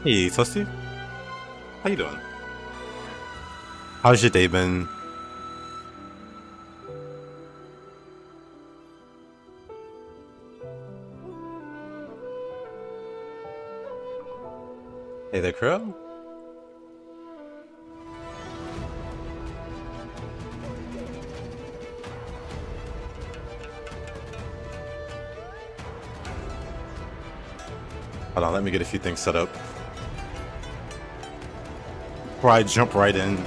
Hey, Toasty. How you doing? How's your day been? Hey there, Crow. Hold on, let me get a few things set up before I jump right in.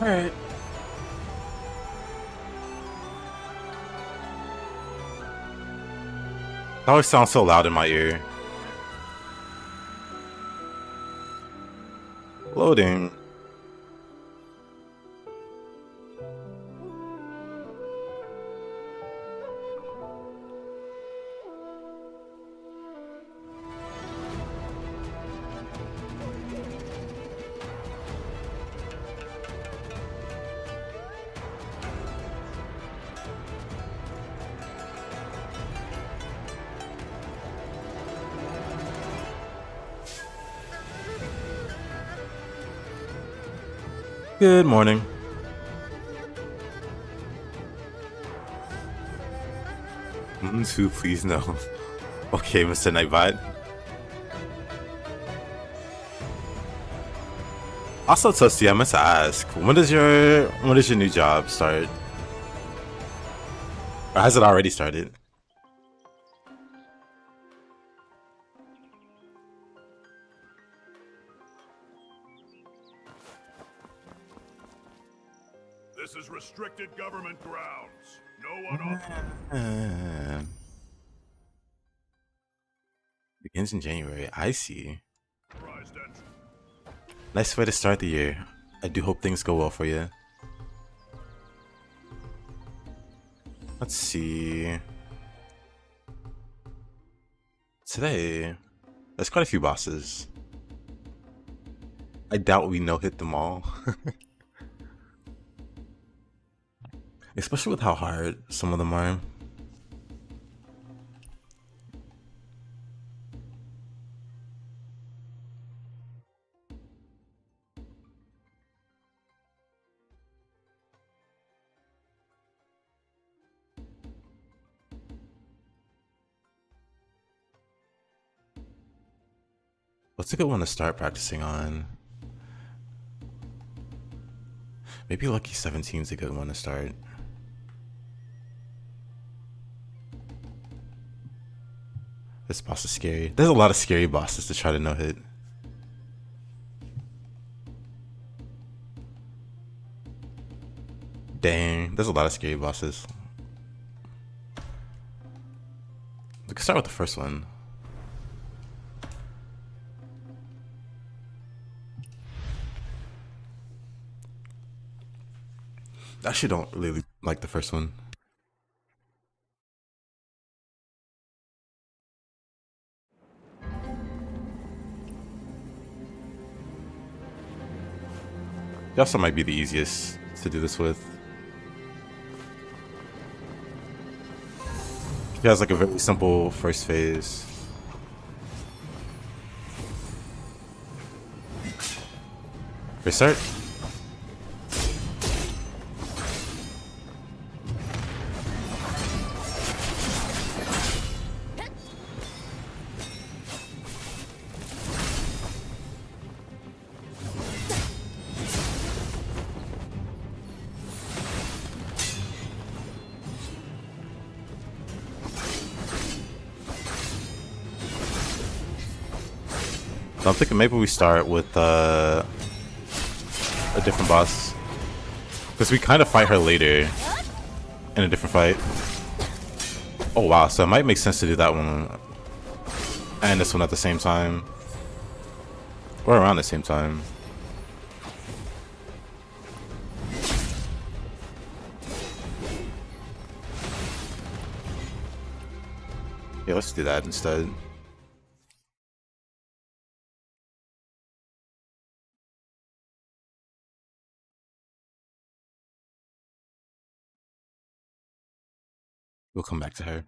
Alright. That always sounds so loud in my ear. Loading. Good morning. Two, please no. Okay, Mr. Nightbot. Also, Toasty, I meant to ask, when does your new job start? Or has it already started? This is restricted government grounds. No one on. Begins in January. I see. Nice way to start the year. I do hope things go well for you. Let's see. Today, there's quite a few bosses. I doubt we no-hit them all. Especially with how hard some of them are. What's a good one to start practicing on? Maybe Lucky 17 is a good one to start. This boss is scary. There's a lot of scary bosses to try to no-hit. Dang, there's a lot of scary bosses. We can start with the first one. I actually don't really like the first one. It also might be the easiest to do this with. He has like a very simple first phase. Restart. So I'm thinking maybe we start with a different boss, because we kind of fight her later in a different fight. Oh wow, so it might make sense to do that one and this one at the same time, or around the same time. Yeah, let's do that instead. We'll come back to her.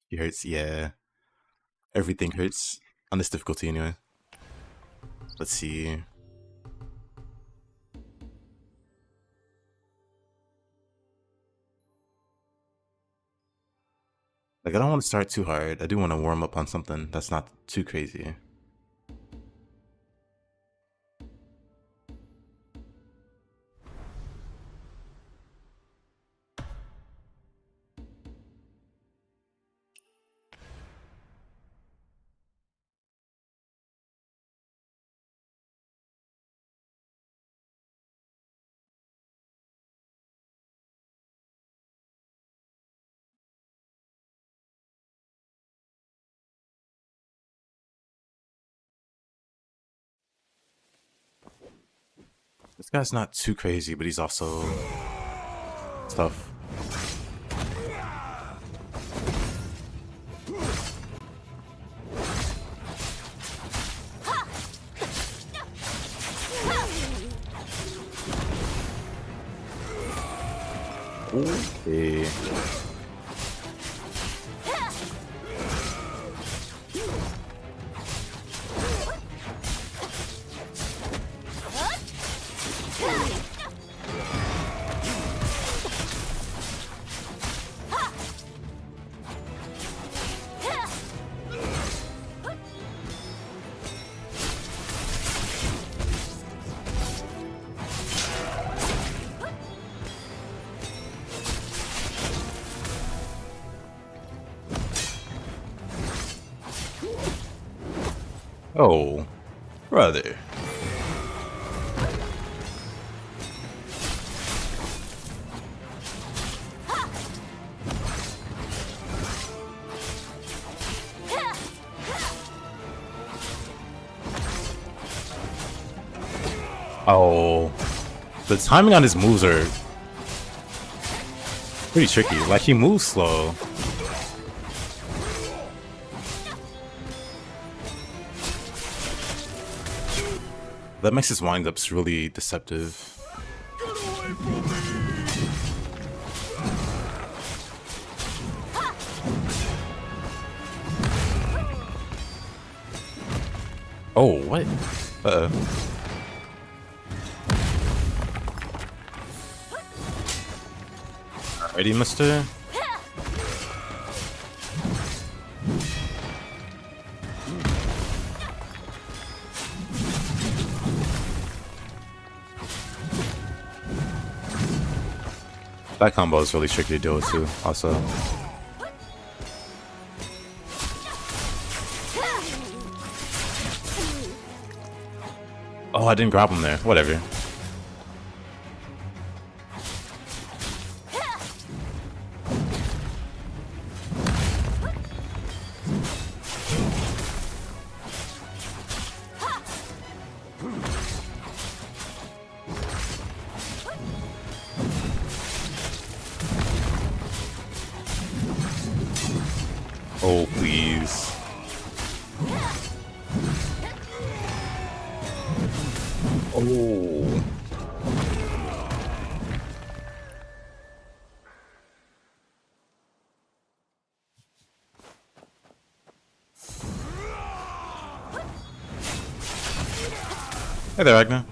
He hurts, yeah. Everything hurts on this difficulty anyway. Let's see. Like, I don't want to start too hard. I do want to warm up on something that's not too crazy. This guy's not too crazy, but he's also tough. Okay. Oh, brother. Oh, the timing on his moves are pretty tricky. Like, he moves slow. That makes his windups really deceptive. Oh, what? Uh-oh. Alrighty, mister. That combo is really tricky to deal with too, also. Oh, I didn't grab him there. Whatever. Oh, please. Oh. Hey there, Agna.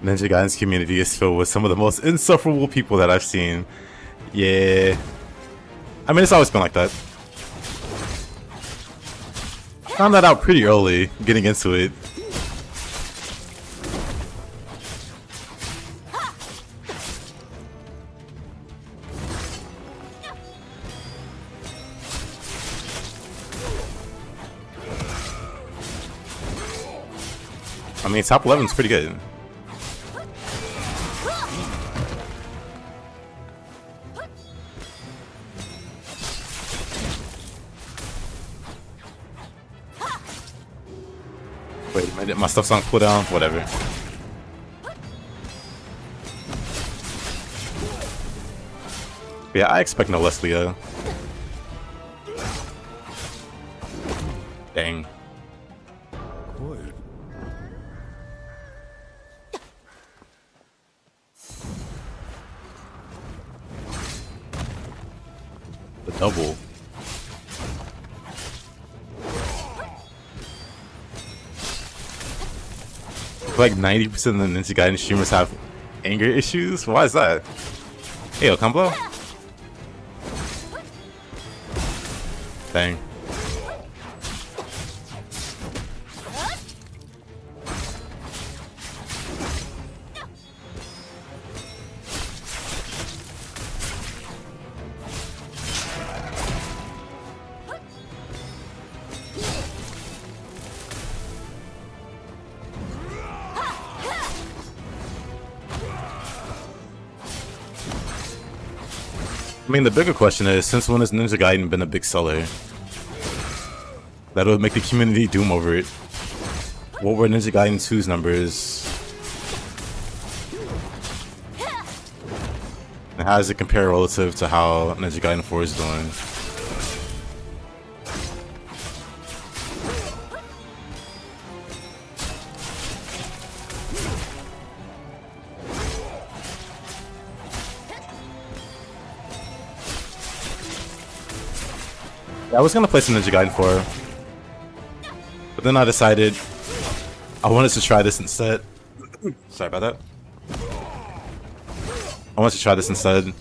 Ninja Gaiden's community is filled with some of the most insufferable people that I've seen. Yeah. I mean, it's always been like that. Found that out pretty early, getting into it. I mean, top 11's pretty good. Wait a minute, my stuff's on cooldown. Whatever. Yeah, I expect no less Leo. Dang. The double. Like 90% of the Ninja Gaiden streamers have anger issues? Why is that? Hey, yo, combo? Dang. I mean, the bigger question is, since when has Ninja Gaiden been a big seller? That would make the community doom over it. What were Ninja Gaiden 2's numbers? And how does it compare relative to how Ninja Gaiden 4 is doing? I was gonna play some Ninja Gaiden 4, but then I decided I wanted to try this instead. Sorry about that. I wanted to try this instead.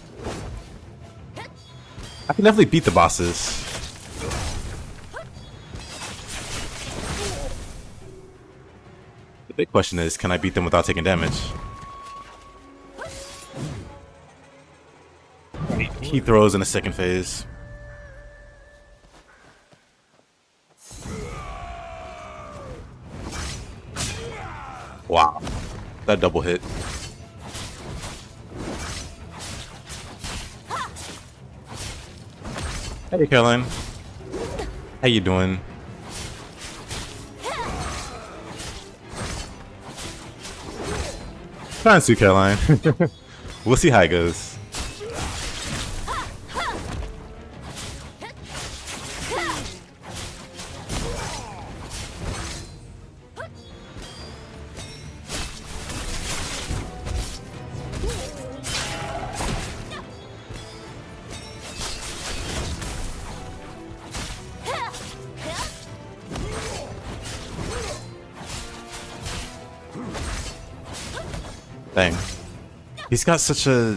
I can definitely beat the bosses. The big question is, can I beat them without taking damage? He throws in the second phase. Wow, that double hit. Hey Caroline, how you doing? Trying to, Caroline. We'll see how it goes. Dang. He's got such a...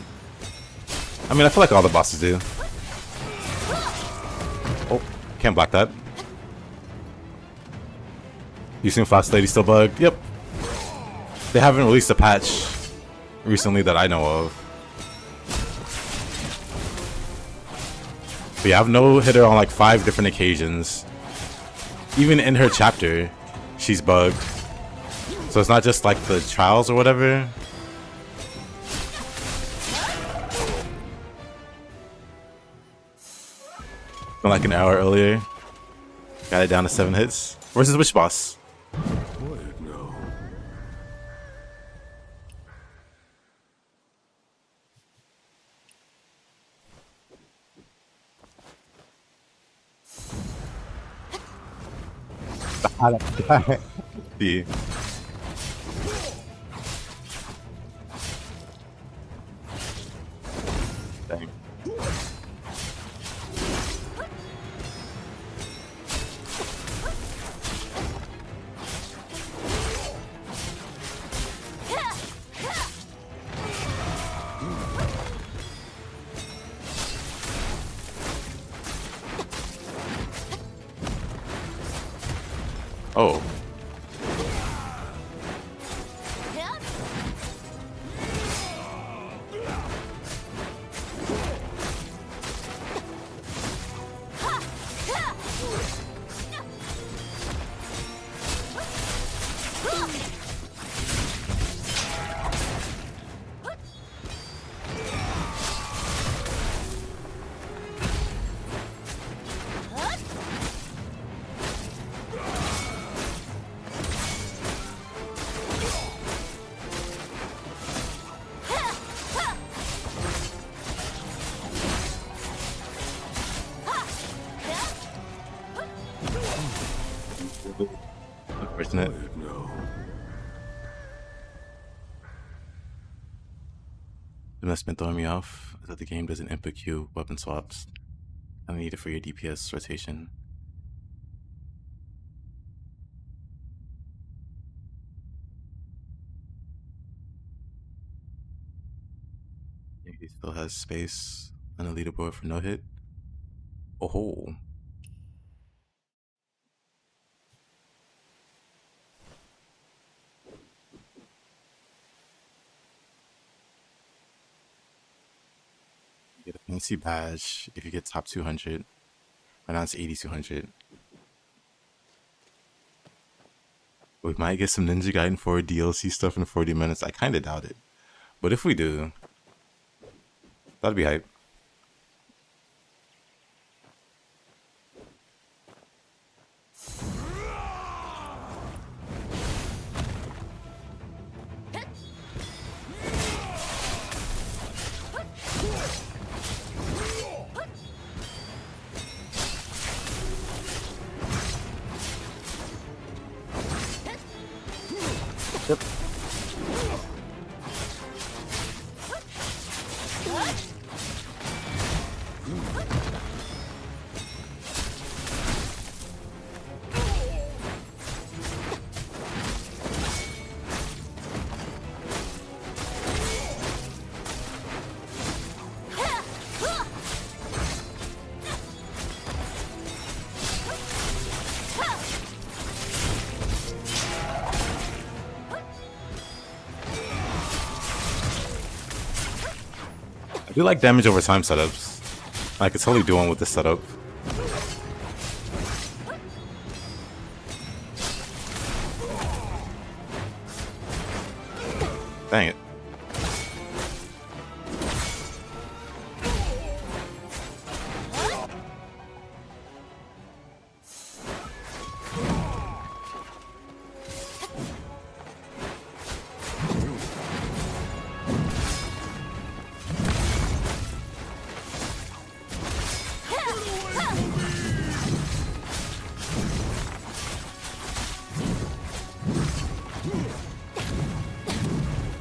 I mean, I feel like all the bosses do. Oh, can't block that. You seen Fox Lady still bugged? Yep. They haven't released a patch recently that I know of. But yeah, I've no-hit her on like 5 different occasions. Even in her chapter, she's bugged. So it's not just like the trials or whatever. Like an hour earlier. Got it down to 7 hits. Where's his witch boss? See. Dang. Oh. Unfortunate. No. The that's been throwing me off is that the game doesn't input queue weapon swaps. I need it for your DPS rotation. He still has space on the leaderboard for no hit. Oh, get a fancy badge if you get top 200. Right now it's 8200. We might get some Ninja Gaiden 4 DLC stuff in 40 minutes. I kind of doubt it. But if we do, that'd be hype. Yep. I do like damage over time setups. I could totally do one with this setup. Dang it.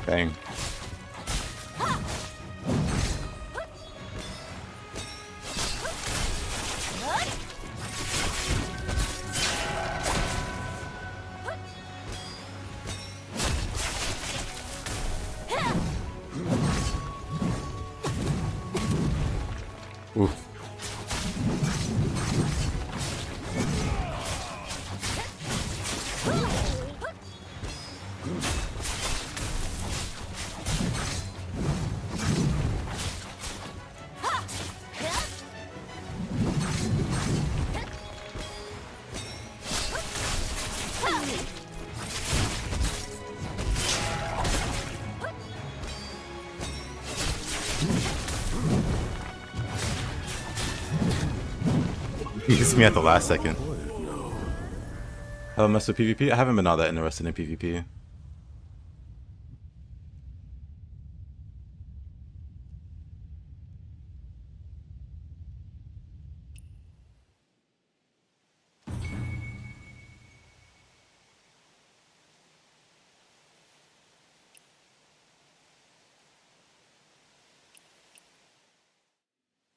Dang. Oof. He hits me at the last second. Have I messed with PvP? I haven't been all that interested in PvP.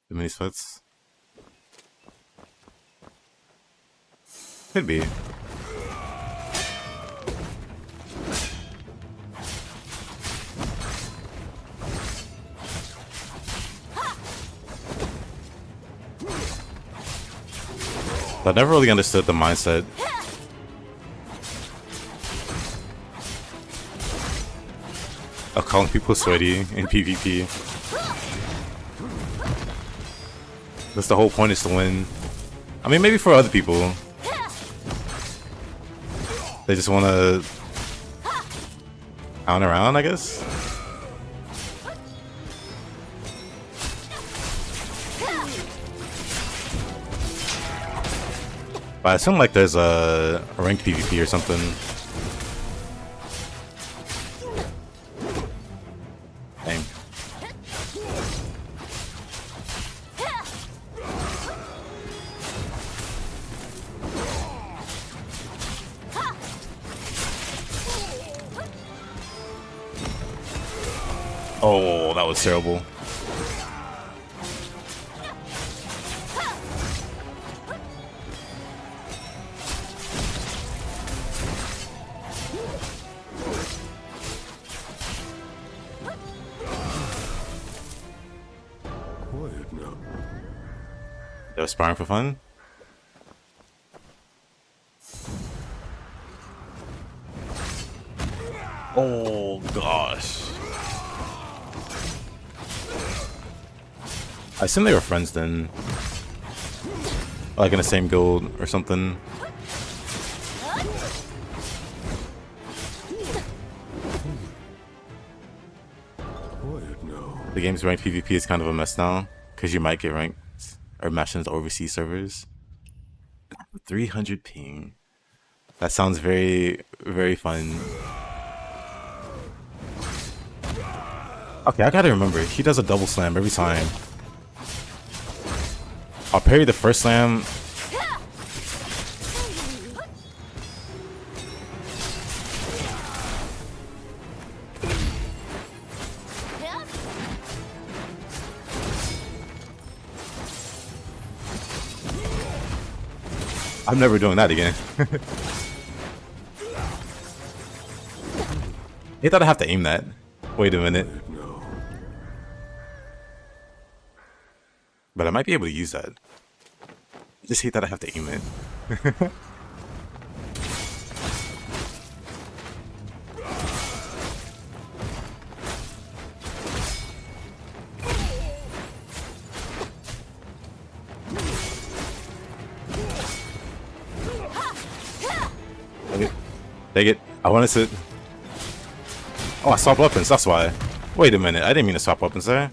The mini splits. Could be. I never really understood the mindset of calling people sweaty in PvP. That's the whole point, is to win. I mean, maybe for other people, they just want to pound around, I guess. But I assume like there's a ranked PvP or something. Dang. Oh, that was terrible. Quiet now. That was sparring for fun. Oh gosh. I assume they were friends then. Like in the same guild or something. Quiet now. The game's ranked PvP is kind of a mess now. Because you might get ranked or matched into overseas servers. 300 ping. That sounds very, very fun. Okay, I gotta remember, he does a double slam every time. I'll parry the first slam. I'm never doing that again. He thought I have to aim that. Wait a minute. But I might be able to use that. I just hate that I have to aim it. Take it. I wanted to. Oh, I swap weapons. That's why. Wait a minute. I didn't mean to swap weapons there.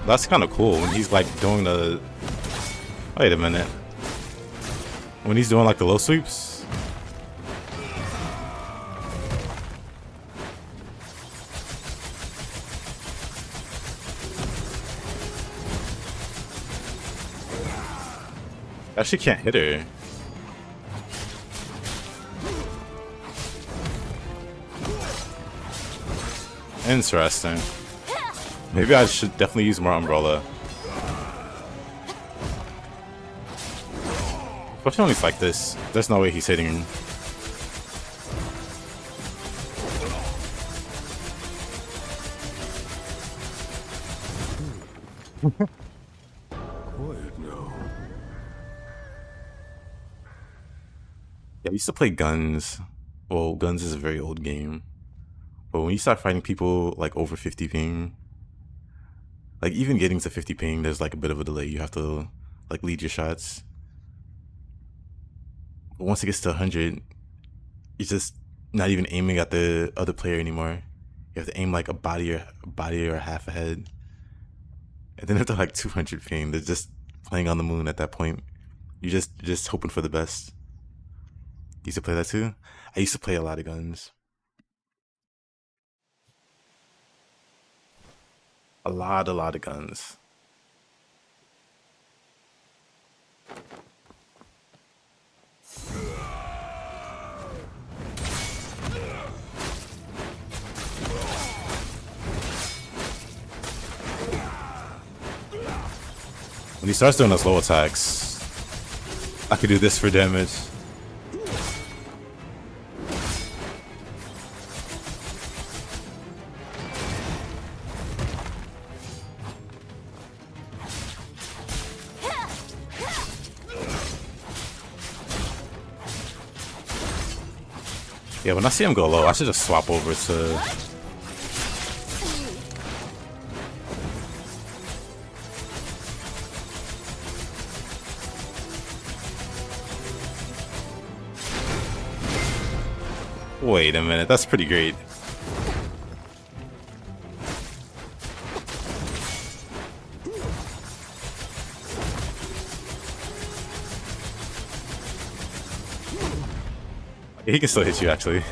That's kind of cool when he's like doing the. Wait a minute. When he's doing like the low sweeps. Actually can't hit her. Interesting. Maybe I should definitely use more umbrella. Especially when he's like this. There's no way he's hitting him. Quiet now. Yeah, I used to play Guns. Well, Guns is a very old game. But when you start fighting people like over 50 ping, like even getting to 50 ping, there's like a bit of a delay. You have to like lead your shots. But once it gets to 100, you're just not even aiming at the other player anymore. You have to aim like a body or half a head. And then after like 200 ping, they're just playing on the moon at that point. You're just hoping for the best. You used to play that too? I used to play a lot of Guns. A lot of Guns. When he starts doing those low attacks, I could do this for damage. Yeah, when I see him go low, I should just swap over to... Wait a minute, that's pretty great. He can still hit you, actually,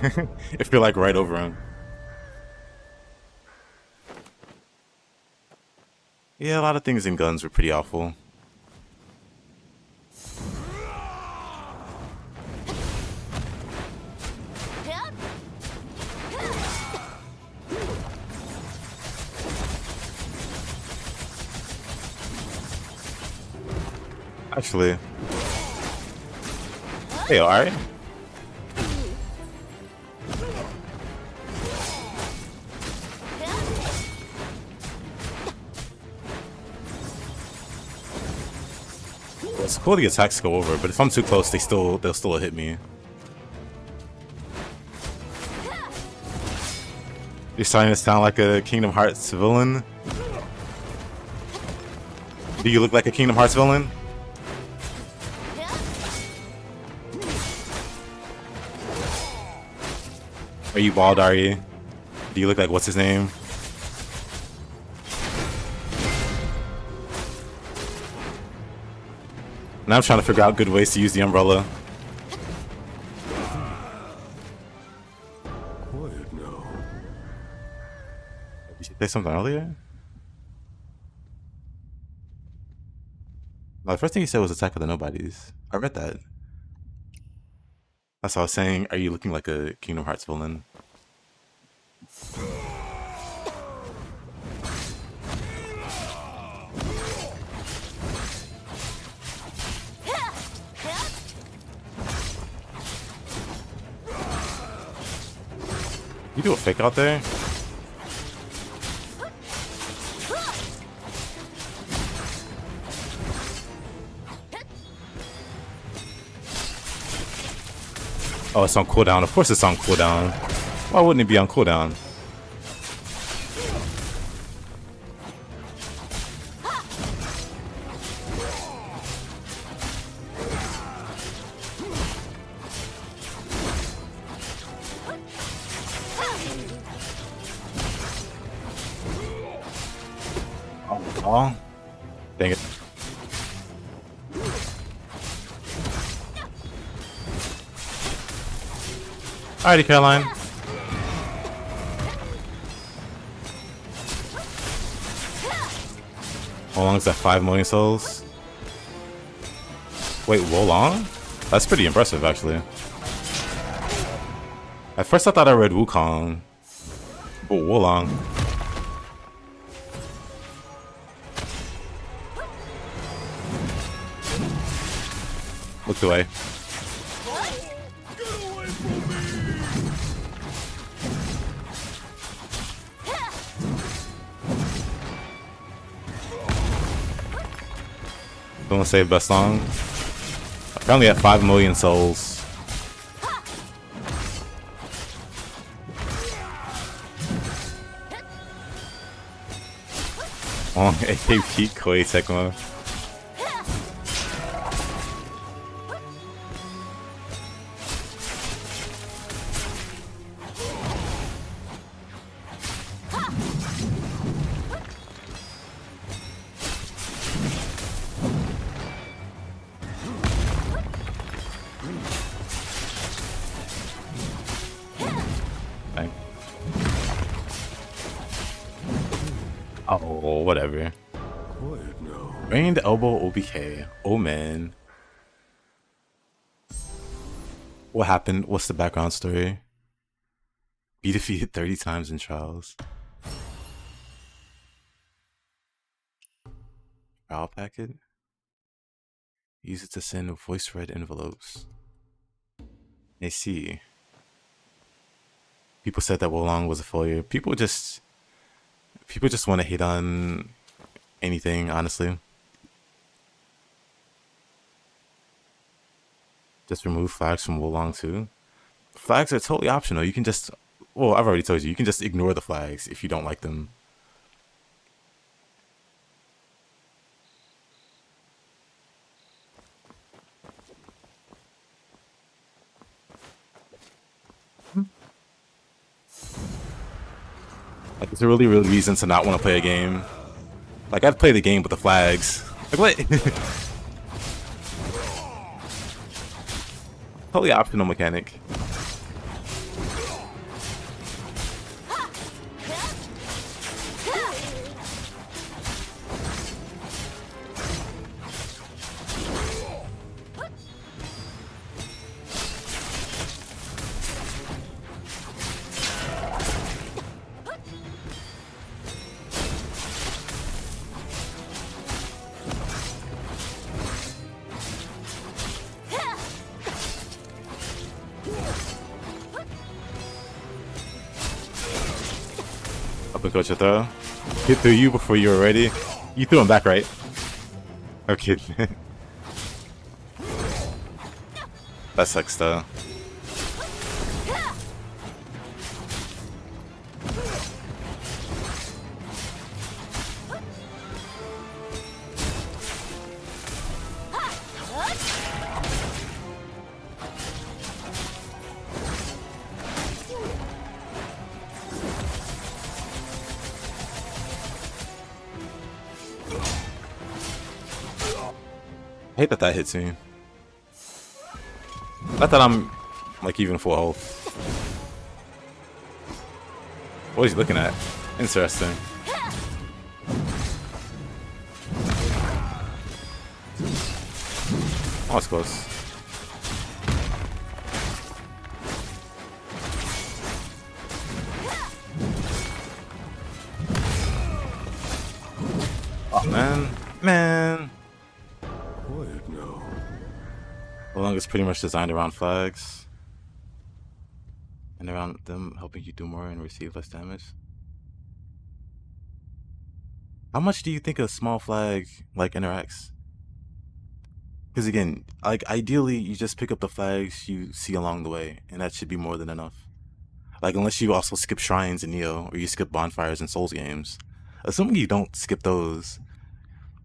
if you're like right over him. Yeah, a lot of things in guns were pretty awful. Actually, hey, alright. It's cool the attacks go over, but if I'm too close, they'll still hit me. You're starting to sound like a Kingdom Hearts villain. Do you look like a Kingdom Hearts villain? Are you bald, are you? Do you look like what's his name? Now I'm trying to figure out good ways to use the umbrella. Quiet now. Did you say something earlier? No, the first thing you said was Attack of the Nobodies. I read that. That's what I was saying. Are you looking like a Kingdom Hearts villain? You do a fake out there? Oh, it's on cooldown. Of course it's on cooldown. Why wouldn't it be on cooldown? Oh, dang it. Alrighty, Caroline. How long is that? 5 million souls? Wait, Wolong? That's pretty impressive, actually. At first I thought I read Wukong, but Wolong. Looked away. Don't save best song. Apparently at 5 million souls. Long AKP Koei Tecmo. Oh, whatever. Quiet now. Rained elbow OBK. Oh man. What happened? What's the background story? Be defeated 30 times in trials. Trial packet? Use it to send voice read envelopes. I see. People said that Wolong was a failure. People just want to hate on anything, honestly. Just remove flags from Wolong too. Flags are totally optional. You can just, well, I've already told you, you can just ignore the flags if you don't like them. Like, it's a really, really reason to not want to play a game. Like, I'd play the game with the flags. Like, what? Totally optional mechanic. Up and coach a throw. Hit through you before you were ready. You threw him back, right? Okay. That sucks though. I hate that that hits me. Not that I'm like even full health. What is he looking at? Interesting. Oh, it's close. Oh man, man. Quiet now. The long is pretty much designed around flags. And around them helping you do more and receive less damage. How much do you think a small flag like interacts? Because again, like ideally you just pick up the flags you see along the way, and that should be more than enough. Like unless you also skip shrines in Neo, or you skip bonfires in Souls games. Assuming you don't skip those,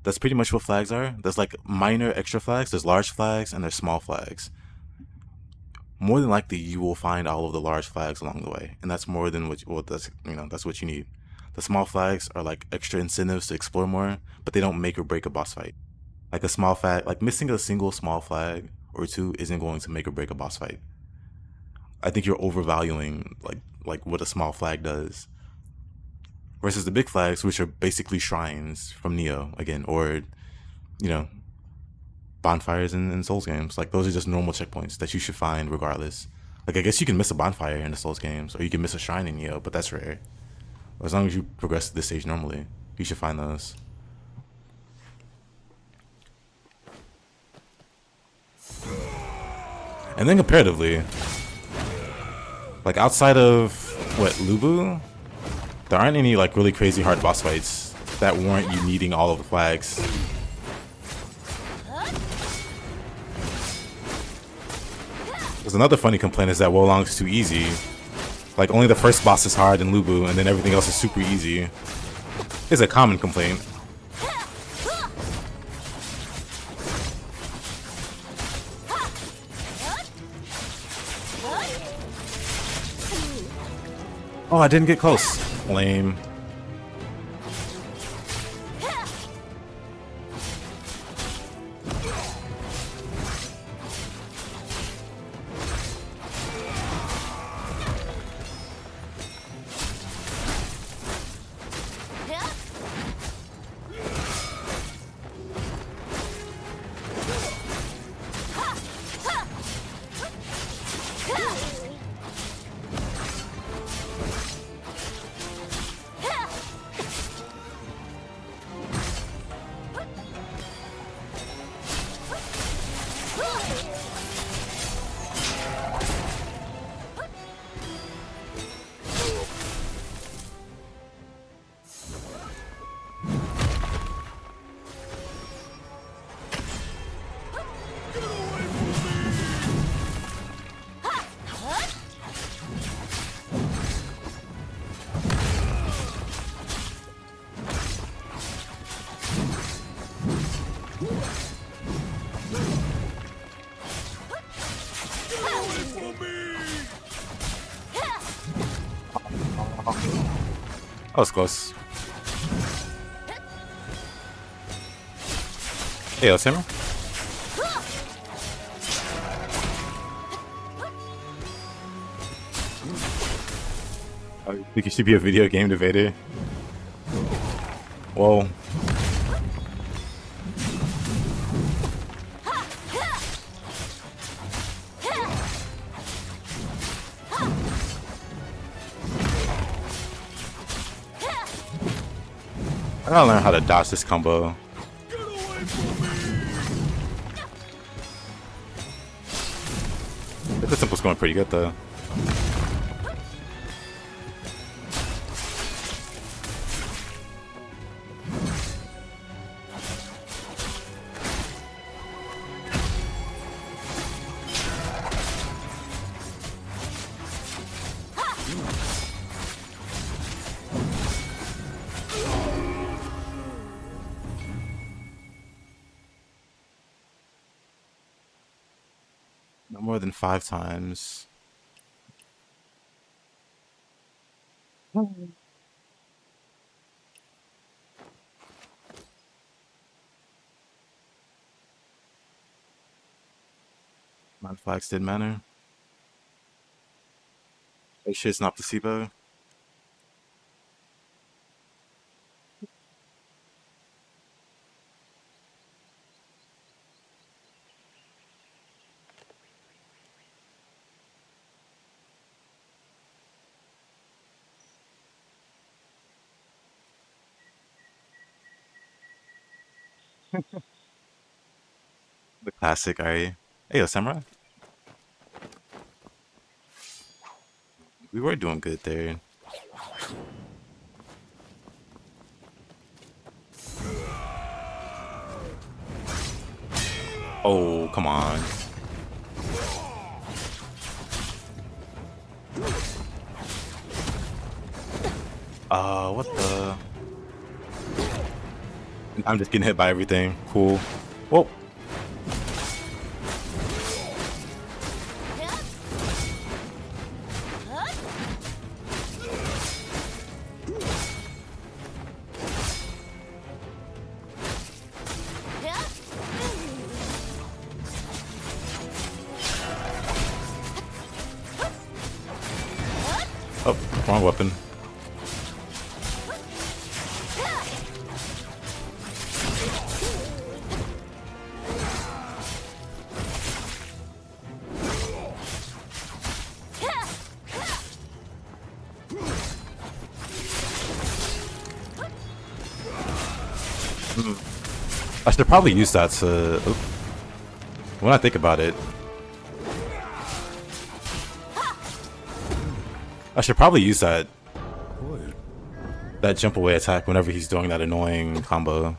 that's pretty much what flags are. There's like minor extra flags, there's large flags, and there's small flags. More than likely, you will find all of the large flags along the way, and that's more than what that's that's what you need. The small flags are like extra incentives to explore more, but they don't make or break a boss fight. Like a small flag, like missing a single small flag or two isn't going to make or break a boss fight. I think you're overvaluing like what a small flag does. Versus the big flags, which are basically shrines from Neo again, or bonfires in Souls games. Like those are just normal checkpoints that you should find regardless. Like I guess you can miss a bonfire in the Souls games, or you can miss a shrine in Neo, but that's rare. As long as you progress to this stage normally, you should find those. And then comparatively, like outside of what, Lubu, there aren't any like really crazy hard boss fights that warrant you needing all of the flags. There's another funny complaint is that Wolong's too easy. Like only the first boss is hard in Lubu, and then everything else is super easy. It's a common complaint. Oh, I didn't get close. Lame. That was close. Hey, let's hammer. I think it should be a video game debater. Whoa. I gotta learn how to dodge this combo. The temple's going pretty good though. No more than 5 times. Modified did matter. Make sure it's not placebo. The classic, alright. Hey, yo, Samurai. We were doing good there. Oh, come on. What the? I'm just getting hit by everything. Cool. Whoa. Oh, wrong weapon. I should probably use that to... Oop. When I think about it... I should probably use that jump away attack whenever he's doing that annoying combo.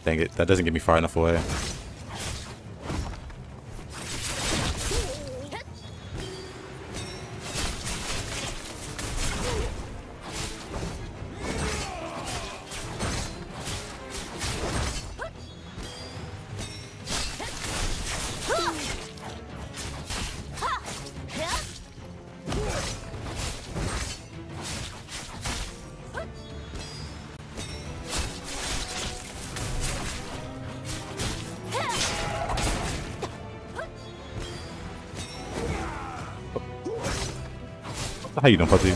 Dang it, that doesn't get me far enough away. How you doing, puppy?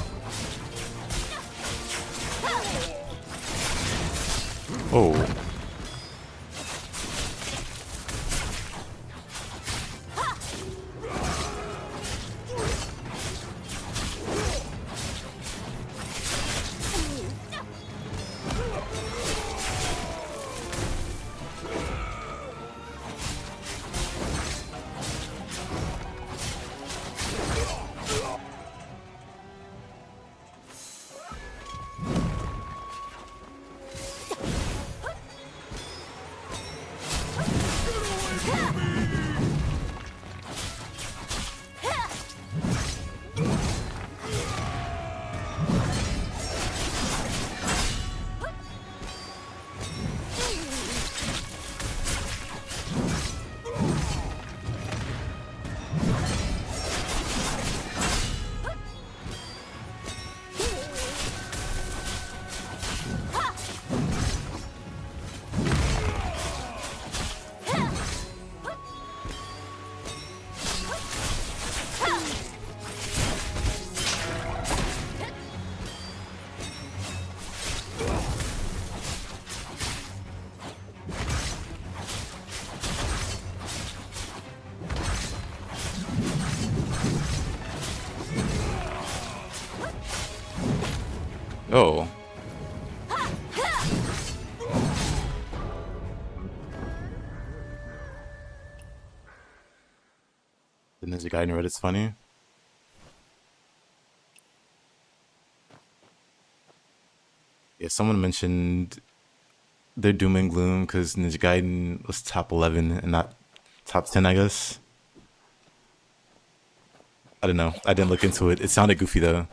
Oh. Oh. The Ninja Gaiden Reddit's funny. Yeah, someone mentioned they're doom and gloom because Ninja Gaiden was top 11 and not top 10, I guess. I don't know. I didn't look into it. It sounded goofy though.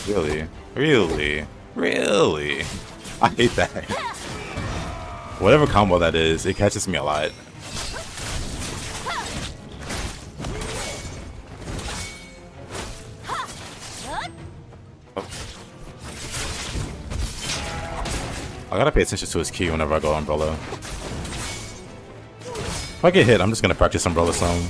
Really? Really? Really? I hate that. Whatever combo that is, it catches me a lot. I gotta pay attention to his key whenever I go Umbrella. If I get hit, I'm just gonna practice Umbrella some.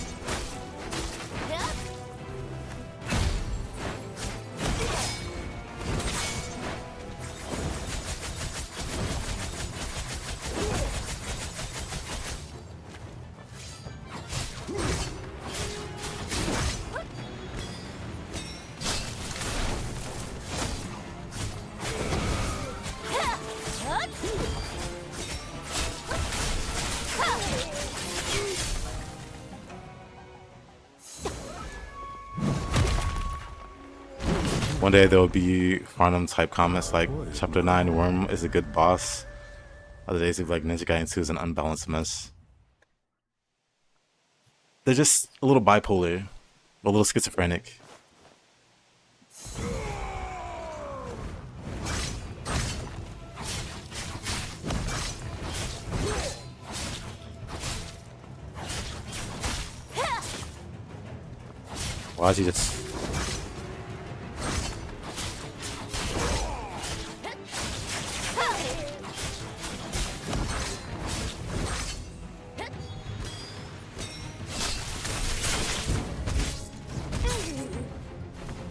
One day there will be Farnham type comments like Chapter 9 Worm is a good boss. Other days it'll be like Ninja Gaiden 2 is an unbalanced mess. They're just a little bipolar, a little schizophrenic. Why is he just...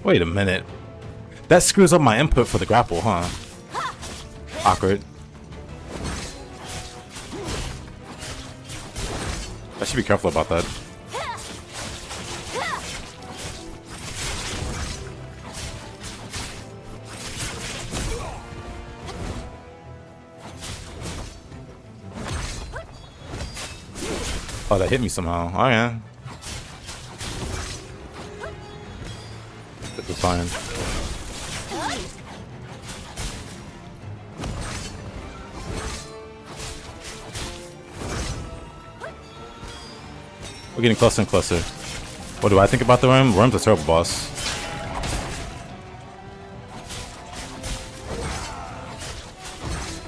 Wait a minute. That screws up my input for the grapple, huh? Awkward. I should be careful about that. Oh, that hit me somehow. Oh yeah. This is fine. We're getting closer and closer. What do I think about the worm? Worm's a terrible boss.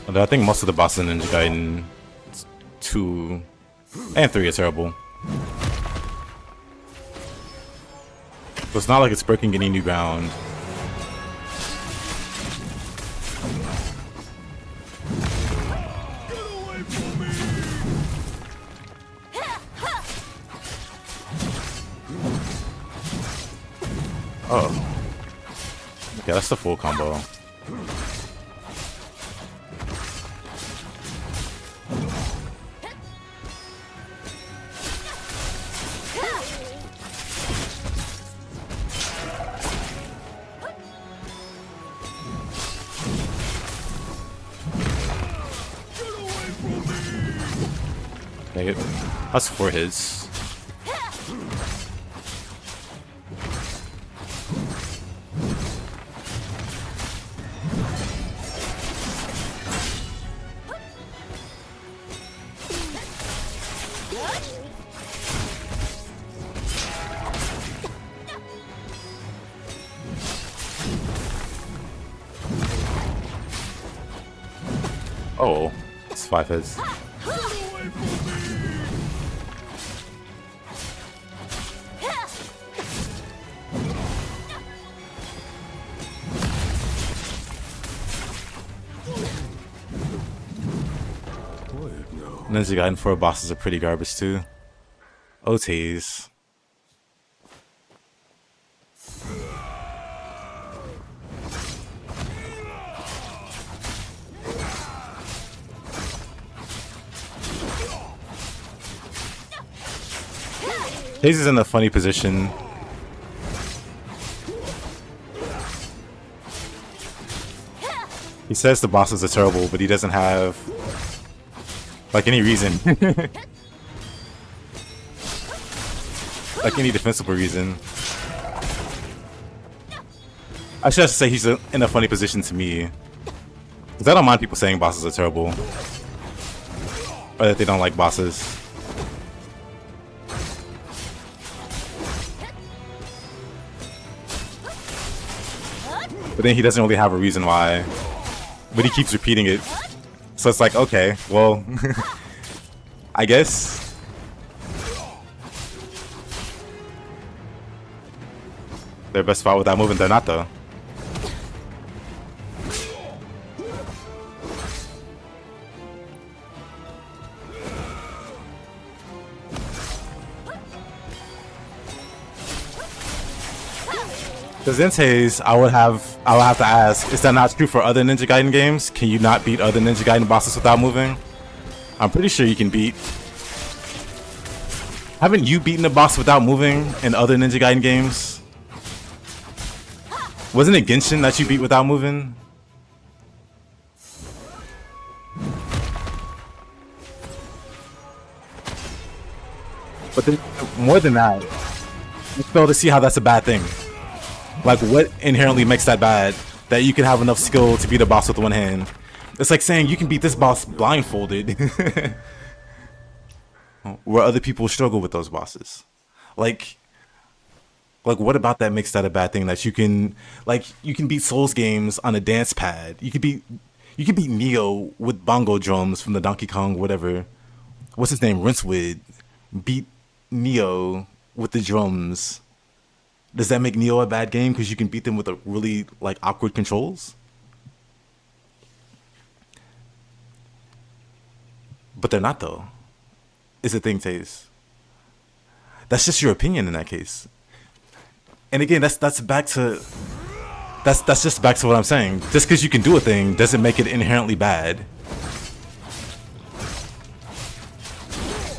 Although I think most of the bosses in Ninja Gaiden 2 and 3 are terrible. So it's not like it's breaking any new ground. Oh. Okay, that's the full combo. That's for his. Oh, it's 5 hits. Ninja Gaiden 4 bosses are pretty garbage too. OTs. Hayes is in a funny position. He says the bosses are terrible, but he doesn't have like any reason. Like any defensible reason. I should have to say he's in a funny position to me. Because I don't mind people saying bosses are terrible. Or that they don't like bosses. but then he doesn't really have a reason why. But he keeps repeating it. So it's like, okay, well, I guess. Their best spot without moving, they're not though. Because Zenseis, I would have to ask, is that not true for other Ninja Gaiden games? Can you not beat other Ninja Gaiden bosses without moving? I'm pretty sure you can beat. Haven't you beaten a boss without moving in other Ninja Gaiden games? Wasn't it Genshin that you beat without moving? But then, more than that, you fail to see how that's a bad thing. Like, what inherently makes that bad? That you can have enough skill to beat a boss with one hand. It's like saying you can beat this boss blindfolded. Where other people struggle with those bosses. Like what about that makes that a bad thing? That you can beat Souls games on a dance pad. You could beat Neo with bongo drums from the Donkey Kong, whatever. What's his name? Rincewood. Beat Neo with the drums. Does that make Neo a bad game because you can beat them with a really awkward controls? But they're not though. Is the thing, Taze. That's just your opinion in that case. And again, that's just back to what I'm saying. Just because you can do a thing doesn't make it inherently bad.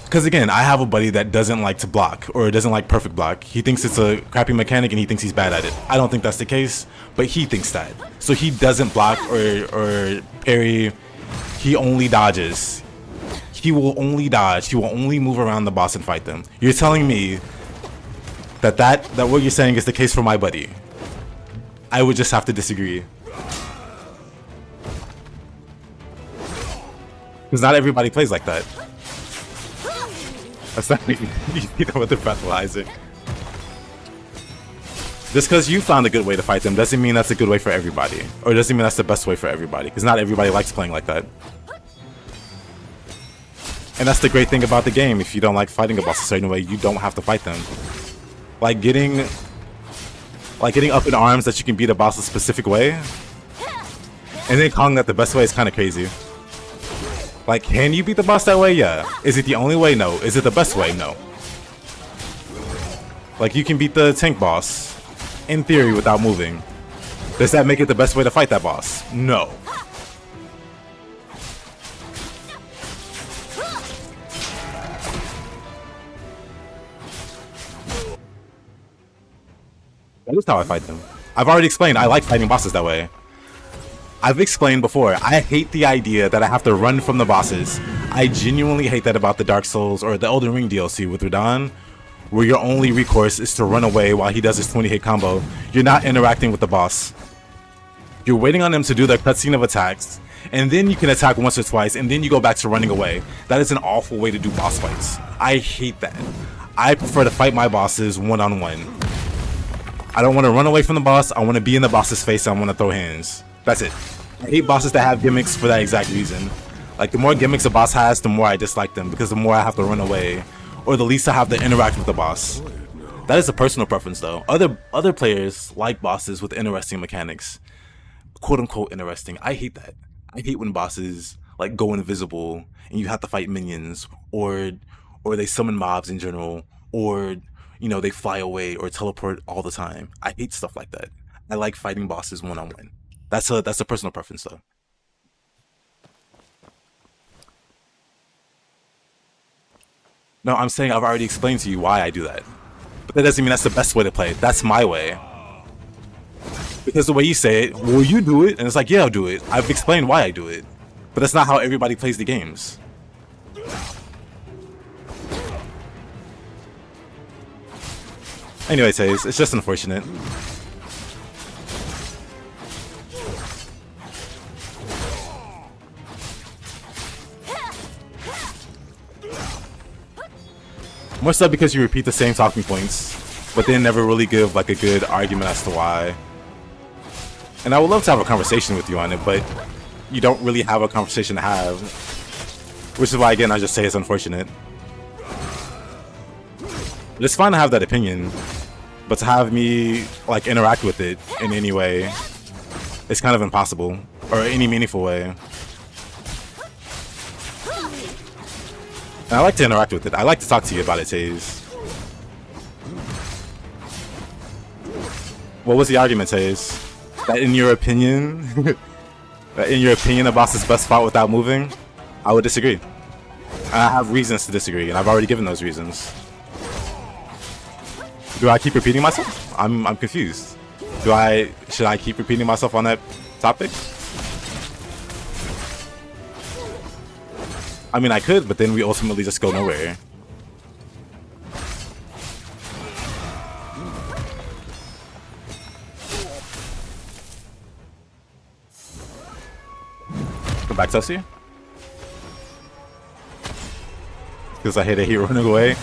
Because again, I have a buddy that doesn't like to block or doesn't like perfect block. He thinks it's a crappy mechanic and he thinks he's bad at it. I don't think that's the case, but he thinks that. So he doesn't block or parry. He only dodges. He will only dodge. He will only move around the boss and fight them. You're telling me that what you're saying is the case for my buddy. I would just have to disagree. Because not everybody plays like that. That's not even you beat them with the breathalyzer. Just because you found a good way to fight them doesn't mean that's a good way for everybody. Or doesn't mean that's the best way for everybody. Because not everybody likes playing like that. And that's the great thing about the game. If you don't like fighting a boss a certain way, you don't have to fight them. Like getting up in arms that you can beat a boss a specific way. And then calling that the best way is kind of crazy. Like, can you beat the boss that way? Yeah. Is it the only way? No. Is it the best way? No. Like, you can beat the tank boss, in theory, without moving. Does that make it the best way to fight that boss? No. That is how I fight them. I've already explained I like fighting bosses that way. I've explained before, I hate the idea that I have to run from the bosses. I genuinely hate that about the Dark Souls or the Elden Ring DLC with Radahn, where your only recourse is to run away while he does his 20-hit combo. You're not interacting with the boss. You're waiting on them to do their cutscene of attacks, and then you can attack once or twice, and then you go back to running away. That is an awful way to do boss fights. I hate that. I prefer to fight my bosses one-on-one. I don't want to run away from the boss. I want to be in the boss's face. I want to throw hands. That's it. I hate bosses that have gimmicks for that exact reason. Like, the more gimmicks a boss has, the more I dislike them, because the more I have to run away, or the least I have to interact with the boss. That is a personal preference, though. Other players like bosses with interesting mechanics, quote unquote interesting. I hate that. I hate when bosses go invisible and you have to fight minions, or they summon mobs in general, or they fly away or teleport all the time. I hate stuff like that. I like fighting bosses one-on-one. That's a personal preference, though. No, I'm saying I've already explained to you why I do that. But that doesn't mean that's the best way to play it. That's my way. Because the way you say it, well, you do it, and it's like, yeah, I'll do it. I've explained why I do it. But that's not how everybody plays the games. Anyway, Taze, it's just unfortunate. More so because you repeat the same talking points, but then never really give a good argument as to why. And I would love to have a conversation with you on it, but you don't really have a conversation to have. Which is why, again, I just say it's unfortunate. It's fine to have that opinion, but to have me, like, interact with it in any way, it's kind of impossible. Or any meaningful way. And I like to interact with it. I like to talk to you about it, Taze. What was the argument, Taze? That in your opinion, a boss is best fought without moving? I would disagree. And I have reasons to disagree, and I've already given those reasons. Do I keep repeating myself? I'm confused. Should I keep repeating myself on that topic? I mean, I could, but then we ultimately just go nowhere. Come back, Tessie. Because I hate a hero running away.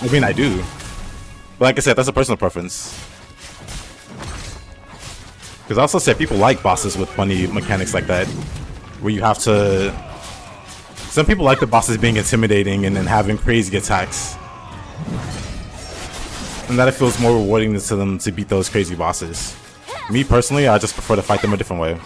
I mean, I do. But like I said, that's a personal preference. Because I also said people like bosses with funny mechanics like that. Where you have to... Some people like the bosses being intimidating and then having crazy attacks. And that it feels more rewarding to them to beat those crazy bosses. Me personally, I just prefer to fight them a different way.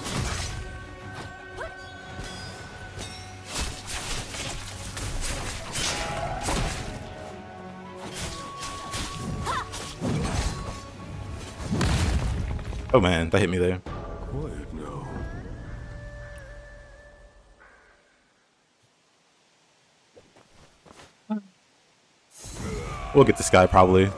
Oh man, that hit me there. Quiet now. We'll get this guy probably.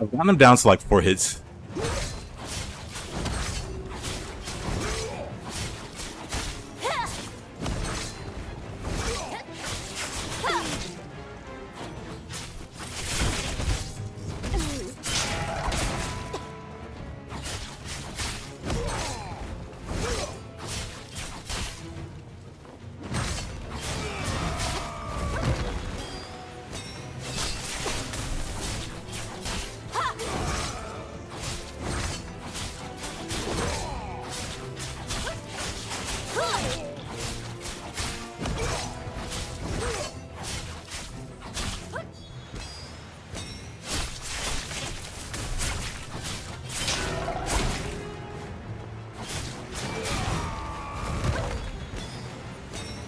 I've gotten him down to like 4 hits.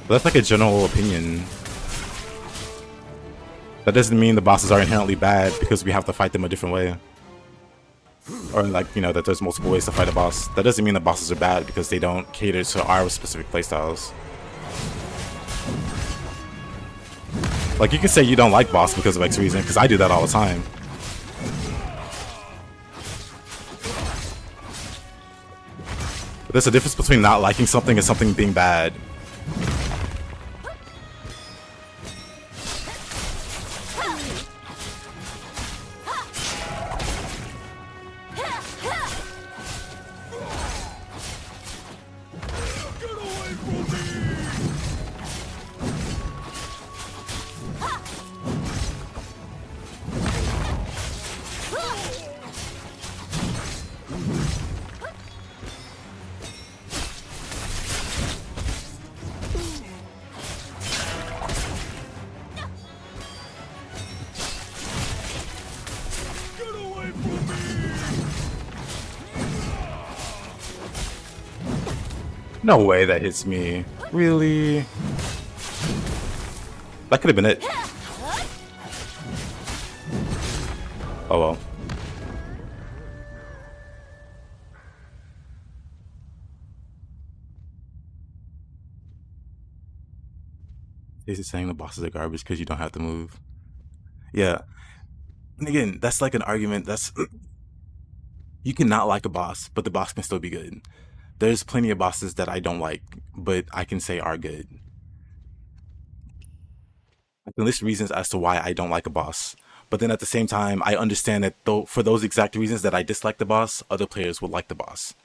But that's like a general opinion. That doesn't mean the bosses are inherently bad because we have to fight them a different way. Or like, you know, that there's multiple ways to fight a boss. That doesn't mean the bosses are bad because they don't cater to our specific playstyles. Like, you can say you don't like boss because of X reason, because I do that all the time. But there's a difference between not liking something and something being bad. No way that hits me. Really? That could have been it. Oh well. He's saying the bosses are garbage because you don't have to move. Yeah. And again, that's like an argument that's... You cannot like a boss, but the boss can still be good. There's plenty of bosses that I don't like, but I can say are good. I can list reasons as to why I don't like a boss. But then at the same time, I understand that for those exact reasons that I dislike the boss, other players will like the boss.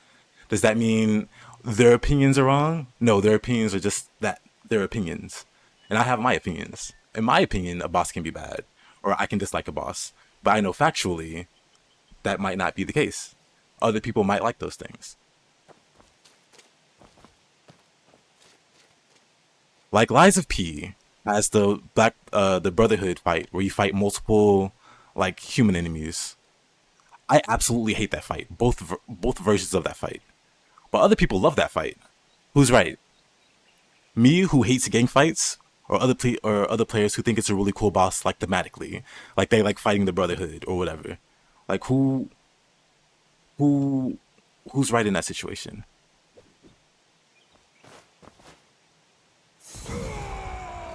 Does that mean their opinions are wrong? No, their opinions are just that, their opinions. And I have my opinions. In my opinion, a boss can be bad. or I can dislike a boss. But I know factually that might not be the case. Other people might like those things. Like Lies of P has the Brotherhood fight where you fight multiple like human enemies. I absolutely hate that fight. Both versions of that fight. But other people love that fight. Who's right? Me, who hates gang fights, or other players who think it's a really cool boss, like thematically, like they like fighting the Brotherhood or whatever. Like who's right in that situation?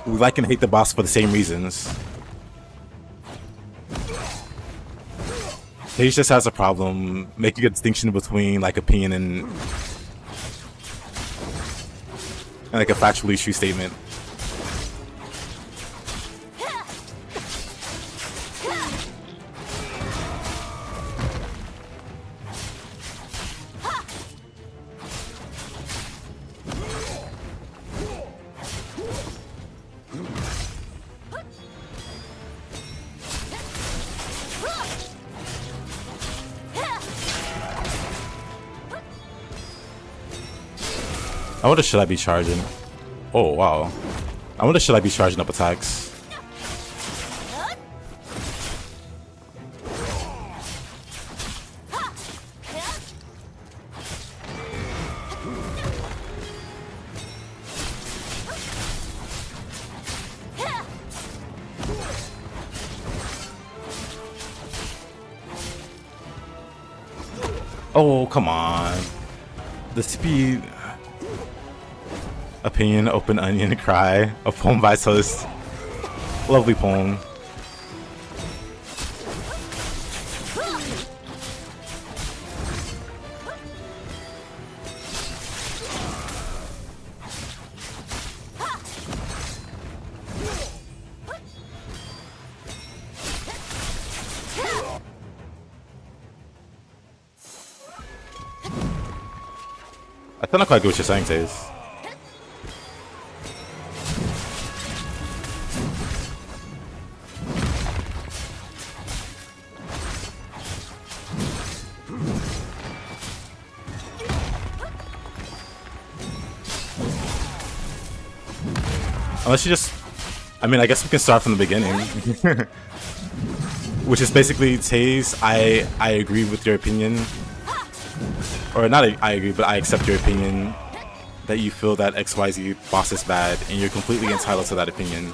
We like and hate the boss for the same reasons. Paige just has a problem making a distinction between like opinion and like a factually true statement. I wonder, should I be charging? Oh wow. I wonder, should I be charging up attacks? Oh, come on. The speed. Opinion, Open Onion, Cry, a poem by Toast. Lovely poem. I don't know quite what you're saying, Taze. Unless you just... I mean, I guess we can start from the beginning. Which is basically, Taze, I agree with your opinion. Or not I agree, but I accept your opinion that you feel that XYZ boss is bad, and you're completely entitled to that opinion.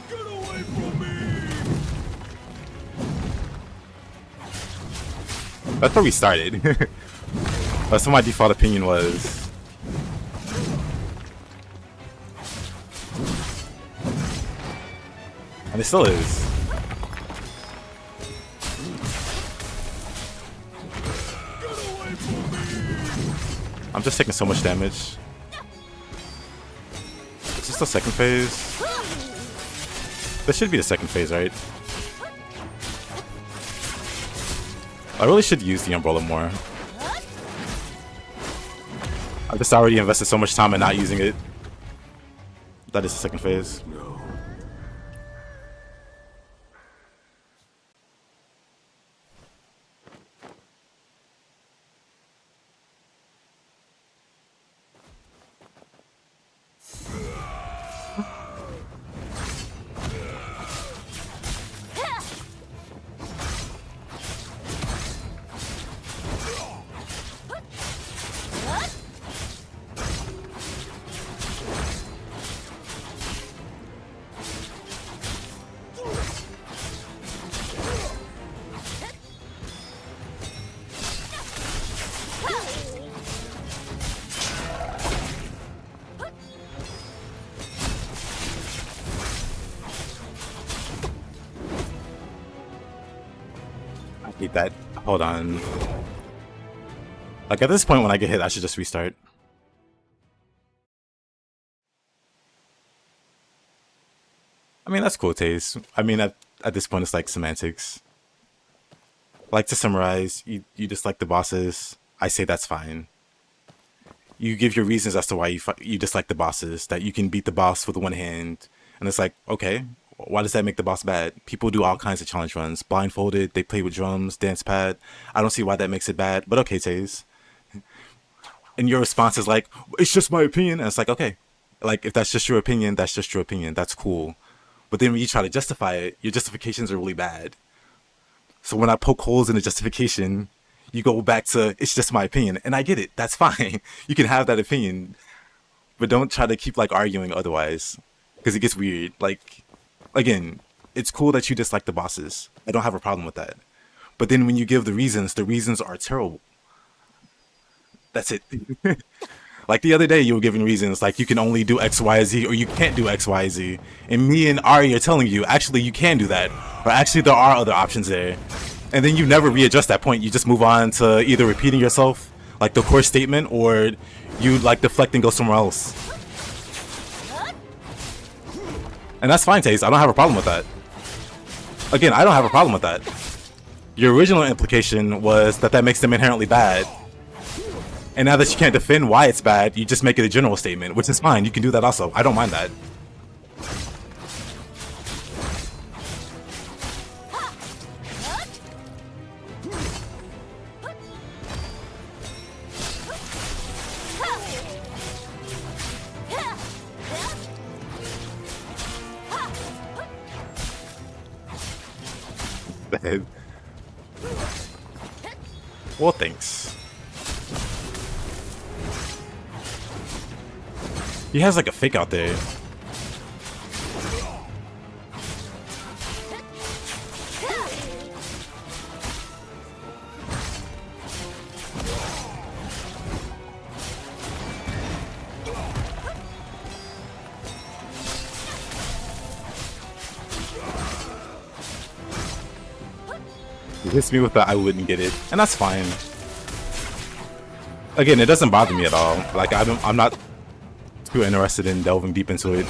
Get away from me! That's where we started. That's what my default opinion was. And it still is. I'm just taking so much damage. Is this the second phase? This should be the second phase, right? I really should use the umbrella more. I've just already invested so much time in not using it. That is the second phase. No. Hate that. Hold on. Like, at this point, when I get hit, I should just restart. I mean, that's cool, Taze. I mean, at this point, it's like semantics. Like, to summarize, you dislike the bosses. I say that's fine. You give your reasons as to why you dislike the bosses. That you can beat the boss with one hand, And it's like, okay, why does that make the boss bad? People do all kinds of challenge runs. Blindfolded, they play with drums, dance pad. I don't see why that makes it bad, but okay, Taze. And your response is like, it's just my opinion. And it's like, okay, like if that's just your opinion, that's just your opinion. That's cool. But then when you try to justify it, your justifications are really bad. So when I poke holes in the justification, you go back to it's just my opinion, and I get it. That's fine. You can have that opinion, but don't try to keep like arguing otherwise, because it gets weird. Like, again, it's cool that you dislike the bosses. I don't have a problem with that. But then when you give the reasons are terrible. That's it. Like the other day, you were giving reasons like you can only do X, Y, Z, or you can't do X, Y, Z. And me and Ari are telling you, actually, you can do that. Or actually, there are other options there. And then you never readjust that point. You just move on to either repeating yourself, like the core statement, or you like deflect and go somewhere else. And that's fine, Taste. I don't have a problem with that. Again, I don't have a problem with that. Your original implication was that that makes them inherently bad. And now that you can't defend why it's bad, you just make it a general statement, which is fine. You can do that also. I don't mind that. Well, thanks. He has like a fake out there. He hits me with that I wouldn't get it, and that's fine. Again, it doesn't bother me at all. Like I'm not too interested in delving deep into it.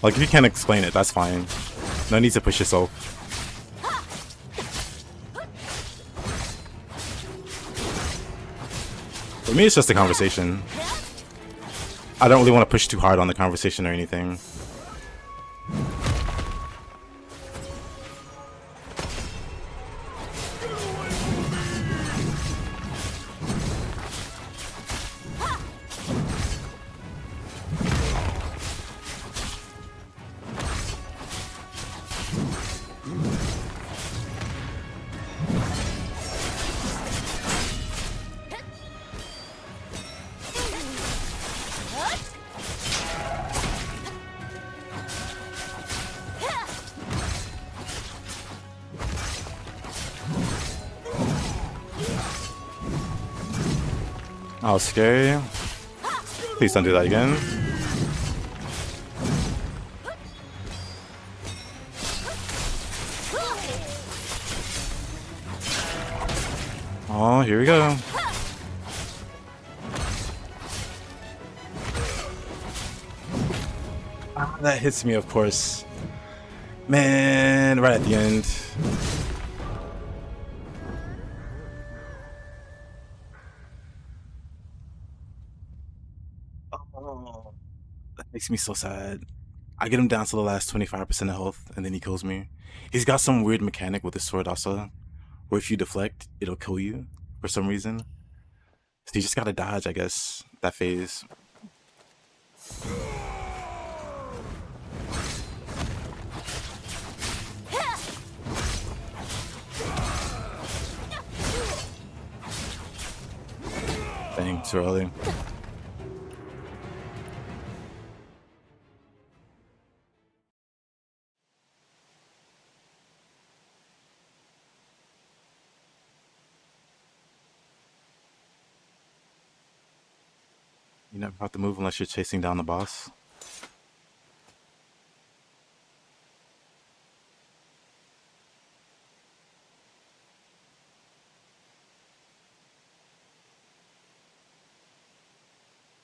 Like if you can't explain it, that's fine. No need to push yourself. For me, it's just a conversation. I don't really want to push too hard on the conversation or anything. Oh, scary. Please don't do that again. Oh, here we go. Ah, that hits me, of course. Man, right at the end. Oh, that makes me so sad. I get him down to the last 25% of health, and then he kills me. He's got some weird mechanic with his sword also, where if you deflect, it'll kill you for some reason. So you just gotta dodge, I guess, that phase. Dang, too early. You never have to move unless you're chasing down the boss.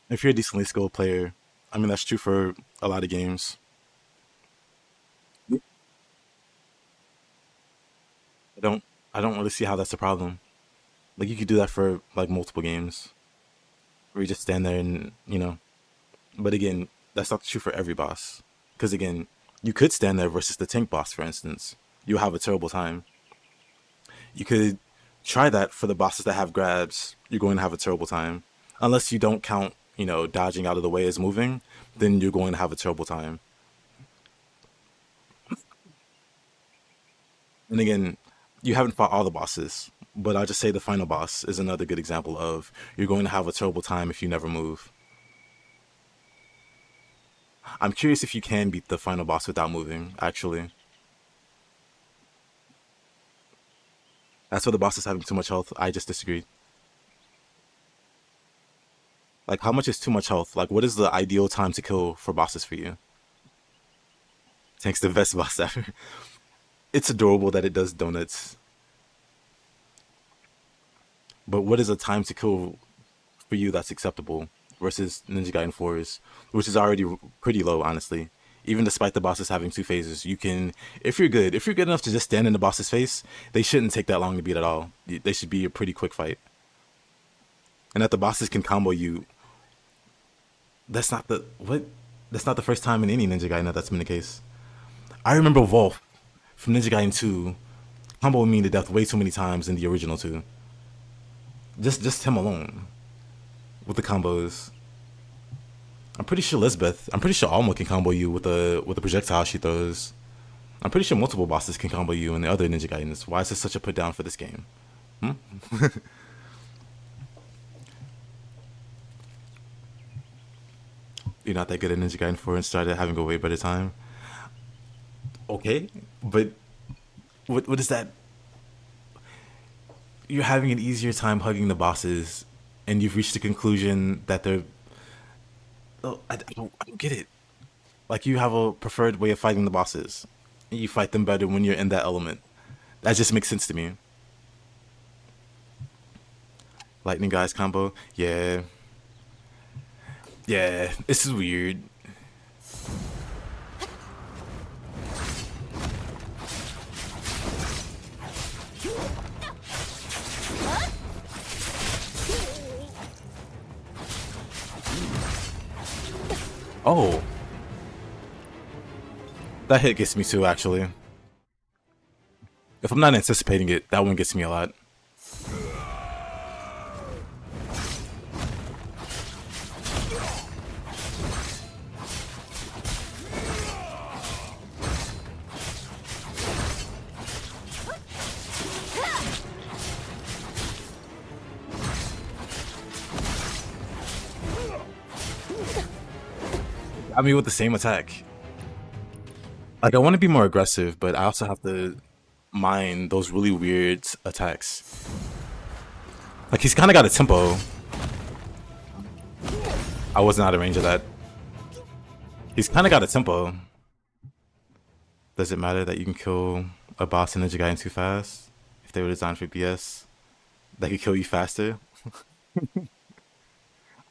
If you're a decently skilled player, I mean that's true for a lot of games. I don't I don't really see how that's a problem. Like you could do that for like multiple games. Where you just stand there and but again, that's not true for every boss. Because again, you could stand there versus the tank boss, for instance. You'll have a terrible time. You could try that for the bosses that have grabs. You're going to have a terrible time. Unless you don't count, you know, dodging out of the way as moving, then you're going to have a terrible time. And again, you haven't fought all the bosses, but I'll just say the final boss is another good example of you're going to have a terrible time if you never move. I'm curious if you can beat the final boss without moving, actually. As for the bosses having too much health, I just disagreed. Like, how much is too much health? Like, what is the ideal time to kill for bosses for you? Tank's the best boss ever. It's adorable that it does donuts. But what is a time to kill for you that's acceptable versus Ninja Gaiden 4's, which is already pretty low, honestly. Even despite the bosses having 2 phases, you can, if you're good enough to just stand in the boss's face, they shouldn't take that long to beat at all. They should be a pretty quick fight. And that the bosses can combo you, that's not the first time in any Ninja Gaiden that's been the case. I remember Wolf from Ninja Gaiden 2 comboed me to death way too many times in the original 2. Just him alone with the combos. I'm pretty sure Alma can combo you with the projectile she throws. I'm pretty sure multiple bosses can combo you in the other Ninja Gaidens. Why is this such a put down for this game? You're not that good at Ninja Gaiden 4 and started having a way better time. Okay, but what is that? You're having an easier time hugging the bosses, and you've reached the conclusion that they're... Oh, I don't get it. Like, you have a preferred way of fighting the bosses. And you fight them better when you're in that element. That just makes sense to me. Lightning Guys combo? Yeah. Yeah, this is weird. Oh. That hit gets me too, actually. If I'm not anticipating it, that one gets me a lot. I mean, with the same attack. Like, I want to be more aggressive, but I also have to mind those really weird attacks. Like, he's kind of got a tempo. I wasn't out of range of that. He's kind of got a tempo. Does it matter that you can kill a boss in Ninja Gaiden too fast? If they were designed for BS, that could kill you faster?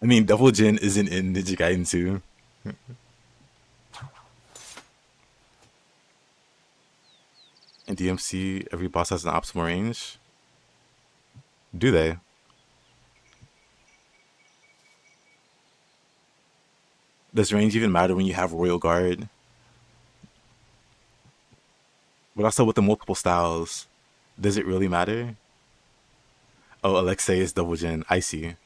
I mean, Double Jin isn't in Ninja Gaiden 2. In DMC, every boss has an optimal range. Do they? Does range even matter when you have Royal Guard? But also with the multiple styles, does it really matter? Oh, Alexei is Double Jin. I see.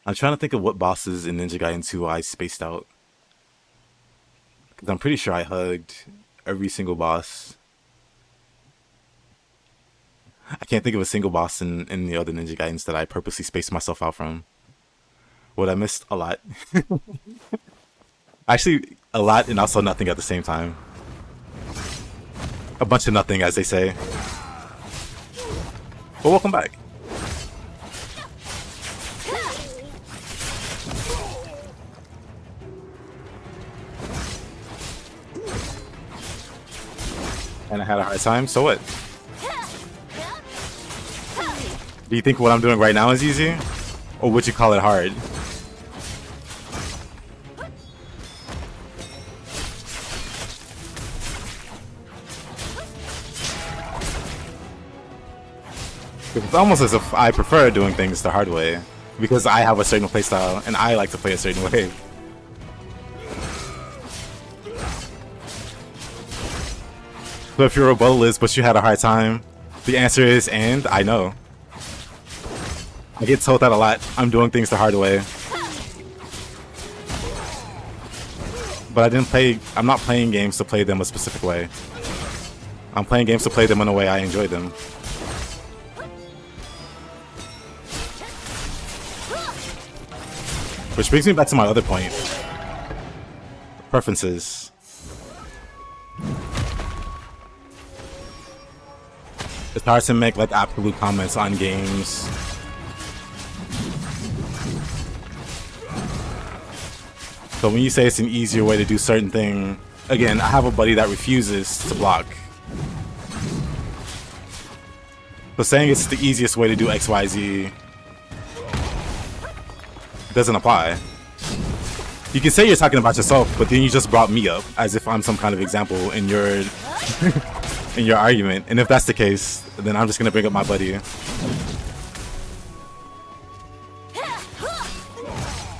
I'm trying to think of what bosses in Ninja Gaiden 2 I spaced out. Because I'm pretty sure I hugged every single boss. I can't think of a single boss in the other Ninja Gaidens that I purposely spaced myself out from. What I missed a lot. Actually, a lot and also nothing at the same time. A bunch of nothing, as they say. Well, welcome back. And I had a hard time, so what? Do you think what I'm doing right now is easy? Or would you call it hard? It's almost as if I prefer doing things the hard way, because I have a certain playstyle and I like to play a certain way. So if your rebuttal is, but you had a hard time, the answer is, and I know. I get told that a lot. I'm doing things the hard way. But I'm not playing games to play them a specific way. I'm playing games to play them in a way I enjoy them. Which brings me back to my other point. Preferences. It's hard to make like absolute comments on games. So when you say it's an easier way to do certain thing, again, I have a buddy that refuses to block. So saying it's the easiest way to do XYZ doesn't apply. You can say you're talking about yourself, but then you just brought me up as if I'm some kind of example in your in your argument. And if that's the case, then I'm just gonna bring up my buddy.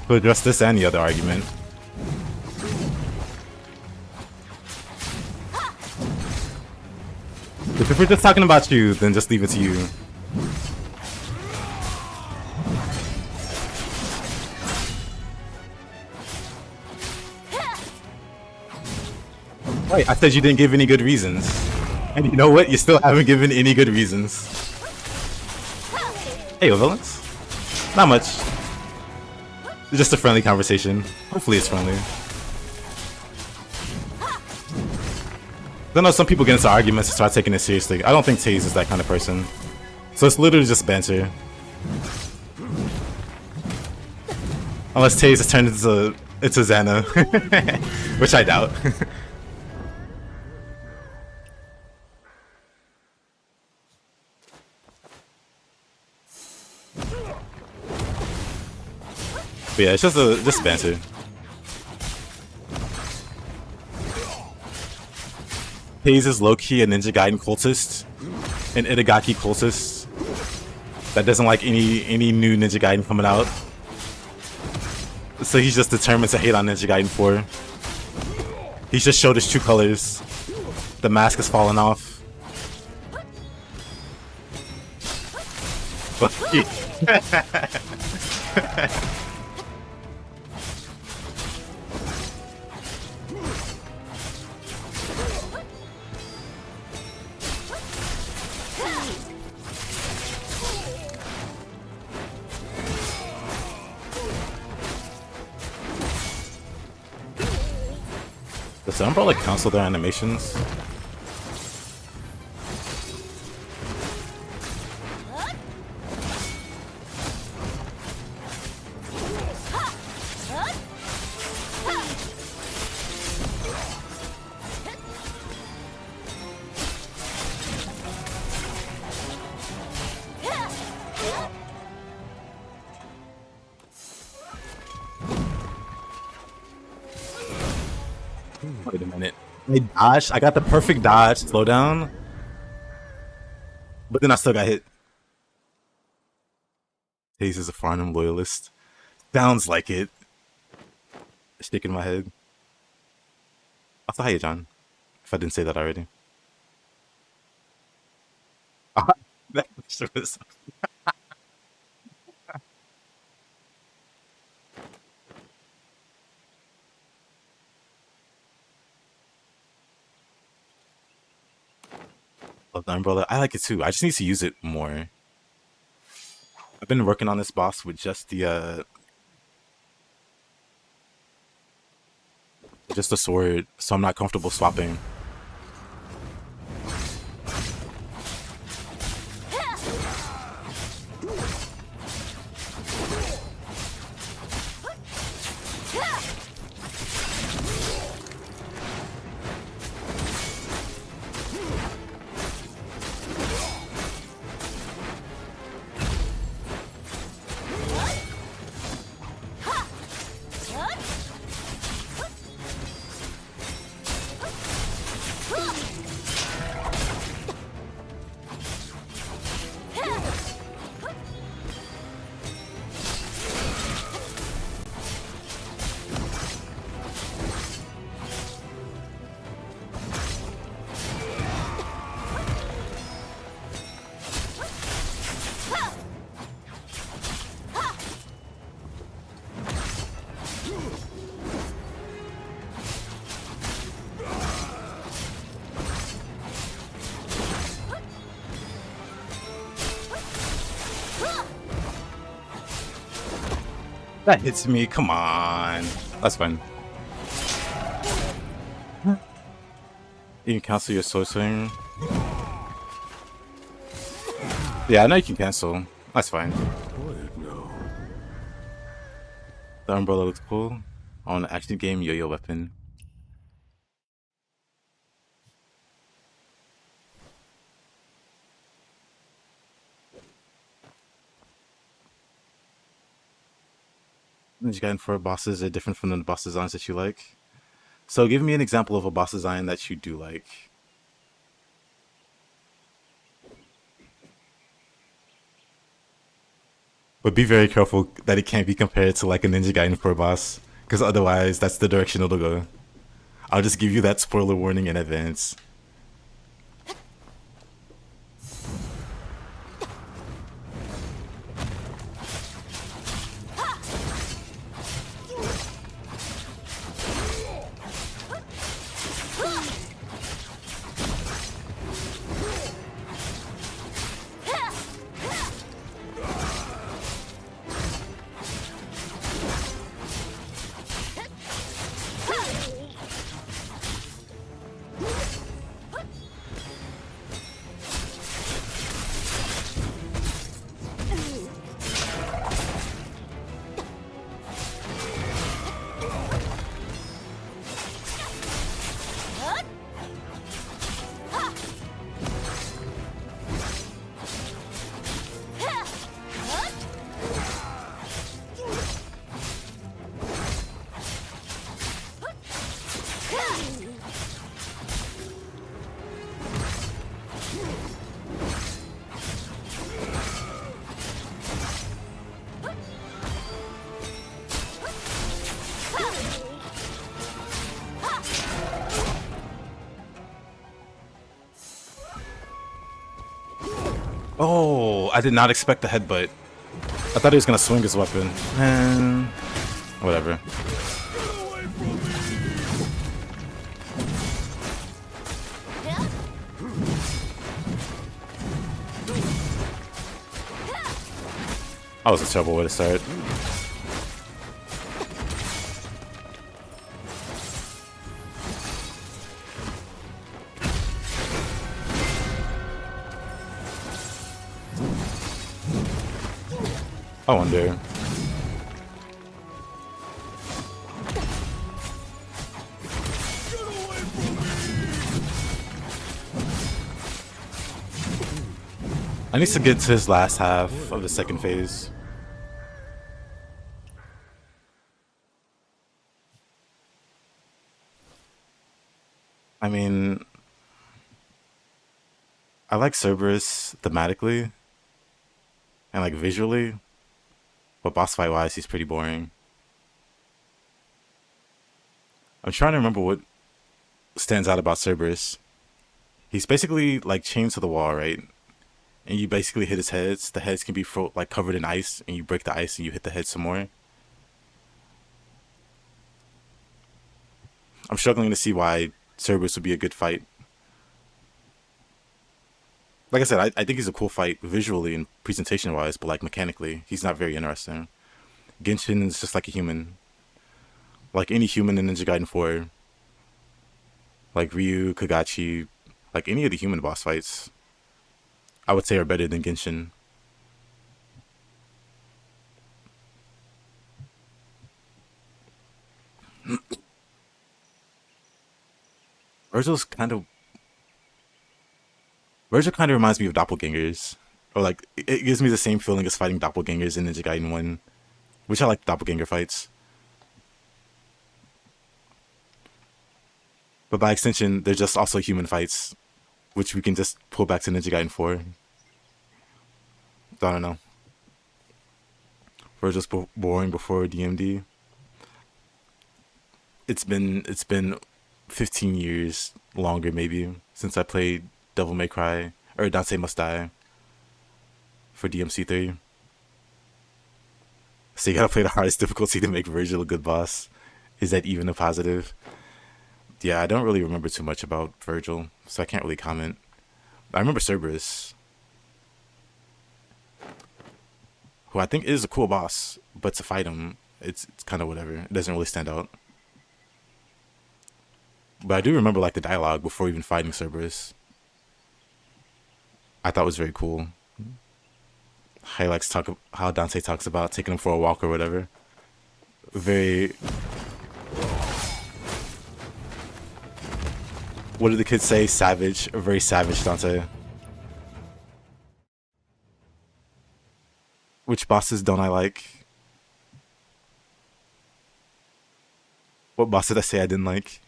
To address this and the other argument. If we're just talking about you, then just leave it to you. Wait, I said you didn't give any good reasons. And you know what? You still haven't given any good reasons. Hey, villains. Not much. It's just a friendly conversation. Hopefully it's friendly. I know some people get into arguments and start taking it seriously. I don't think Taze is that kind of person. So it's literally just banter. Unless Taze has turned into Xana. Which I doubt. But yeah, it's just banter. Taze is low-key a Ninja Gaiden cultist, an Itagaki cultist that doesn't like any new Ninja Gaiden coming out. So he's just determined to hate on Ninja Gaiden 4. He's just showed his true colors. The mask has fallen off. Does the Umbrella cancel their animations? Wait a minute. I dodged. I got the perfect dodge, slow down. But then I still got hit. Taze is a Farnham loyalist. Sounds like it. Shaking my head. Also, hi, John. If I didn't say that already. That was... Love the umbrella. I like it too. I just need to use it more. I've been working on this boss with just the sword, so I'm not comfortable swapping. That hits me. Come on. That's fine. You can cancel your sword swing. Yeah, I know you can cancel. That's fine. Quiet now. The umbrella looks cool. On the action game, yo-yo weapon. Ninja Gaiden 4 bosses are different from the boss designs that you like. So give me an example of a boss design that you do like. But be very careful that it can't be compared to like a Ninja Gaiden 4 boss, because otherwise that's the direction it'll go. I'll just give you that spoiler warning in advance. Oh, I did not expect the headbutt. I thought he was gonna swing his weapon. And whatever. That was a terrible way to start. I wonder. I need to get to his last half of the second phase. I mean, I like Cerberus thematically and like visually, but boss fight wise, he's pretty boring. I'm trying to remember what stands out about Cerberus. He's basically like chained to the wall, right? And you basically hit his heads. The heads can be like covered in ice, and you break the ice and you hit the head some more. I'm struggling to see why Cerberus would be a good fight. Like I said, I think he's a cool fight visually and presentation wise, but like mechanically, he's not very interesting. Genshin is just like a human. Like any human in Ninja Gaiden 4. Like Ryu, Kagachi, like any of the human boss fights, I would say are better than Genshin. Virgil's kind of... Virgil kind of reminds me of doppelgangers. Or like, it gives me the same feeling as fighting doppelgangers in Ninja Gaiden 1. Which I like doppelganger fights. But by extension, they're just also human fights. Which we can just pull back to Ninja Gaiden 4. I don't know. Virgil's boring before DMD. It's been 15 years longer maybe since I played Devil May Cry or Dante Must Die for DMC3. So you gotta play the hardest difficulty to make Virgil a good boss. Is that even a positive? Yeah, I don't really remember too much about Virgil, so I can't really comment. I remember Cerberus, who I think is a cool boss, but to fight him, it's kind of whatever. It doesn't really stand out. But I do remember like the dialogue before even fighting Cerberus. I thought was very cool. How he likes how Dante talks about taking him for a walk or whatever. Very. What did the kids say? Savage, or very savage Dante. Which bosses don't I like? What boss did I say I didn't like?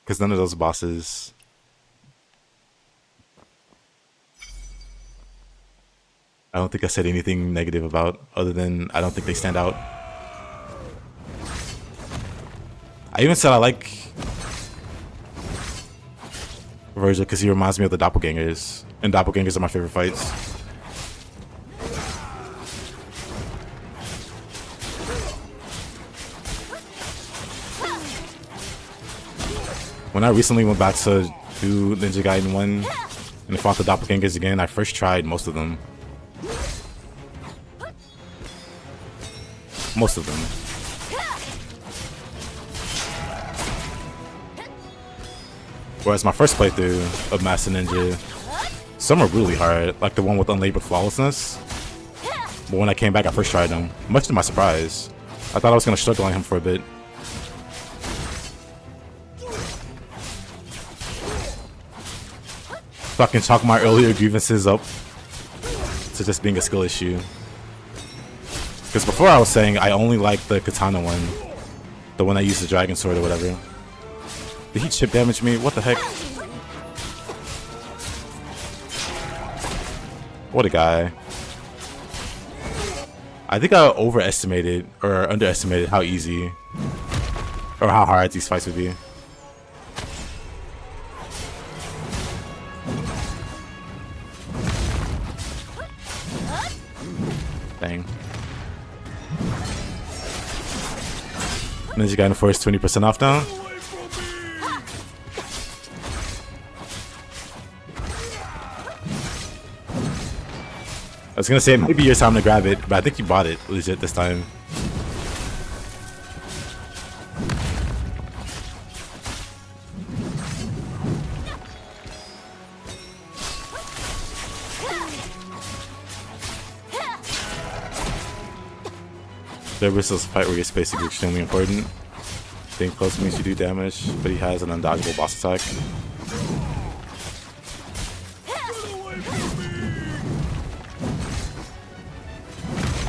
Because none of those bosses. I don't think I said anything negative about, other than I don't think they stand out. I even said I like Virgil because he reminds me of the doppelgangers, and doppelgangers are my favorite fights. When I recently went back to do Ninja Gaiden 1 and fought the doppelgangers again, I first tried most of them. Most of them. Whereas my first playthrough of Master Ninja, some are really hard, like the one with Unlabeled Flawlessness. But when I came back, I first tried them, much to my surprise. I thought I was going to struggle on him for a bit. So I can chalk my earlier grievances up to just being a skill issue. Because before I was saying I only liked the katana one, the one that used the dragon sword or whatever. Did he chip damage me? What the heck? What a guy. I think I overestimated or underestimated how easy or how hard these fights would be. Dang. Ninja Gaiden 4 is 20% off now. I was gonna say maybe your time to grab it, but I think you bought it legit this time. Cerberus is a fight where your spacing is extremely important. Staying close means you do damage, but he has an undodgeable boss attack.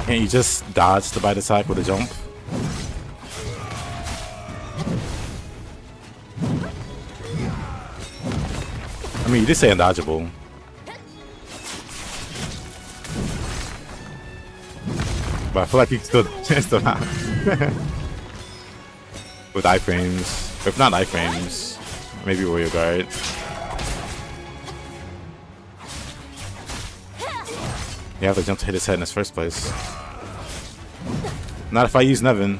Can't you just dodge the bite attack with a jump? I mean, you did say undodgeable. But I feel like you can still chance to not. With iframes. If not iframes, maybe Warrior Guard. You have to jump to hit his head in his first place. Not if I use Nevin.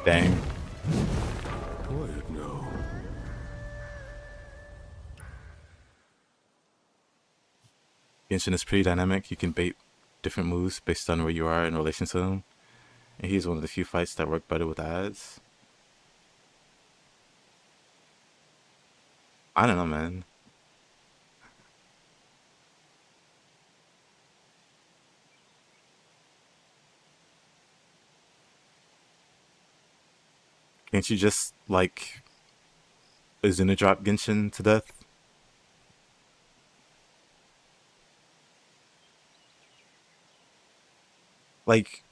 Dang. Quiet now. Genshin is pretty dynamic. You can bait different moves based on where you are in relation to them. And he's one of the few fights that work better with ads. I don't know, man. Can't you just, like, Azuna drop Genshin to death? Like,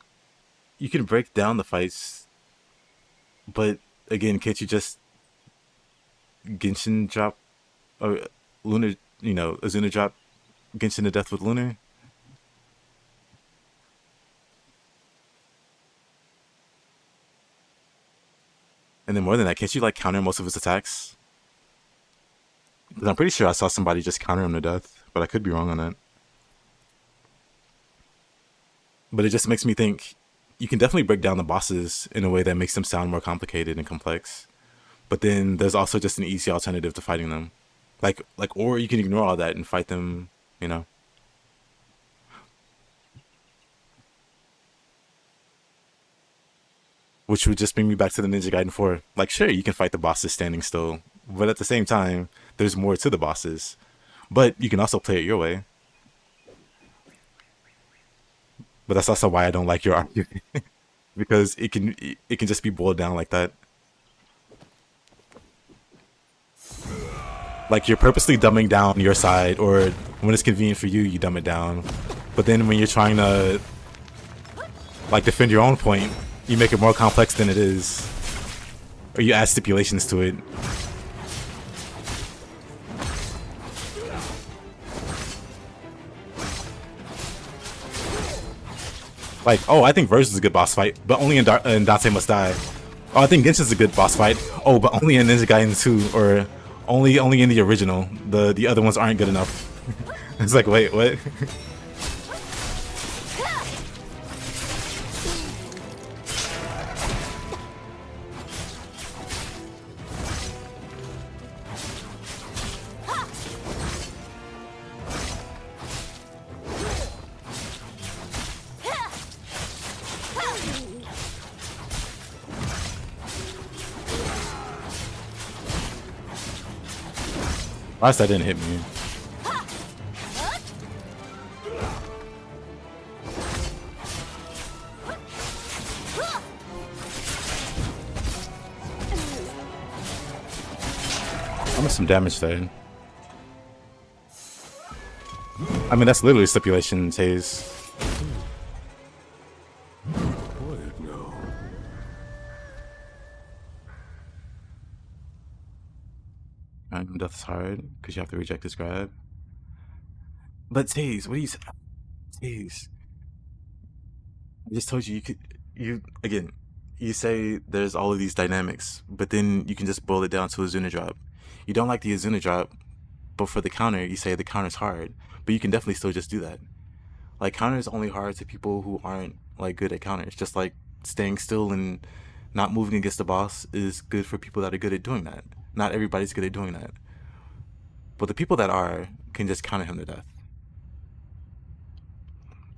you can break down the fights, but again, can't you just Genshin drop or Lunar you know, Azuna drop Genshin to death with Lunar. And then more than that, can't you like counter most of his attacks? Because I'm pretty sure I saw somebody just counter him to death, but I could be wrong on that. But it just makes me think you can definitely break down the bosses in a way that makes them sound more complicated and complex. But then there's also just an easy alternative to fighting them. Or you can ignore all that and fight them, you know. Which would just bring me back to the Ninja Gaiden 4. Like, sure, you can fight the bosses standing still, but at the same time, there's more to the bosses. But you can also play it your way. But that's also why I don't like your argument. Because it can just be boiled down like that. Like you're purposely dumbing down your side, or when it's convenient for you, you dumb it down. But then when you're trying to like defend your own point, you make it more complex than it is, or you add stipulations to it. Like, oh, I think Verge is a good boss fight, but only in Dante Must Die. Oh, I think Genshin's a good boss fight. Oh, but only in Ninja Gaiden 2, or only in the original. The other ones aren't good enough. It's like, wait, what? Last that didn't hit me. I'm some damage there. I mean, that's literally stipulation, Taze. Quiet now. Death is hard because you have to reject his grab. But Taze, what do you say? Taze, I just told you you again. You say there's all of these dynamics, but then you can just boil it down to a Azuna drop. You don't like the Azuna drop, but for the counter, you say the counter's hard. But you can definitely still just do that. Like counter is only hard to people who aren't like good at counters. Just like staying still and not moving against the boss is good for people that are good at doing that. Not everybody's good at doing that. But the people that are can just counter him to death.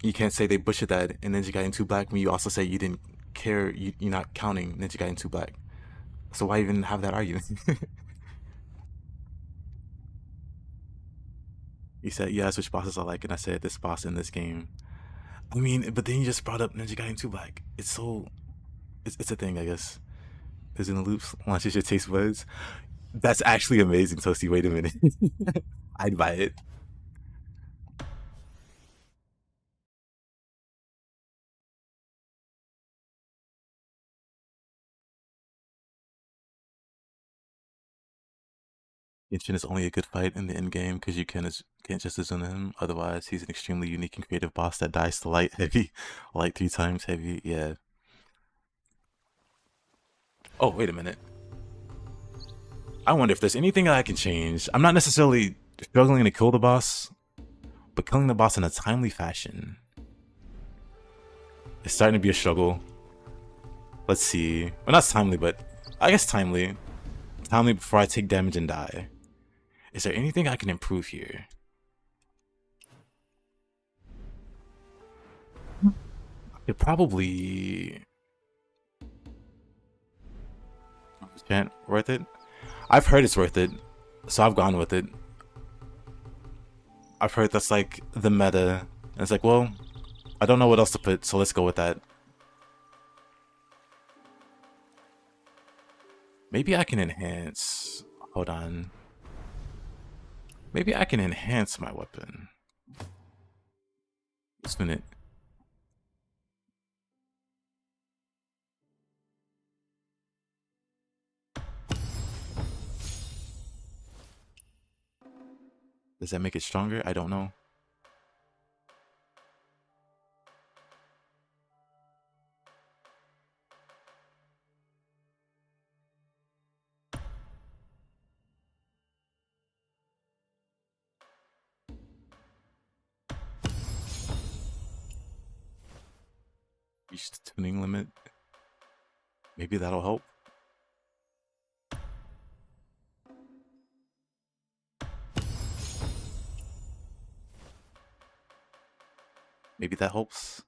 You can't say they butchered that in Ninja Gaiden 2 Black when you also say you didn't care, you're not counting Ninja Gaiden 2 Black. So why even have that argument? You said, yeah, that's which bosses I like, and I said this boss in this game. I mean, but then you just brought up Ninja Gaiden 2 Black. It's so... It's a thing, I guess. Is in the loops launches your taste buds. That's actually amazing, Toasty. Wait a minute. I'd buy it. Genshin is only a good fight in the end game because you can't just Azuna him. Otherwise, he's an extremely unique and creative boss that dies to light heavy, light 3 times heavy. Yeah. Oh, wait a minute. I wonder if there's anything I can change. I'm not necessarily struggling to kill the boss, but killing the boss in a timely fashion. It's starting to be a struggle. Let's see. Well, not timely, but I guess timely. Timely before I take damage and die. Is there anything I can improve here? It probably... Can't worth it? I've heard it's worth it, so I've gone with it. I've heard that's like the meta. And it's like, well, I don't know what else to put, so let's go with that. Maybe I can enhance... Hold on. Maybe I can enhance my weapon. Just a minute. Does that make it stronger? I don't know. Reach the tuning limit. Maybe that'll help. Maybe that helps.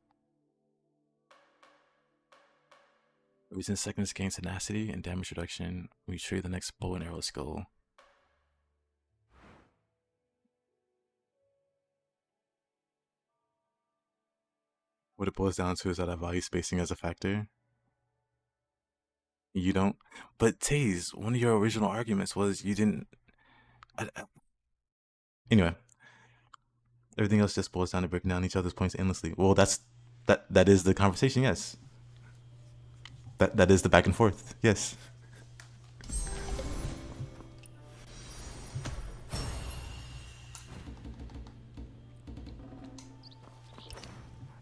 Within seconds gains tenacity and damage reduction. We trade the next bow and arrow skill. What it boils down to is that I value spacing as a factor. You don't. But Taze, one of your original arguments was you didn't. Anyway, everything else just boils down to breaking down each other's points endlessly. Well, that is the conversation. Yes. That is the back and forth. Yes.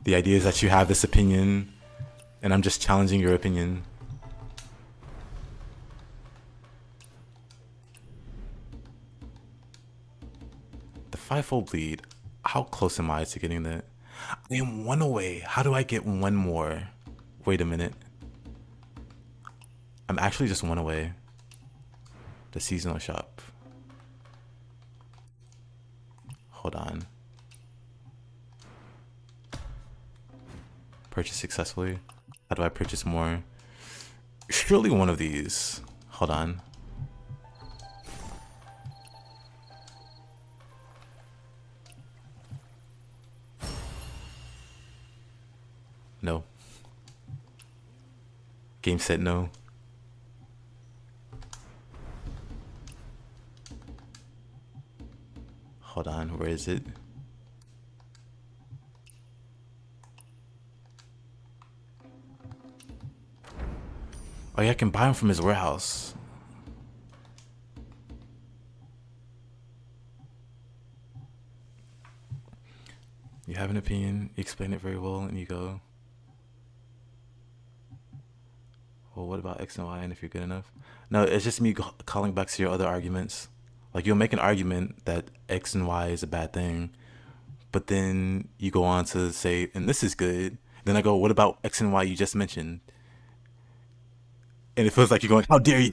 The idea is that you have this opinion, and I'm just challenging your opinion. The fivefold bleed. How close am I to getting that? I am one away. How do I get one more? Wait a minute. I'm actually just one away. The seasonal shop. Hold on. Purchase successfully. How do I purchase more? Surely one of these. Hold on. No. Game set no. Hold on, where is it? Oh yeah, I can buy him from his warehouse. You have an opinion, you explain it very well, and you go, well, what about X and Y, and if you're good enough? No, it's just me calling back to your other arguments. Like, you'll make an argument that X and Y is a bad thing, but then you go on to say, and this is good. Then I go, what about X and Y you just mentioned? And it feels like you're going, how dare you?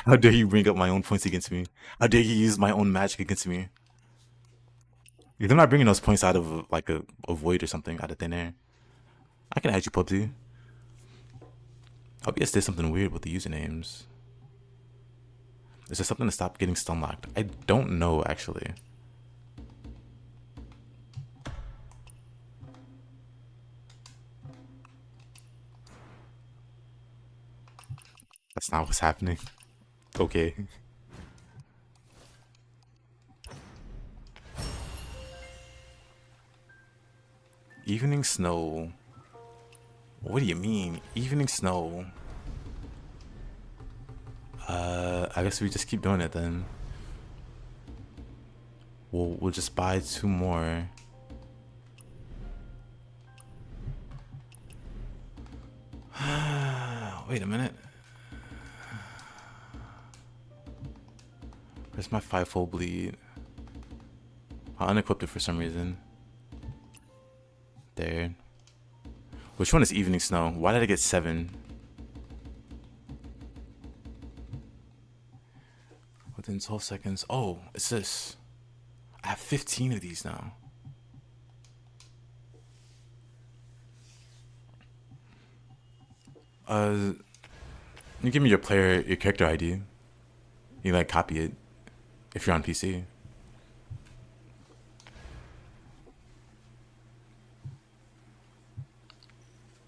How dare you bring up my own points against me? How dare you use my own magic against me? You're not bringing those points out of like a void or something out of thin air. I can add you, PUBG. OBS did something weird with the usernames. Is there something to stop getting stun locked? I don't know, actually. That's not what's happening. Okay. Evening snow. What do you mean? Evening snow. I guess we just keep doing it then. We'll just buy 2 more. Wait a minute. Where's my fivefold bleed? I unequipped it for some reason. There. Which one is evening snow? Why did I get 7? Within 12 seconds. Oh, it's this. I have 15 of these now. You give me your character ID. You like copy it if you're on PC.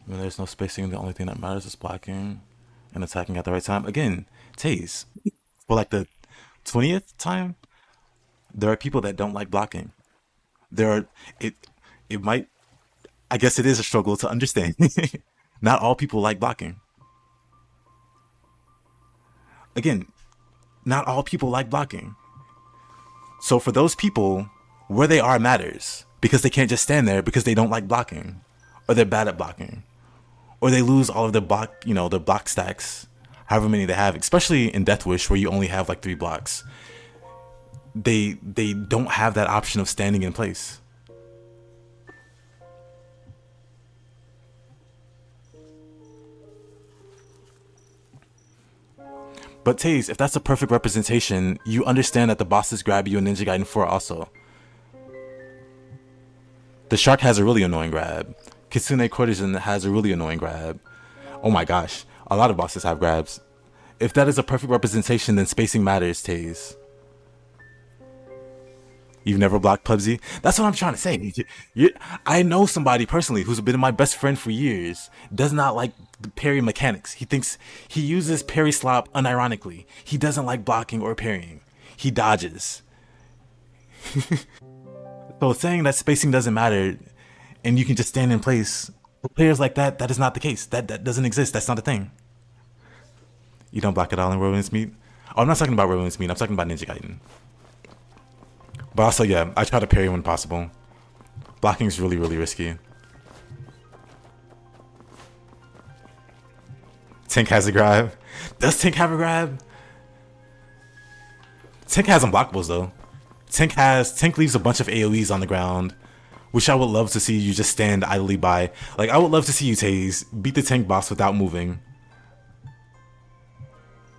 When there's no spacing, the only thing that matters is blocking and attacking at the right time. Again, Taze, for like the 20th time, there are people that don't like blocking. It might, I guess it is a struggle to understand. Not all people like blocking. Again, not all people like blocking. So for those people Where they are matters, because they can't just stand there because they don't like blocking, or they're bad at blocking, or they lose all of their block, their block stacks, however many they have, especially in Death Wish where you only have like 3 blocks. They don't have that option of standing in place. But Taze, if that's a perfect representation, you understand that the bosses grab you in Ninja Gaiden 4 also. The shark has a really annoying grab. Kitsune Courtesan has a really annoying grab. Oh my gosh, a lot of bosses have grabs. If that is a perfect representation, then spacing matters, Taze. You've never blocked PUBG? That's what I'm trying to say. I know somebody personally who's been my best friend for years, does not like the parry mechanics. He thinks he uses parry slop unironically. He doesn't like blocking or parrying. He dodges. So saying that spacing doesn't matter and you can just stand in place, for players like that, that is not the case. That doesn't exist. That's not a thing. You don't block at all in Rowan's Meat? Oh, I'm not talking about Rowan's Meat. I'm talking about Ninja Gaiden. But also, yeah, I try to parry when possible. Blocking is really, really risky. Tink has a grab. Does Tink have a grab? Tink has unblockables though. Tink leaves a bunch of AoEs on the ground, which I would love to see you just stand idly by. Like, I would love to see you, Taze, beat the Tink boss without moving.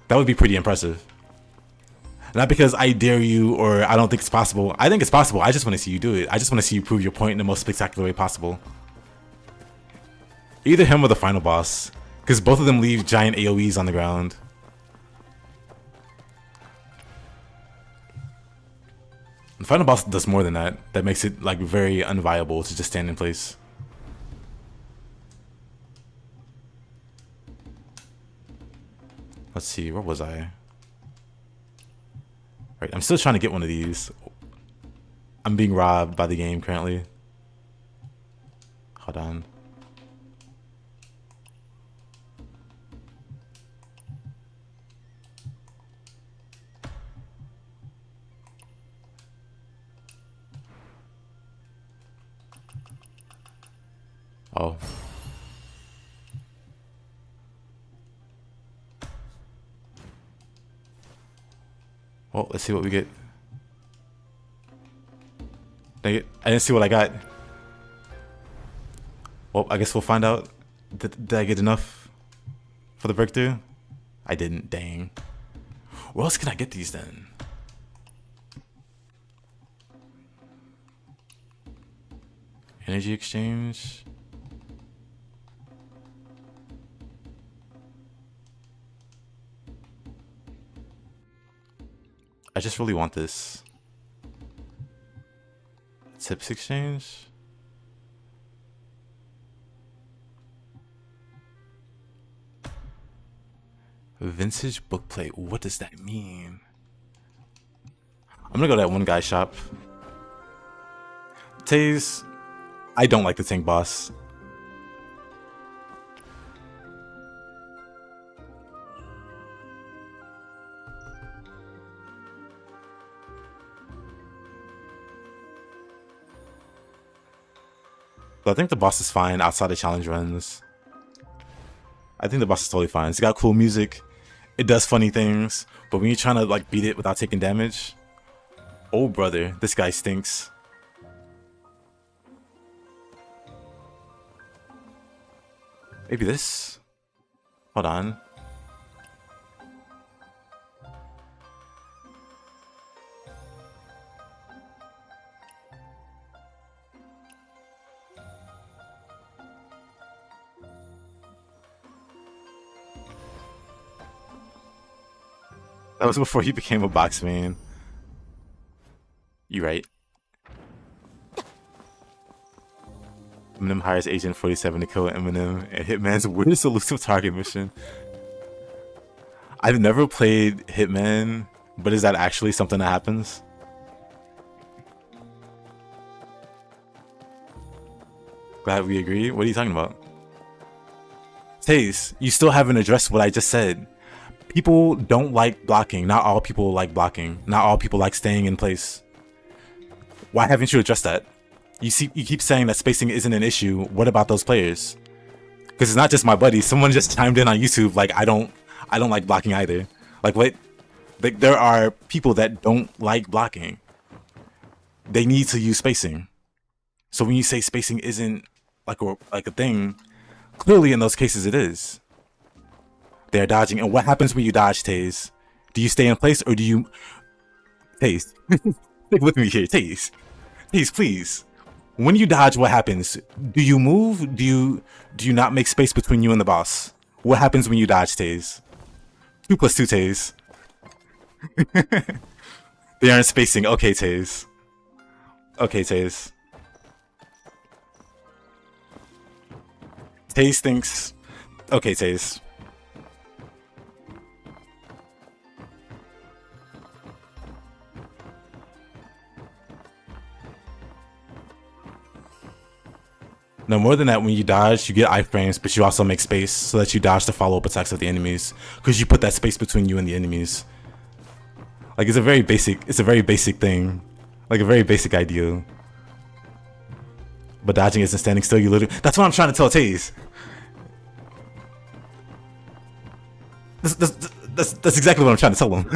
That would be pretty impressive. Not because I dare you or I don't think it's possible. I think it's possible. I just want to see you do it. I just want to see you prove your point in the most spectacular way possible. Either him or the final boss, because both of them leave giant AoEs on the ground. The final boss does more than that. That makes it like very unviable to just stand in place. Let's see, where was I? Right, I'm still trying to get one of these. I'm being robbed by the game currently. Hold on. Oh. Well, let's see what we get. Dang it, I didn't see what I got. Well, I guess we'll find out. Did I get enough for the breakthrough? I didn't, dang. Where else can I get these then? Energy exchange. I just really want this. Tips exchange? Vintage bookplate. What does that mean? I'm gonna go to that one guy's shop. Taze, I don't like the tank boss. But I think the boss is fine outside of challenge runs. I think the boss is totally fine. It's got cool music. It does funny things. But when you're trying to like beat it without taking damage, oh brother, this guy stinks. Maybe this? Hold on. That was before he became a box man. You right. Eminem hires Agent 47 to kill Eminem at Hitman's weirdest elusive target mission. I've never played Hitman, but is that actually something that happens? Glad we agree. What are you talking about? Taze, you still haven't addressed what I just said. People don't like blocking. Not all people like blocking. Not all people like staying in place. Why haven't you addressed that? You keep saying that spacing isn't an issue. What about those players? Because it's not just my buddy. Someone just chimed in on YouTube like I don't like blocking either. Like what? Like there are people that don't like blocking. They need to use spacing. So when you say spacing isn't like a thing, clearly in those cases it is. They're dodging. And what happens when you dodge, Taze? Do you stay in place or do you... Taze. Stick with me here, Taze. Taze, please. When you dodge, what happens? Do you move? Do you not make space between you and the boss? What happens when you dodge, Taze? 2 + 2, Taze. They aren't spacing. Okay, Taze. Okay, Taze. Taze thinks... Okay, Taze. No, more than that, when you dodge, you get iframes, but you also make space so that you dodge the follow-up attacks of the enemies. Because you put that space between you and the enemies. Like, it's a very basic thing. Like, a very basic idea. But dodging isn't standing still, you literally... That's what I'm trying to tell Taze. That's exactly what I'm trying to tell him.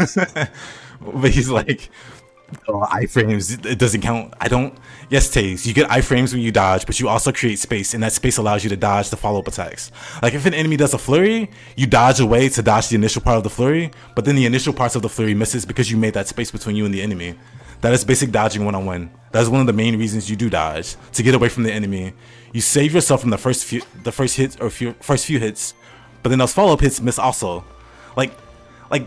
But he's like... Oh, iframes, it doesn't count. I don't... Yes, Taze, you get iframes when you dodge, but you also create space, and that space allows you to dodge the follow-up attacks. Like, if an enemy does a flurry, you dodge away to dodge the initial part of the flurry, but then the initial parts of the flurry misses because you made that space between you and the enemy. That is basic dodging one-on-one. That is one of the main reasons you do dodge, to get away from the enemy. You save yourself from the first few hits, but then those follow-up hits miss also. Like what?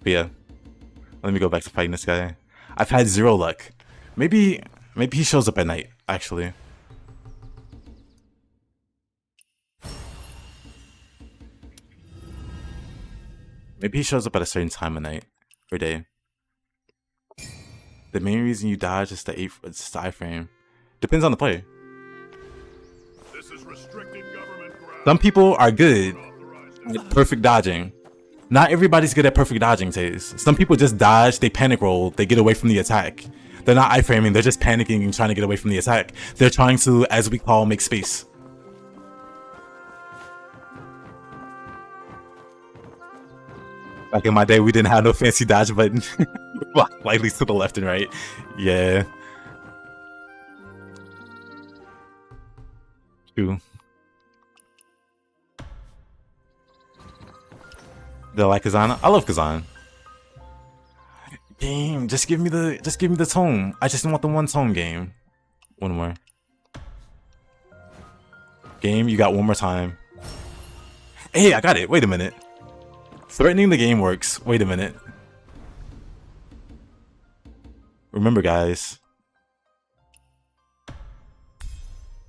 But yeah, let me go back to fighting this guy. I've had 0 luck. Maybe he shows up at night, actually. Maybe he shows up at a certain time of night or day. The main reason you dodge is the iframe. Depends on the player. This is restricted government ground. Some people are good at perfect dodging. Not everybody's good at perfect dodging, Taze. Some people just dodge, they panic roll, they get away from the attack. They're not iframing, they're just panicking and trying to get away from the attack. They're trying to, as we call, make space. Back in my day, we didn't have no fancy dodge button. Lightly to the left and right. Yeah. True. Do I like Kazan? I love Kazan. Game, just give me the tone. I just want the one tone game. One more. Game, you got one more time. Hey, I got it. Wait a minute. Threatening the game works. Wait a minute. Remember, guys.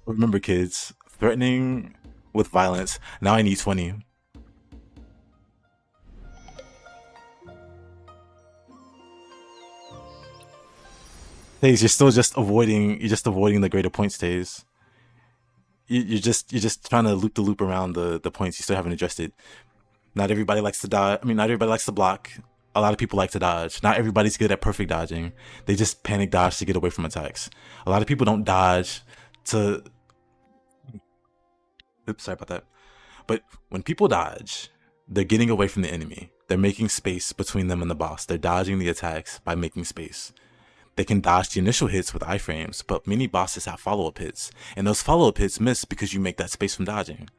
Remember, kids. Threatening with violence. Now I need 20. Taze, you're still just avoiding. You're just avoiding the greater points, Taze. You're just trying to loop the loop around the points. You still haven't addressed it. Not everybody likes to dodge. I mean, not everybody likes to block. A lot of people like to dodge. Not everybody's good at perfect dodging. They just panic dodge to get away from attacks. A lot of people don't dodge to... Oops, sorry about that. But when people dodge, they're getting away from the enemy. They're making space between them and the boss. They're dodging the attacks by making space. They can dodge the initial hits with iframes, but many bosses have follow-up hits. And those follow-up hits miss because you make that space from dodging.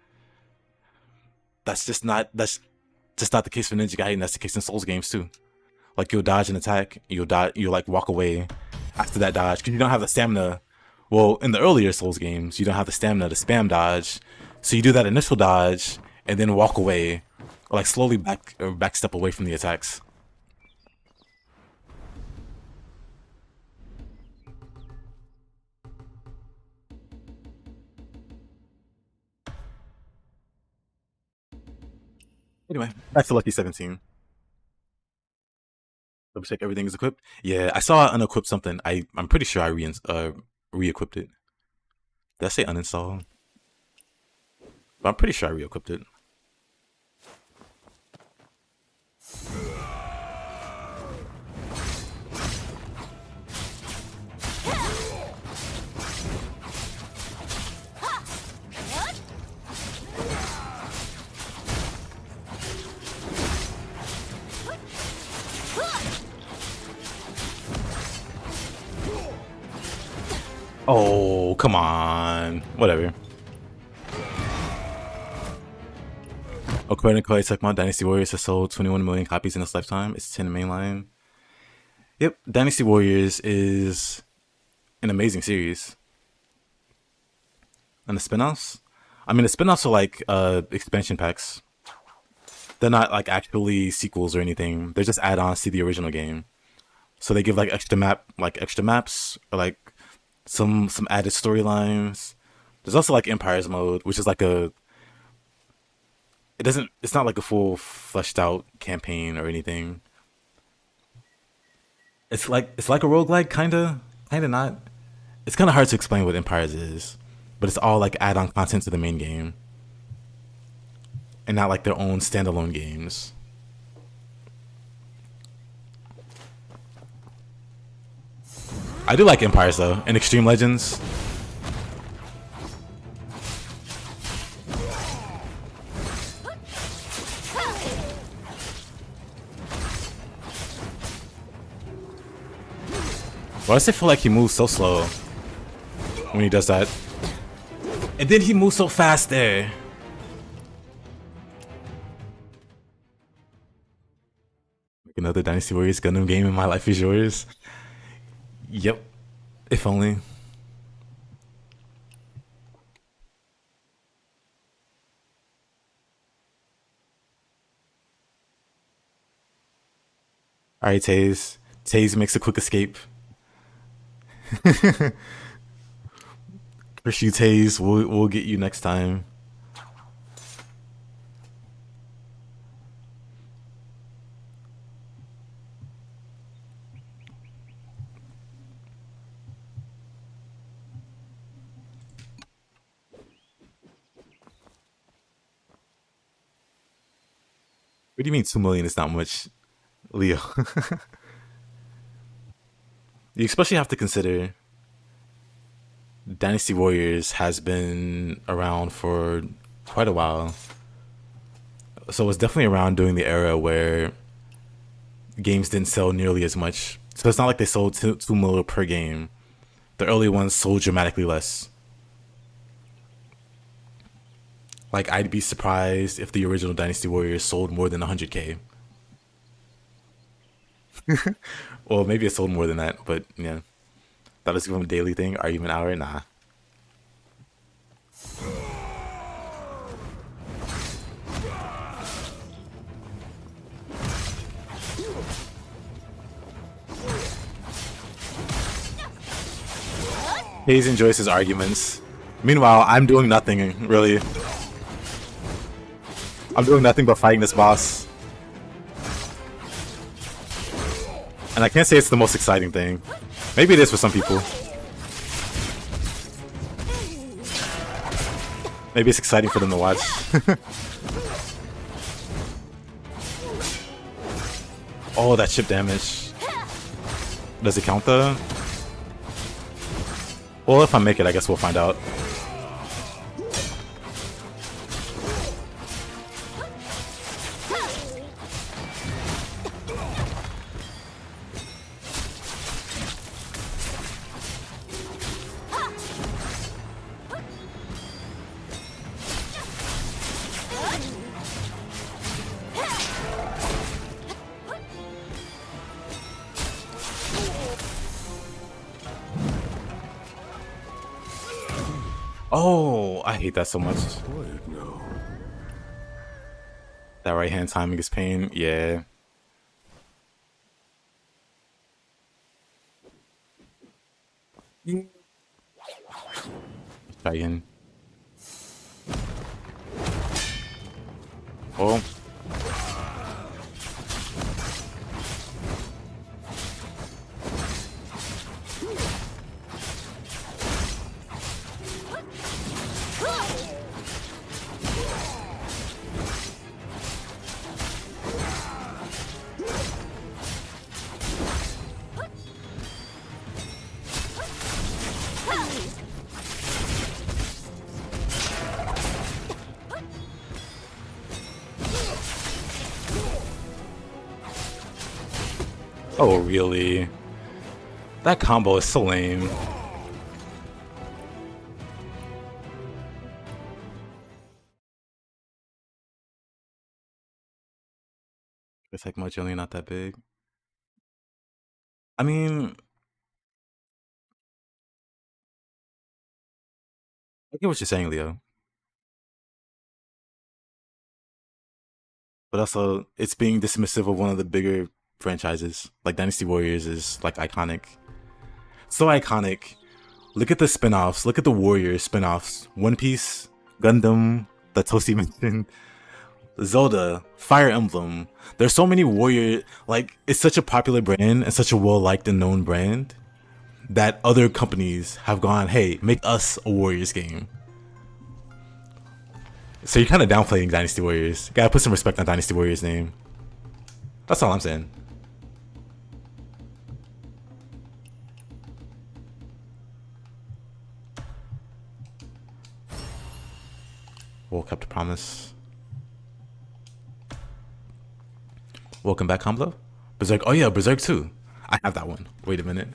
That's just not the case for Ninja Gaiden. That's the case in Souls games too. Like, you'll dodge an attack, you'll like walk away after that dodge because you don't have the stamina. Well, in the earlier Souls games, you don't have the stamina to spam dodge, so you do that initial dodge and then walk away, or like slowly backstep away from the attacks. Anyway, back to Lucky 17. Double check everything is equipped. Yeah, I saw unequip something. I'm pretty sure I re-equipped it. Did I say uninstall? But I'm pretty sure I re-equipped it. Oh, come on. Whatever. According to Koei Tecmo, Dynasty Warriors has sold 21 million copies in its lifetime. It's 10 mainline. Yep, Dynasty Warriors is an amazing series. And the spin-offs? I mean, the spin-offs are like expansion packs. They're not like actually sequels or anything. They're just add-ons to the original game. So they give like extra maps, or like some added storylines. There's also like Empires mode, which is like it's not like a full fleshed out campaign or anything. It's like a roguelike kinda not. It's kinda hard to explain what Empires is, but it's all like add-on content to the main game. And not like their own standalone games. I do like Empires though, and Extreme Legends. Why does it feel like he moves so slow when he does that? And then he moves so fast there. Like another Dynasty Warriors Gundam game and my life is yours. Yep. If only. Alright, Taze. Taze makes a quick escape. Curse you, Taze. We'll get you next time. What do you mean 2 million is not much, Leo? You especially have to consider Dynasty Warriors has been around for quite a while. So it's definitely around during the era where games didn't sell nearly as much. So it's not like they sold 2 million per game. The early ones sold dramatically less. Like, I'd be surprised if the original Dynasty Warriors sold more than 100K. Well, maybe it sold more than that, but yeah. That was even a daily thing, or even hour? Nah. Hayes enjoys his arguments. Meanwhile, I'm doing nothing, really. I'm doing nothing but fighting this boss. And I can't say it's the most exciting thing. Maybe it is for some people. Maybe it's exciting for them to watch. Oh, that chip damage. Does it count though? Well, if I make it, I guess we'll find out. Oh, I hate that so much. That right hand timing is pain. Yeah. Try again. Oh. Oh, really? That combo is so lame. It's like marginally not that big. I mean, I get what you're saying, Leo. But also, it's being dismissive of one of the bigger franchises. Like Dynasty Warriors is like iconic. So iconic. Look at the spin-offs. Look at the Warriors spin-offs. One Piece, Gundam, that Toasty mentioned, Zelda, Fire Emblem. There's so many Warrior, like, it's such a popular brand and such a well-liked and known brand that other companies have gone, hey, make us a Warriors game. So you're kind of downplaying Dynasty Warriors. Gotta put some respect on Dynasty Warriors' name. That's all I'm saying. Well kept promise. Welcome back, Humblo. Berserk. Oh yeah, Berserk 2. I have that one. Wait a minute.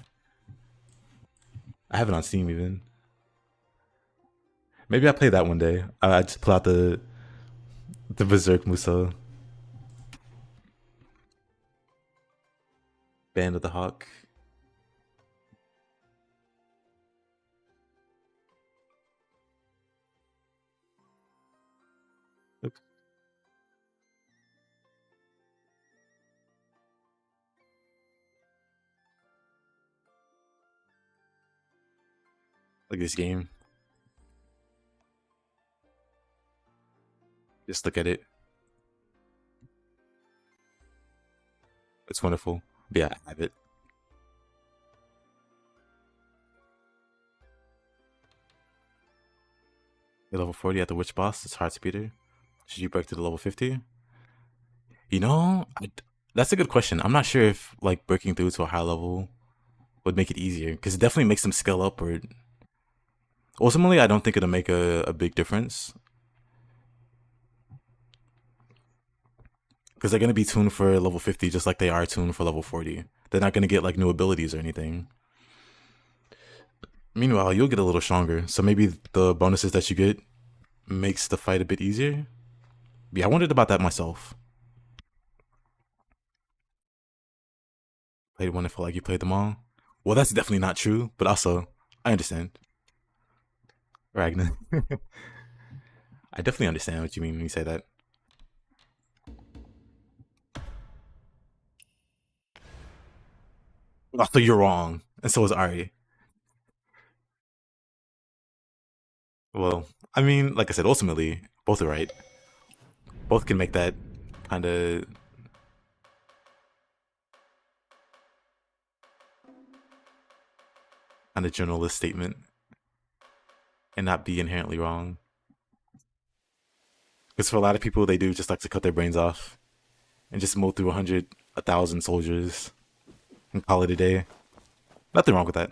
I have it on Steam even. Maybe I play that one day. I just pull out the Berserk Muso. Band of the Hawk. Oops. Like this game. Just look at it. It's wonderful. But yeah, I have it. You're level 40 at the Witch Boss. It's hard speeder. Should you break to the level 50? You know, that's a good question. I'm not sure if like breaking through to a high level would make it easier because it definitely makes them scale upward. Ultimately, I don't think it'll make a big difference because they're going to be tuned for level 50 just like they are tuned for level 40. They're not going to get like new abilities or anything. Meanwhile, you'll get a little stronger, so maybe the bonuses that you get makes the fight a bit easier. Yeah, I wondered about that myself. Played one and felt like you played them all. Well, that's definitely not true, but also, I understand. Ragnar. I definitely understand what you mean when you say that. Also, you're wrong, and so is Ari. Well, I mean, like I said, ultimately, both are right. Both can make that kind of journalist statement and not be inherently wrong. Because for a lot of people, they do just like to cut their brains off and just mow through 100, 1,000 soldiers and call it a day. Nothing wrong with that.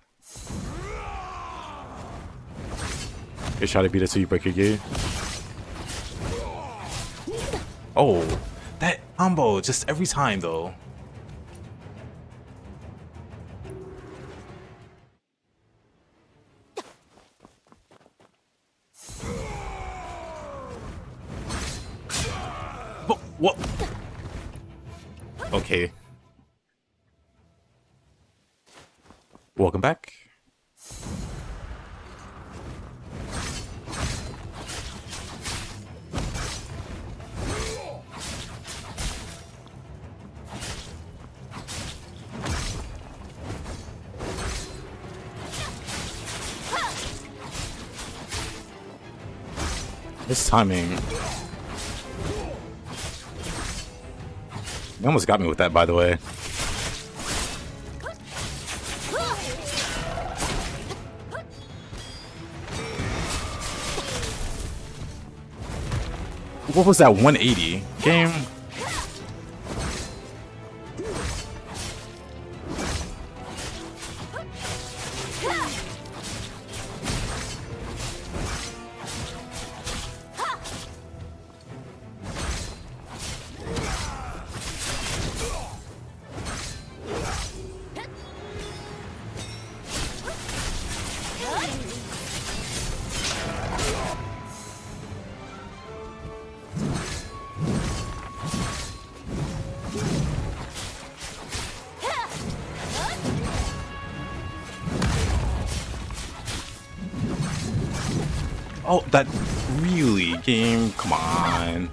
You're trying to beat it so you break your gear. Oh, that combo just every time though. But what? Okay. Welcome back. This timing. You almost got me with that, by the way. What was that 180? Game? Oh, that really game. Come on.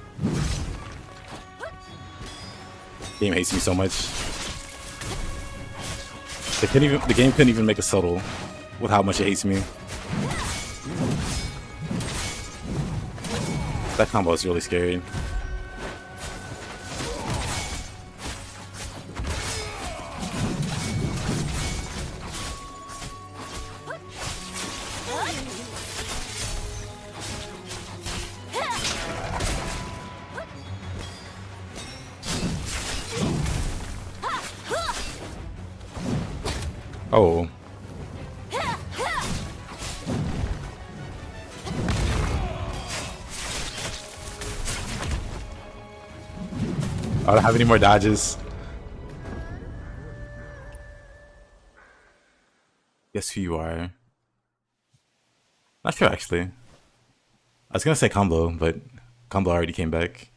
Game hates me so much. The game couldn't even make a subtle with how much it hates me. That combo is really scary. Oh. I don't have any more dodges. Guess who you are? Not sure actually. I was gonna say Combo, but Combo already came back.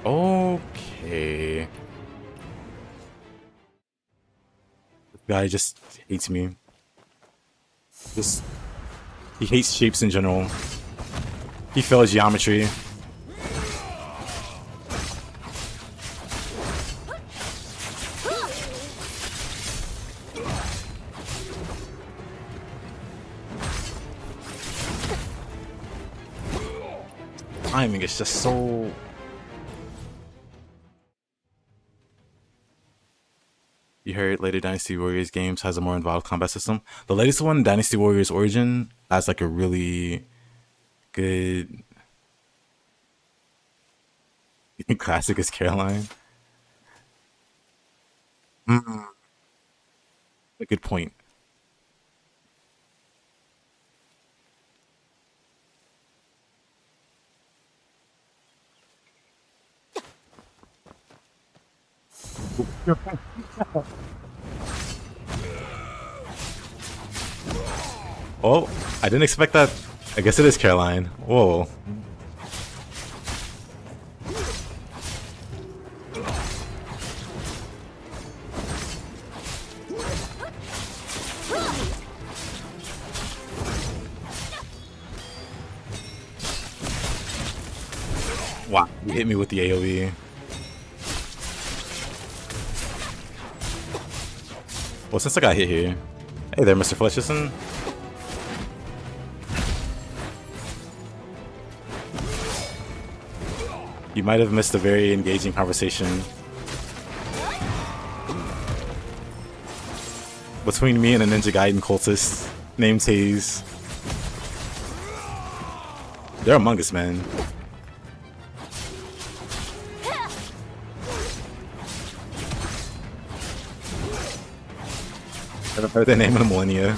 Okay. This guy just hates me. He hates shapes in general. He fails geometry. Timing is just so... You heard later Dynasty Warriors games has a more involved combat system. The latest one, Dynasty Warriors Origin, has like a really good... You think Classic is Caroline? A good point. Oh, I didn't expect that. I guess it is Caroline. Whoa. Wow, you hit me with the AoE. Well, since I got hit here. Hey there, Mr. Fletcherson. You might have missed a very engaging conversation between me and a Ninja Gaiden cultist named Taze. They're Among Us, man. Haven't heard their name in a millennia.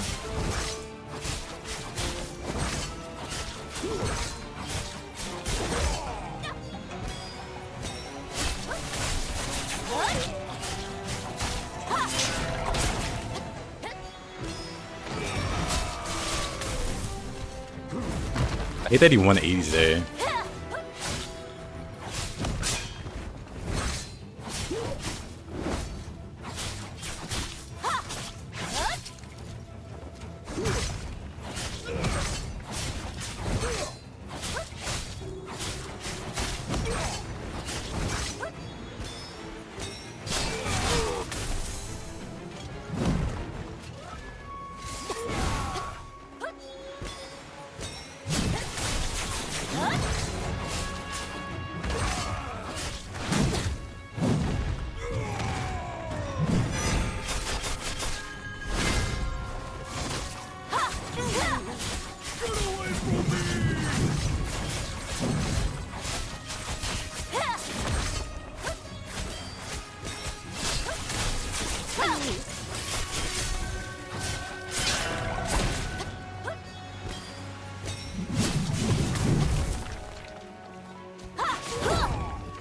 I hate that he 180s there.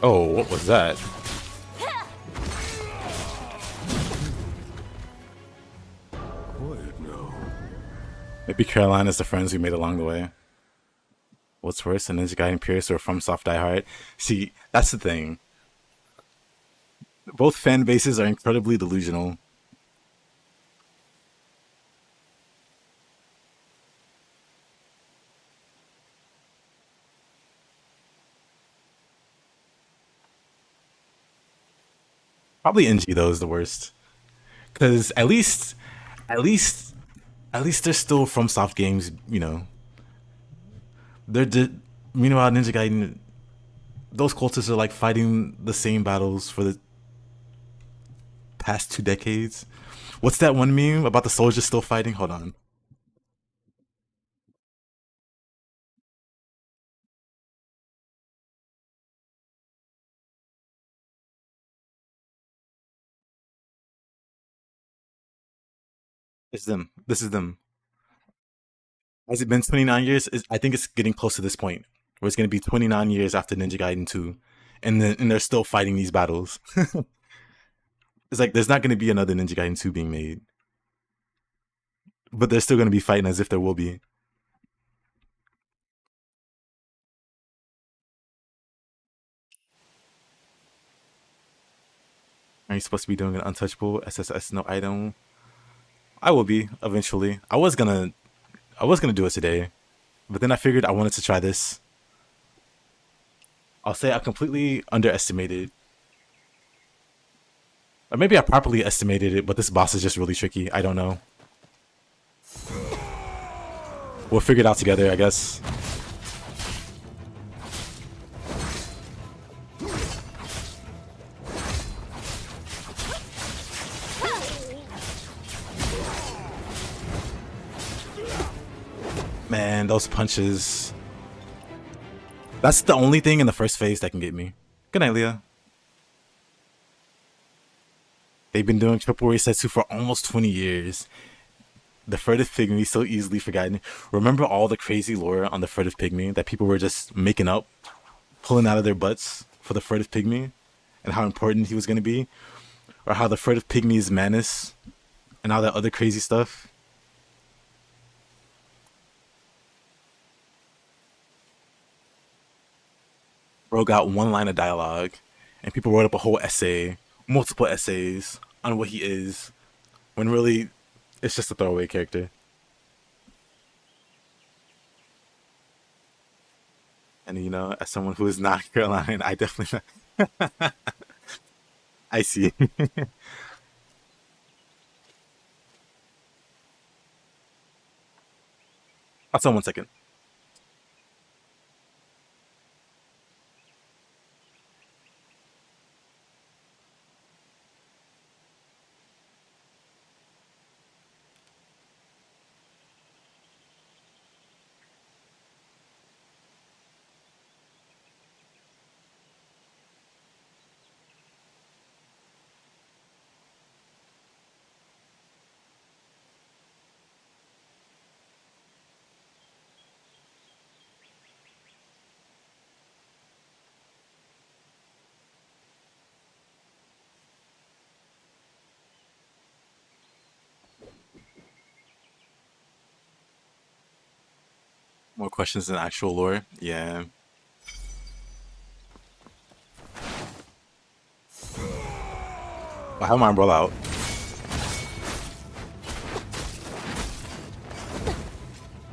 Oh, what was that? Quiet now. Maybe Carolina's the friends we made along the way. What's worse, a Ninja Gaiden Pierce or From Soft Die Hard? See, that's the thing. Both fan bases are incredibly delusional. Probably NG though is the worst. Because at least, at least they're still From Soft games, you know. Meanwhile, Ninja Gaiden, those cultists are like fighting the same battles for the past 2 decades. What's that one meme about the soldiers still fighting? Hold on. It's them. This is them. Has it been 29 years? I think it's getting close to this point where it's going to be 29 years after Ninja Gaiden 2, and they're still fighting these battles. It's like there's not going to be another Ninja Gaiden 2 being made, but they're still going to be fighting as if there will be. Are you supposed to be doing an untouchable SSS no item? I will be eventually. I was gonna do it today, but then I figured I wanted to try this. I'll say I completely underestimated, or maybe I properly estimated it, but this boss is just really tricky. I don't know. We'll figure it out together, I guess. Man, those punches. That's the only thing in the first phase that can get me. Good night, Leah. They've been doing triple resetsu for almost 20 years. The furtive pygmy so easily forgotten. Remember all the crazy lore on the furtive pygmy that people were just making up, pulling out of their butts for the furtive pygmy, and how important he was going to be? Or how the furtive pygmy is Manus, and all that other crazy stuff? Bro got one line of dialogue, and people wrote up a whole essay, multiple essays on what he is, when really it's just a throwaway character. And you know, as someone who is not Carolinian, I definitely I see. I'll tell 1 second. More questions than actual lore? Yeah. I have my umbrella out.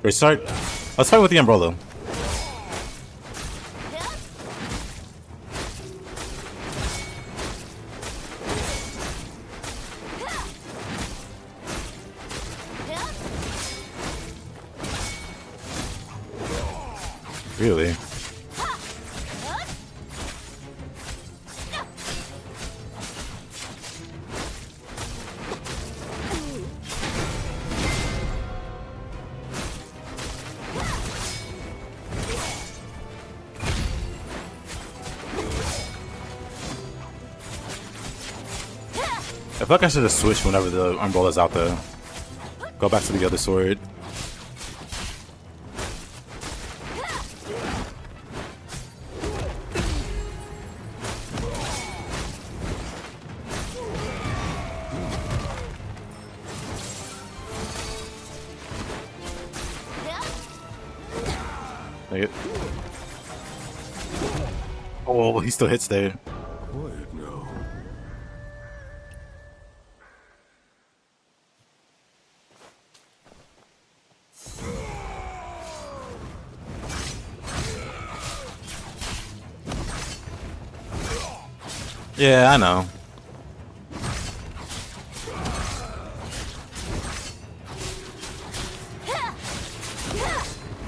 Let's start. Let's fight with the umbrella. Really? I feel like I should just switch whenever the umbrella's out there. Go back to the other sword. Dang it. Oh, he still hits there. Quiet now. Yeah, I know.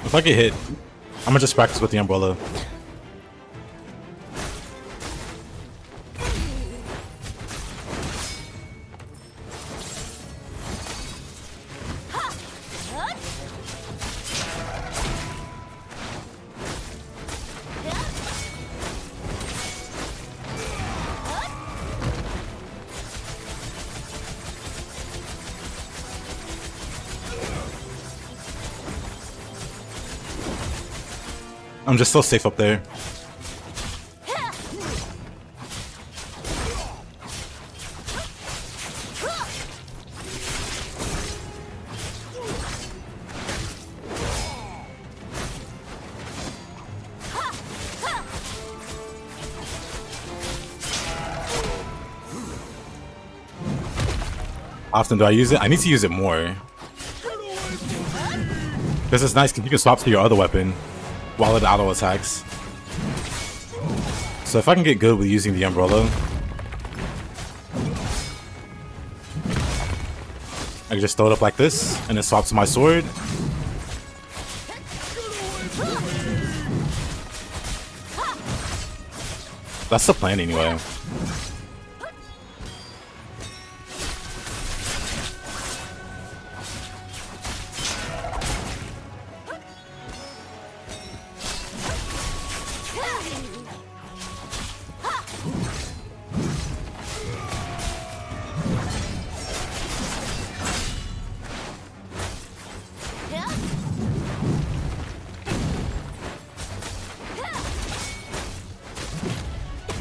If I get hit, I'm gonna just practice with the umbrella. I'm just so safe up there. How often do I use it? I need to use it more. This is nice because you can swap to your other weapon while it auto attacks. So if I can get good with using the umbrella, I can just throw it up like this and then swap to my sword. That's the plan anyway.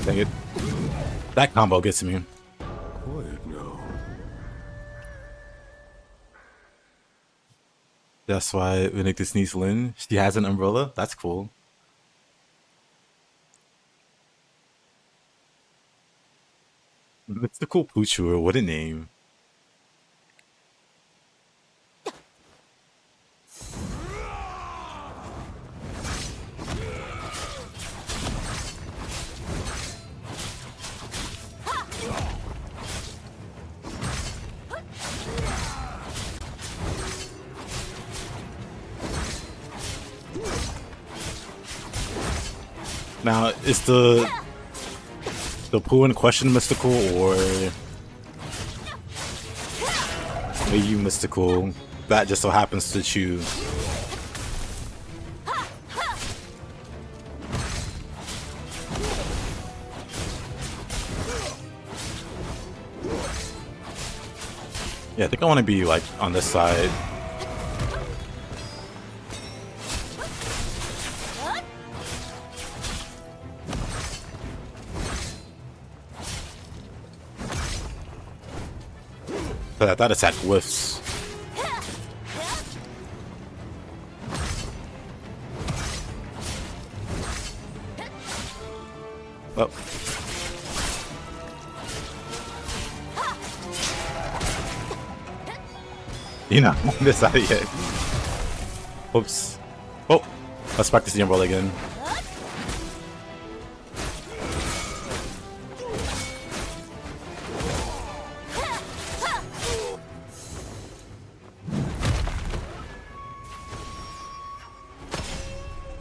Dang it. That combo gets me. Quiet now. That's why Vindictus needs Lynn. She has an umbrella. That's cool. Mystical Poochur, what a name. Now, is the poo in question mystical, or are you mystical? That just so happens to choose. Yeah, I think I want to be like on this side. That attack whiffs. Oh. You're not on this side yet. Whoops. Oh, let's practice the umbrella again.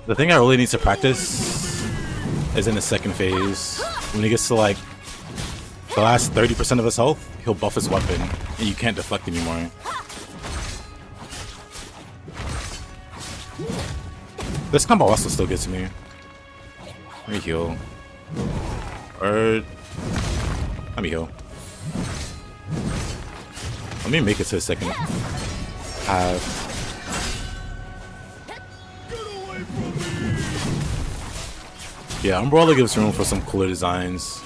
The thing I really need to practice is in the second phase. When he gets to like the last 30% of his health, he'll buff his weapon and you can't deflect anymore. This combo also still gets me. Let me heal. Or let me heal. Let me make it to the second half. Yeah, Umbrella gives room for some cooler designs.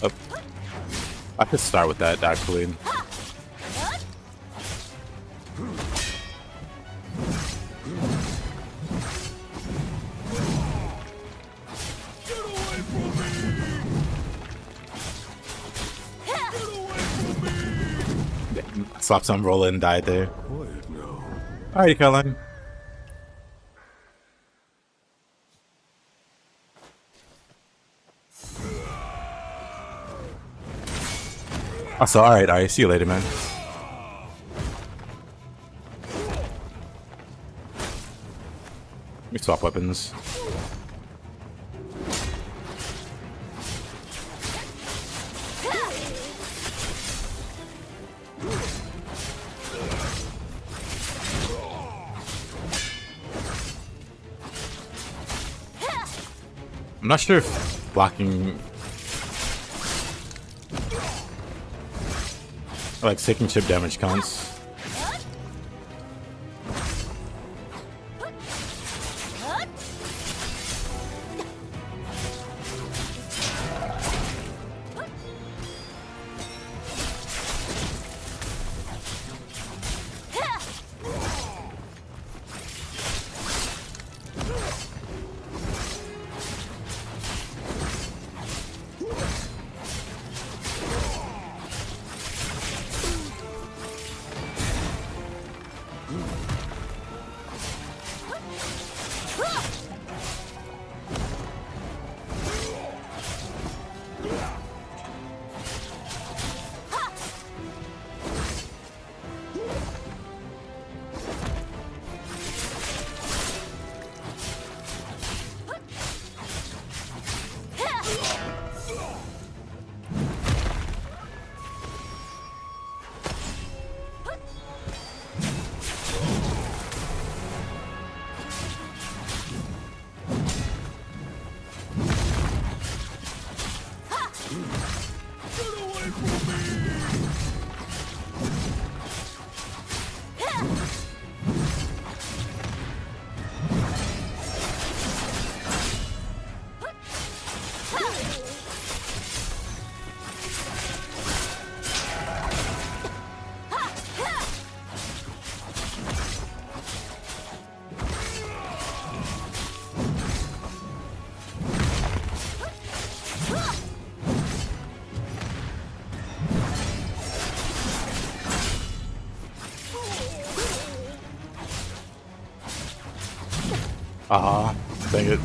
Up. I could start with that actually. Slap some roller and died there. Quiet now. Alrighty, Caroline. Also, alright, see you later, man. Let me swap weapons. I'm not sure if blocking, like taking chip damage counts. Dang it.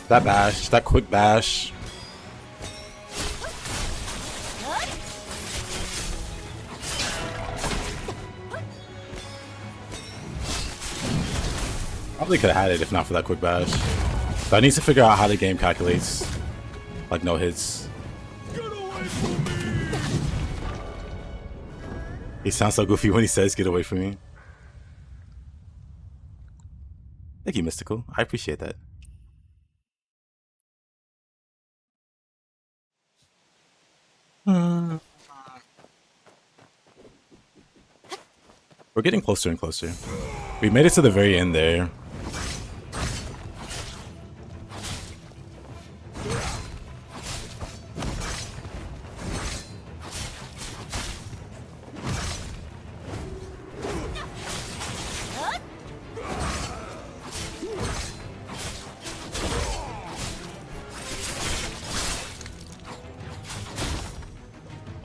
That bash, that quick bash. Probably could have had it if not for that quick bash. So I need to figure out how the game calculates, like, no hits. He sounds so goofy when he says, "Get away from me." Thank you, Mystical. I appreciate that. We're getting closer and closer. We made it to the very end there.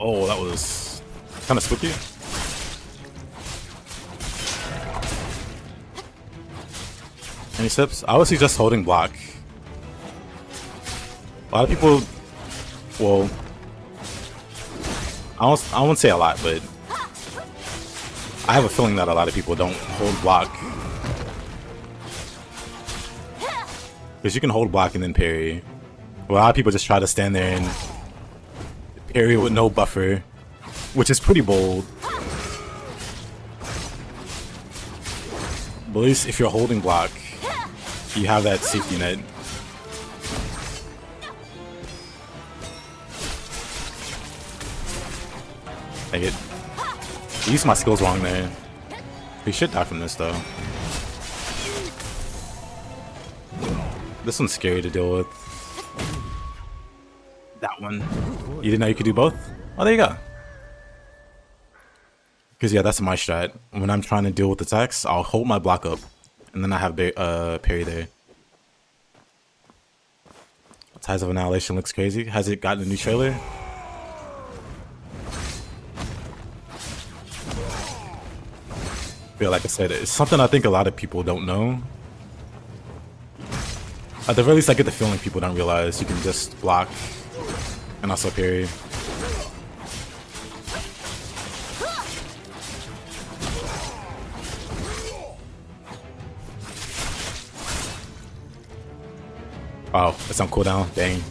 Oh, that was kind of spooky. Any steps? I would suggest holding block. A lot of people, well, I won't say a lot, but I have a feeling that a lot of people don't hold block. Because you can hold block and then parry. Well, a lot of people just try to stand there and parry with no buffer, which is pretty bold. But at least if you're holding block, you have that safety net. Dang it. I used my skills wrong there. We should die from this though. This one's scary to deal with. That got one. You didn't know you could do both? Oh, there you go. Because, yeah, that's my strat. When I'm trying to deal with attacks, I'll hold my block up. And then I have parry there. Ties of Annihilation looks crazy. Has it gotten a new trailer? Feel like I said, it's something I think a lot of people don't know. At the very least, I get the feeling people don't realize you can just block and also parry. Oh, it's on cooldown. Dang.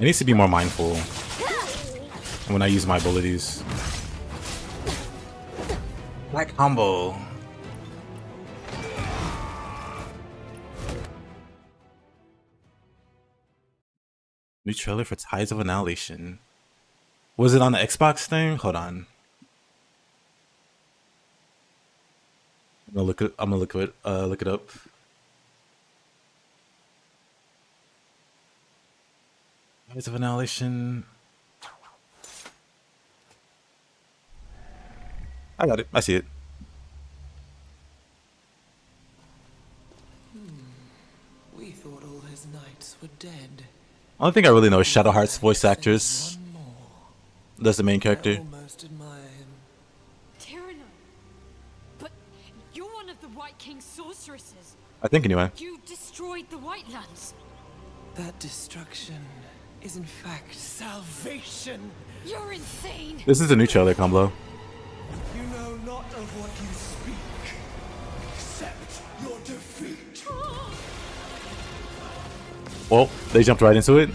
It needs to be more mindful when I use my abilities. Black combo. New trailer for Tides of Annihilation. Was it on the Xbox thing? Hold on. I'm gonna look it up. Tides of Annihilation. I got it. I see it. We thought all his knights were dead. Only thing I really know is Shadowheart's voice actress. One more. That's the main I character. almost admire him. Tyranno! But you're one of the White King's sorceresses. I think anyway. You destroyed the White Lands. That destruction is in fact salvation. You're insane! This is a new trailer combo. You know not of what you speak. Accept your defeat. Well, they jumped right into it.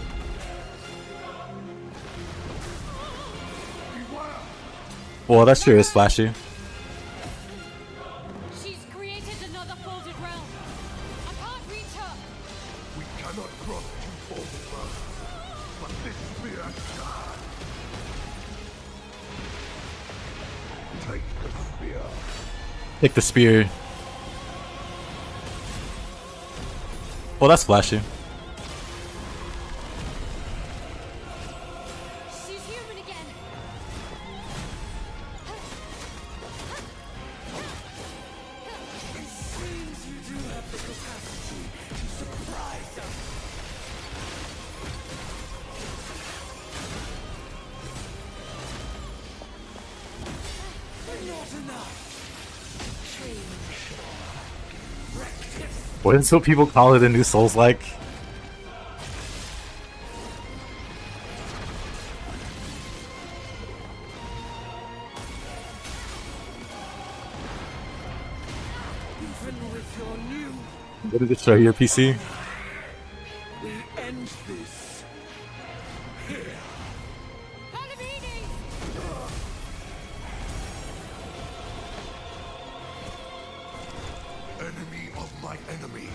Well, that's true. It's flashy. She's created another folded realm. I can't reach her. We cannot cross two folded realms, but this spear can. Take the spear. Take the spear. Well, that's flashy. She's human again. It seems you do have the capacity to surprise us. But not enough. Change. Rectify. Wouldn't some people call it a new Souls-like? Even with your new, Did it destroy your PC? we end this. Palamini! Enemy of my enemy,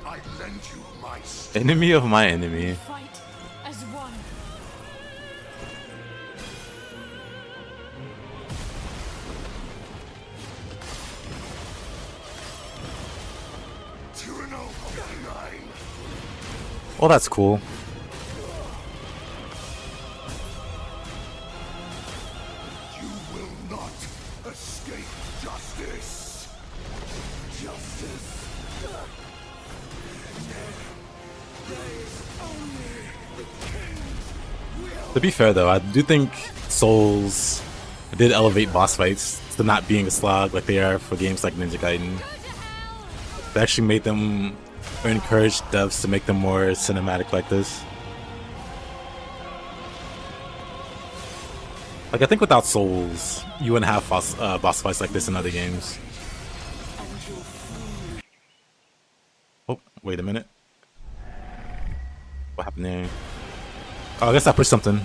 I lend you my strength. Enemy of my enemy. Fight as one. Tyranno of the Nine. Well, that's cool. You will not escape justice. Justice. To be fair though, I do think Souls did elevate boss fights to not being a slog like they are for games like Ninja Gaiden. They actually made them, or encouraged devs to make them more cinematic like this. Like I think without Souls, you wouldn't have boss fights like this in other games. Oh, wait a minute. What happened there? Oh, I guess I pushed something.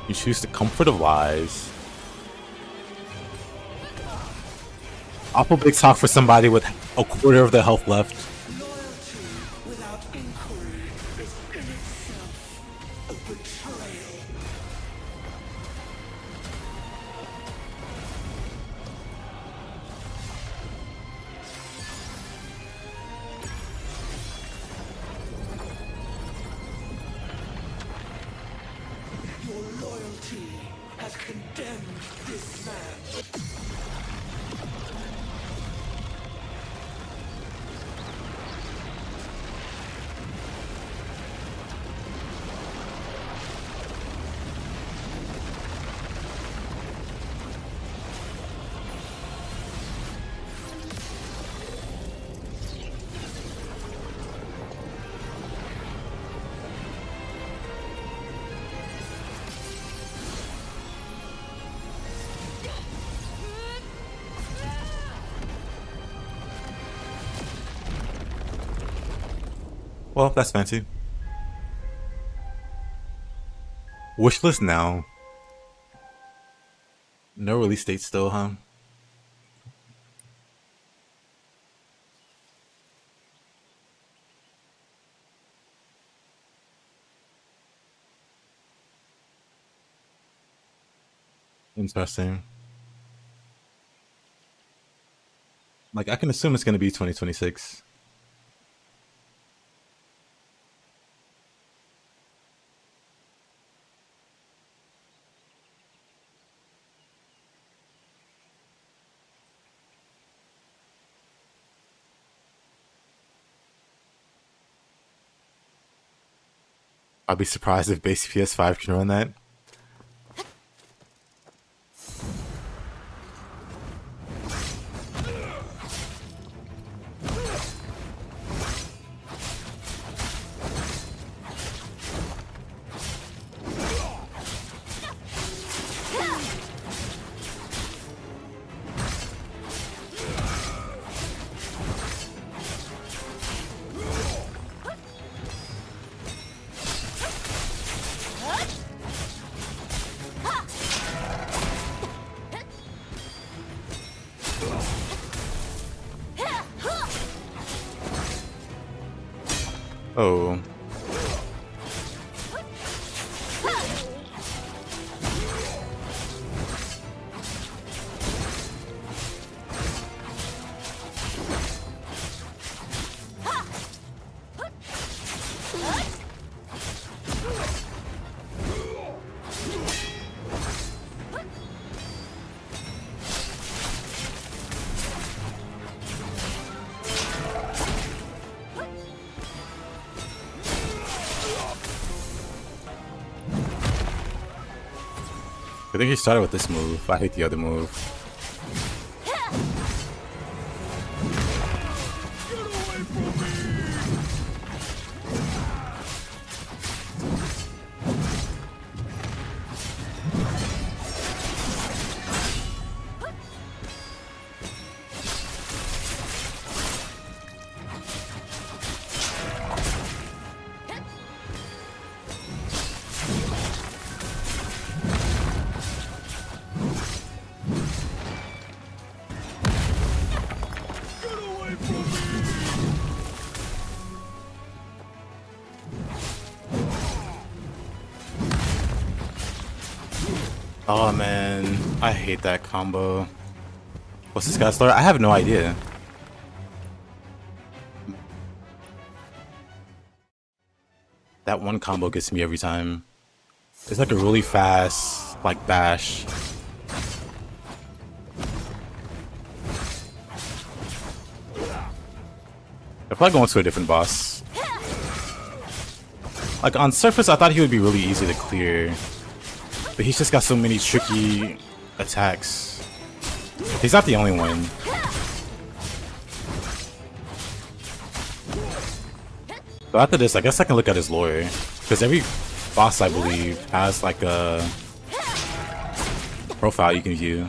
You choose the comfort of lies. Awful big talk for somebody with a quarter of their health left. Loyalty without inquiry is in itself a betrayal. loyalty has condemned this man. Well, that's fancy. Wishlist now. No release date still, huh? Interesting. Like, I can assume it's going to be 2026. I'll be surprised if base PS5 can run that. Oh. I think he started with this move. I hate the other move. Oh man, I hate that combo. What's this guy's story? I have no idea. That one combo gets me every time. It's like a really fast, like, bash. They're probably going to a different boss. Like, on surface, I thought he would be really easy to clear. But he's just got so many tricky attacks. He's not the only one. So after this, I guess I can look at his lore. Because every boss, I believe, has like a profile you can view.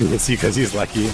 It's because he's lucky.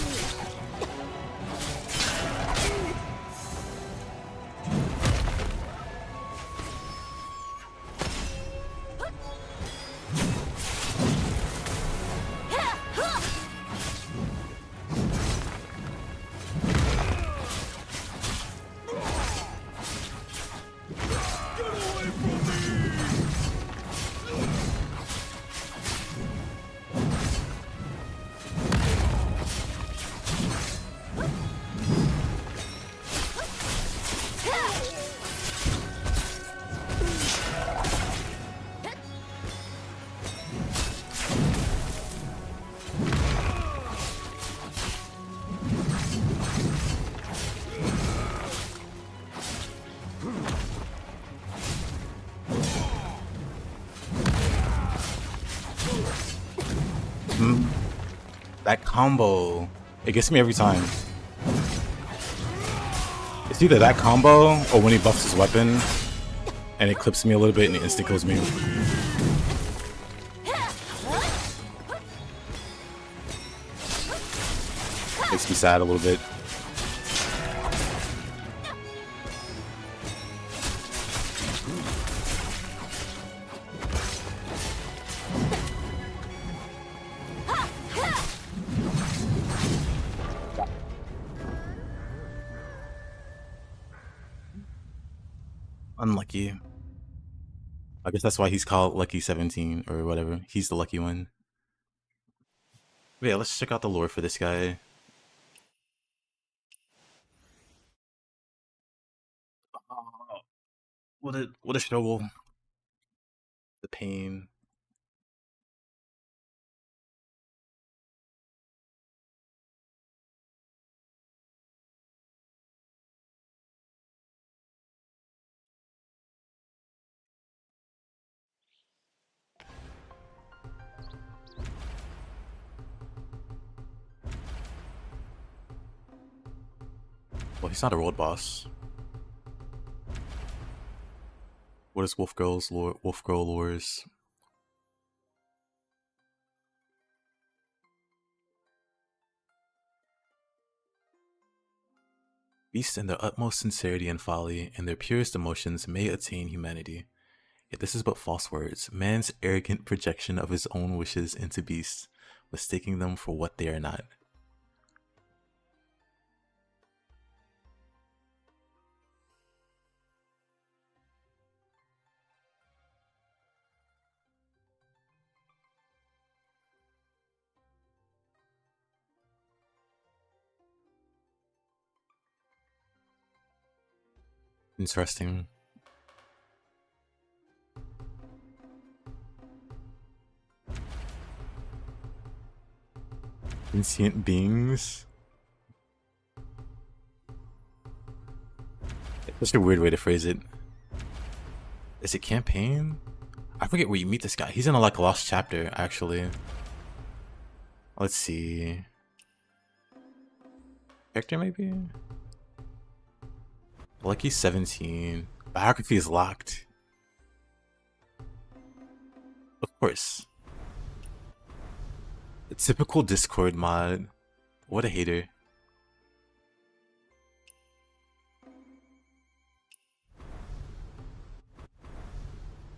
That combo, it gets me every time. It's either that combo or when he buffs his weapon and it clips me a little bit and it instant kills me. Makes me sad a little bit. Unlucky. I guess that's why he's called Lucky 17 or whatever. He's the lucky one. But yeah, let's check out the lore for this guy. Oh, what a struggle. The pain. Well, he's not a world boss. What is Wolf Girl lores? Beasts in their utmost sincerity and folly, and their purest emotions may attain humanity. Yet this is but false words, man's arrogant projection of his own wishes into beasts, mistaking them for what they are not. Interesting. Sentient beings? It's such a weird way to phrase it. Is it campaign? I forget where you meet this guy. He's in a like lost chapter, actually. Let's see. Character maybe? Lucky 17. Biography is locked. Of course. A typical Discord mod. What a hater.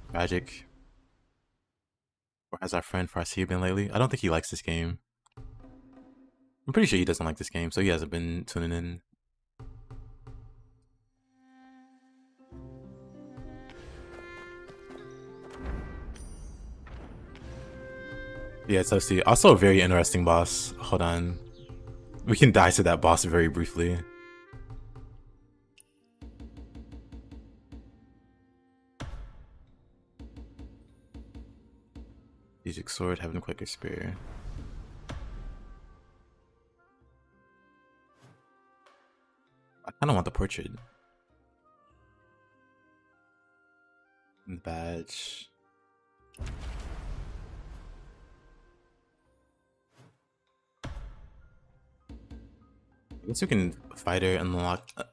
Tragic. Or has our friend Farsi been lately? I don't think he likes this game. I'm pretty sure he doesn't like this game, so he hasn't been tuning in. Yeah, it's toasty. Also a very interesting boss. Hold on. We can dive to that boss very briefly. Strategic sword, Heaven Quaker Spear. I kind of want the portrait. And the badge. I guess we can fight her and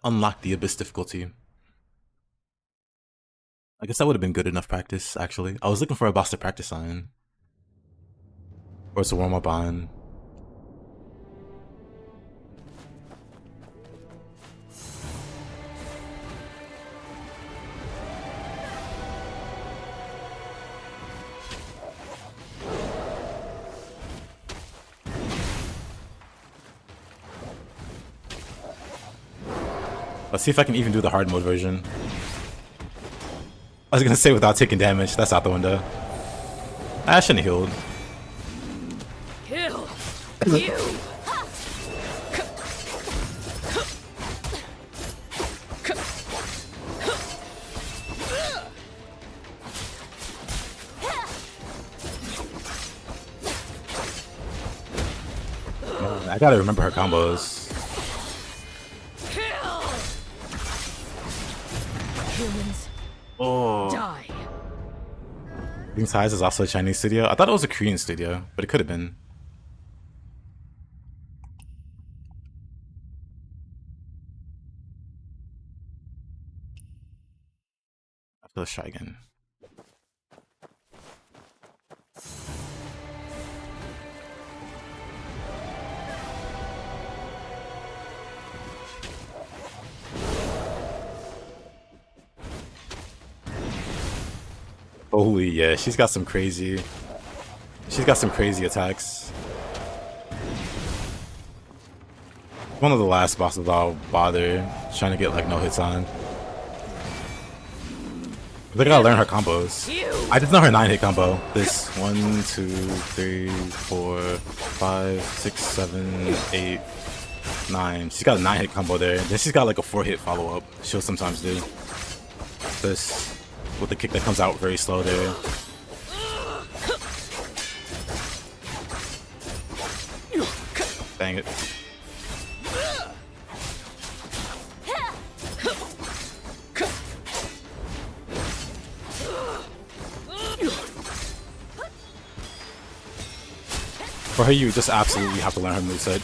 unlock the Abyss difficulty. I guess that would have been good enough practice, actually. I was looking for a boss to practice on. Or to warm up on. Let's see if I can even do the hard mode version. I was gonna say without taking damage. That's out the window. I shouldn't have healed. Kill you. I gotta remember her combos. Humans Oh. die. King's Highs is also a Chinese studio. I thought it was a Korean studio, but it could have been. Let's try again. Holy yeah, she's got some crazy attacks. One of the last bosses I'll bother trying to get like no hits on. They gotta learn her combos. I just know her 9-hit combo. This 1, 2, 3, 4, 5, 6, 7, 8, 9. She's got a 9-hit combo there. Then she's got like a 4-hit follow-up. She'll sometimes do this with the kick that comes out very slow there. Dang it. For her, you just absolutely have to learn her moveset.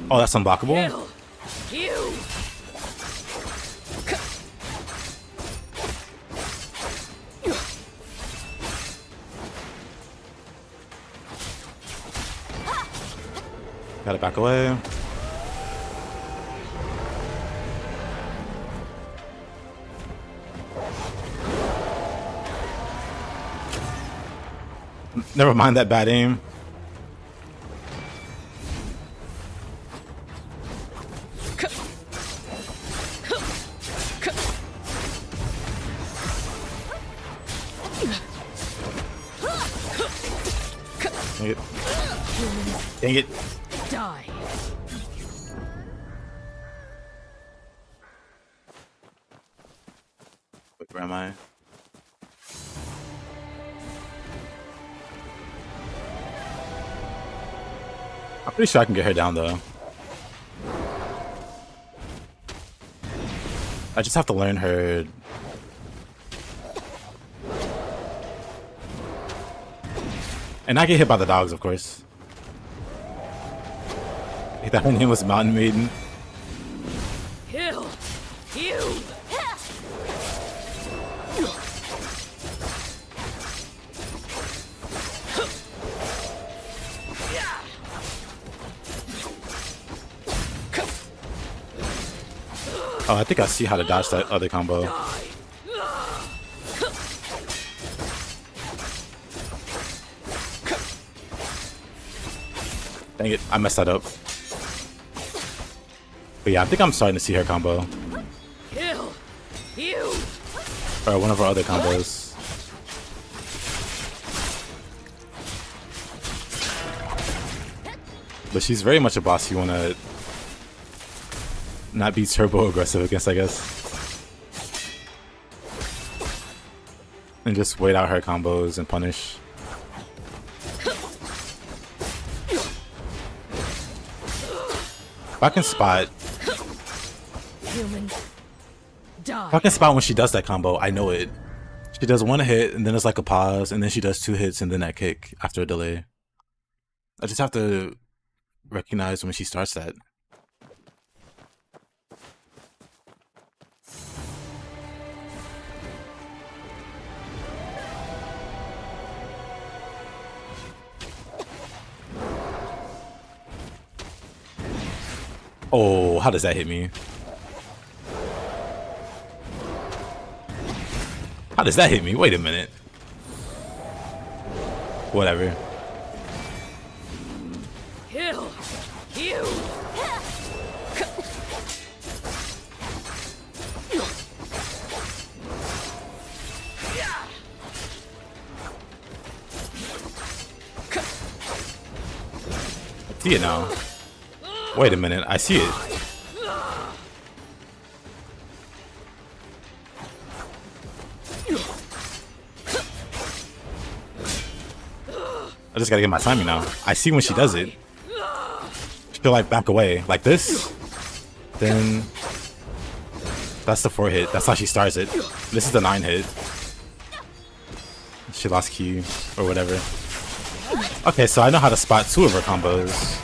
Oh, that's unblockable? Gotta back away. Never mind that bad aim. Dang it. Dang it. Die. Wait, where am I? I'm pretty sure I can get her down though. I just have to learn her. And I get hit by the dogs, of course. That her name was Mountain Maiden. Kill you. Oh, I think I see how to dodge that other combo. Dang it, I messed that up. But yeah, I think I'm starting to see her combo. Kill you. Or one of her other combos. But she's very much a boss you wanna not be turbo aggressive against, I guess. And just wait out her combos and punish. If I can spot... Human. Die. If I can spot when she does that combo, I know it. She does one hit, and then it's like a pause, and then she does 2 hits, and then that kick after a delay. I just have to recognize when she starts that. Oh, how does that hit me? How does that hit me? Wait a minute. Whatever. Kill you. I see it now. Wait a minute, I see it. I just gotta get my timing now. I see when she does it. She'll like back away like this. Then that's the 4 hit. That's how she starts it. This is the 9 hit. She lost Q or whatever. Okay, so I know how to spot 2 of her combos.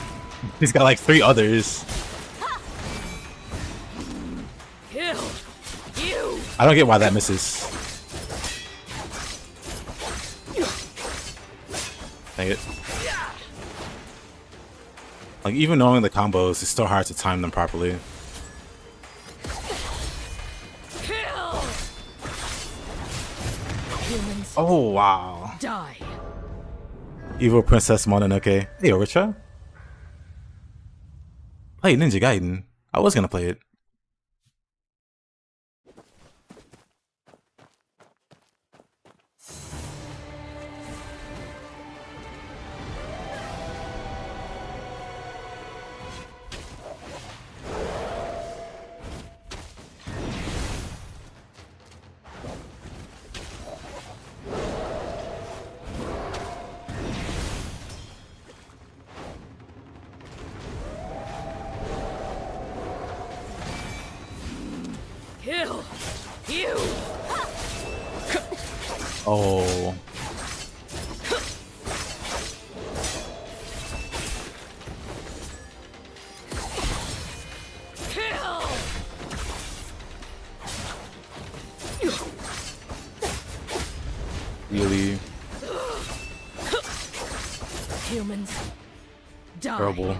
He's got like 3 others. Kill you. I don't get why that misses. Dang it. Like, even knowing the combos, it's still hard to time them properly. Kill. Humans Oh, wow. die. Evil Princess Mononoke. Hey, Oricha. Play Ninja Gaiden. I was gonna play it. Kill you. Oh. Kill. Really Humans die. terrible.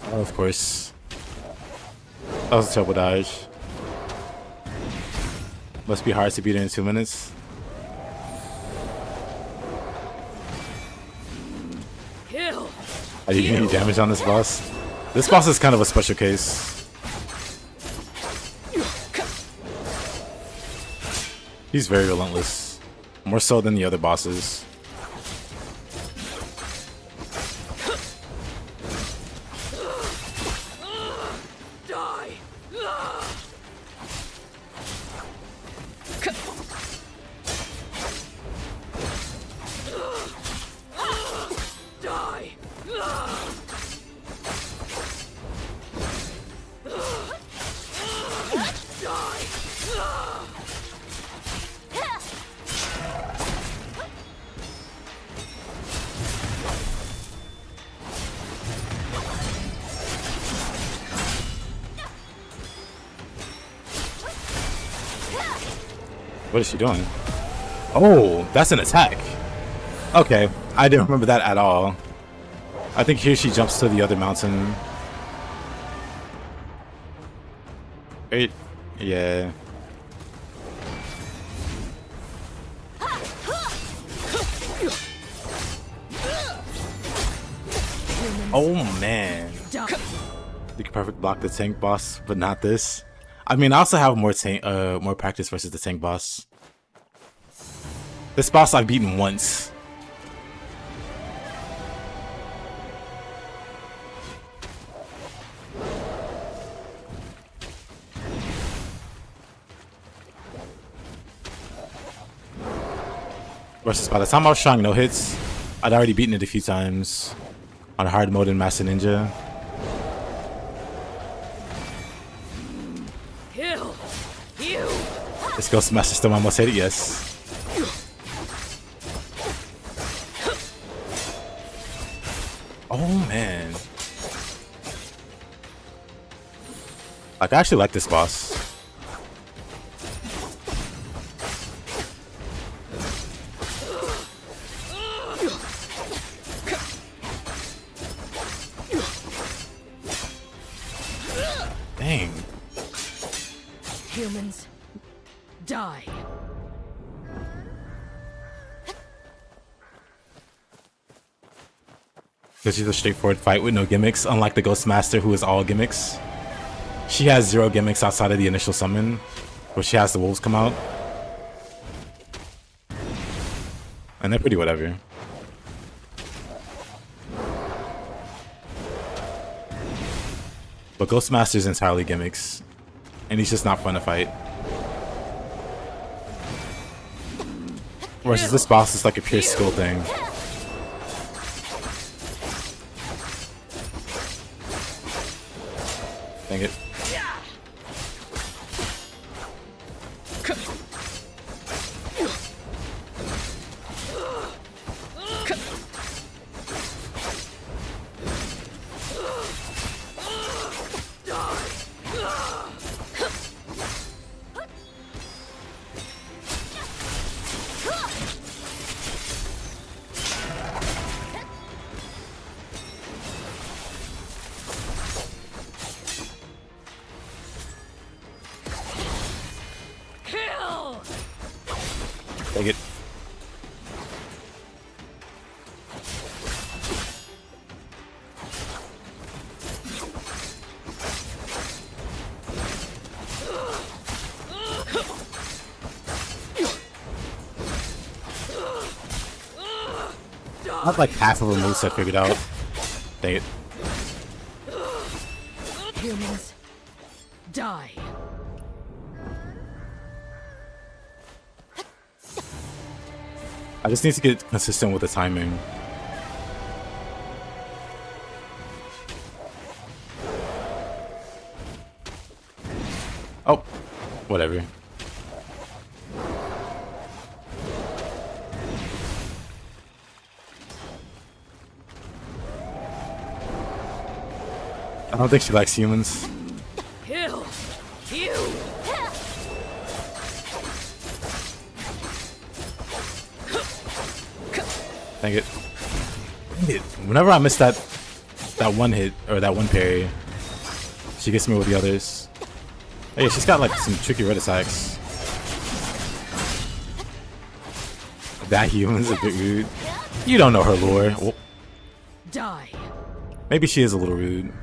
Oh, of course. That was a terrible dodge. Must be hard to beat in 2 minutes. Kill. Are you getting any damage on this boss? This boss is kind of a special case. He's very relentless. More so than the other bosses. Die. Die. What is she doing? Oh, that's an attack. Okay, I didn't remember that at all. I think here she jumps to the other mountain. Wait, yeah. Oh man. You can perfect block the tank boss, but not this. I mean, I also have more more practice versus the tank boss. This boss I've beaten once. Versus by the time I was trying no hits, I'd already beaten it a few times on hard mode in Master Ninja. Kill you. This Ghost Master still almost hit it, yes. Oh man. Like, I actually like this boss. Dang. Humans die. This is a straightforward fight with no gimmicks, unlike the Ghost Master, who is all gimmicks. She has 0 gimmicks outside of the initial summon, where she has the wolves come out. And they're pretty whatever. But Ghost Master is entirely gimmicks, and he's just not fun to fight. Versus this boss is like a pure skill thing. I have like half of her moveset figured out. Dang it. Humans, die. I just need to get consistent with the timing. Oh, whatever. I don't think she likes humans. Kill you. Dang it. Dang it. Whenever I miss that one hit or that one parry, she gets me with the others. Hey, she's got like some tricky red attacks. That human's a bit rude. You don't know her lore. Well, Die. maybe she is a little rude.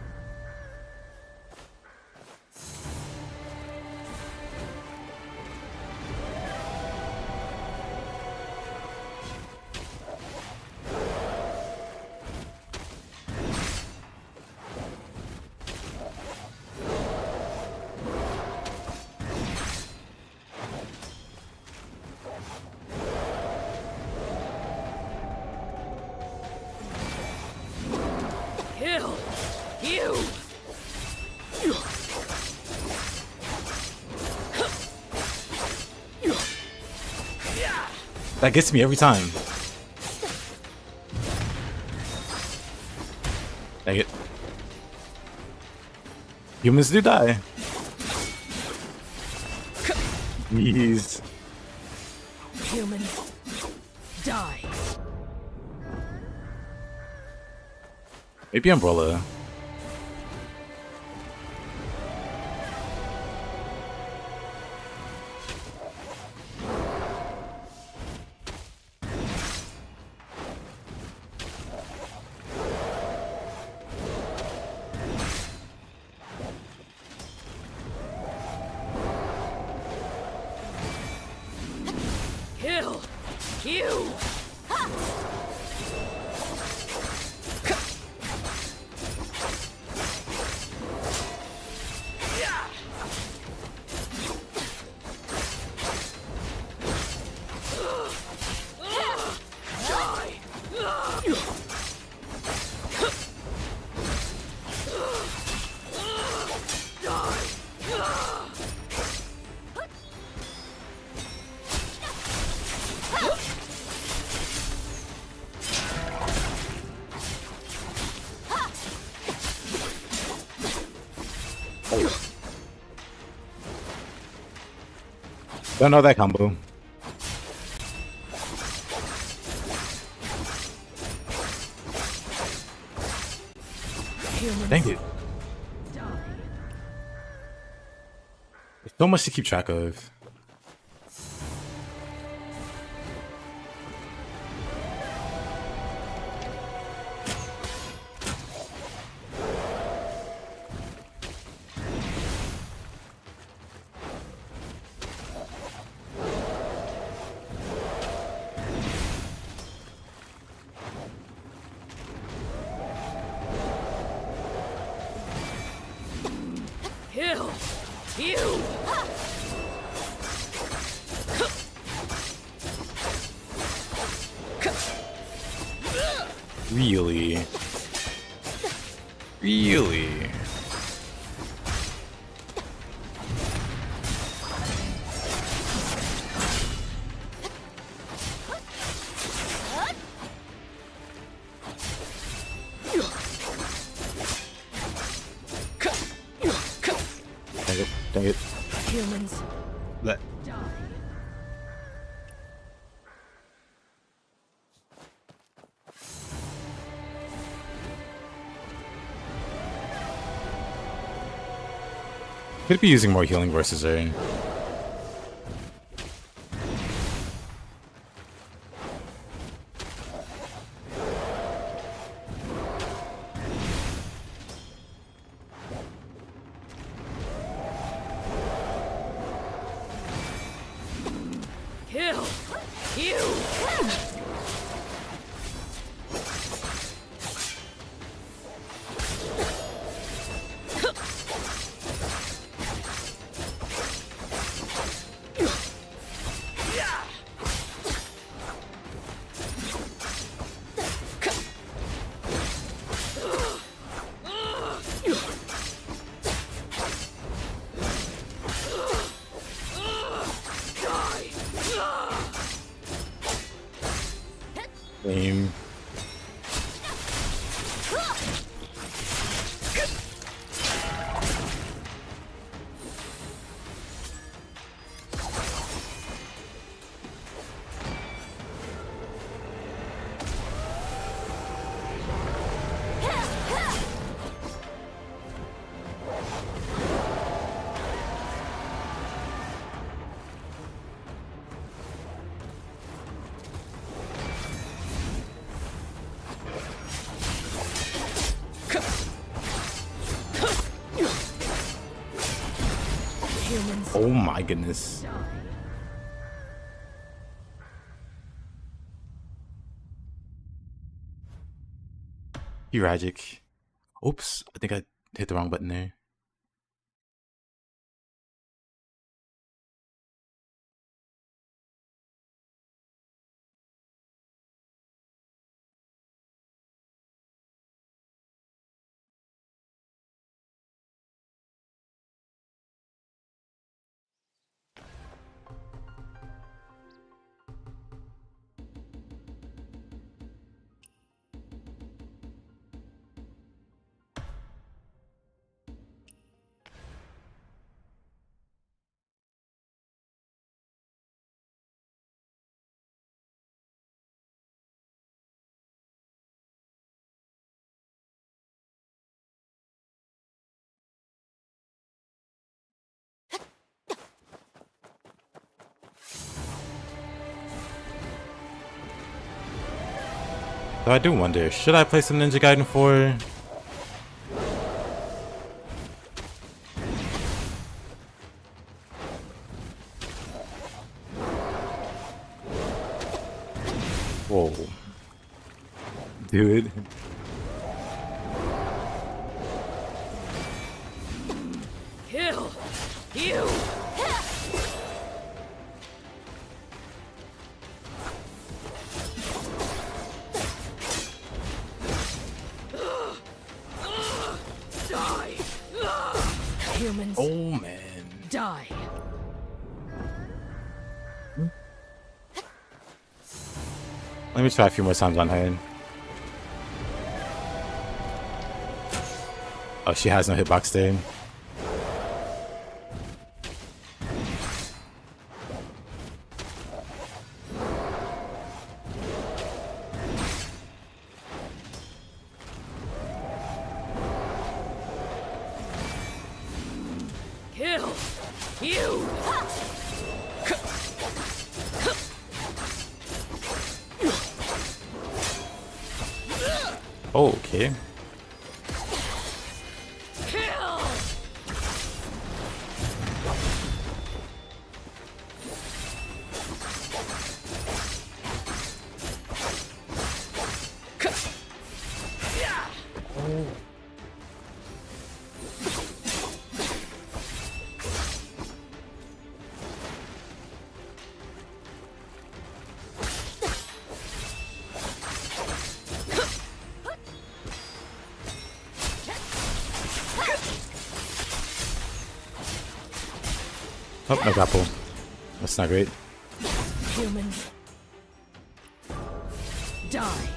Kill you. That gets me every time. Dang it. Humans do die. Jeez. Humans, die. Maybe Umbrella. Kill you. Don't know that combo. Humans, Dang it. die. There's so much to keep track of. Kill you. Really? Really? Dang it, dang it. Humans, Let. die. Could be using more healing versus her. Kill you. Aim. Humans. Oh my goodness. Uragic. Oops, I think I hit the wrong button there. So I do wonder, should I play some Ninja Gaiden 4? Whoa. Dude. Kill you. Die. Humans. Oh man. Die. Let me try a few more times on her. Oh, she has no hitbox there. Kill you. Oh, okay. Kill. Oh, no grapple. That's not great. Humans. Die.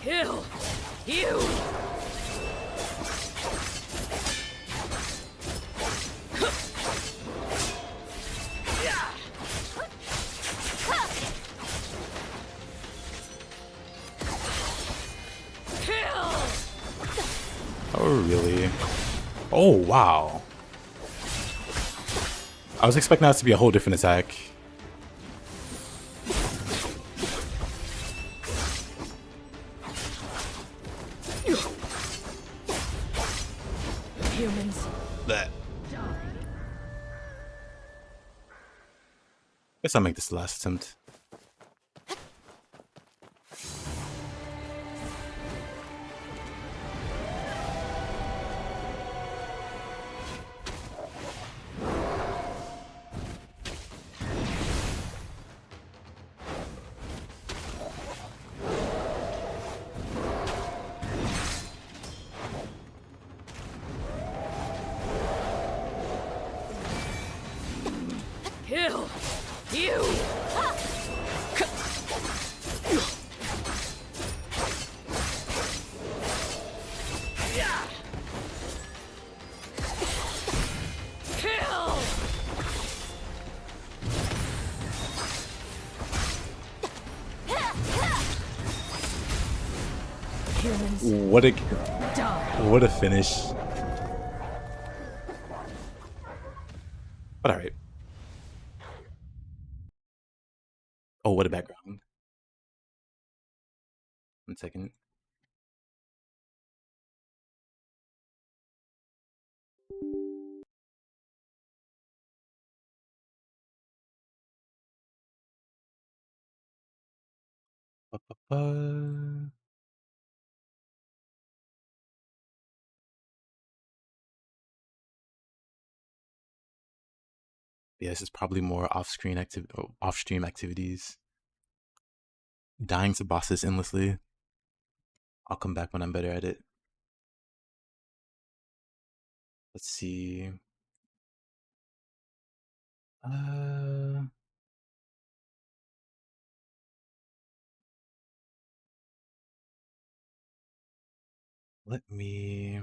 Kill you. Kill. Oh, really? Oh, wow. I was expecting that to be a whole different attack. Humans. That. Die. Guess I'll make this the last attempt. Humans, die. what a finish. But alright. Oh, what a background. 1 second. Ba-ba-ba. Yeah, this is probably more off-stream activities. Dying to bosses endlessly. I'll come back when I'm better at it. Let's see. Uh, let me.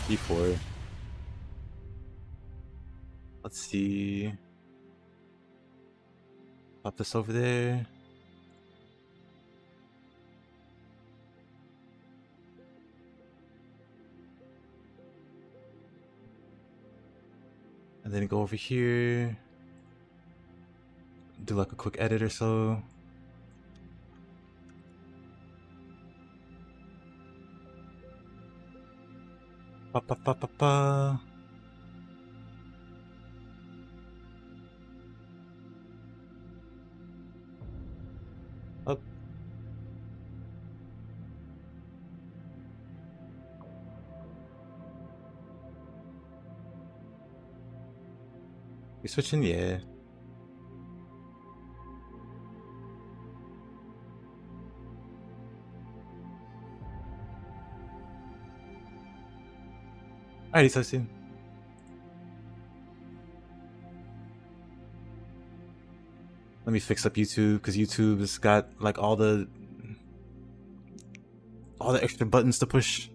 P4. Let's see. Pop this over there. And then go over here. Do like a quick edit or so. Pa pa pa pa pa. Up. You switching? Yeah. Alrighty, so soon. Let me fix up YouTube because YouTube has got like all the extra buttons to push.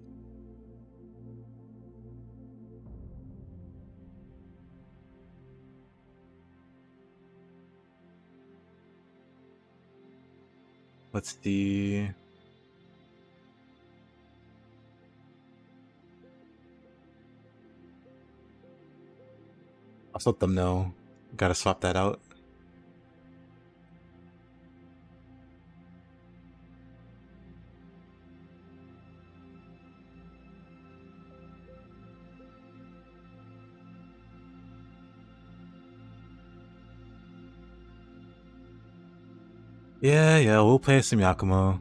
Let's see. Also thumbnail. Gotta swap that out. Yeah, we'll play some Yakumo.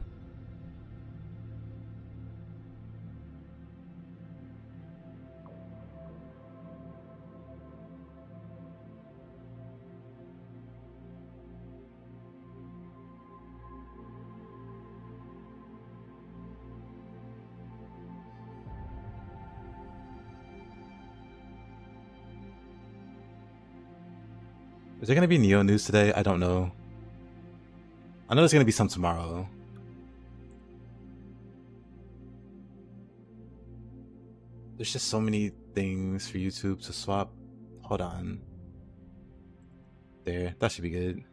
Is there gonna be Neo news today? I don't know. I know there's gonna be some tomorrow. There's just so many things for YouTube to swap. Hold on. There, that should be good.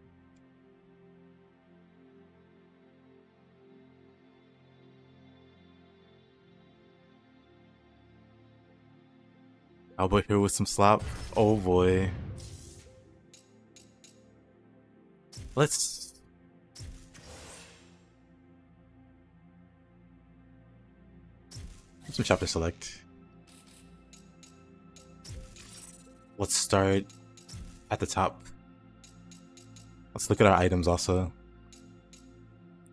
Cowboy here with some slop. Oh boy. Let's... some chapter select. Let's start at the top. Let's look at our items also.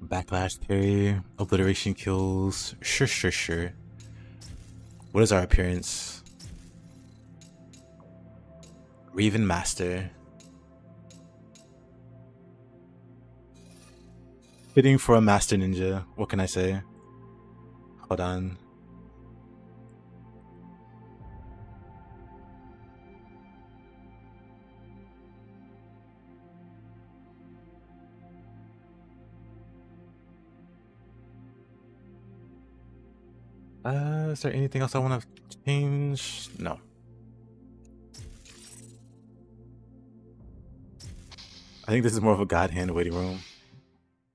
Backlash parry, obliteration kills. Sure. What is our appearance? Raven Master. Fitting for a master ninja. What can I say? Hold on. Is there anything else I want to change? No. I think this is more of a God Hand waiting room.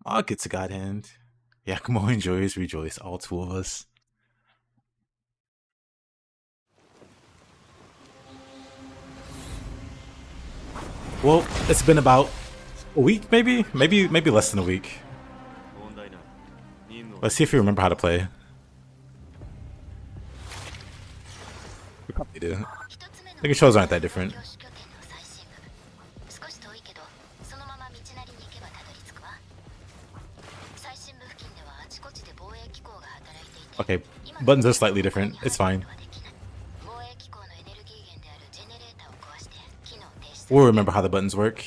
I'll get to God Hand. Yakumo enjoys, rejoice, all two of us. Well, it's been about a week, maybe less than a week. Let's see if you remember how to play. We probably do. The controls aren't that different. Okay, buttons are slightly different. It's fine. We'll remember how the buttons work.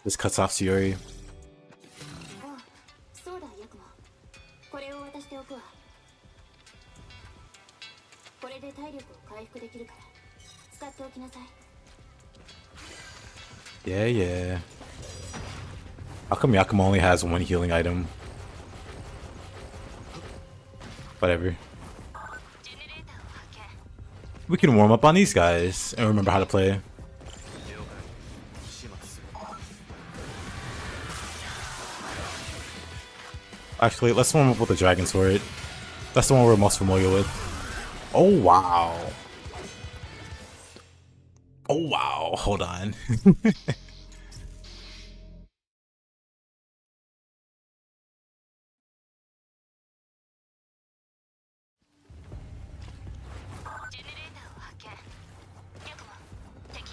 This cuts off Sayori. Yeah. How come Yakumo only has one healing item? Whatever. We can warm up on these guys and remember how to play. Actually, let's warm up with the Dragon Sword. That's the one we're most familiar with. Oh wow. Oh wow, hold on.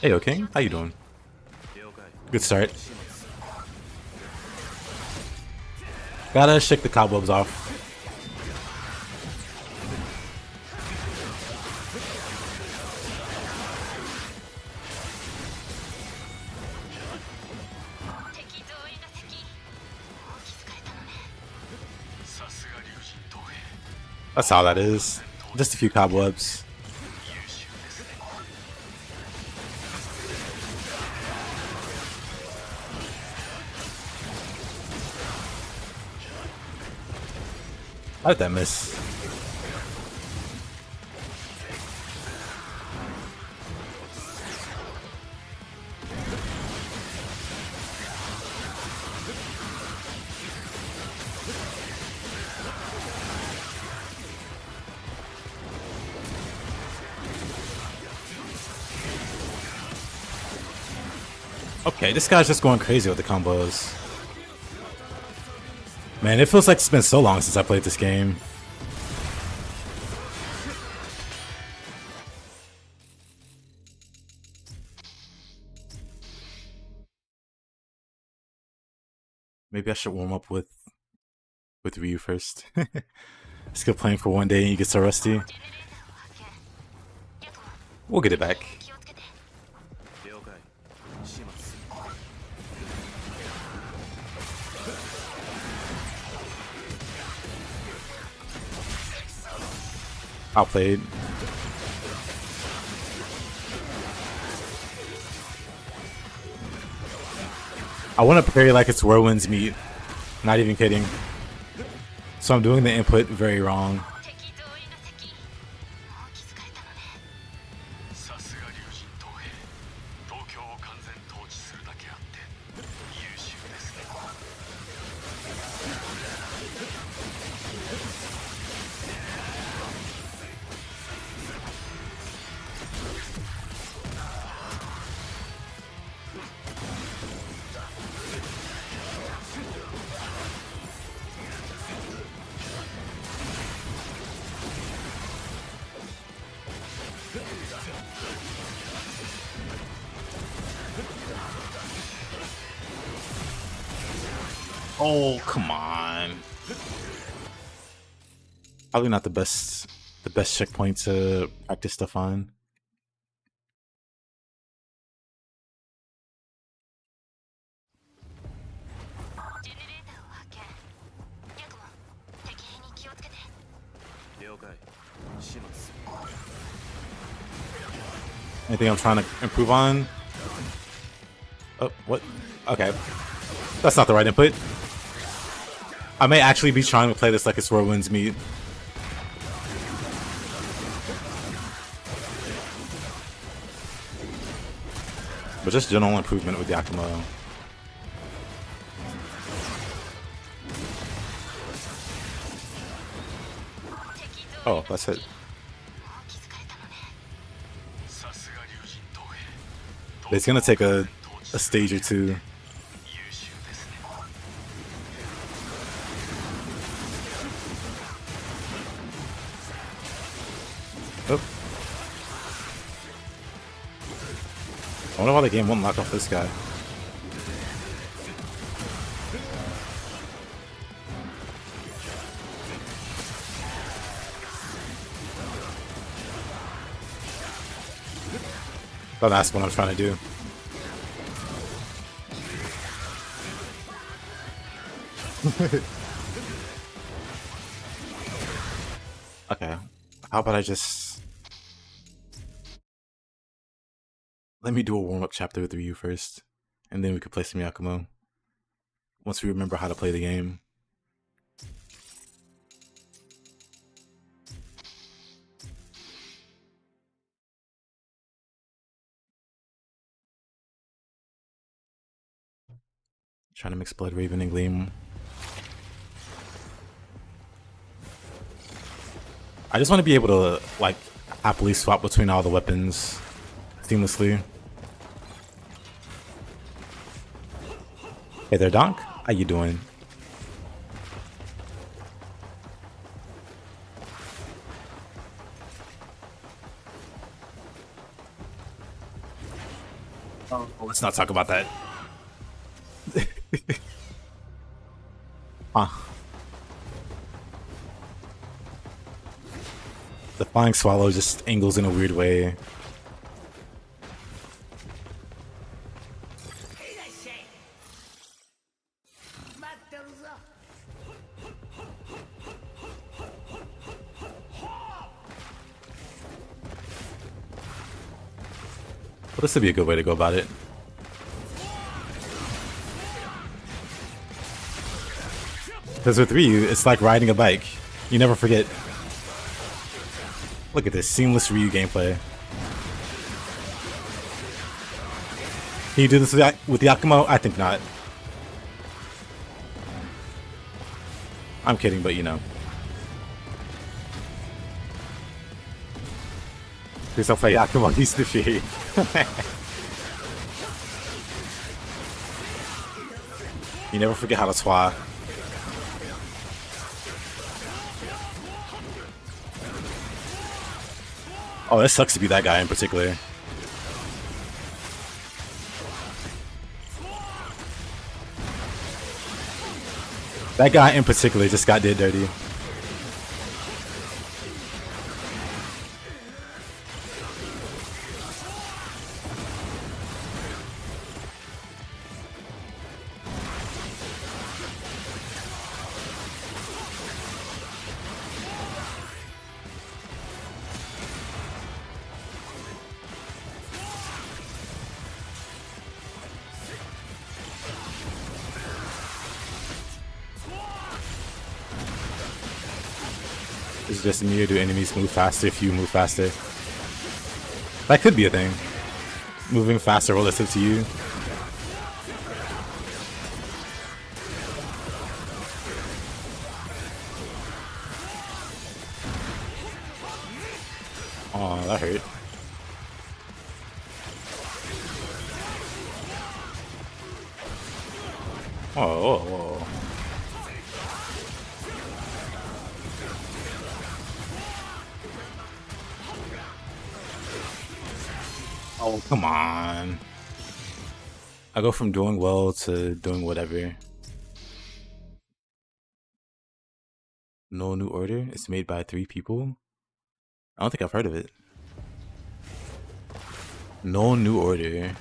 Hey, okay, how you doing? Good start. Gotta shake the cobwebs off. That's all that is. Just a few cobwebs. How did that miss? Okay, this guy's just going crazy with the combos. Man, it feels like it's been so long since I played this game. Maybe I should warm up with Ryu first. Skip playing for one day and you get so rusty. We'll get it back. Outplayed. I want to parry like it's whirlwinds meet. Not even kidding. So I'm doing the input very wrong. Oh, come on. Probably not the best the best checkpoint to practice stuff on. Anything I'm trying to improve on? Oh, what? Okay. That's not the right input. I may actually be trying to play this like it's Whirlwind's meat. But just general improvement with Yakumo. Oh, that's it. It's gonna take a stage or two. Oh. I wonder why the game won't knock off this guy. Don't ask what I'm trying to do. Okay. How about I just... Let me do a warm-up chapter with Ryu first, and then we can play some Yakumo. Once we remember how to play the game. Trying to mix Blood Raven and Gleam. I just want to be able to, like, happily swap between all the weapons seamlessly. Hey there, Donk. How you doing? Oh, let's not talk about that. Huh. The flying swallow just angles in a weird way. Well, this would be a good way to go about it. Because with Ryu, it's like riding a bike. You never forget. Look at this seamless Ryu gameplay. Can you do this with Yakumo? I think not. I'm kidding, but you know. Please don't play Yakumo, he's defeated. You never forget how to twa. Oh, that sucks to be that guy in particular. That guy in particular just got did dirty. It's just me, or do enemies move faster if you move faster? That could be a thing. Moving faster relative to you. Oh, that hurt. Oh, whoa, whoa. Oh, come on. I go from doing well to doing whatever. No new order. It's made by 3 people. I don't think I've heard of it. No New Order. You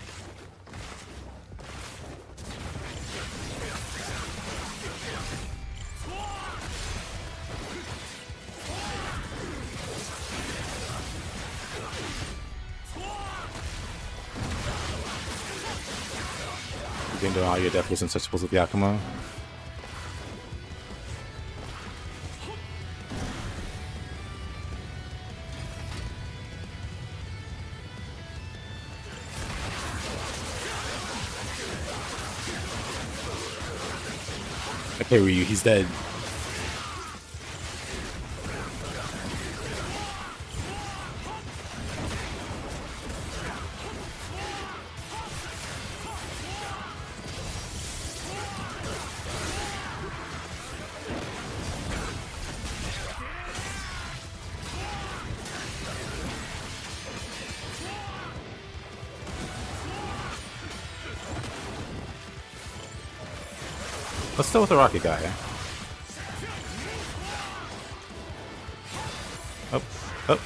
can do all your Deathless Untouchables with Yakumo. Okay, Ryu, he's dead. Let's start with the rocket guy. Up, up.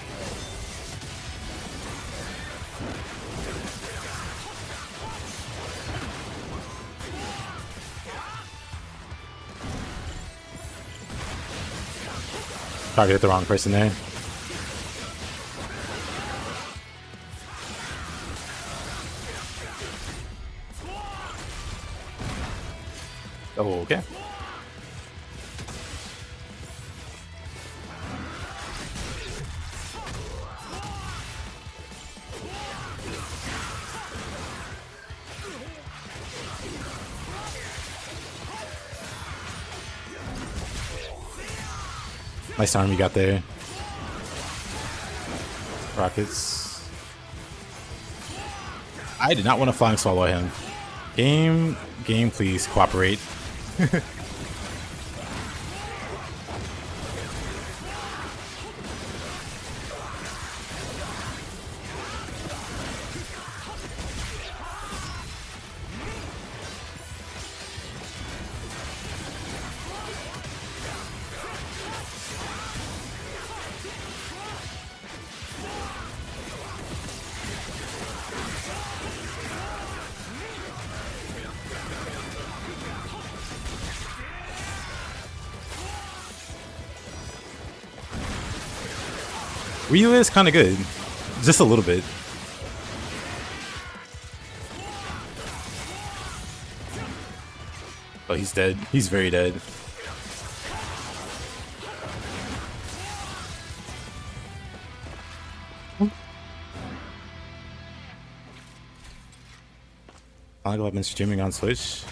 Targeted the wrong person there. Oh, okay. Nice arm you got there. Rockets. I did not want to flying swallow him. Game, please cooperate. Ryu is kind of good. Just a little bit. Oh, he's dead. He's very dead. I've been streaming on Twitch.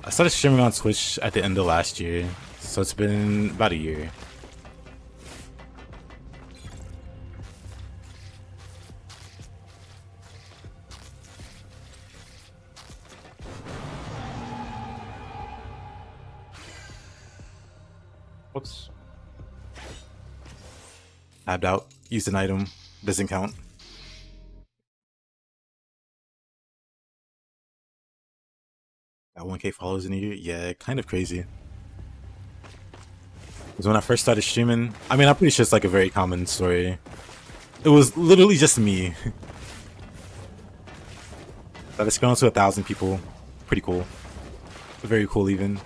I started streaming on Twitch at the end of last year, so it's been about a year. Whoops. Tabbed out. Used an item. Doesn't count. Got 1K followers in a year? Yeah, kind of crazy. Because when I first started streaming, I mean, I'm pretty sure it's like a very common story. It was literally just me. That it's grown to 1,000 people. Pretty cool. Very cool, even.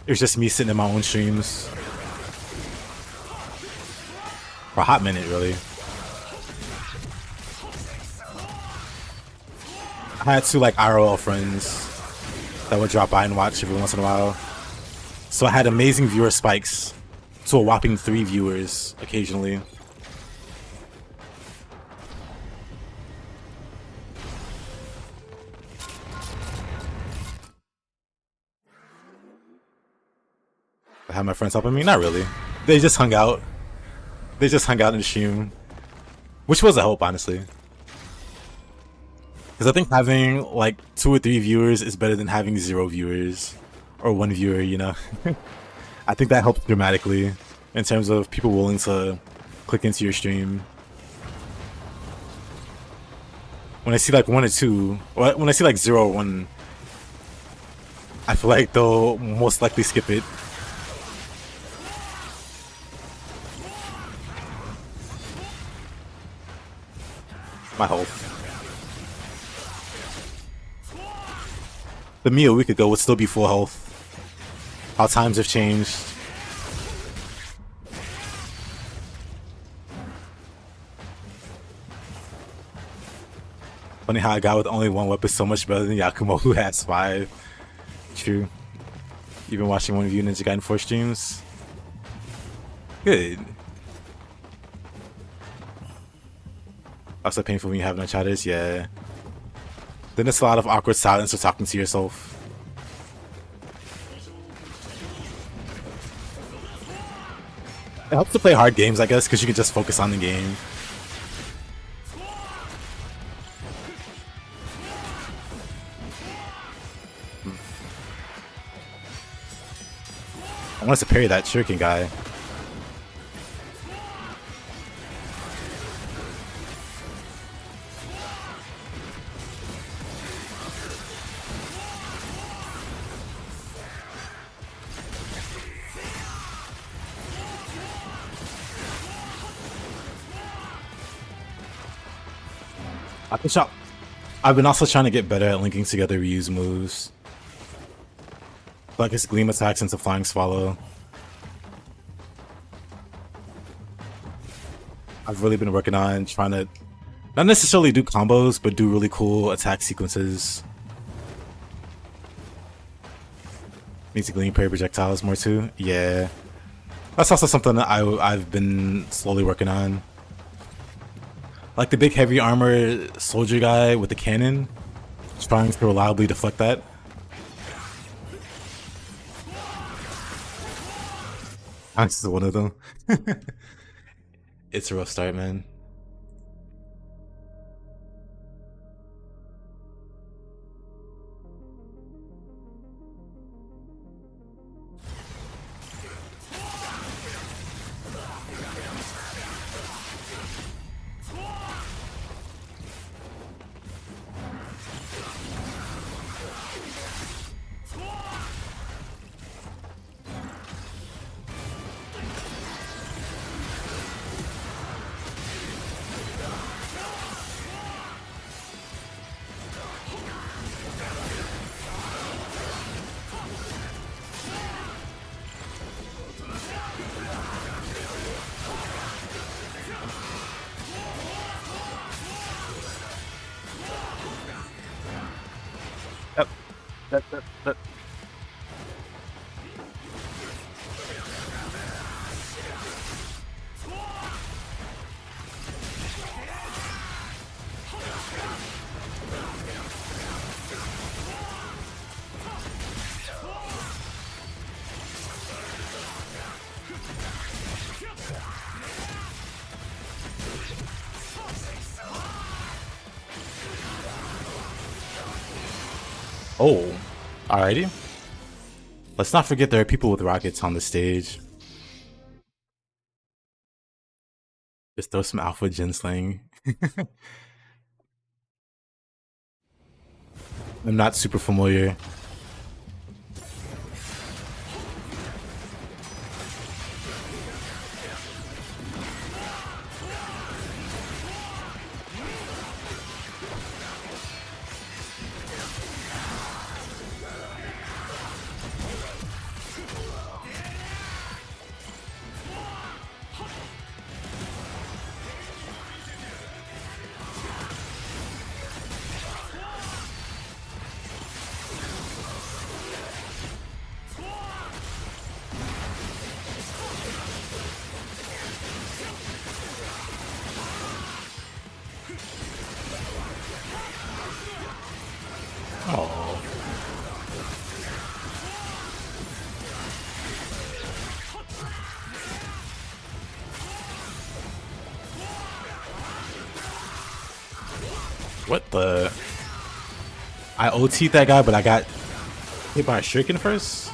It was just me sitting in my own streams. For a hot minute, really. I had two like IRL friends that would drop by and watch every once in a while. So I had amazing viewer spikes to a whopping 3 viewers occasionally. I had my friends helping me? Not really. They just hung out. They just hung out in the stream. Which was a help, honestly. Because I think having like 2 or 3 viewers is better than having 0 viewers. Or 1 viewer, you know. I think that helps dramatically in terms of people willing to click into your stream. When I see like 1 or 2, or when I see like 0 or 1, I feel like they'll most likely skip it. My health. The me a week ago would still be full health. How times have changed. Funny how a guy with only one weapon is so much better than Yakumo who has 5. True. You've been watching one of you Ninja Gaiden 4 streams? Good. Also painful when you have no chatters? Yeah. Then it's a lot of awkward silence or talking to yourself. It helps to play hard games, I guess, because you can just focus on the game. I want us to parry that shuriken guy. I've been also trying to get better at linking together reuse moves. Like his gleam attacks into flying swallow. I've really been working on trying to not necessarily do combos, but do really cool attack sequences. Need to gleam parry projectiles more too. Yeah, that's also something that I've been slowly working on. Like the big heavy armor soldier guy with the cannon, trying to reliably deflect that. This is one of them. It's a rough start, man. That. Oh, alrighty. Let's not forget there are people with rockets on the stage. Just throw some alpha ginseng. I'm not super familiar. What the? I OT'd that guy, but I got hit by a shuriken first?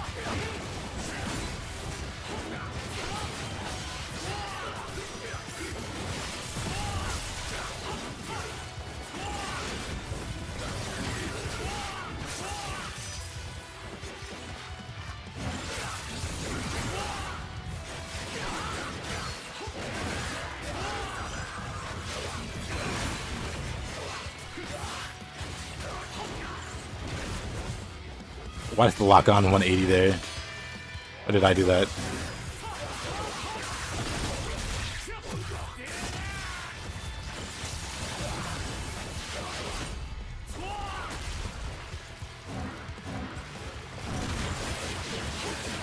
Why did the lock on 180 there? Or did I do that?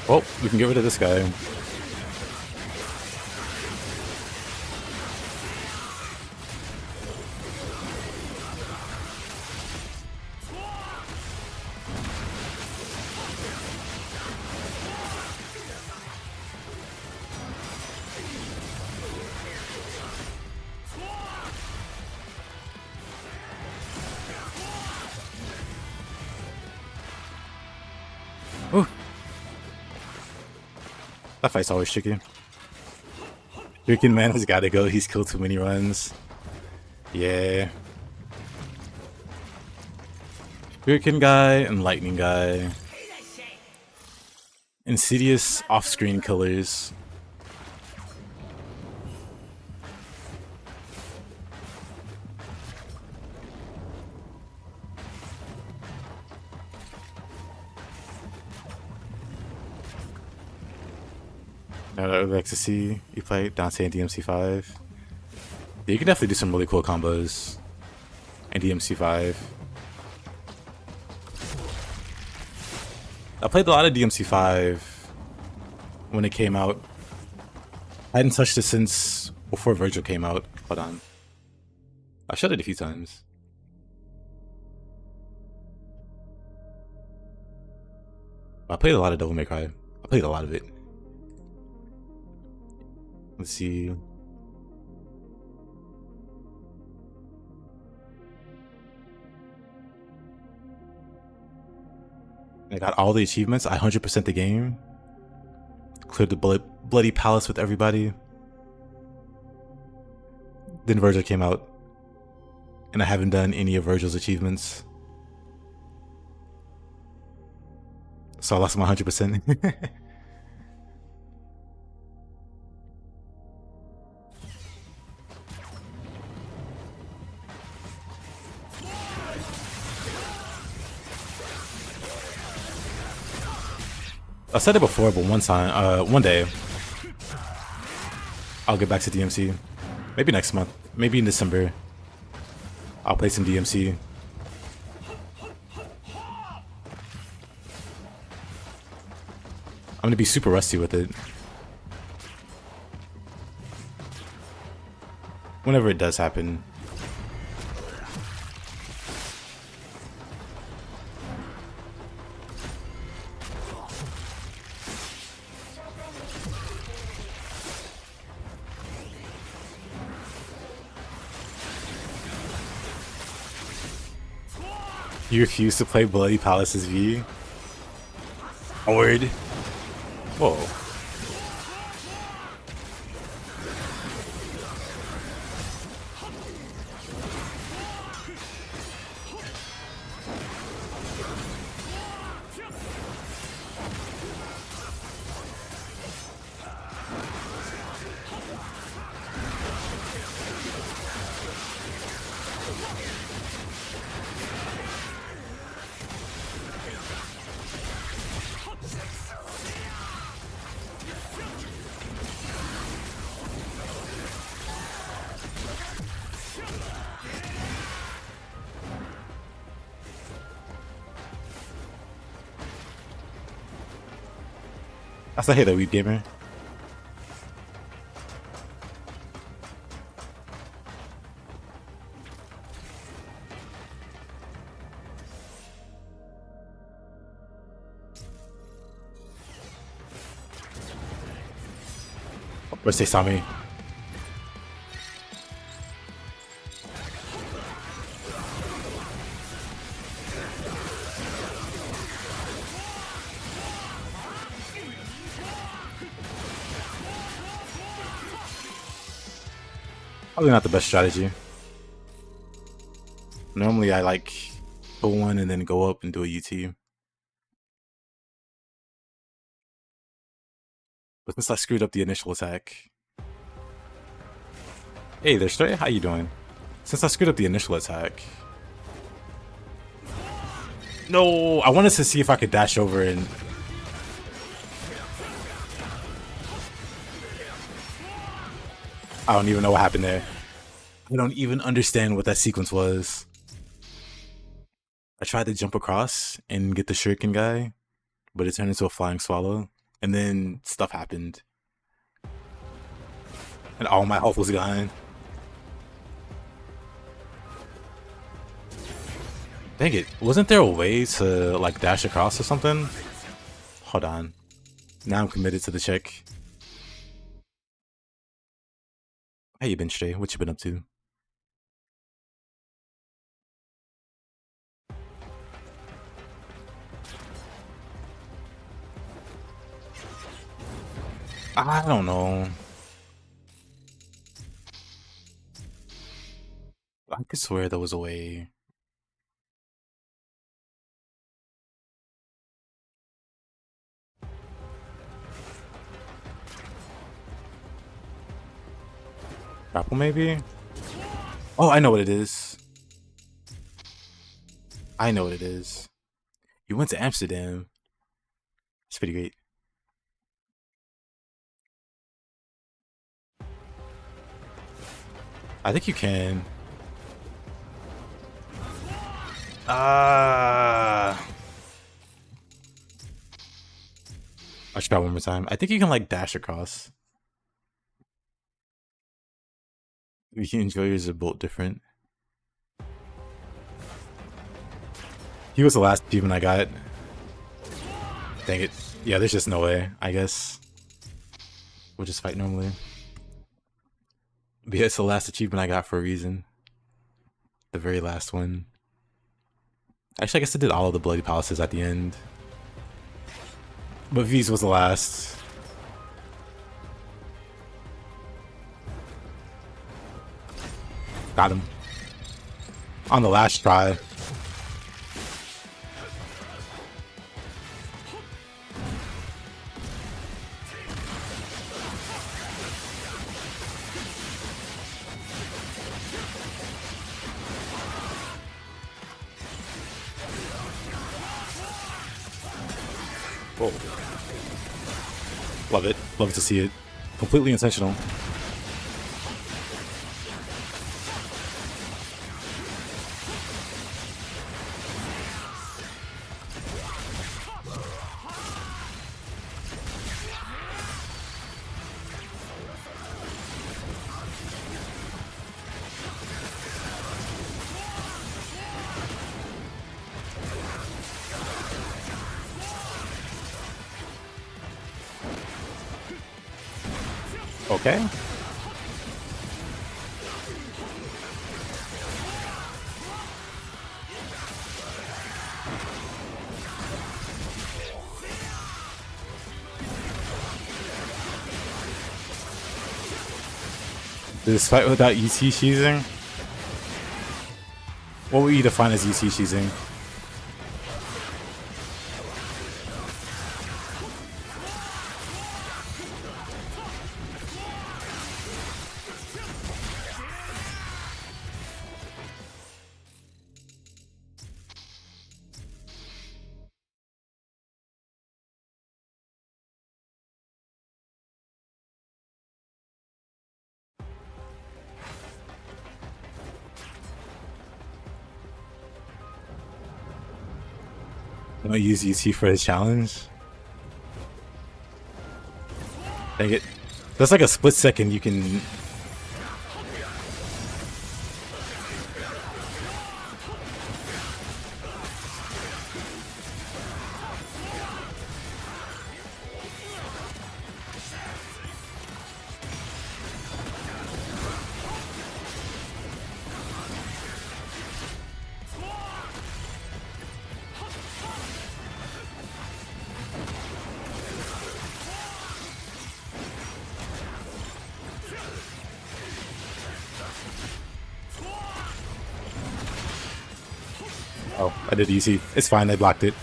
Well, we can get rid of this guy. Ooh. That fight's always tricky. Freaking man has gotta go. He's killed too many runs. Yeah. Hurricane guy and lightning guy. Insidious off-screen killers. I would like to see you play Dante and DMC5. Yeah, you can definitely do some really cool combos in DMC5. I played a lot of DMC5 when it came out. I hadn't touched it since before Virgil came out. Hold on. I shut it a few times. I played a lot of Devil May Cry. I played a lot of it. Let's see. I got all the achievements. I 100% the game. Cleared the bloody palace with everybody. Then Virgil came out. And I haven't done any of Virgil's achievements. So I lost my 100%. I said it before, but one day, I'll get back to DMC. Maybe next month. Maybe in December. I'll play some DMC. I'm gonna be super rusty with it. Whenever it does happen. You refuse to play Bloody Palaces V? Word. Whoa. That's a hit, weed gamer. Where's they saw me? Probably not the best strategy. Normally I like pull one and then go up and do a UT. But since I screwed up the initial attack. Hey there, Stray, how you doing? Since I screwed up the initial attack, No, I wanted to see if I could dash over and... I don't even know what happened there. I don't even understand what that sequence was. I tried to jump across and get the shuriken guy, but it turned into a flying swallow. And then stuff happened. And all my health was gone. Dang it, wasn't there a way to like dash across or something? Hold on. Now I'm committed to the check. How you been, Stray? What you been up to? I don't know. I could swear there was a way. Grapple maybe? Oh, I know what it is. I know what it is. You went to Amsterdam. It's pretty great. I think you can. I'll try one more time. I think you can like dash across. You can enjoy yours are both different. He was the last achievement I got. Dang it. Yeah, there's just no way, I guess. We'll just fight normally. But yeah, it's the last achievement I got for a reason. The very last one. Actually, I guess I did all of the Bloody Palaces at the end. But V's was the last. Got him. On the last try. Whoa. Love it. Love to see it. Completely intentional. Okay. This fight without ET sheezing? What would you define as ET sheezing? Don't use UT for his challenge. Dang it. That's like a split second you can... Oh, I did easy. It's fine, I blocked it.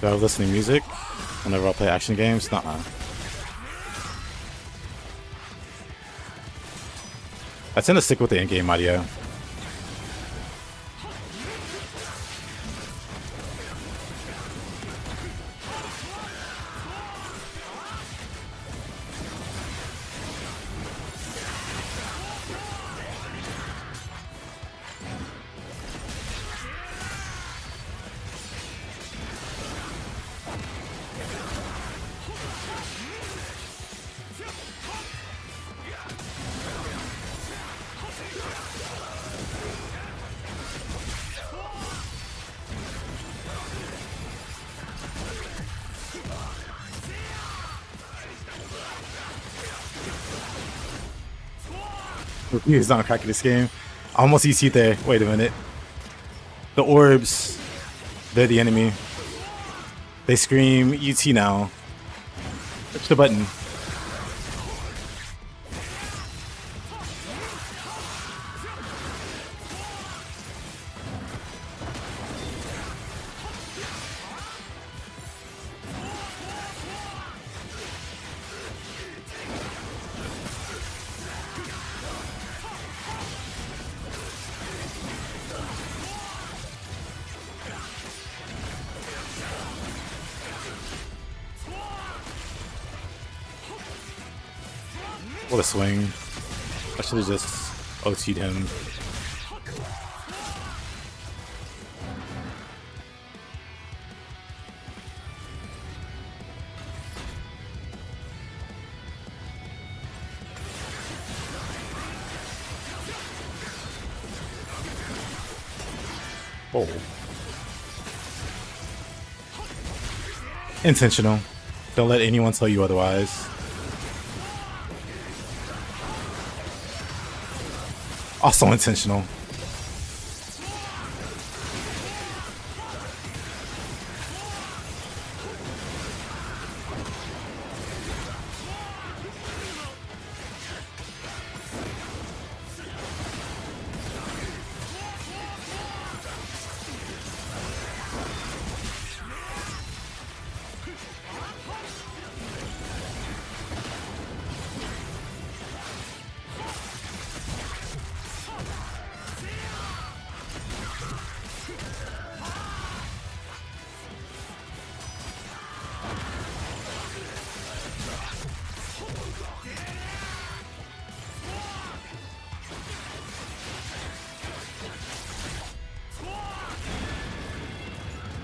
Do I have listening music? Whenever I play action games, nuh-uh. I tend to stick with the in-game audio. He's not cracking this game. I almost EC there. Wait a minute. The orbs, they're the enemy. They scream UT now. Push the button. What a swing. I should have just OT'd him. Oh. Intentional. Don't let anyone tell you otherwise. Also intentional.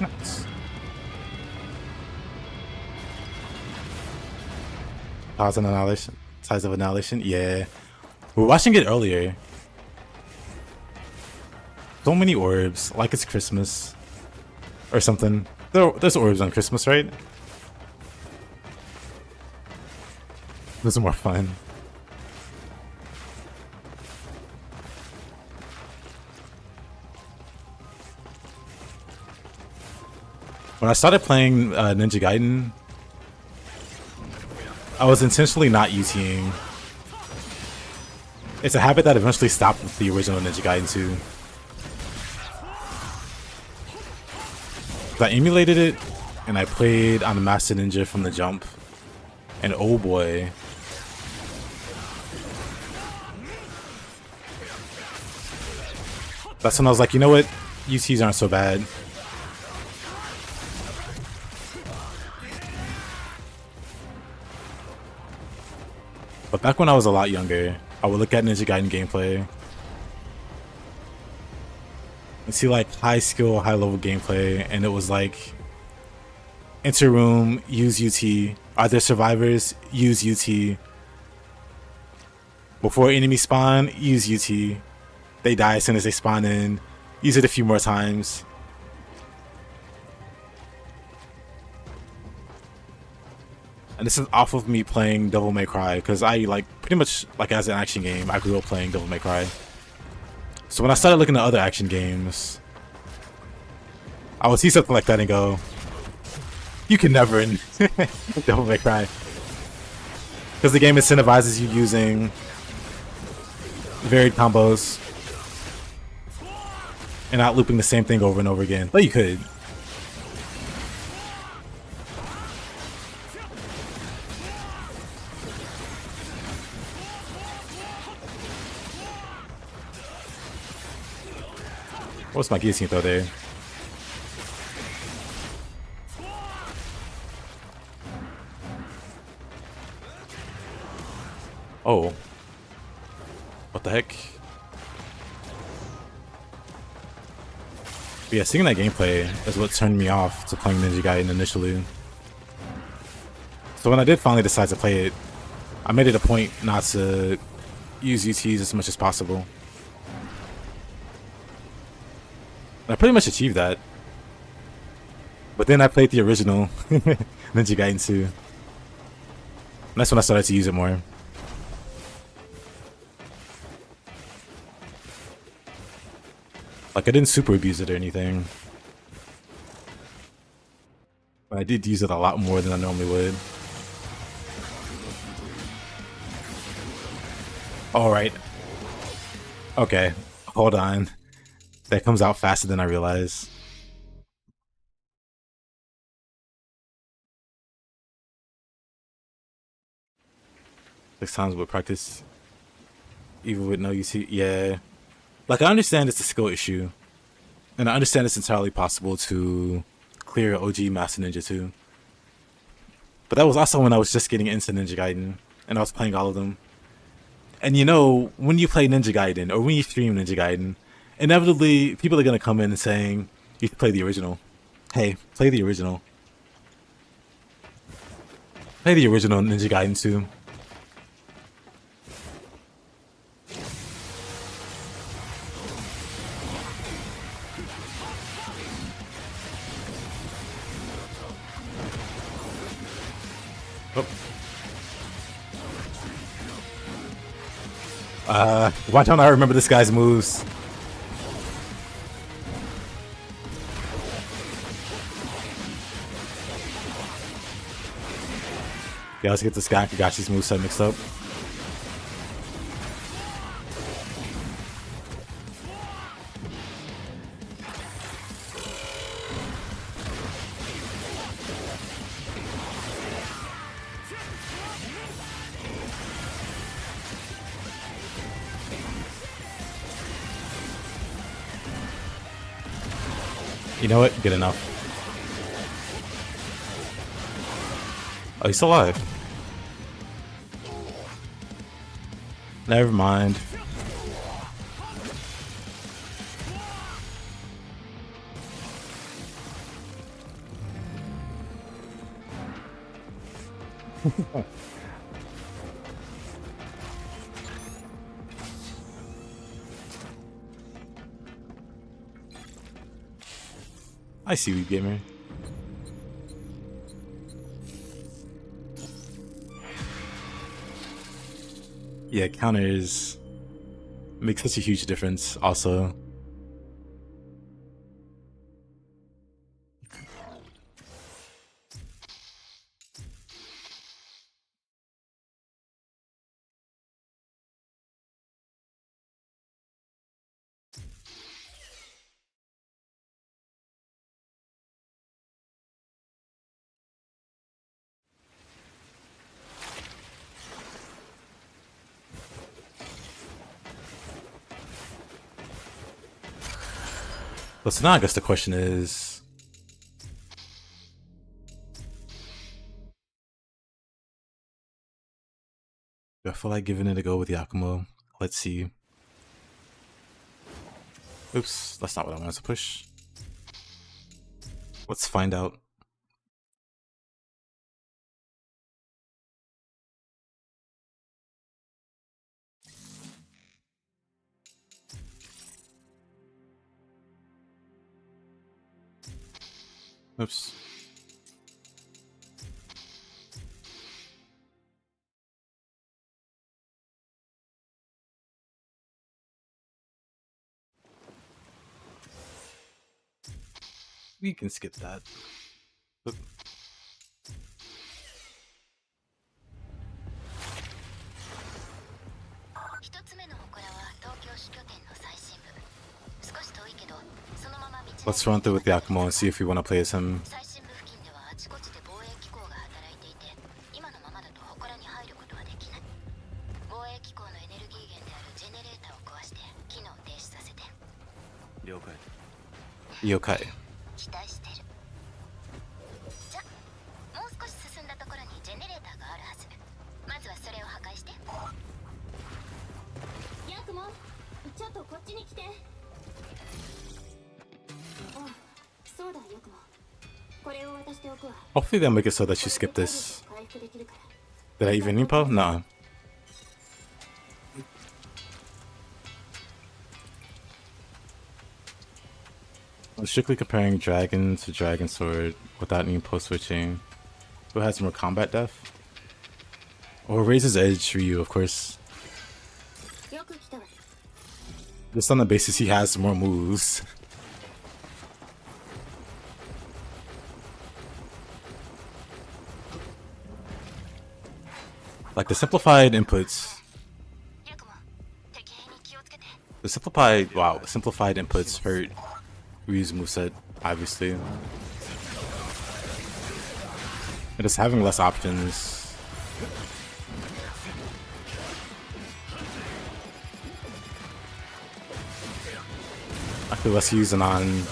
Nice. Pause and annihilation. Size of annihilation. Yeah. We were watching it earlier. So many orbs. Like it's Christmas. Or something. There's orbs on Christmas, right? Those are more fun. When I started playing Ninja Gaiden, I was intentionally not UTing. It's a habit that eventually stopped with the original Ninja Gaiden 2. I emulated it, and I played on the Master Ninja from the jump. And oh boy. That's when I was like, you know what? UTs aren't so bad. But back when I was a lot younger, I would look at Ninja Gaiden gameplay and see like high skill, high level gameplay, and it was like enter room, use UT. Are there survivors? Use UT. Before enemies spawn, use UT. They die as soon as they spawn in. Use it a few more times. And this is off of me playing Devil May Cry, because I like pretty much like as an action game, I grew up playing Devil May Cry. So when I started looking at other action games, I would see something like that and go, you can never in Devil May Cry. Because the game incentivizes you using varied combos and not looping the same thing over and over again. But you could. What's my guillotine throw there? Oh. What the heck? But yeah, seeing that gameplay is what turned me off to playing Ninja Gaiden initially. So when I did finally decide to play it, I made it a point not to use UTs as much as possible. And I pretty much achieved that. But then I played the original Ninja Gaiden 2. And that's when I started to use it more. Like, I didn't super abuse it or anything. But I did use it a lot more than I normally would. Alright. Okay. Hold on. That comes out faster than I realized. Six times with practice. Even with no UC. Yeah. Like, I understand it's a skill issue. And I understand it's entirely possible to clear OG Master Ninja 2. But that was also when I was just getting into Ninja Gaiden. And I was playing all of them. And you know, when you play Ninja Gaiden, or when you stream Ninja Gaiden, inevitably, people are going to come in and saying, you should play the original. Hey, play the original. Play the original Ninja Gaiden 2. Why don't I remember this guy's moves? Yeah, let's get this guy Kagashi's moveset mixed up. You know what? Good enough. Oh, he's still alive. Never mind. I see you, gamer. Yeah, counters make such a huge difference also. So now I guess the question is, do I feel like giving it a go with Yakumo? Let's see. Oops, that's not what I wanted to push. Let's find out. Oops. We can skip that. Oop. Let's run through with Yakumo and see if we want to play as him. Yokai. 期待してる。じゃ、もう少し進んだところにジェネレーターがあるはず。まずはそれを破壊して。ヤクモ、ちょっとこっちに来て。あ、そうだヤクモ。これを渡しておくわ。 Hopefully they'll make it so that you skip this. 回復できるから。 Did I even repo? Nah. I'm strictly comparing Dragon to Dragon Sword without any post switching. Who has more combat depth? Or raises edge for you, of course. よく来たわ。 Just on the basis he has more moves. Like the simplified inputs. ヤクモ、敵兵に気をつけて。 The simplified inputs hurt Ryu's moveset, obviously. And just having less options. I feel less using on.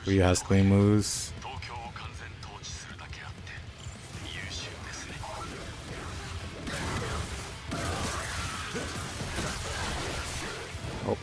Ryu has clean moves. Oh.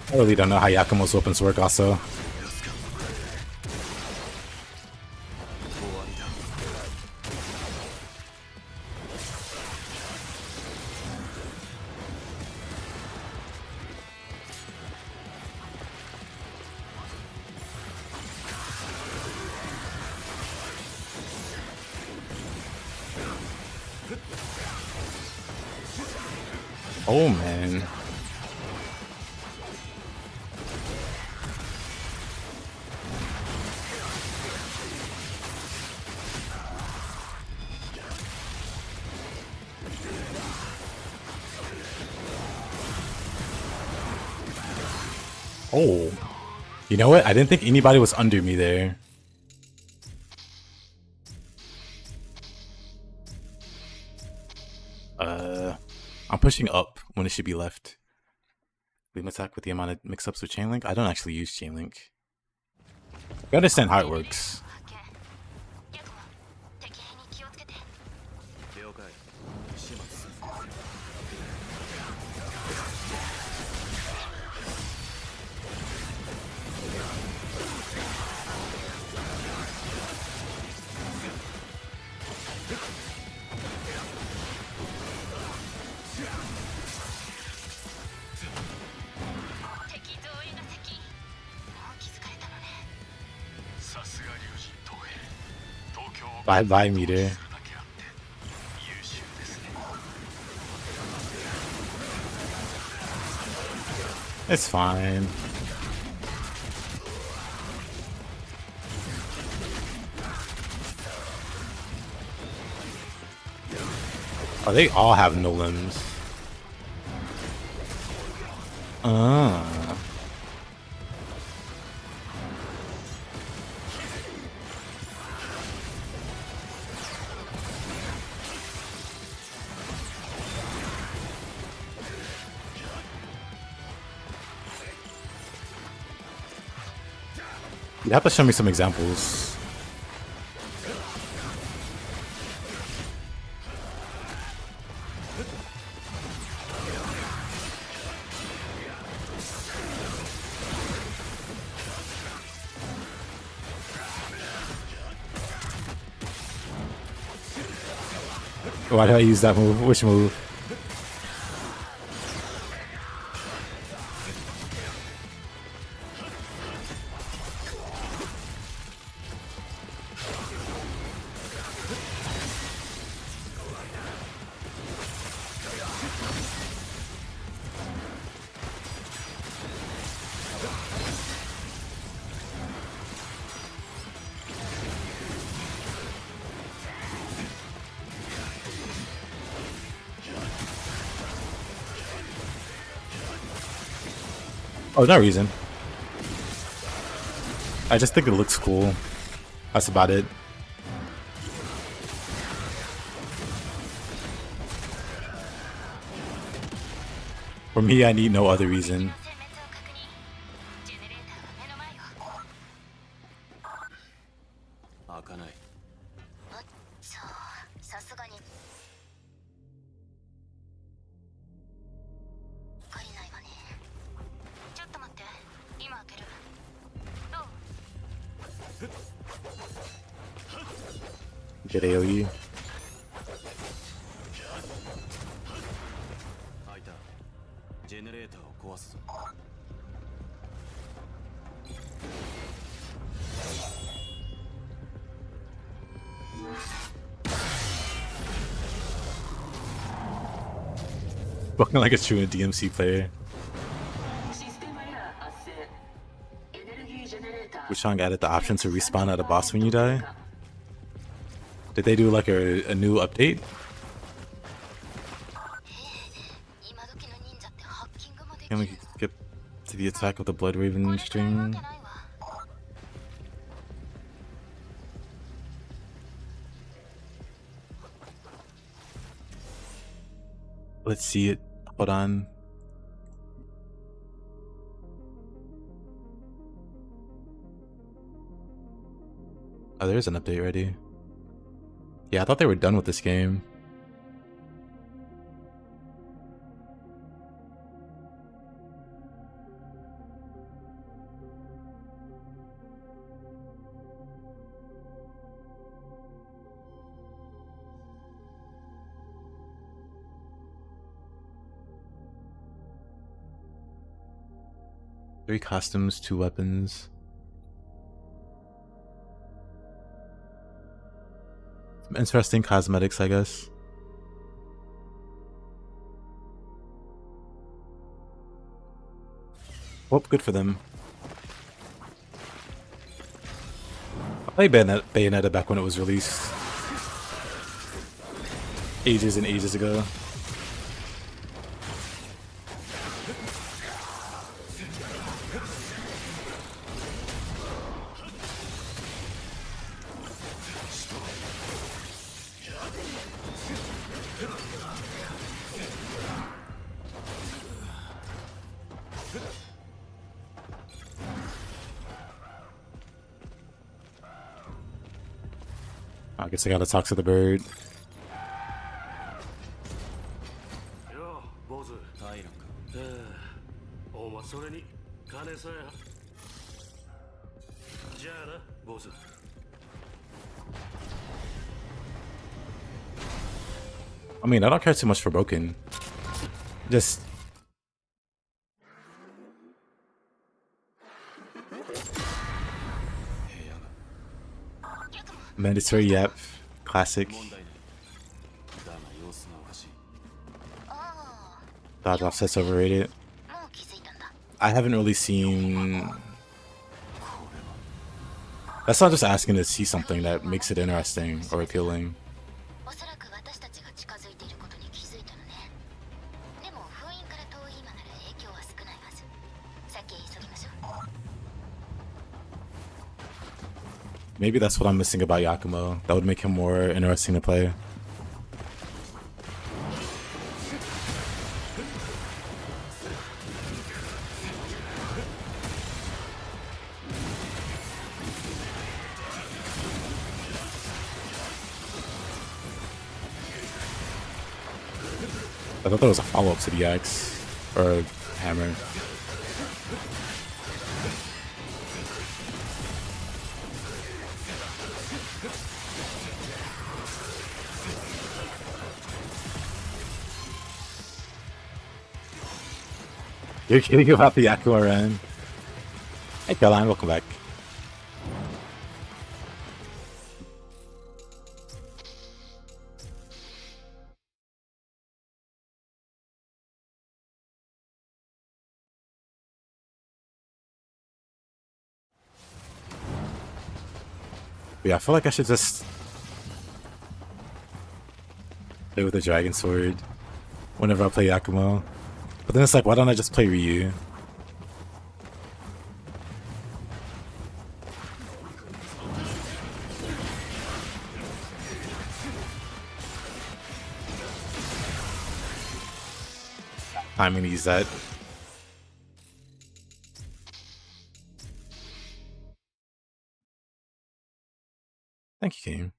I really don't know how Yakumo's weapons work also. Oh man. Oh, you know what? I didn't think anybody was under me there. I'm pushing up when it should be left. Beam attack with the amount of mix-ups with chain link. I don't actually use chain link. I understand how it works. Bye meter. It's fine. Oh, they all have no limbs. You have to show me some examples. Why did I use that move? Which move? Oh, no reason. I just think it looks cool. That's about it. For me, I need no other reason. ジェネレーターは目の前よ。開かない。おっと、さすがに借りないわね。ちょっと待って、今開ける。どう？ Get AoE. 開いた。ジェネレーターを壊すぞ。Fucking like a true DMC player. システムエラー発生。エネルギージェネレーター Wushang added the option to respawn at a boss when you die. Did they do like a new update? 今時の忍者ってハッキングもでき Can る。 we get to the attack of the Blood Raven これくらいわ string? けないわ。Let's see it. Hold on. Oh, there's an update ready. Yeah, I thought they were done with this game. Three costumes, 2 weapons. Some interesting cosmetics, I guess. Well, good for them. I played Bayonetta back when it was released. Ages and ages ago. I guess I gotta talk to the bird. よう坊主。タイランか。お前それに金さえ。じゃあな坊主。 I mean, I don't care too much for Broken. Just mandatory yep, classic. 問題ない。だが様子がおかしい。あ Dodge offset's overrated. あ、もう気づいたんだ。 I haven't really seen. That's not just asking to see something that makes it interesting or appealing. おそらく私たちが近づいていることに気づいたのね。でも封印から遠い今なら影響は少ないはず。先へ急ぎましょう。 Maybe that's what I'm missing about Yakumo. That would make him more interesting to play. I thought that was a follow-up to the axe or hammer. You're kidding about the Yakumo run? Hey Caroline, welcome back. But yeah, I feel like I should just play with the Dragon Sword whenever I play Yakumo. But then it's like, why don't I just play Ryu? I'm gonna use that. Thank you, game.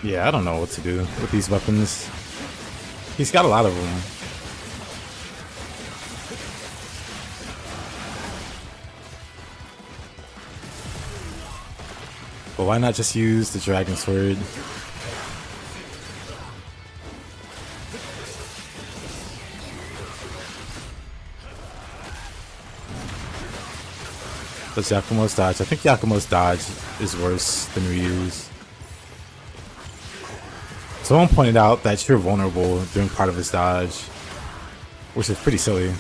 Yeah, I don't know what to do with these weapons. He's got a lot of them. But why not just use the Dragon Sword? Does Yakumo's dodge? I think Yakumo's dodge is worse than Ryu's. Someone pointed out that you're vulnerable during part of his dodge, which is pretty silly.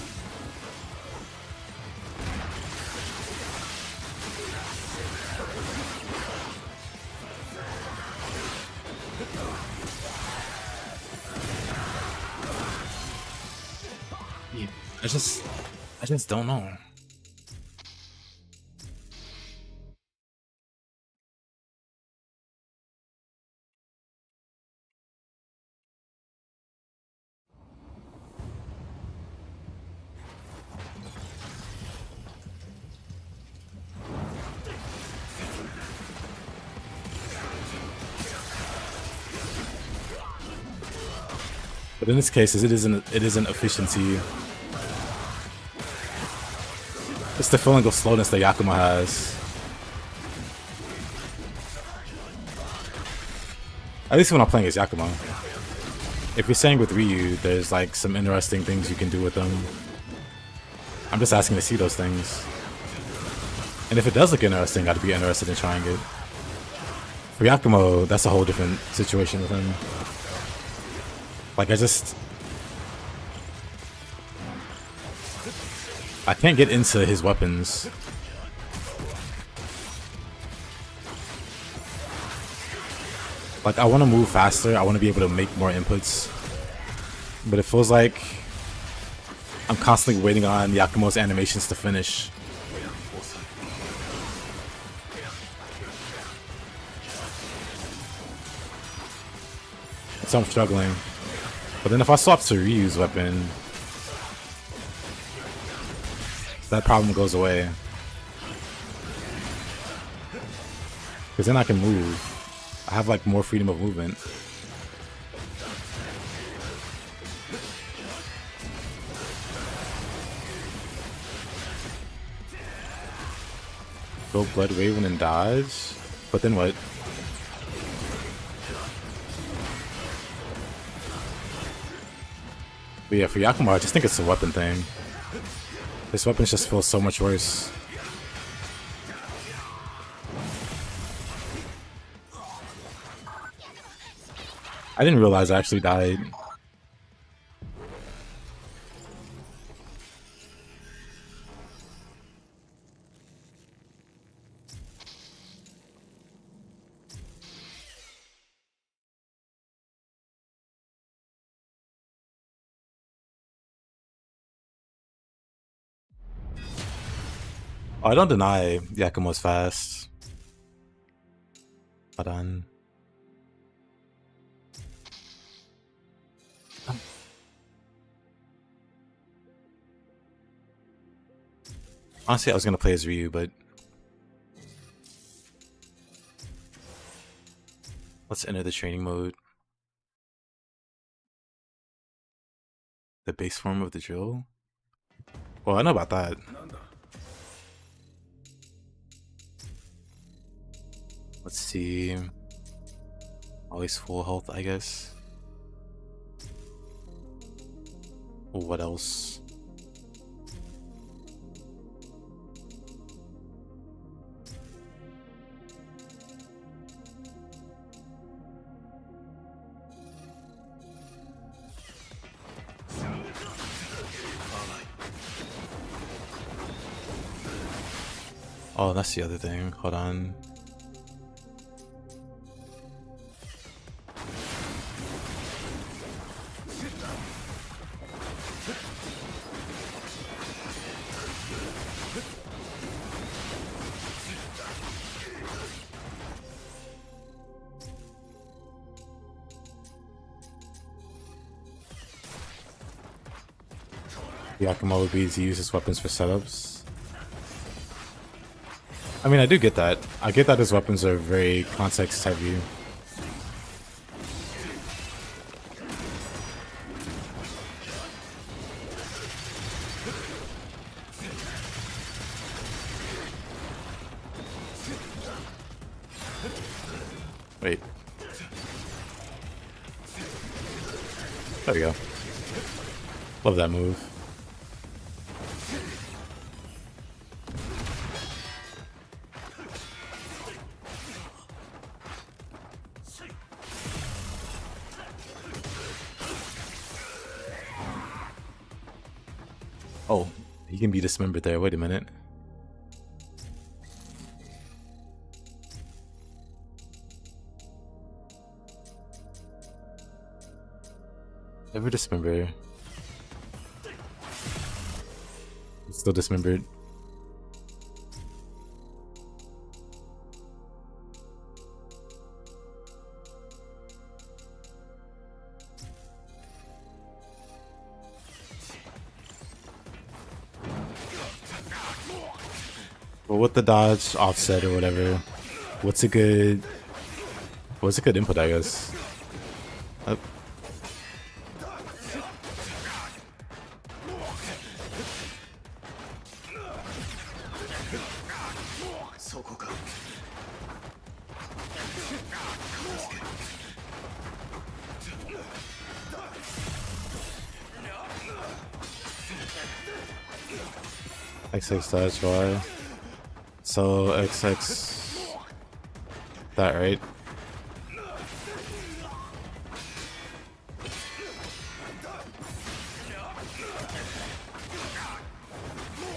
Yeah, I just don't know. But in this case, it isn't efficiency. It's the feeling of slowness that Yakumo has. At least when I'm playing as Yakumo. If you're saying with Ryu, there's like some interesting things you can do with them. I'm just asking to see those things. And if it does look interesting, I'd be interested in trying it. For Yakumo, that's a whole different situation with him. Like, I can't get into his weapons. Like, I want to move faster. I want to be able to make more inputs. But it feels like I'm constantly waiting on Yakumo's animations to finish. So I'm struggling. But then if I swap to Ryu's weapon, that problem goes away. Because then I can move. I have like more freedom of movement. Go Blood Raven and dodge? But then what? But yeah, for Yakumo, I just think it's a weapon thing. This weapon just feels so much worse. I didn't realize I actually died. Oh, I don't deny Yakumo's fast. Hold on. Honestly, I was gonna play as Ryu, but let's enter the training mode. The base form of the drill? Well, I know about that. Let's see. Always full health, I guess. What else? Oh, that's the other thing. Hold on. Yakumo would be to use his weapons for setups. I mean, I do get that. I get that his weapons are very context heavy. Wait. There we go. Love that move. Oh, he can be dismembered there. Wait a minute. Ever dismember? It's still dismembered. Well, with the dodge offset or whatever, what's a good input, I guess? Oh. XX dodge Y. So XX that, right?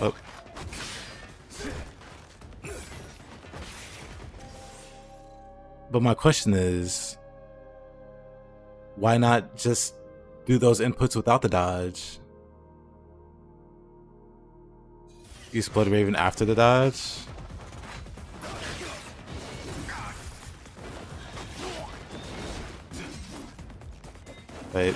Oh. But my question is, why not just do those inputs without the dodge? Use Blood Raven after the dodge? Wait.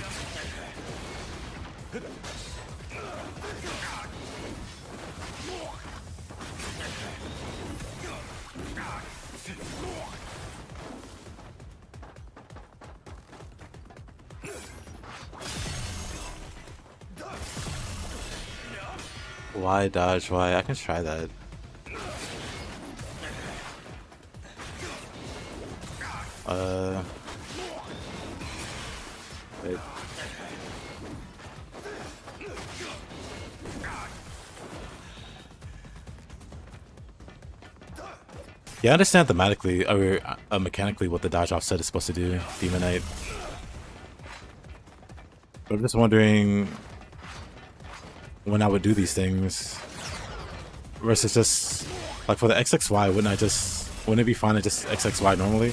Why dodge? Why? I can try that. Wait. Yeah, I understand thematically or mechanically what the dodge offset is supposed to do, Demon Knight. But I'm just wondering when I would do these things versus just like for the XXY, wouldn't it be fine to just XXY normally?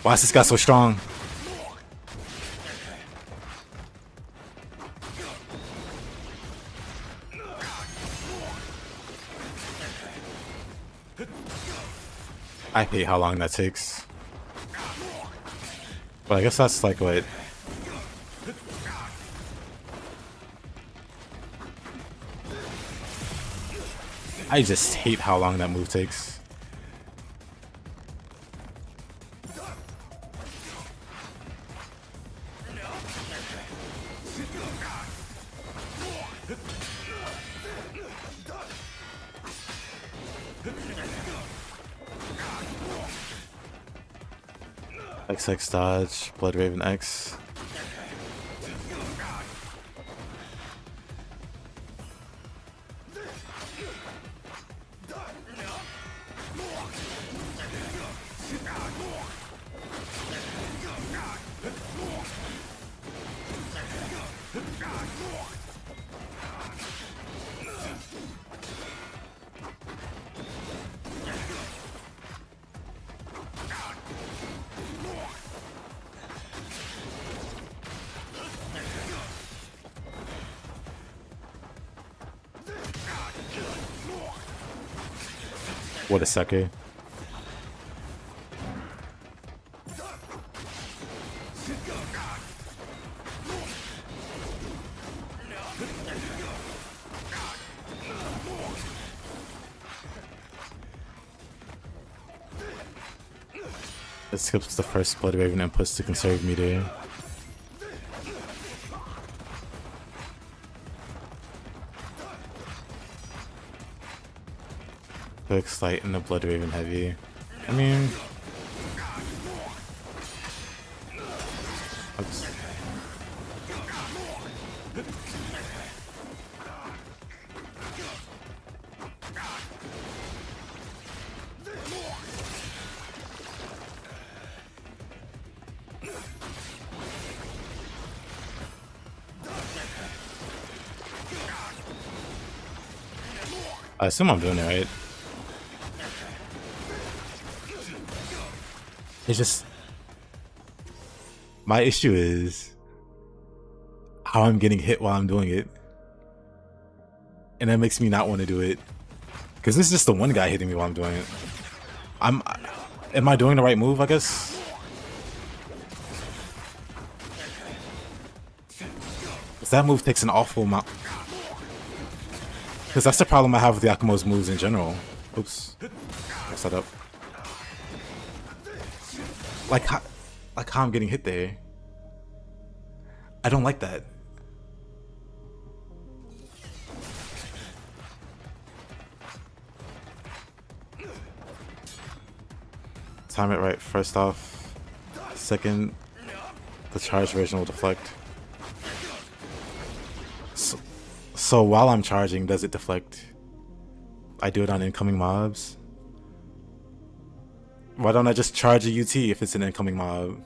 Why is this guy so strong? I hate how long that takes. But I guess that's like what... I just hate how long that move takes. XX dodge, Blood Raven X. What a sucker. It skips the first Blood Raven inputs to conserve meter. Quick light and the Blood Raven heavy. I mean, oops. I assume I'm doing it right. It's just, my issue is how I'm getting hit while I'm doing it, and that makes me not want to do it. Because this is just the one guy hitting me while I'm doing it. Am I doing the right move, I guess? Because that move takes an awful amount. Because that's the problem I have with Yakumo's moves in general. Oops. Messed that up. Like how I'm getting hit there. I don't like that. Time it right first off. Second, the charge version will deflect. So while I'm charging, does it deflect? I do it on incoming mobs. Why don't I just charge a UT if it's an incoming mob?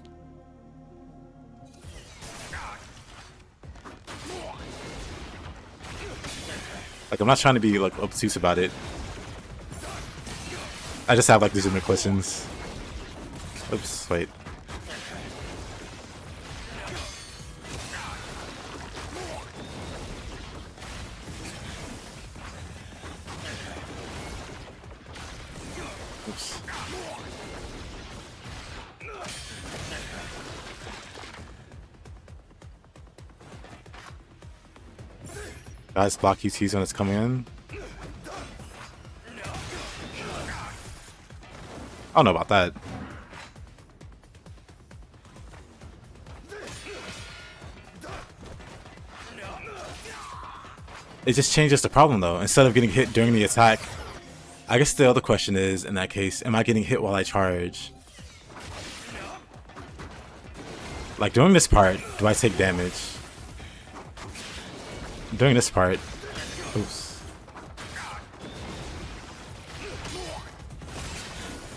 Like, I'm not trying to be like obtuse about it. I just have like legitimate questions. Oops, wait. Oops. Guys, block UTs when it's coming in. I don't know about that. It just changes the problem though. Instead of getting hit during the attack, I guess the other question is, in that case, am I getting hit while I charge? Like during this part, do I take damage? During this part, oops.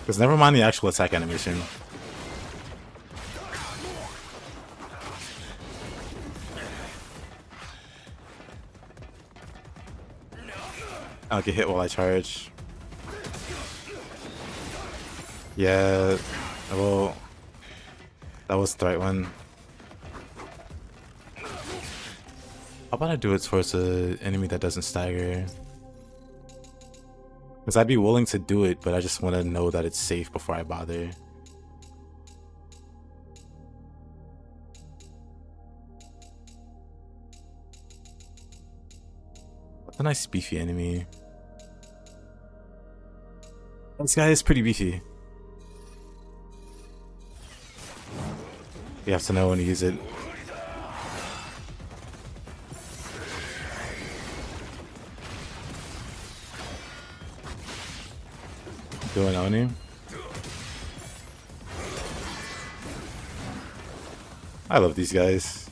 Because never mind the actual attack animation. I'll get hit while I charge. Yeah, well, that was the right one. How about I do it towards an enemy that doesn't stagger? Because I'd be willing to do it, but I just want to know that it's safe before I bother. What's a nice beefy enemy? This guy is pretty beefy. You have to know when to use it. Doing Oni. I love these guys.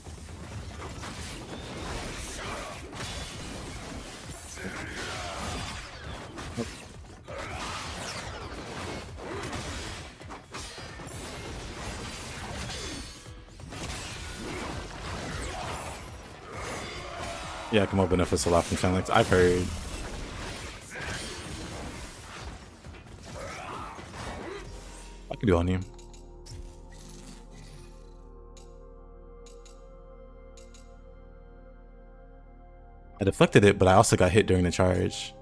Yakumo benefits a lot from Shenlix. I've heard. I can do on you. I deflected it, but I also got hit during the charge.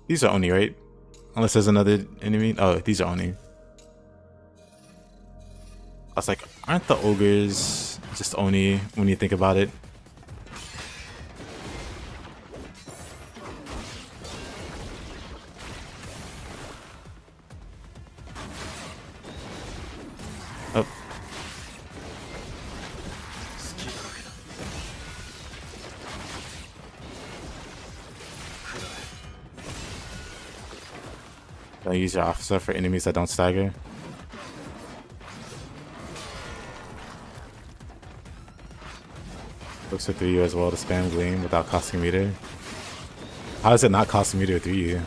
These are Oni, right? Unless there's another enemy. Oh, these are Oni. I was like, aren't the ogres just Oni when you think about it? Oh. Can I use your officer for enemies that don't stagger? Looks for 3U as well to spam Gleam without costing meter. How does it not cost meter 3U?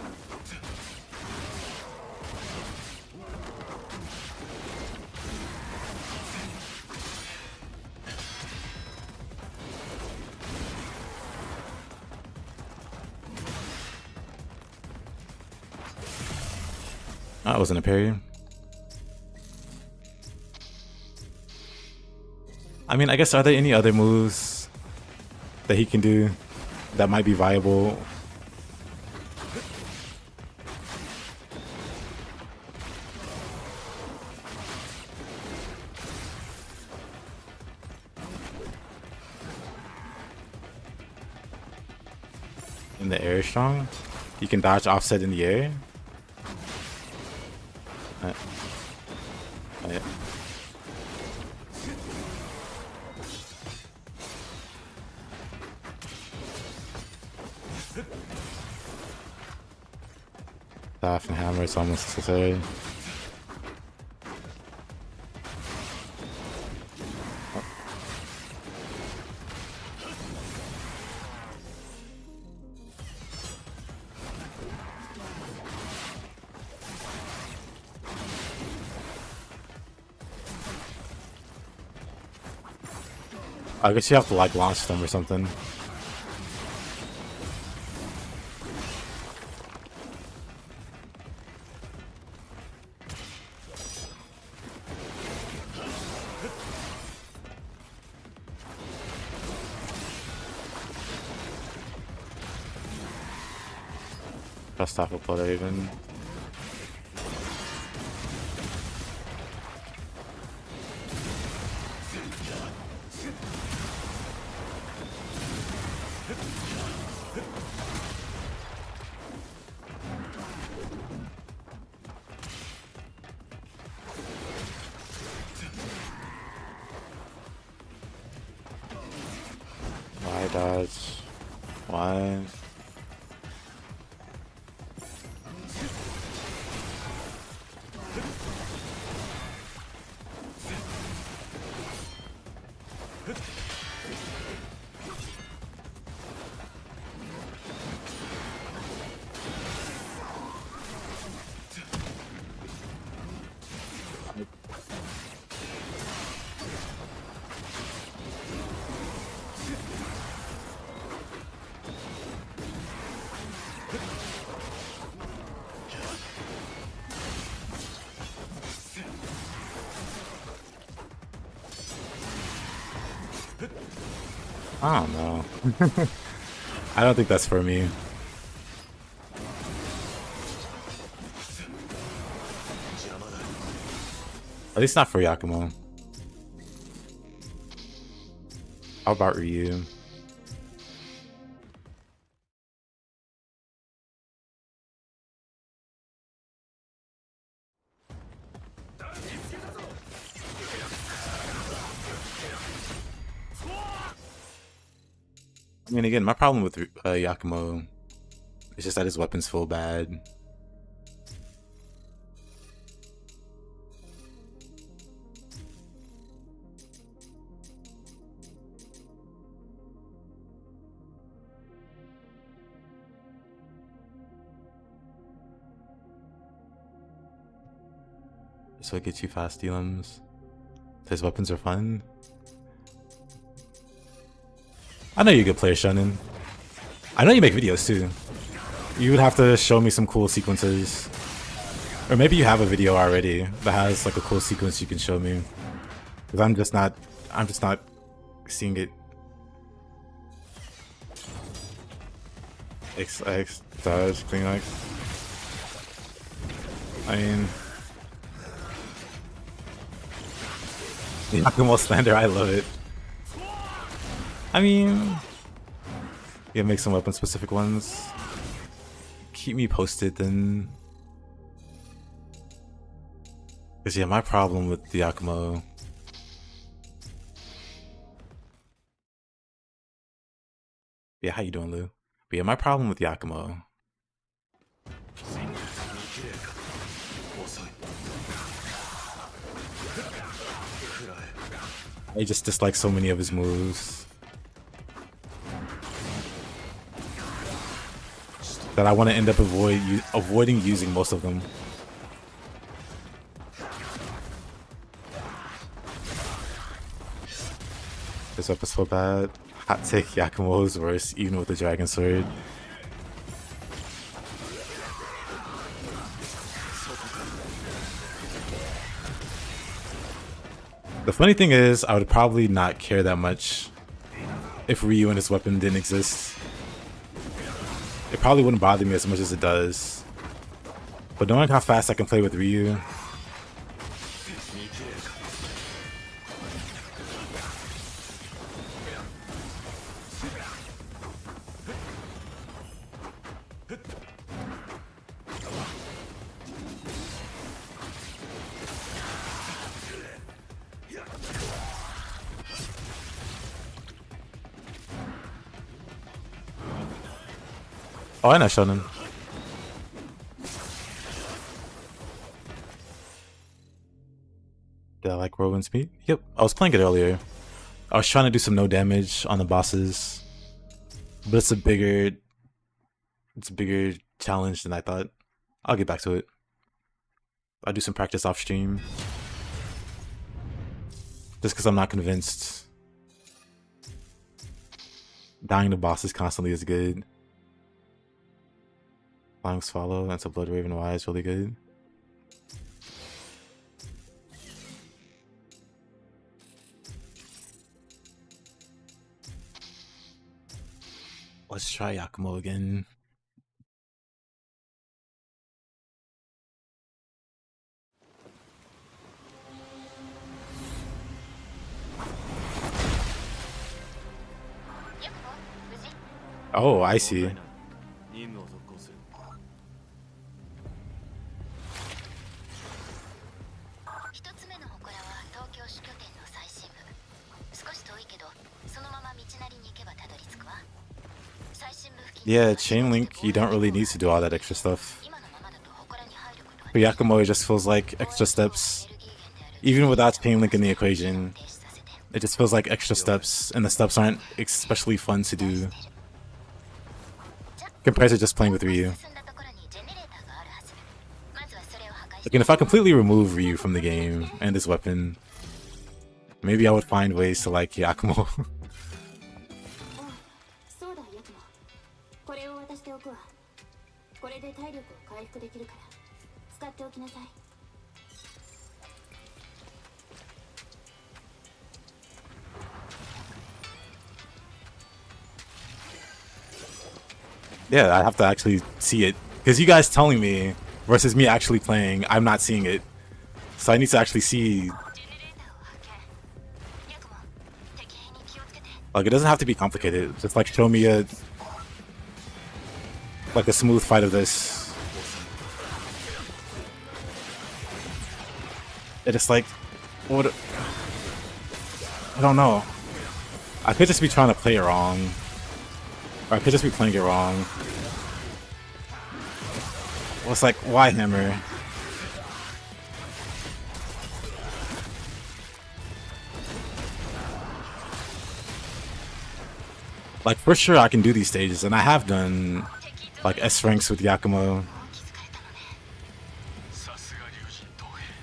That wasn't a parry. I mean, I guess, are there any other moves that he can do that might be viable? In the air strong? You can dodge offset in the air? Yeah. Staff and hammer is almost necessary. I guess you have to like launch them or something. First half of Puerto even. Why dodge? Why? I don't know. I don't think that's for me. At least not for Yakumo. How about Ryu? I mean, again, my problem with Yakumo is just that his weapons feel bad. So it gets you fast elims. His weapons are fun. I know you're a good player, Shonen. I know you make videos too. You would have to show me some cool sequences. Or maybe you have a video already that has like a cool sequence you can show me. Because I'm just not seeing it. X dodge, clean X. I mean, Yakumo slander, I love it. I mean, yeah, make some weapon specific ones. Keep me posted then. Cause yeah, my problem with the Yakumo. Yeah, how you doing, Lou? But yeah, my problem with Yakumo. I just dislike so many of his moves that I want to end up avoiding using most of them. This weapon's so bad. Hot take, Yakumo is worse, even with the dragon sword. The funny thing is, I would probably not care that much if Ryu and his weapon didn't exist. It probably wouldn't bother me as much as it does. But knowing how fast I can play with Ryu, oh, I know Shonen. Did I like Rowan's Speed? Yep, I was playing it earlier. I was trying to do some no damage on the bosses, but it's a bigger challenge than I thought. I'll get back to it. I'll do some practice off stream. Just because I'm not convinced dying to bosses constantly is good. Flying Swallow and Blood Raven Y is really good. Let's try Yakumo again. Oh, I see. 任務を続行する。一つ目の祠は東京主拠点の最深部。少し遠いけど、そのまま道なりに行けばたどり着くわ。最深部付近。Yeah, chain link, you don't really need to do all that extra stuff. But Yakumo, it just feels like extra steps. Even without chain link in the equation, it just feels like extra steps, and the steps aren't especially fun to do compared to just playing with Ryu. Again, if I completely remove Ryu from the game and his weapon, maybe I would find ways to like Yakumo. そうだ、ヤクモ。これを渡しておくわ。これで体力を回復できるから使っておきなさい。Yeah, I have to actually see it. Because you guys telling me versus me actually playing, I'm not seeing it. So I need to actually see. ジェネレーターを発見。ヤクモ、敵兵に気をつけて。 Like, it doesn't have to be complicated. Just like show me a smooth fight of this. It is like, what? I don't know. I could just be trying to play it wrong, or I could just be playing it wrong. Well, it's like, why hammer? Like, for sure I can do these stages, and I have done like S ranks with Yakumo. さすが龍神東平。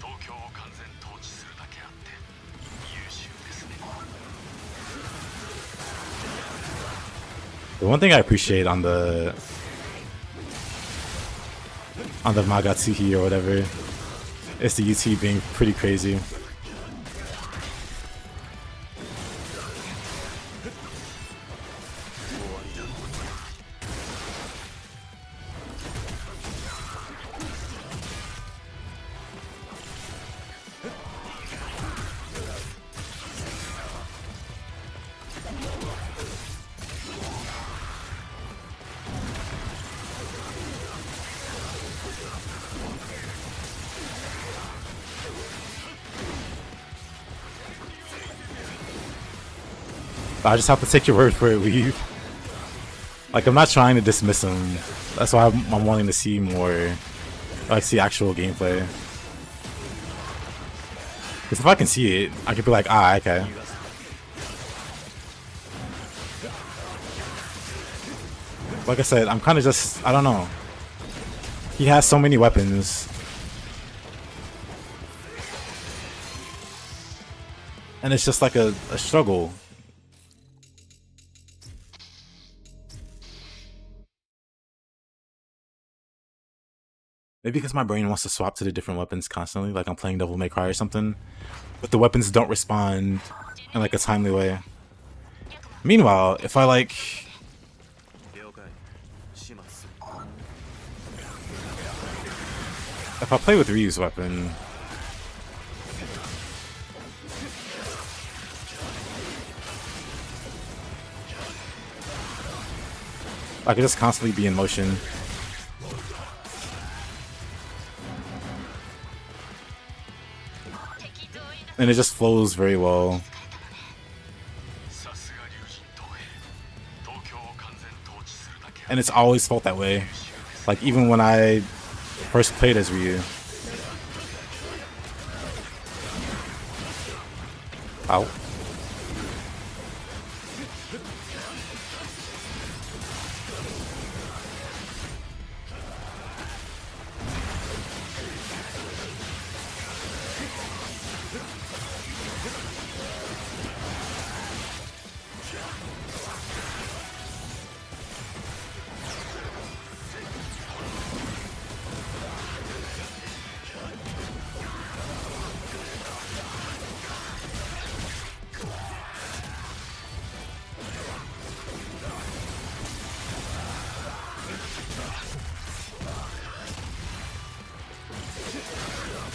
東京を完全統治するだけあって優秀ですね。 The one thing I appreciate on the Magatsuhi or whatever is the UT being pretty crazy. I just have to take your word for it, leave. Like, I'm not trying to dismiss him. That's why I'm wanting to see more, like, see actual gameplay. Because if I can see it, I could be like, ah, okay. Like I said, I'm kind of just, I don't know. He has so many weapons. And it's just like a struggle. Maybe because my brain wants to swap to the different weapons constantly, like I'm playing Devil May Cry or something, but the weapons don't respond in like a timely way. Meanwhile, if I like... If I play with Ryu's weapon... I could just constantly be in motion. And it just flows very well. And it's always felt that way. Like, even when I first played as Ryu. Ow.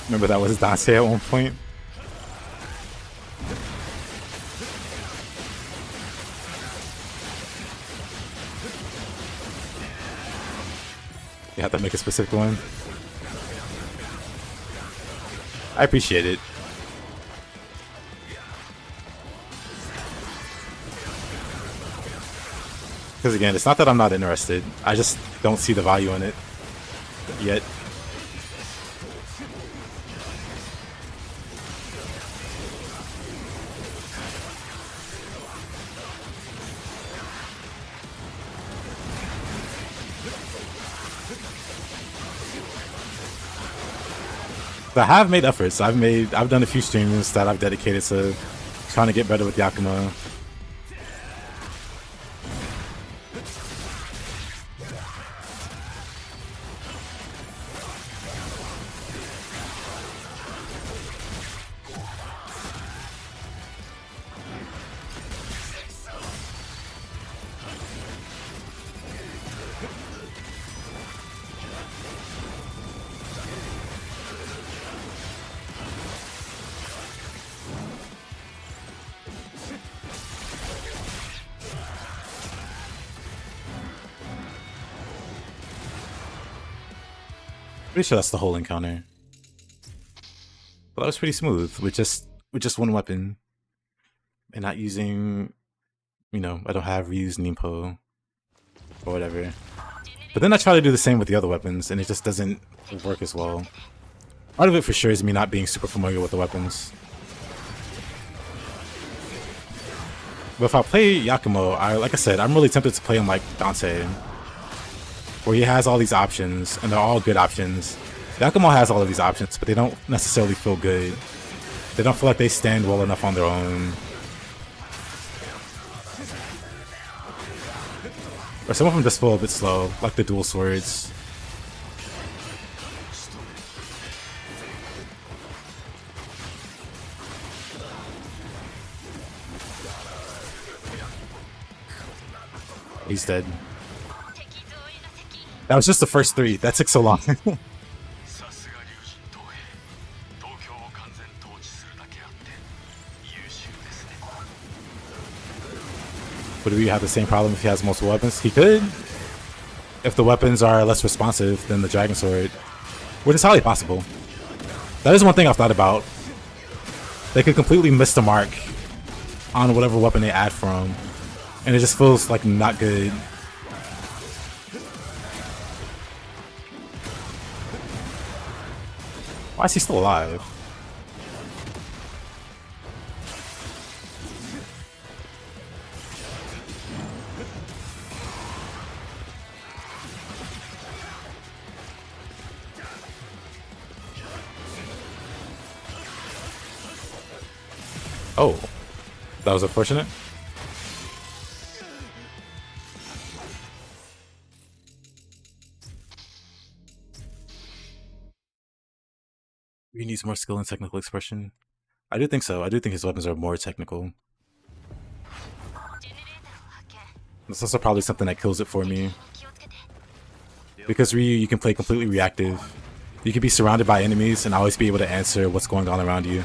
Remember that was Dante at one point? You have to make a specific one. I appreciate it. Because again, it's not that I'm not interested. I just don't see the value in it yet. I have made efforts. I've done a few streams that I've dedicated to trying to get better with Yakumo. Pretty sure that's the whole encounter. But that was pretty smooth with just one weapon. And not using, you know, I don't have reused Nimpo or whatever. But then I try to do the same with the other weapons and it just doesn't work as well. Part of it for sure is me not being super familiar with the weapons. But if I play Yakumo, like I said, I'm really tempted to play him like Dante, where he has all these options, and they're all good options. Yakumo has all of these options, but they don't necessarily feel good. They don't feel like they stand well enough on their own. Or some of them just feel a bit slow, like the dual swords. He's dead. That was just the first three. That took so long. さすが龍神東兵東京を完全統治するだけあって優秀ですね Would we have the same problem if he has multiple weapons? He could. If the weapons are less responsive than the Dragon Sword. Which is highly possible. That is one thing I've thought about. They could completely miss the mark on whatever weapon they add from. And it just feels like not good. Why is he still alive? Oh, that was unfortunate. He needs more skill and technical expression. I do think so. I do think his weapons are more technical. That's also probably something that kills it for me. Because Ryu, you can play completely reactive. You can be surrounded by enemies and always be able to answer what's going on around you.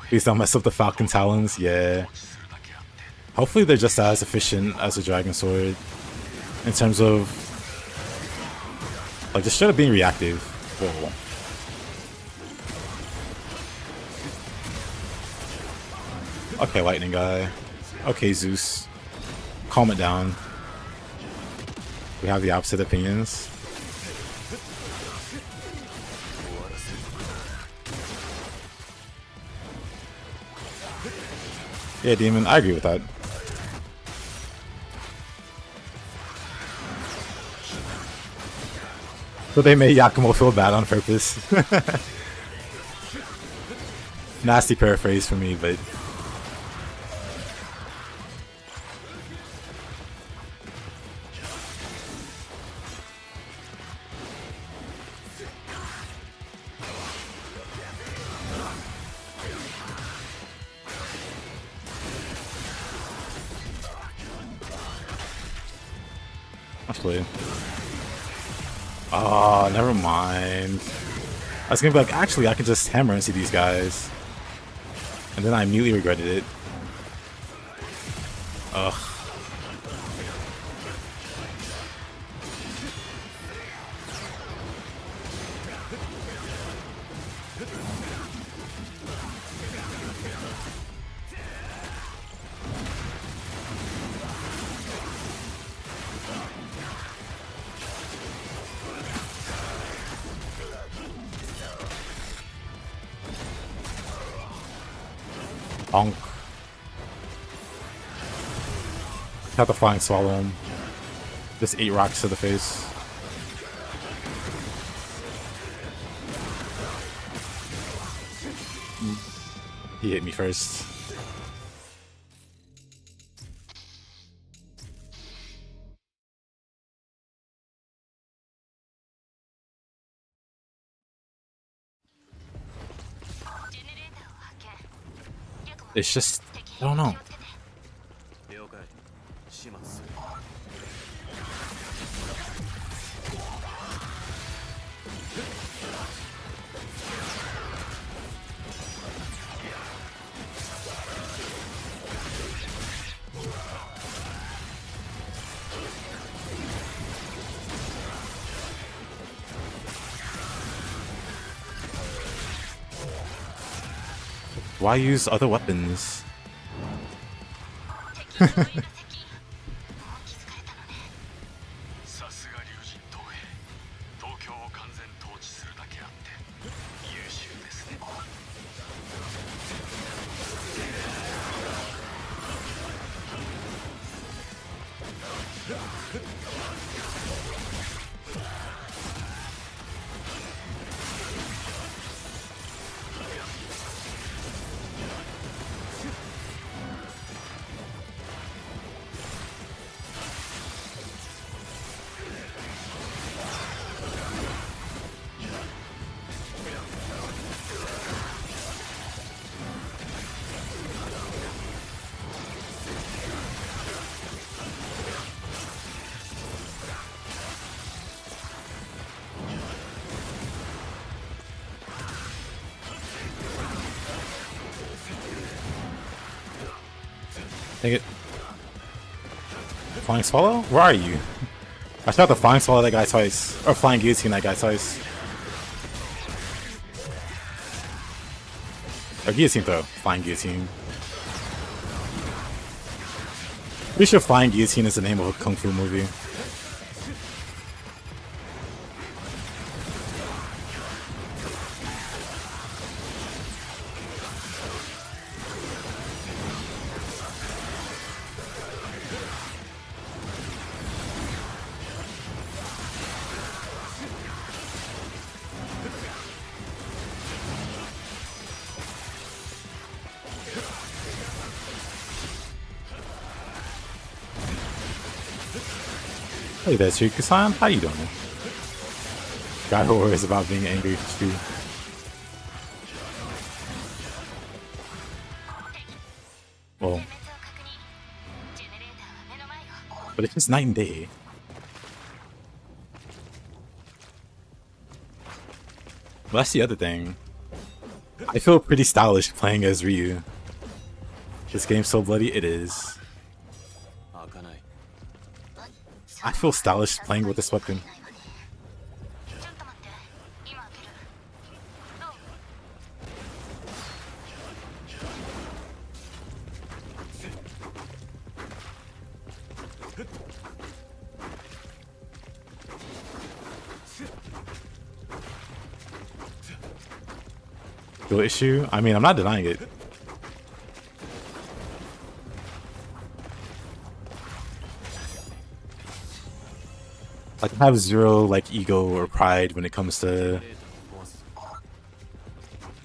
Please don't mess up the Falcon Talons, yeah. Hopefully they're just as efficient as the Dragon Sword. In terms of... like, just straight up being reactive. Whoa. Okay, Lightning Guy. Okay, Zeus. Calm it down. We have the opposite opinions. Yeah, Demon, I agree with that. So they made Yakumo feel bad on purpose. Nasty paraphrase for me, but... Actually. Oh, never mind. I was gonna be like, actually, I can just hammer into these guys. And then I immediately regretted it. Ugh. Bonk. Have to flying swallow him. Just 8 rocks to the face. He hit me first. It's just, I don't know. 了解始末する Why use other weapons? 敵の追いが接近。もう気づかれたのね。さすが龍神東平東京を完全統治するだけあって優秀ですね Dang it. Flying Swallow? Where are you? I tried to Flying Swallow that guy twice. Or Flying Guillotine that guy twice. Or Guillotine though. Flying Guillotine. Pretty sure Flying Guillotine is the name of a Kung Fu movie. Hey there, Chiku-san. How you doing? Guy who worries about being angry too. Well, 全滅を確認。ジェネレーターは目の前よ。 but if it's night and day. Well, that's the other thing. I feel pretty stylish playing as Ryu. This game's so bloody, it is. 開かない I feel stylish playing with this weapon. ちょっと待って。今開ける。どう？ Skill issue? I mean, I'm not denying it. Like, I have zero, like, ego or pride when it comes to,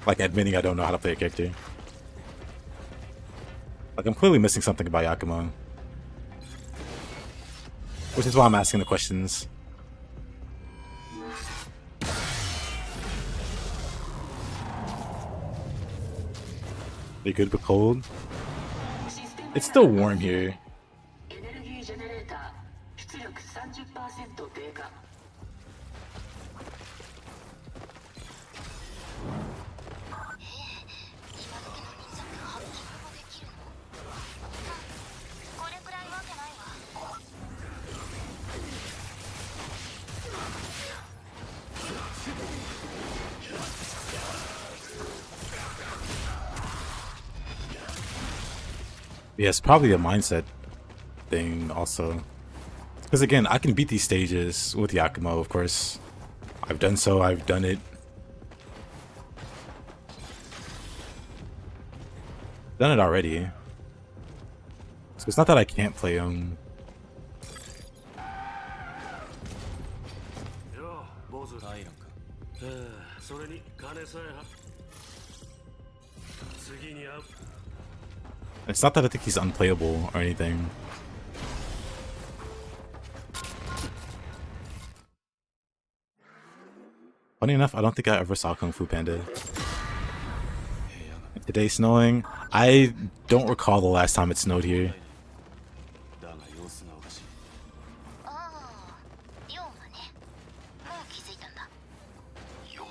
like, admitting I don't know how to play a character. Like, I'm clearly missing something about Yakumo. Which is why I'm asking the questions. They good but cold? It's still warm here. エネルギージェネレーター出力30%低下。今時の忍者ってハッキングもできるの？これくらいわけないわ。 Yeah, it's probably a mindset thing also. Because again, I can beat these stages with Yakumo, of course. I've done so, I've done it. Done it already. So it's not that I can't play them. よう坊主アイランかそれに金さえは次に会う It's not that I think he's unplayable or anything. Funny enough, I don't think I ever saw Kung Fu Panda. Today snowing? I don't recall the last time it snowed here. だが様子がおかしい。ああ、ヨウマね。もう気づいたんだ。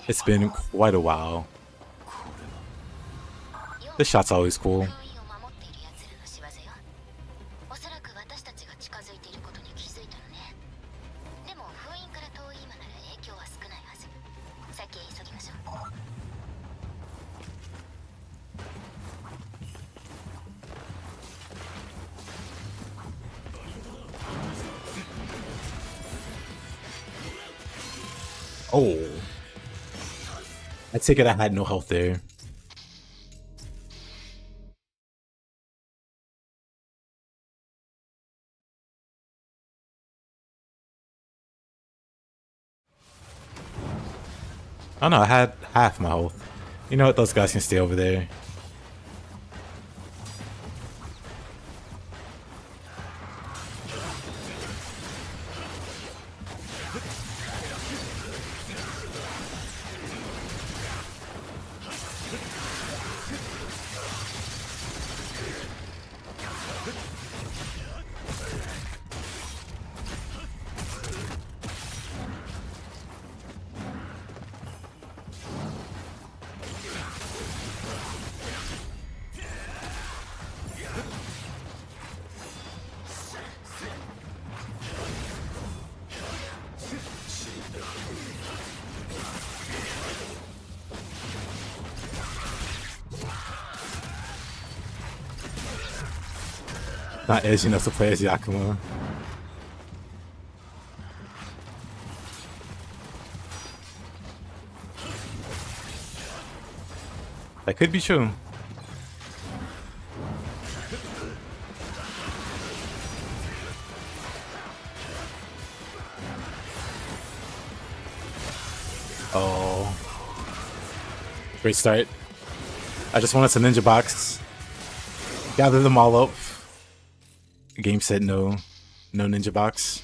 It's been quite a while. This shot's always cool. 封印を守っている奴らの仕業よ。おそらく私たちが近づいていることに気づいたのね。でも封印から遠い今なら影響は少ないはず。先へ急ぎましょう。 Oh. I take it I had no health there. Oh no, I had half my health. You know what? Those guys can stay over there. Not edgy enough to play as Yakumo. That could be true. Oh. Great start. I just wanted some ninja box. Gather them all up. Game said no. No ninja box.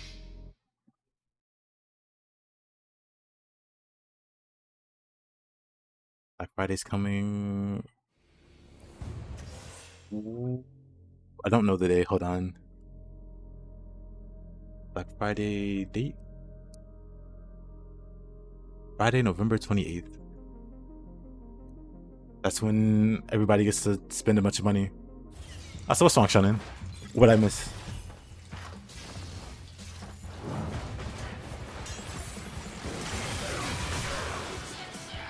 Black Friday's coming. I don't know the day. Hold on. Black Friday date? Friday, November 28th. That's when everybody gets to spend a bunch of money. I saw a song, Shannon. What'd I miss?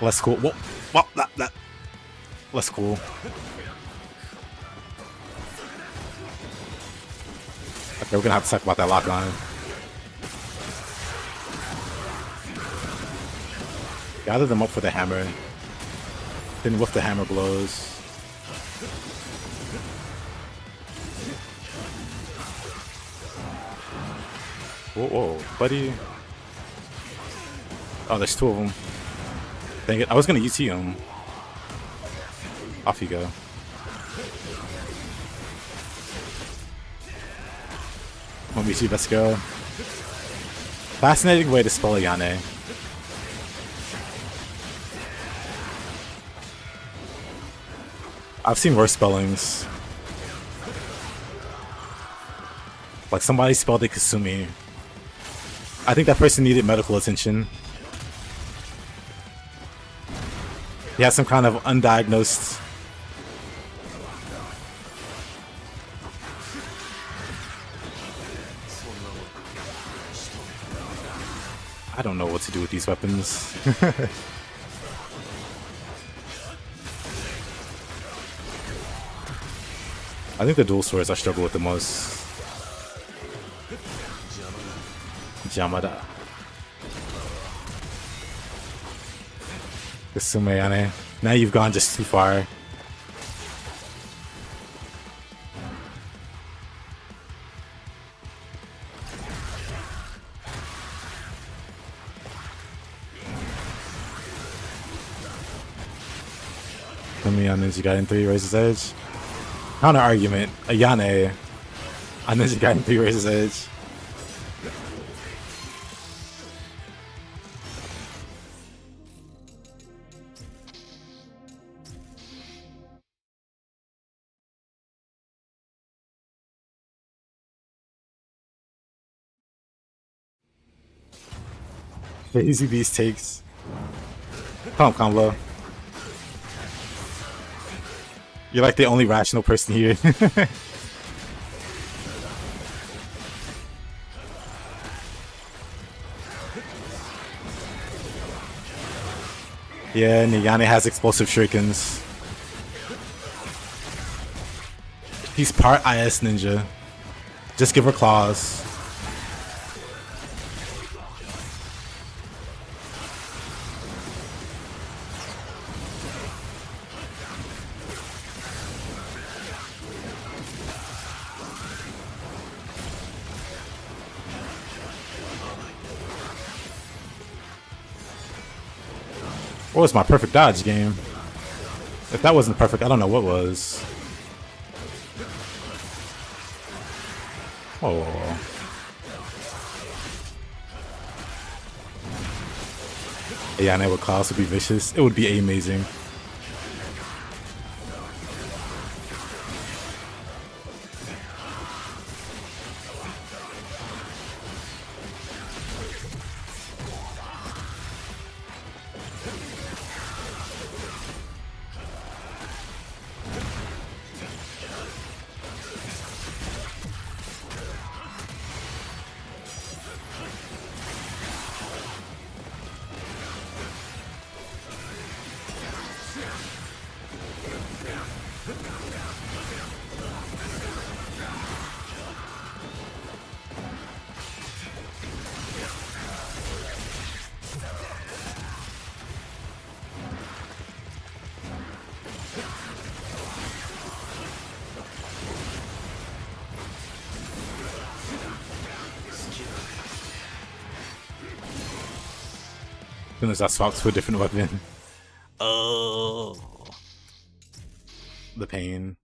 Less cool. Whoa, that. Less cool. Okay, we're gonna have to talk about that lock on. Gather them up for the hammer. Then with the hammer blows. Whoa, buddy. Oh, there's two of them. Dang it, I was gonna UT him. Off you go. Momichi, let's go. Fascinating way to spell Yane. I've seen worse spellings. Like somebody spelled it Kasumi. I think that person needed medical attention. He has some kind of undiagnosed. I don't know what to do with these weapons. I think the dual swords I struggle with the most. Jamada. Sumeyane. Now you've gone just too far. Kumi on Ninja Gaiden 3 Razor's Edge. Counter argument. Ayane on Ninja Gaiden 3 Razor's Edge. crazy these takes. Calm, low. You're like the only rational person here. Yeah, Niyane has explosive shurikens. He's part IS ninja. Just give her claws. What was my perfect dodge game? If that wasn't perfect, I don't know what was. Whoa. Yeah, and with claws would be vicious. It would be amazing. As soon as I swapped to a different weapon. Oh. The pain.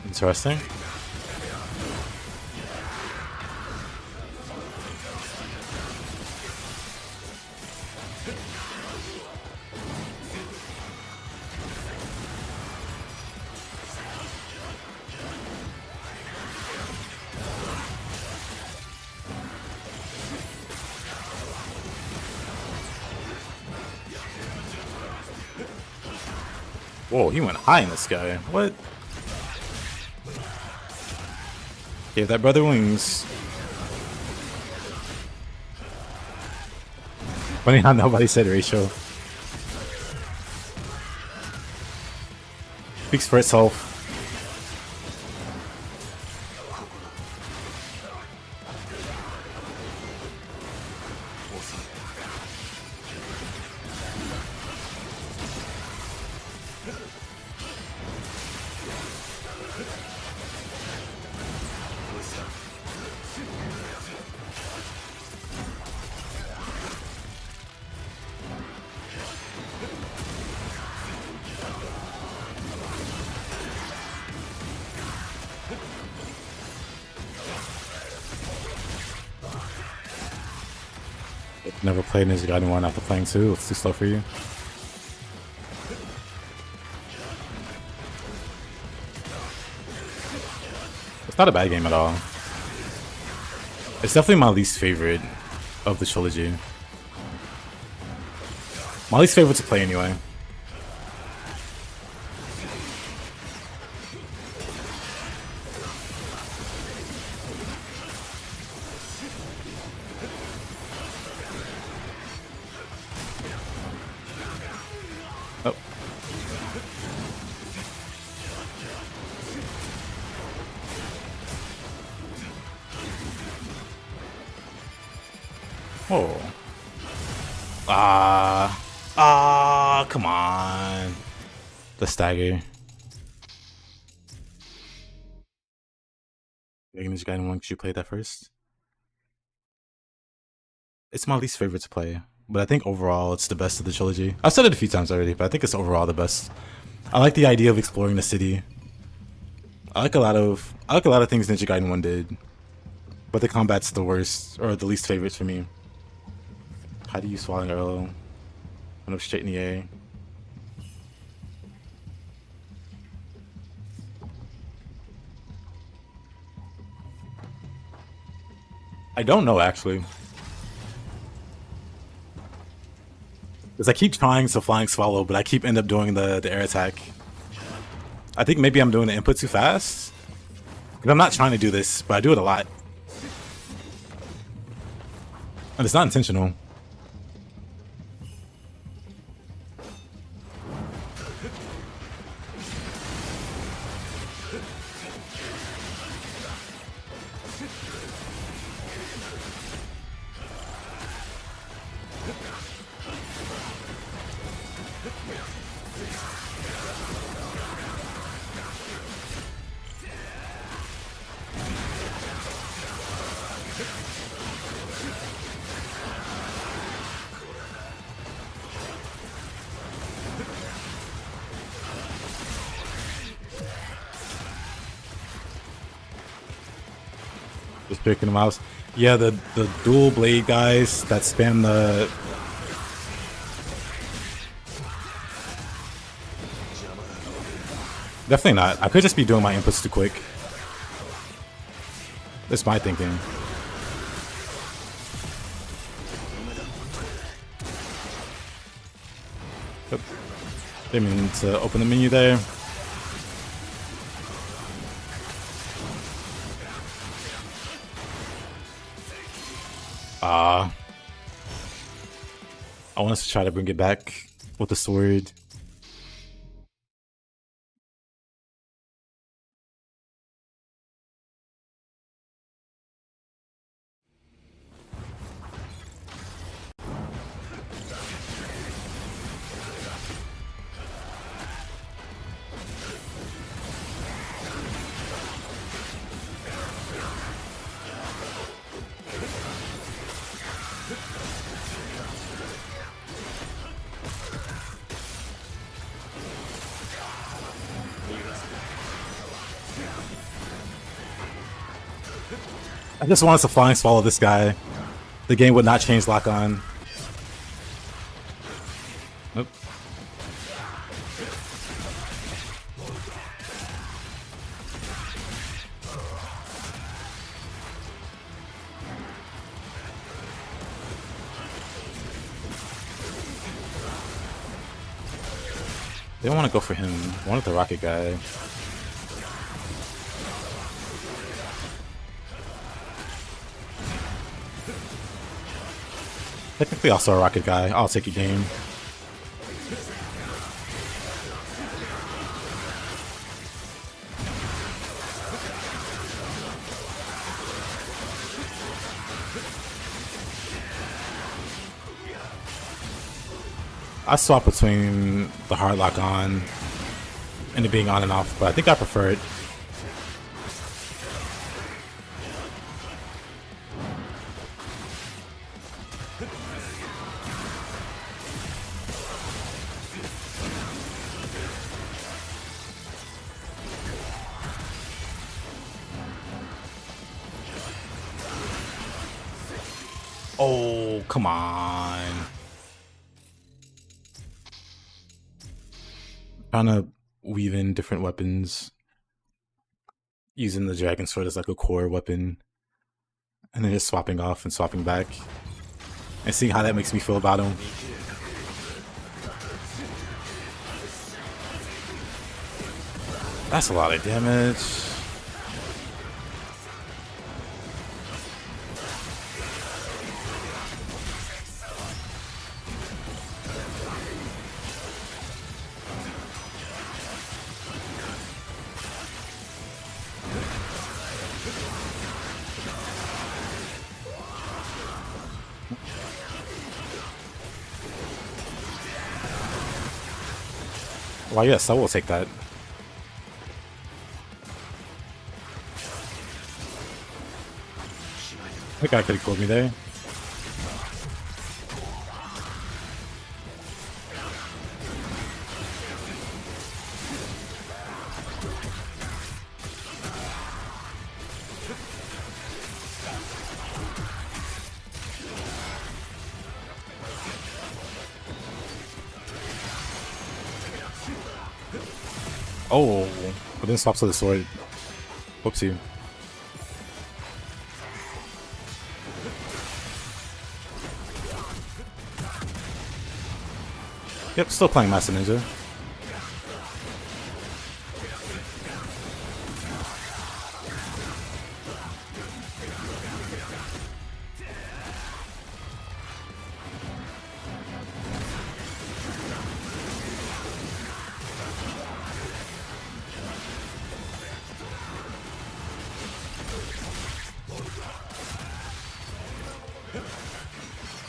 Interesting. Whoa, he went high in the sky. What? Gave that brother wings. Funny how nobody said ratio. Speaks for itself. Never played Ninja Gaiden 1 after playing 2. It's too slow for you. It's not a bad game at all. It's definitely my least favorite of the trilogy. My least favorite to play anyway. Oh. Come on. The stagger. Ninja Gaiden 1, because you played that first? It's my least favorite to play, but I think overall it's the best of the trilogy. I've said it a few times already, but I think it's overall the best. I like the idea of exploring the city. I like a lot of things Ninja Gaiden 1 did, but the combat's the worst, or the least favorite for me. How do you swallow an arrow? Went up straight in the air. I don't know actually. Because I keep trying to flying swallow, but I keep end up doing the air attack. I think maybe I'm doing the input too fast. Because I'm not trying to do this, but I do it a lot. And it's not intentional. Just picking them out. Yeah, the dual blade guys that spam the. Definitely not. I could just be doing my inputs too quick. That's my thinking. Yep. Didn't mean to open the menu there. I want us to try to bring it back with the sword. I just want us to flying swallow this guy. The game would not change lock on. Nope. They don't want to go for him. They wanted the rocket guy. Technically also a rocket guy. I'll take a game. I swap between the hard lock on and it being on and off, but I think I prefer it. Oh, come on. Trying to weave in different weapons. Using the dragon sword as like a core weapon. And then just swapping off and swapping back. And seeing how that makes me feel about him. That's a lot of damage. Well, yes, I will take that. That guy could have killed me there. Oh, but then swaps to the sword. Whoopsie. Yep, still playing Master Ninja.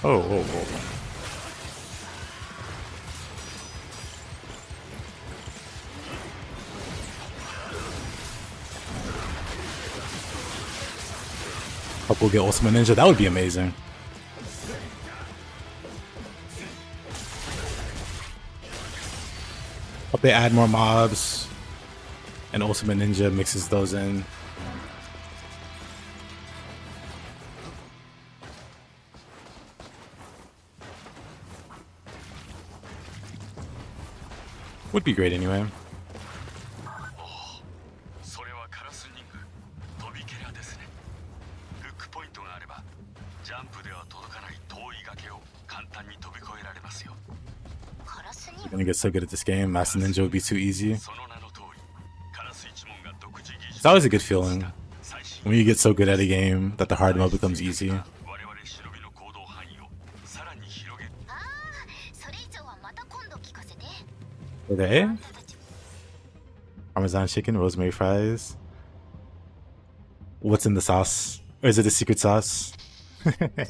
Oh, whoa, whoa. Hope we'll get Ultimate Ninja. That would be amazing. Hope they add more mobs and Ultimate Ninja mixes those in. Would be great anyway. それはカラスニング飛び蹴らですね。フックポイントがあればジャンプでは届かない遠い崖を簡単に飛び越えられますよ。カラスに We're gonna get so good at this game. Master Ninja would be too easy. その名の通り、カラス一門が独自技 It's 術 always a good feeling when you get so good at a game that the hard mode becomes easy. 我々忍びの行動範囲をさらに広げる。ああ、それ以上はまた今度聞かせて。 Are they? あんたたち Parmesan chicken, rosemary fries. What's in the sauce? Or is it a secret sauce? But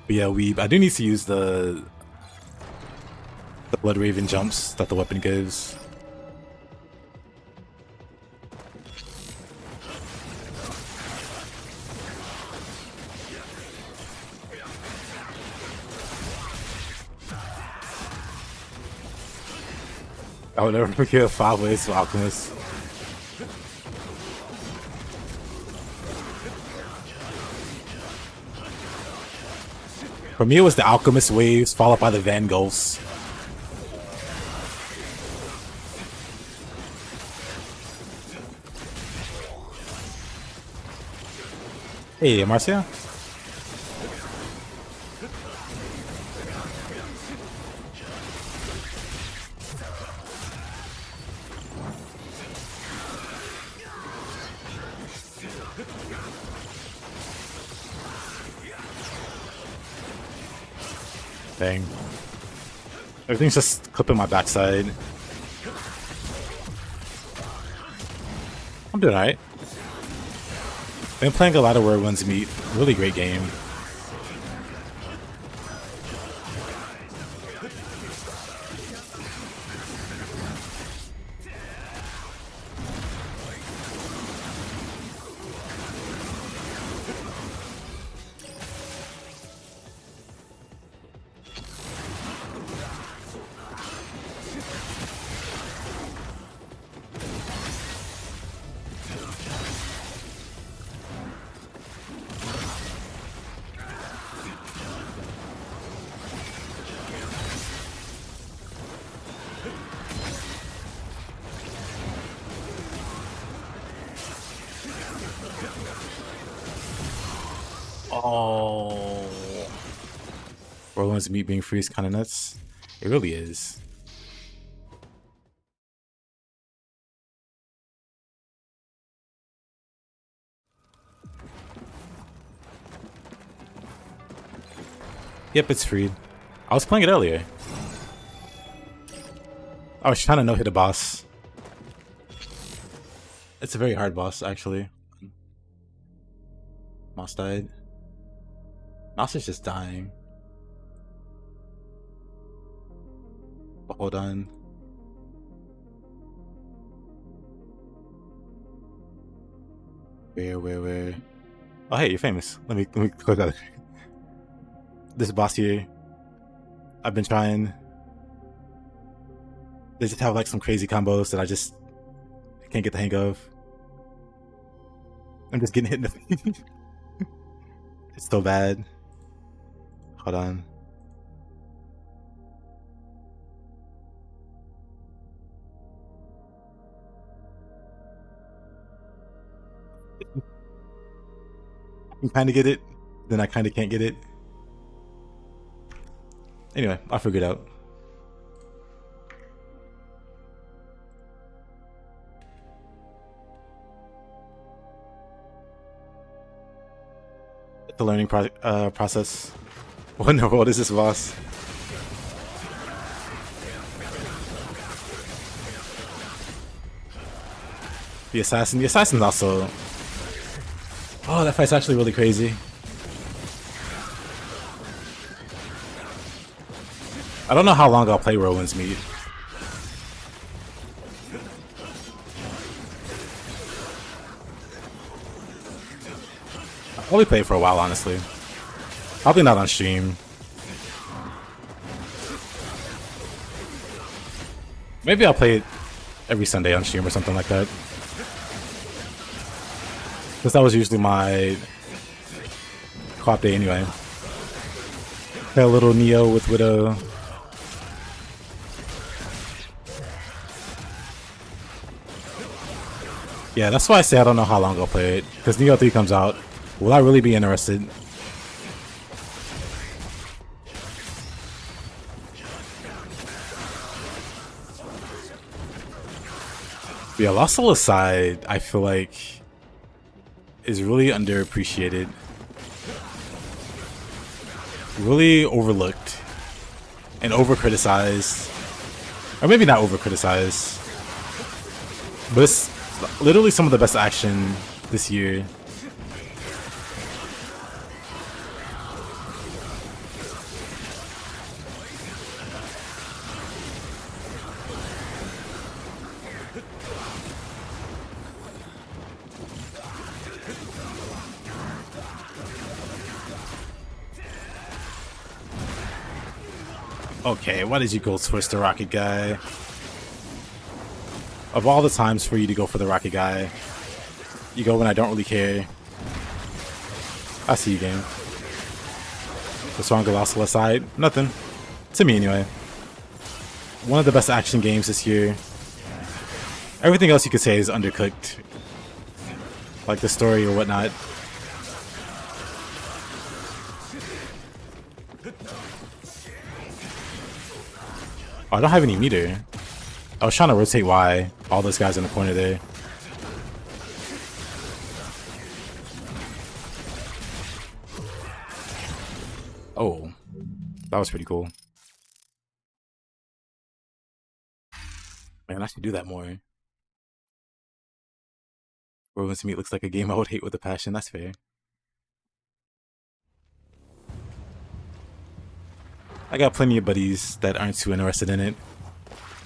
yeah, I do need to use the Blood Raven jumps that the weapon gives. I would never forget 5 ways to Alchemist. For me, it was the Alchemist waves followed by the Van Goghs. Hey, Marcia. Dang. Everything's just clipping my backside. I'm doing alright. Been playing a lot of Where Winds Meet. Really great game. Oh. Where Winds Meet being free is kind of nuts. It really is. Yep, it's free. I was playing it earlier. I was trying to no-hit a boss. It's a very hard boss, actually. Moss died. Moss is just dying. But hold on. Where? Oh, hey, you're famous. Let me click that. This boss here, I've been trying. They just have like some crazy combos that I just can't get the hang of. I'm just getting hit in the face. It's so bad. Hold on. can kind of get it, then I kind of can't get it. Anyway, I'll figure it out. The learning process. What in the world is this boss? The assassin. The assassin's also. Oh, that fight's actually really crazy. I don't know how long I'll play Rowan's Meat. I'll probably play it for a while, honestly. Probably not on stream. Maybe I'll play it every Sunday on stream or something like that. Because that was usually my co-op day anyway. Play a little Neo with Widow. Yeah, that's why I say I don't know how long I'll play it. Because Neo 3 comes out. Will I really be interested? Yeah, Lost Soul aside, I feel like is really underappreciated. Really overlooked. And over-criticized. Or maybe not over-criticized. But it's literally some of the best action this year. Okay, why did you go towards the rocket guy? Of all the times for you to go for the rocket guy, you go when I don't really care. I see you, game. The song Colossal aside, nothing. To me, anyway. One of the best action games this year. Everything else you could say is undercooked. Like the story or whatnot. Oh, I don't have any meter. I was trying to rotate Y. All those guys in the corner there. Oh, that was pretty cool. Man, I should do that more. Rowan's Meat looks like a game I would hate with a passion. That's fair. I got plenty of buddies that aren't too interested in it.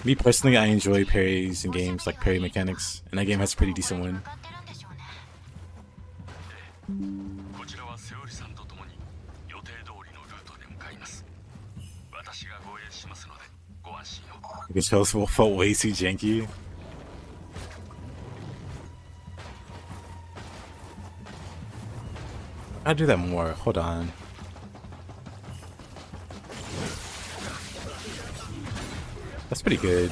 Me personally, I enjoy parries in games like parry mechanics, and that game has a pretty decent one. こちらはセオリさんと共に予定通りのルートで向かいます。私が護衛しますのでご安心を。The controls felt way too janky. I do that more. Hold on. That's pretty good.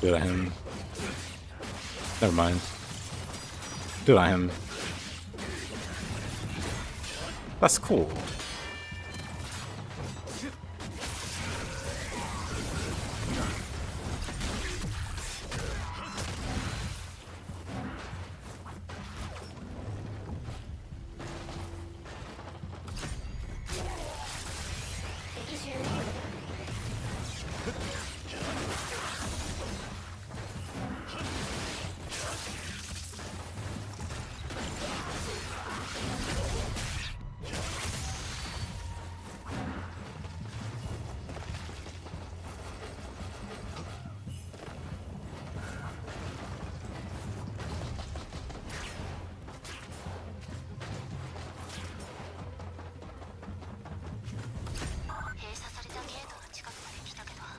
Do it on him. Never mind. Do it on him. That's cool.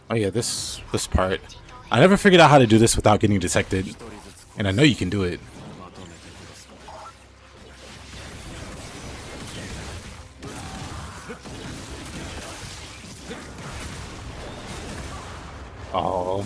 Oh yeah, this part. I never figured out how to do this without getting detected. And I know you can do it. Oh.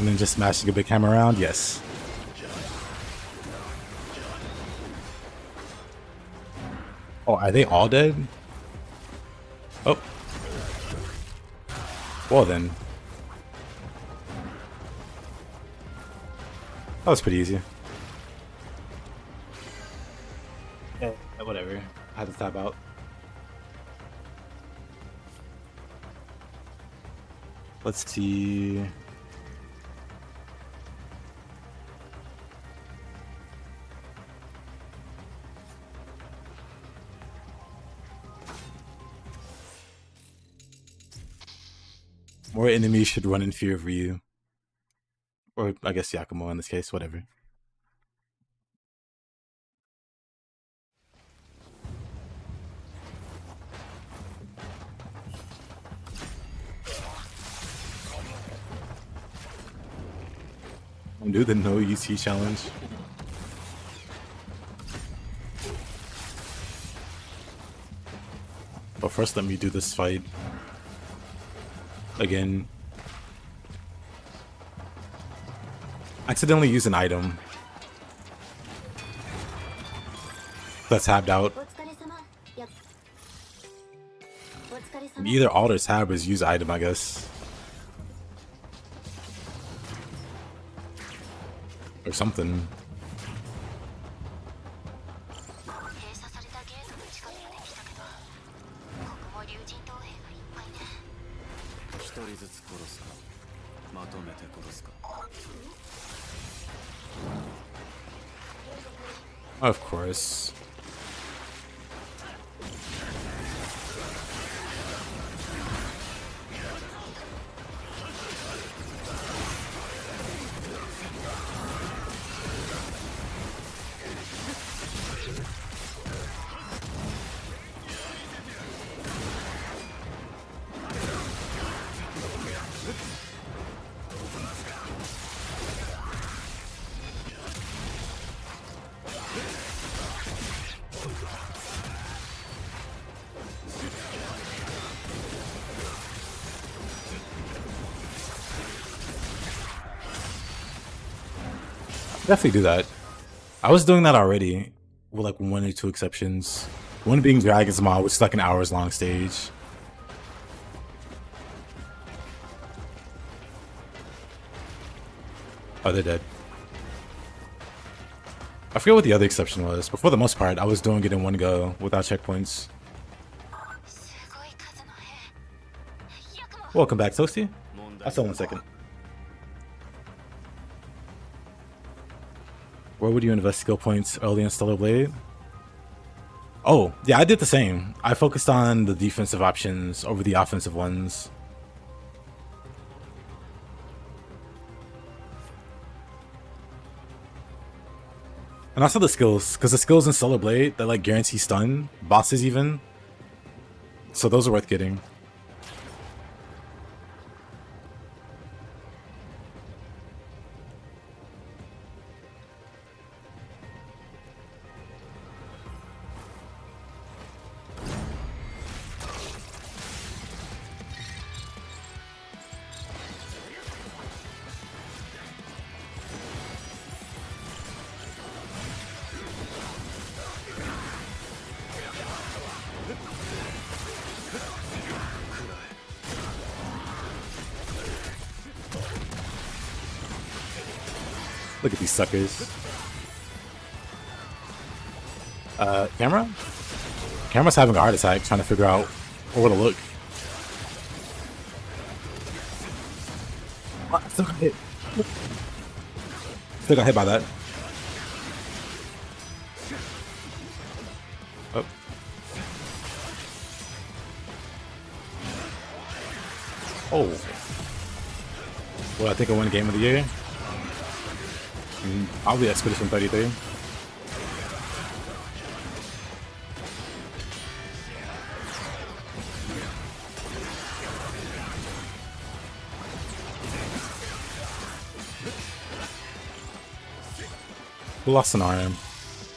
And then just smashing a big hammer around? Yes. Oh, are they all dead? Oh. Well then. That was pretty easy. Yeah, whatever. I had to tap out. Let's see. More enemies should run in fear of Ryu. Or I guess Yakumo in this case, whatever. Do the no UC challenge. But first let me do this fight. Again. Accidentally use an item that's tabbed out. Either alt or tab is use item, I guess. Or something. Of course. Definitely do that. I was doing that already, with like 1 or 2 exceptions. One being Dragon's Maw, which is like an hours long stage. Oh, they're dead. I forget what the other exception was, but for the most part, I was doing it in one go without checkpoints. Welcome back, Toasty. I'll tell 1 second. Where would you invest skill points early in Stellar Blade? Oh, yeah, I did the same. I focused on the defensive options over the offensive ones. And also the skills, because the skills in Stellar Blade, that like guarantee stun, bosses even. So those are worth getting. Look at these suckers. Camera? Camera's having a heart attack trying to figure out where to look. What? Still got hit. Still got hit by that. Oh. Oh. Well, I think I won Game of the Year. Probably Expedition 33. Who lost an arm?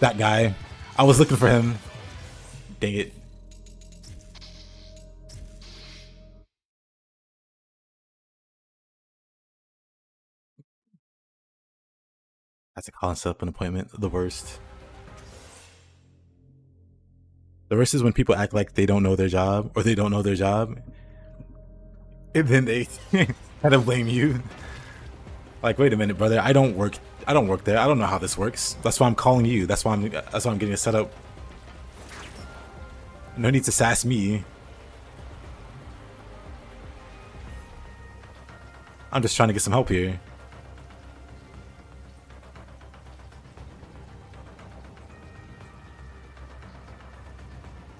That guy. I was looking for him. Dang it. That's a concept, an appointment, the worst. The worst is when people act like they don't know their job or they don't know their job. And then they kind of blame you. Like, wait a minute, brother, I don't work there. I don't know how this works. That's why I'm calling you. That's why I'm getting it set up. No need to sass me. I'm just trying to get some help here.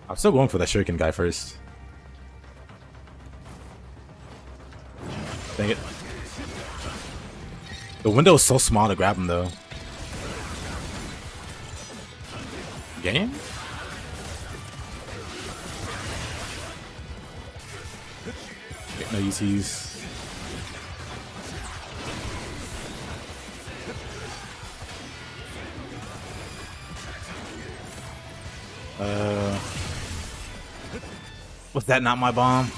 I'm still going for that shuriken guy first. Dang it. The window is so small to grab him though. Game? No UTs. Was that not my bomb?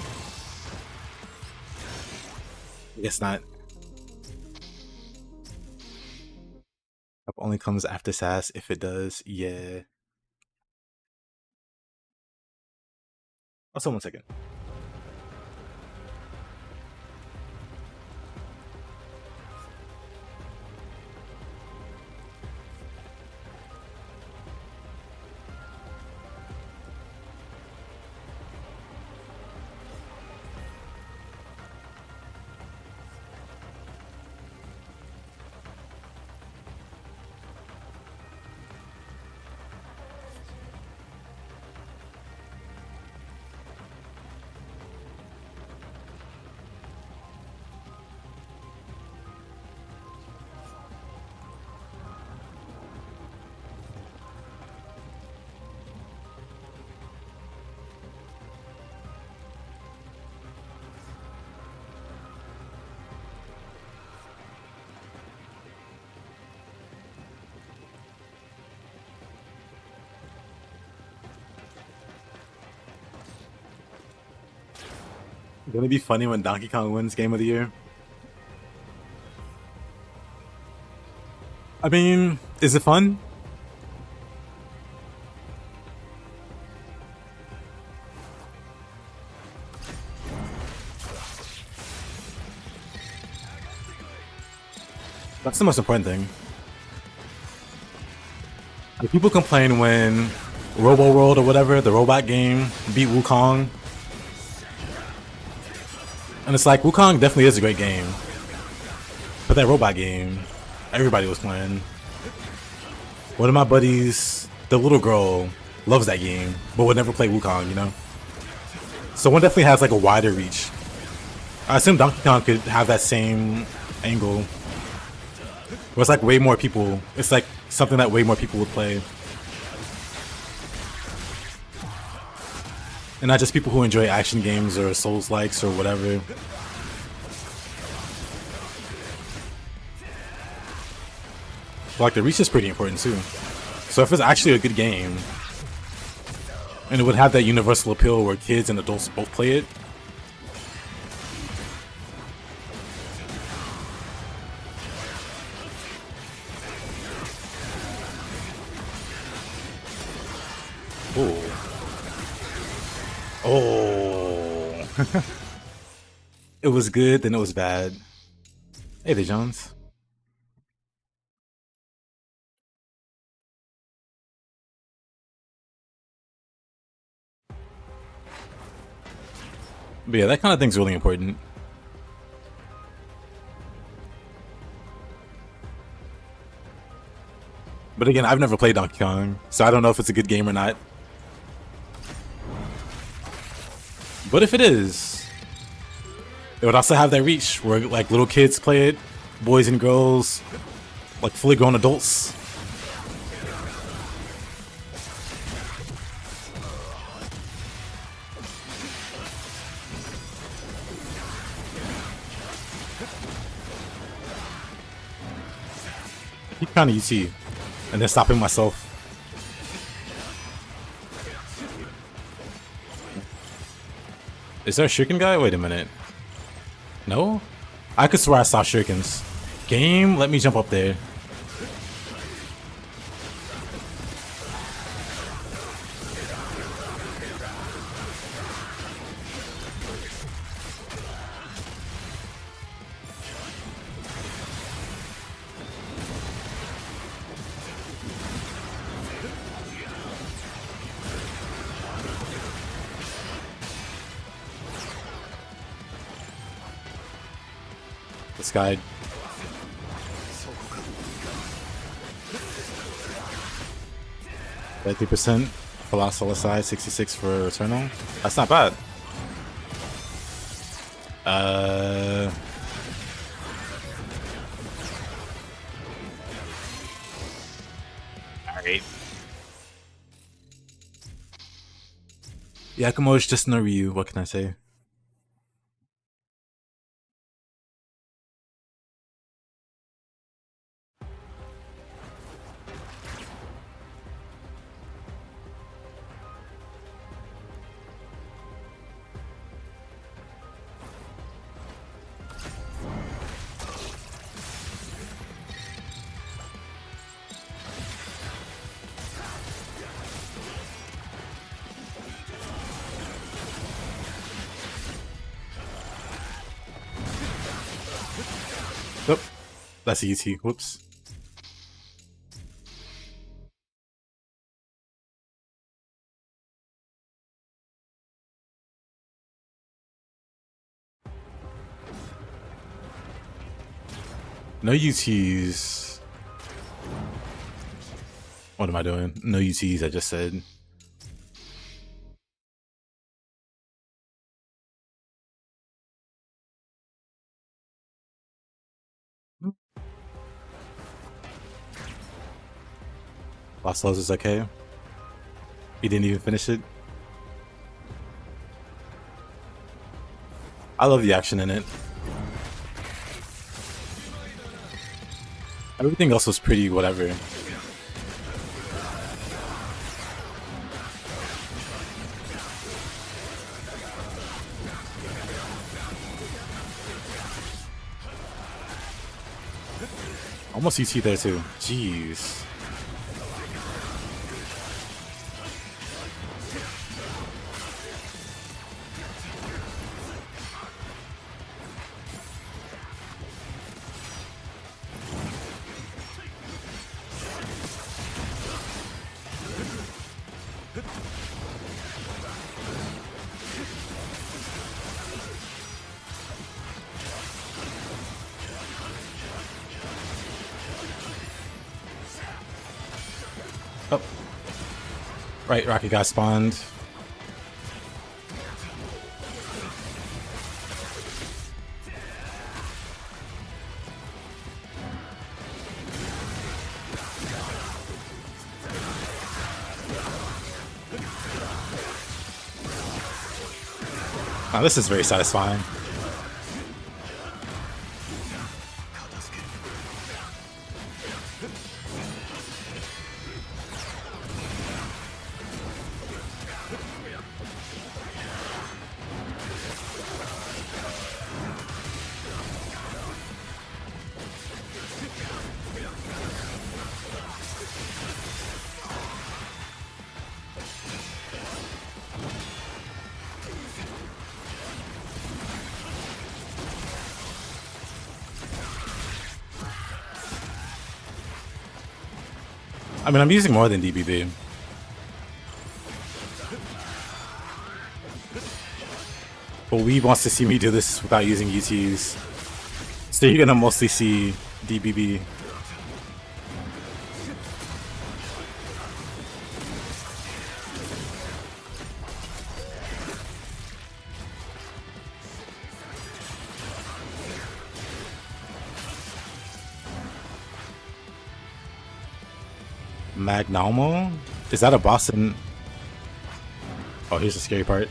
I guess not. Up only comes after sass if it does. Yeah. Also, 1 second. Gonna be funny when Donkey Kong wins Game of the Year. I mean, is it fun? That's the most important thing. Like, people complain when Robo World or whatever, the robot game, beat Wukong. And it's like, Wukong definitely is a great game. But that robot game, everybody was playing. One of my buddies, the little girl, loves that game, but would never play Wukong, you know? So one definitely has like a wider reach. I assume Donkey Kong could have that same angle. Where it's like way more people, it's like something that way more people would play. And not just people who enjoy action games or Souls-likes or whatever. But like the reach is pretty important too. So if it's actually a good game, and it would have that universal appeal where kids and adults both play it. Oh. Oh. It was good, then it was bad. Hey there, Jones. But yeah, that kind of thing's really important. But again, I've never played Donkey Kong, so I don't know if it's a good game or not. But if it is, it would also have that reach where like little kids play it, boys and girls, like fully grown adults. I keep trying to UT and then stopping myself. Is there a shuriken guy? Wait a minute. No? I could swear I saw shurikens. Game, let me jump up there. This guy. %, Colossal aside, 66 for Eternal. That's not bad. Alright. Yakumo is just no Ryu, what can I say? Nope. That's ET. Whoops. No UTs. What am I doing? No UTs, I just said. Lost Lows is okay. He didn't even finish it. I love the action in it. Everything else was pretty whatever. Almost UT there too. Jeez. Oh. Right, Rocket got spawned. Oh, this is very satisfying. I mean, I'm using more than DBB. But Weeb wants to see me do this without using UTs. So you're gonna mostly see DBB. Magnalmo? Is that a boss in... Oh, here's the scary part.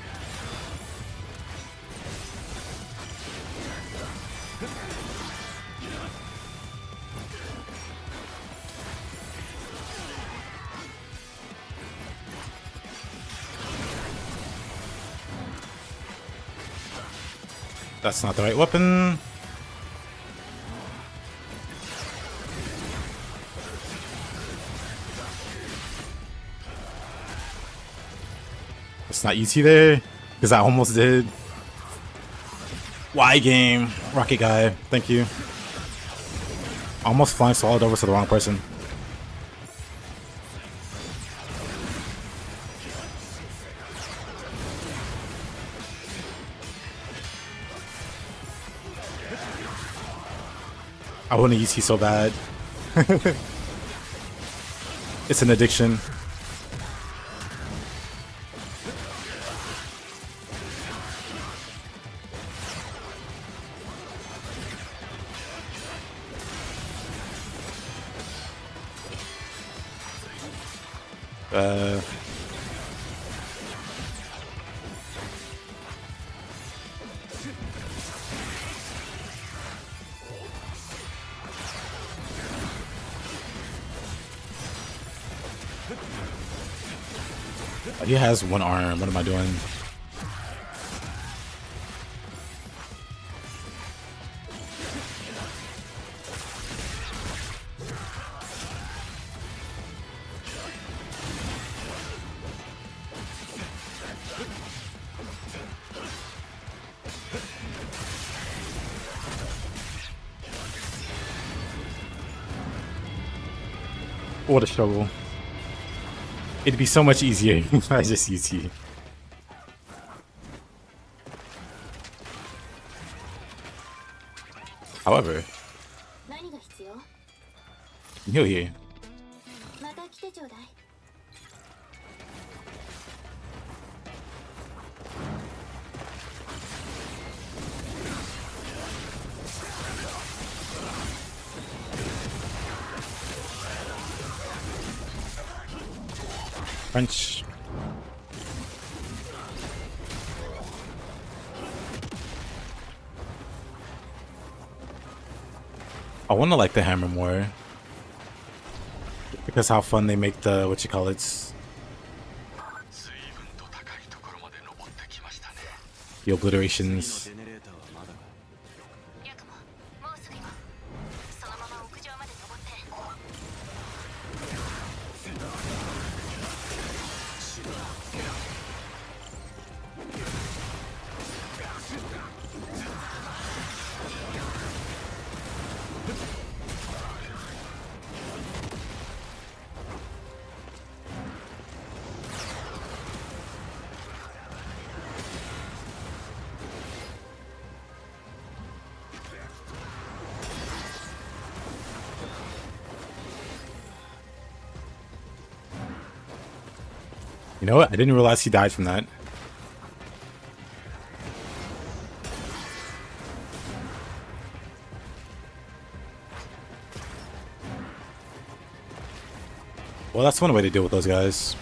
That's not the right weapon. It's not UT there, because I almost did. Y game, Rocket guy, thank you. Almost flying solid over to the wrong person. I want to use he so bad. It's an addiction. He has one arm. What am I doing? What a struggle. It'd be so much easier if I just use he. However, 何が必要？ heal here. また来てちょうだい。 French. I want to like the hammer more because how fun they make the what you call it, 随分と高いところまで登ってきましたね。 the obliterations. ジェネレーターはまだか。ヤクモ、もうすぐよ。そのまま屋上まで登って。 You know what? I didn't realize he died from that. Well, that's one way to deal with those guys.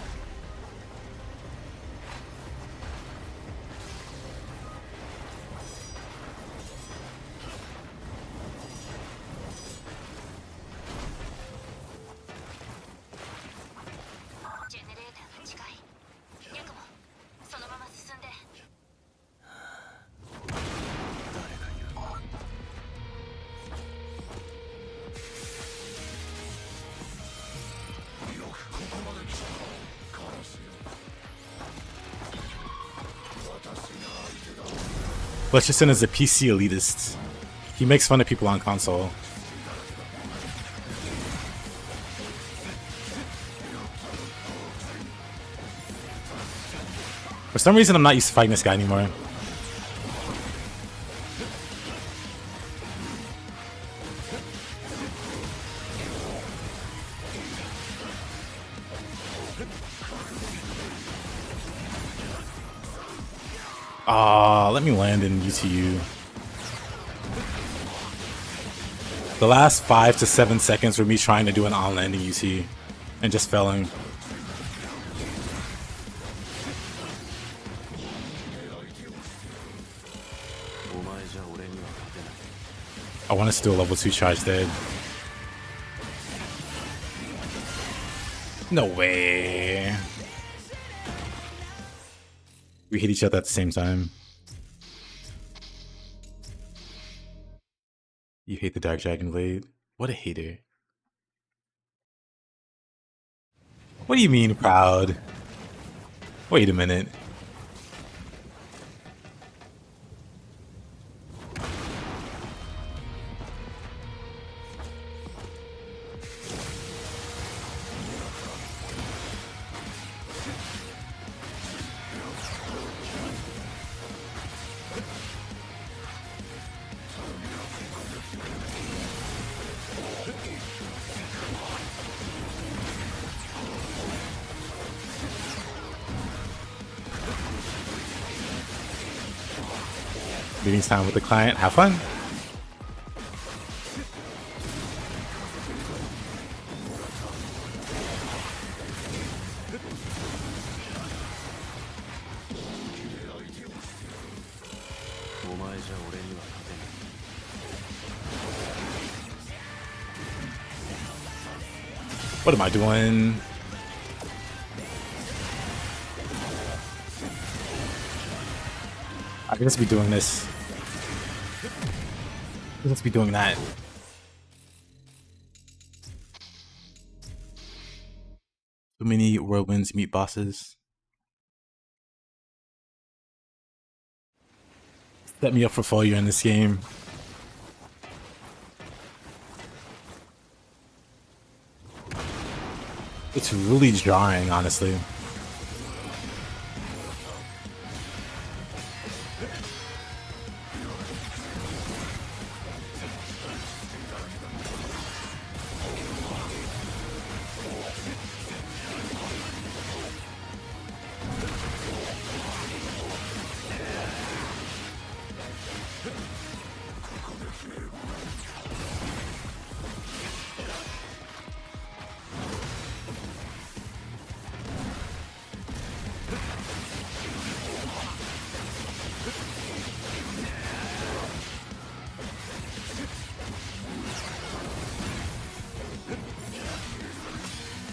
Butcherson is a PC elitist. He makes fun of people on console. For some reason, I'm not used to fighting this guy anymore. Ah, let me land in UTU. The last 5 to 7 seconds were me trying to do an on-landing UT and just failing. I want to steal level 2 charge dead. No way. We hit each other at the same time. You hate the Dark Dragon Blade? What a hater. What do you mean, proud? Wait a minute. Meetings time with the client. Have fun. What am I doing? I could just be doing this. I could just be doing that. Too many whirlwinds meet bosses. Set me up for failure in this game. It's really jarring, honestly.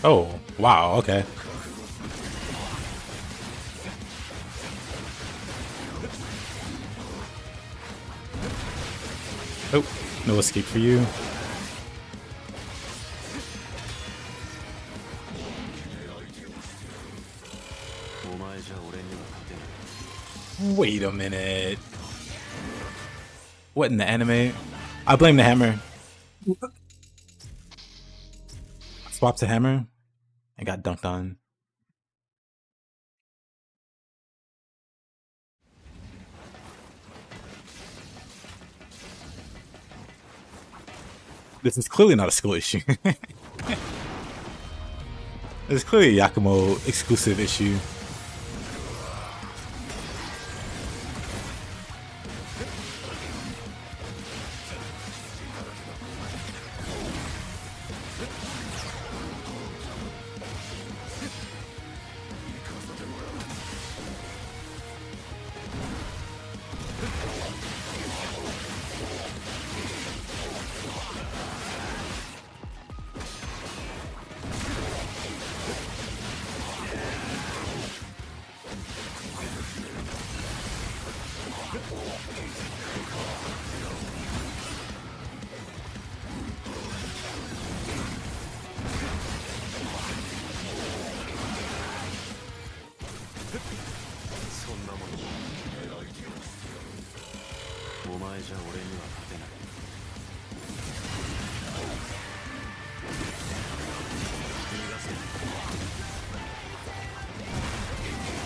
Oh, wow, okay. Oh, no escape for you. Wait a minute. What in the anime? I blame the hammer. Swapped to hammer and got dunked on. This is clearly not a skill issue. It's clearly a Yakumo exclusive issue.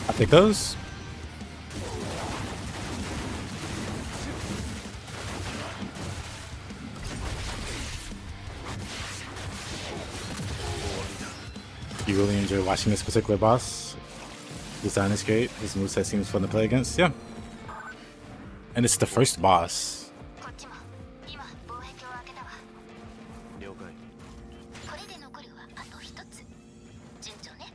I take those. You really enjoy watching this particular boss. Design is great. His moveset seems fun to play against. Yeah. And it's the first boss. こっちも今防壁を開けたわ。了解。これで残るはあと一つ。順調ね。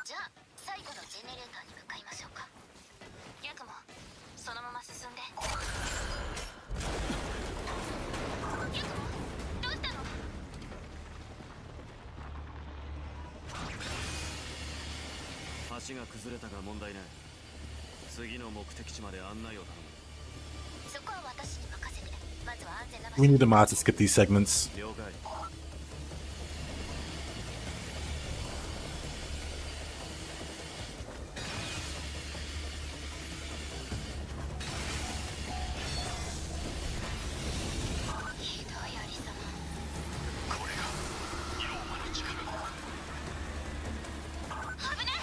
じゃあ最後のジェネレーターに向かいましょうか。ヤクモ、そのまま進んで。ヤクモ、どうしたの？橋が崩れたが問題ない。次の目的地まで案内を頼む。そこは私に任せて。We need the mods to skip these segments. 了解 ひどいありさこれが妖魔の力ま。危ない。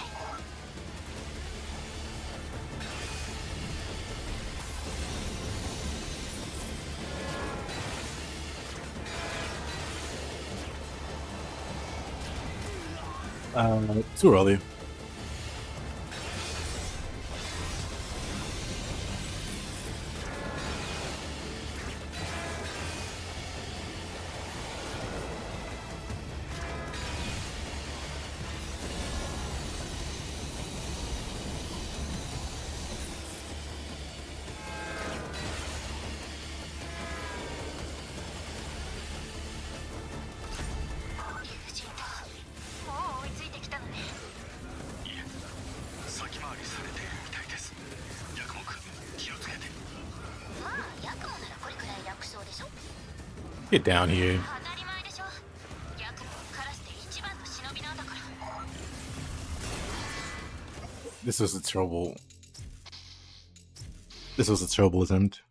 Too early. Get down here. This was a terrible. This was a terrible attempt.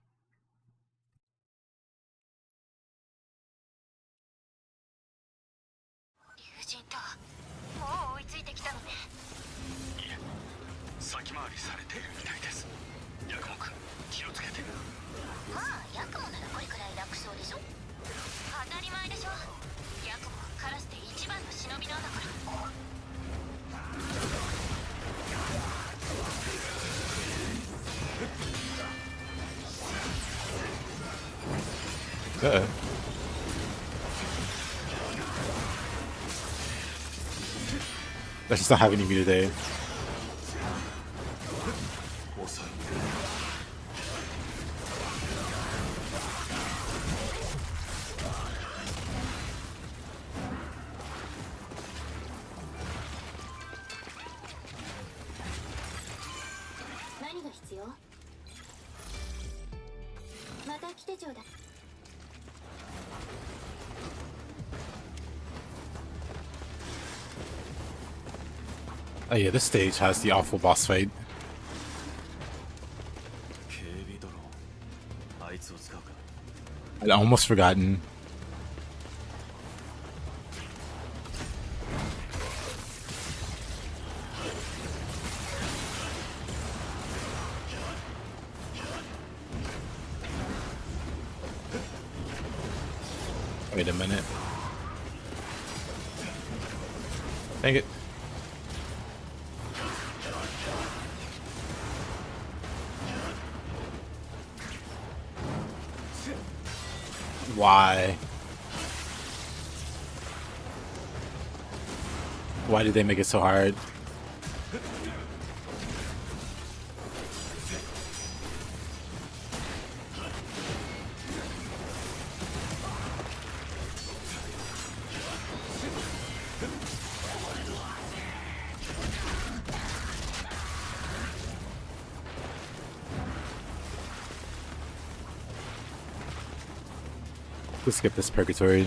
Let's just not have any meter today. Oh yeah, this stage has the awful boss fight. 警備ドローンあいつを使うか I'd almost forgotten. Wait a minute. Dang it. Why? Why did they make it so hard? Let's skip this purgatory.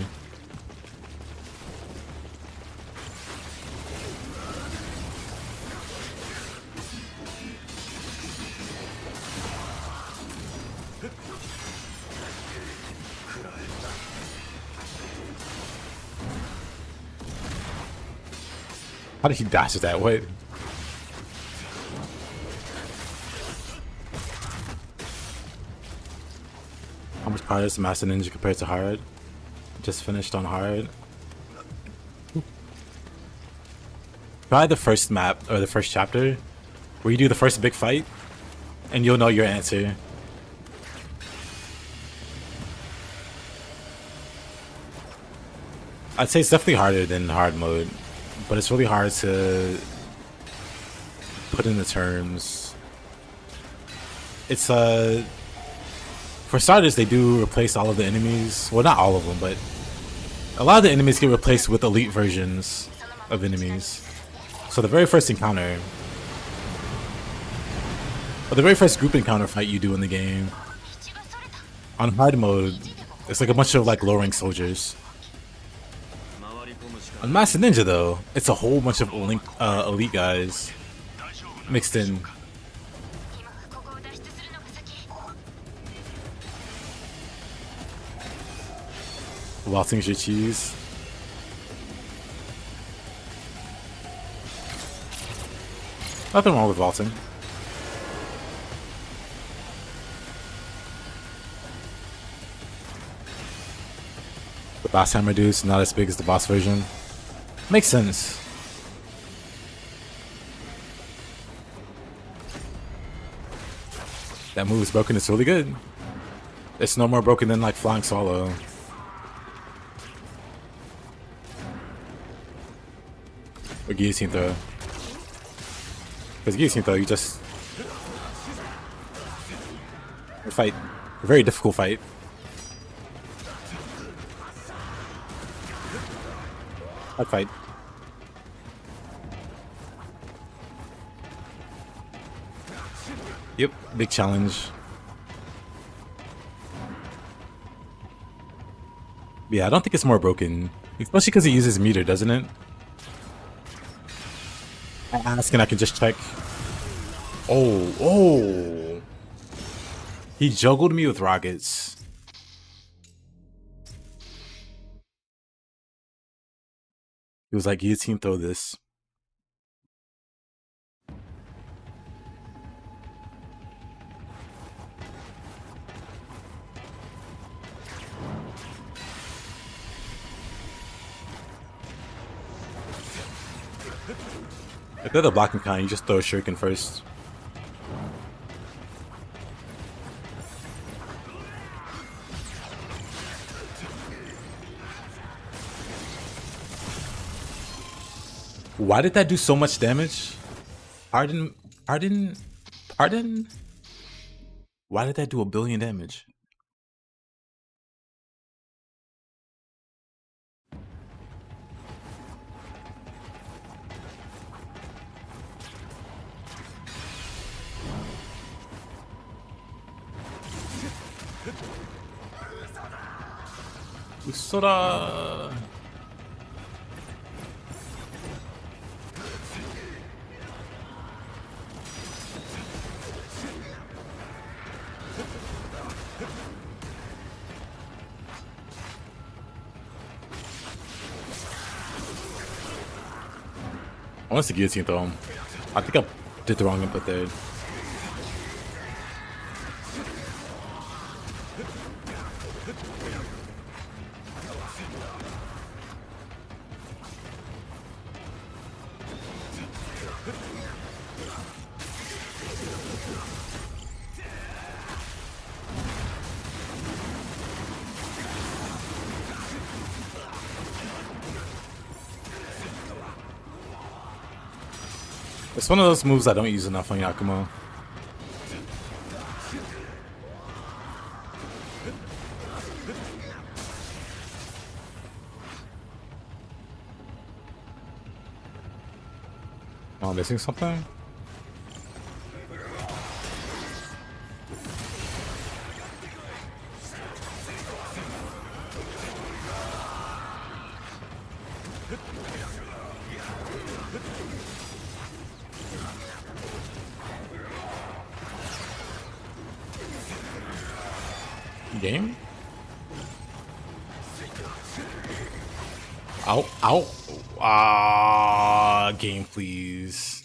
How did he dash it that way? How much power is Master Ninja compared to hard? Just finished on hard. Try the first map or the first chapter where you do the first big fight and you'll know your answer. I'd say it's definitely harder than hard mode, but it's really hard to put into terms. It's for starters, they do replace all of the enemies. Well, not all of them, but a lot of the enemies get replaced with elite versions of enemies. So the very first encounter, or the very first group encounter fight you do in the game, On hard mode, it's like a bunch of like low rank soldiers. On Master Ninja though, it's a whole bunch of elite guys mixed in. 今はここを脱出するのが先。 Waltzing's your cheese. Nothing wrong with vaulting. The boss hammer dude's not as big as the boss version. Makes sense. That move is broken, it's really good. It's no more broken than like flying solo. Or guillotine throw. Because guillotine throw, you just fight. A very difficult fight. Hard fight. Yep, big challenge. Yeah, I don't think it's more broken. Especially because it uses meter, doesn't it? I ask and I can just check. Oh. He juggled me with rockets. He was like, guillotine, throw this. If they're the blocking kind, you just throw a shuriken first. Why did that do so much damage? Pardon? Why did that do 1 billion damage? Usora. I want to guillotine throw him. I think I did the wrong input there. It's one of those moves I don't use enough on Yakumo. Am I missing something? Game? Ow, ow. Ah, game, please.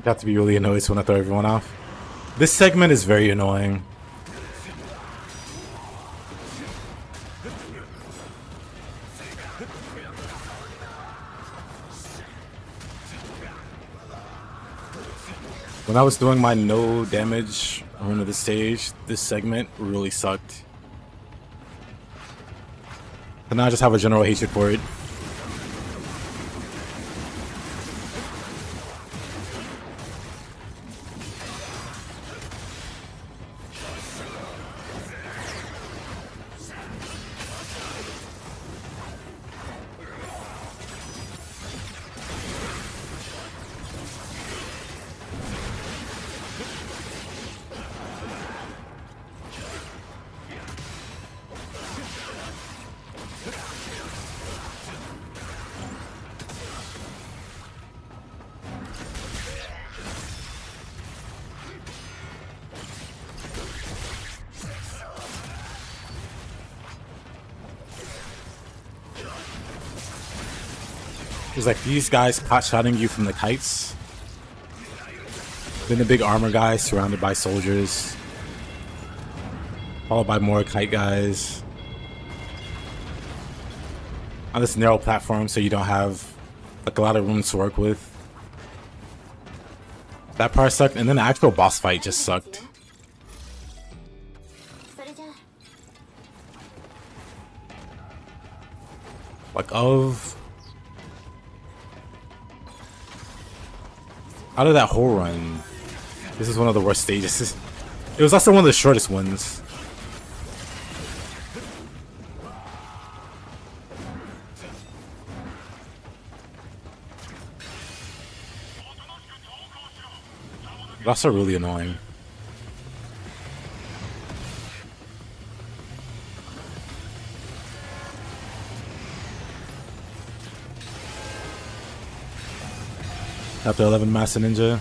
Got to be really annoyed when I throw everyone off. This segment is very annoying. When I was doing my no damage run of the stage, this segment really sucked. But now I just have a general hatred for it. There's like these guys pot-shotting you from the kites. Then the big armor guy surrounded by soldiers. Followed by more kite guys. On this narrow platform, so you don't have like a lot of room to work with. That part sucked, and then the actual boss fight just sucked. Like out of that whole run, this is one of the worst stages. It was also one of the shortest ones. But also really annoying. Chapter 11 Master Ninja.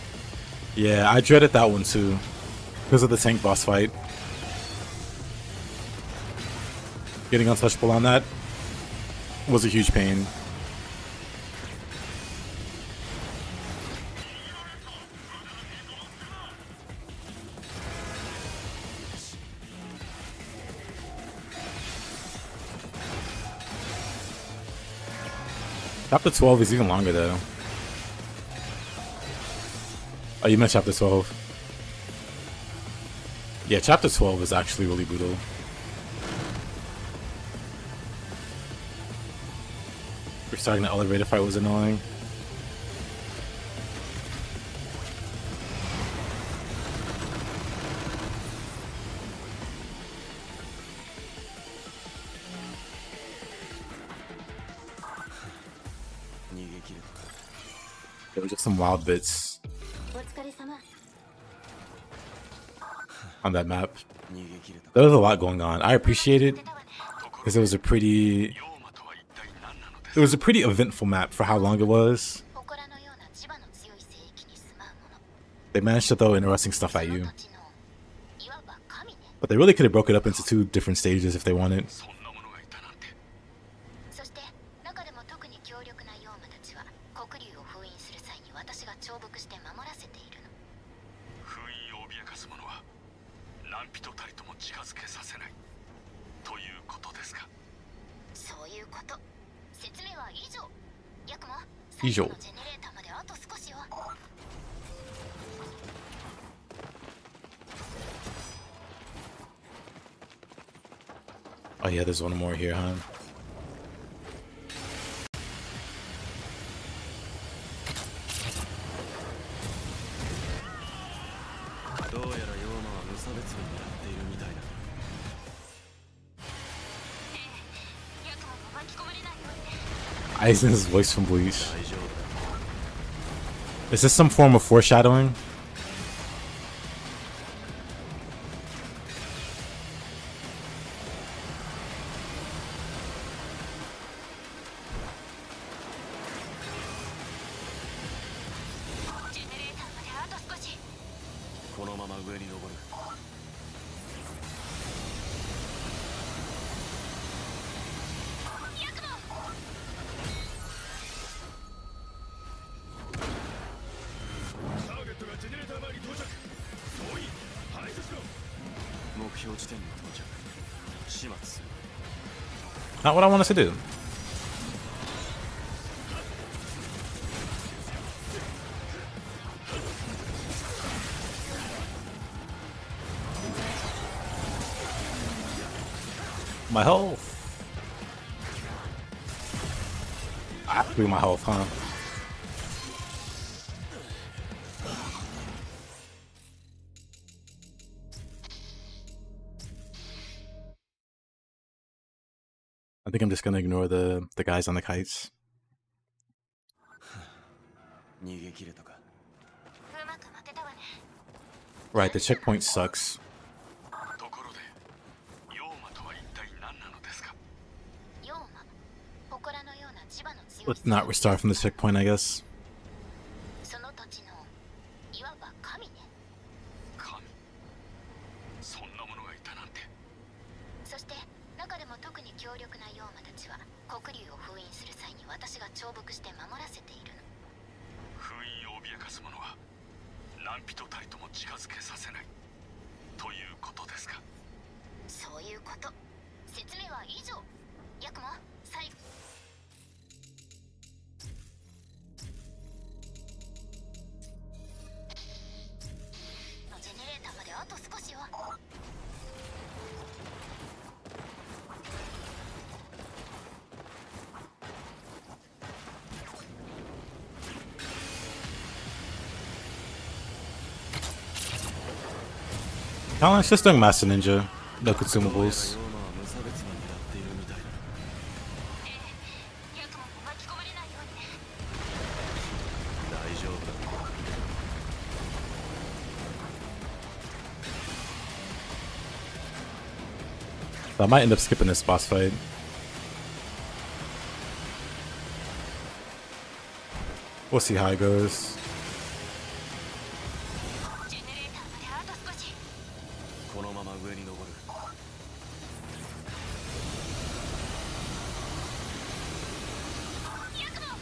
Yeah, I dreaded that one too. Because of the tank boss fight. Getting untouchable on that was a huge pain. Chapter 12 is even longer though. Oh, you meant chapter 12. Yeah, chapter 12 is actually really brutal. Restarting the elevator fight was annoying. There were just some wild bits on that map. There was a lot going on. I appreciate it because it was a pretty eventful map for how long it was. They managed to throw interesting stuff at you, but they really could have broke it up into 2 different stages if they wanted. Oh yeah, there's one more here, huh? Aizen's voice from Bleach. Is this some form of foreshadowing? 目標地点に到着。始末する。 Not what I want us to do. My health. I blew my health, huh? I think I'm just gonna ignore the guys on the kites. 逃げ切れたか。うまく待てたわね。 Right, the checkpoint sucks. ところで、妖魔とは一体何なのですか。妖魔、祠のような磁場の強い Let's not restart from the checkpoint, I guess. その土地のいわば神ね。神。そんなものがいたなんて。そして中でも特に強力な妖魔たちは黒竜を封印する際に私が重複して守らせているの。封印を脅かす者は何人たりとも近づけさせないということですか。そういうこと。説明は以上。ヤクモ、最後。ジェネレーターまであと少しよ。 How long is just doing Master Ninja? No consumables. 妖魔は無差別に狙っているみたいだ。ヤクモも巻き込まれないようにね。大丈夫だ。 I might end up skipping this boss fight. We'll see how it goes. ジェネレーターまであと少し。このまま上に登る。ヤクモ。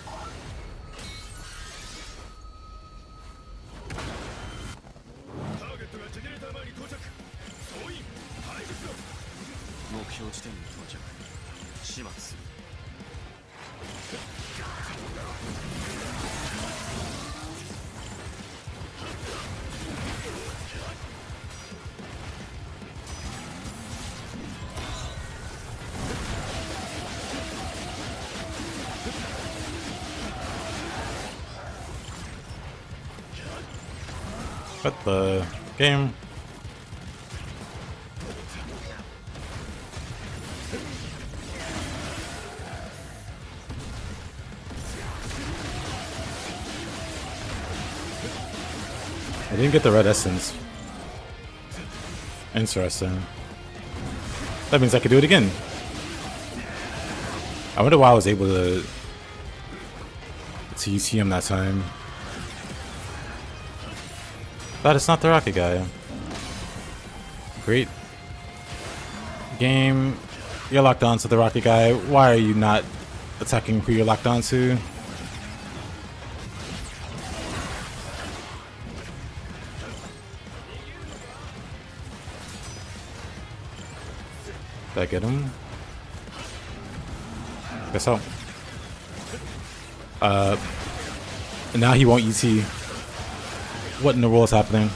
ターゲットがジェネレーター前に到着。総員、排除しろ。目標地点に到着。始末する。 But the game. I didn't get the red essence. Interesting. That means I could do it again. I wonder why I was able to use him that time. But it's not the rocket guy. Great game. You're locked on to the rocket guy. Why are you not attacking who you're locked on to? Did I get him? Guess so. Now he won't UT. What in the world is happening?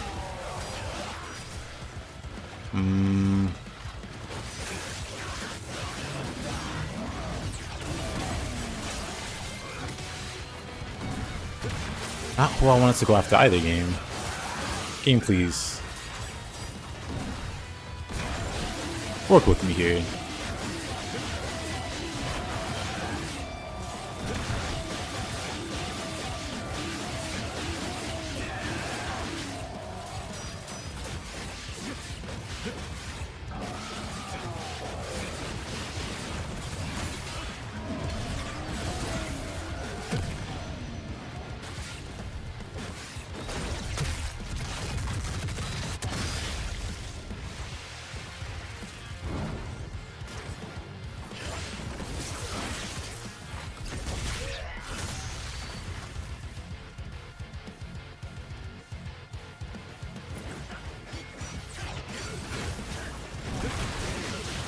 Not who I wanted to go after either game. Game, please. Work with me here.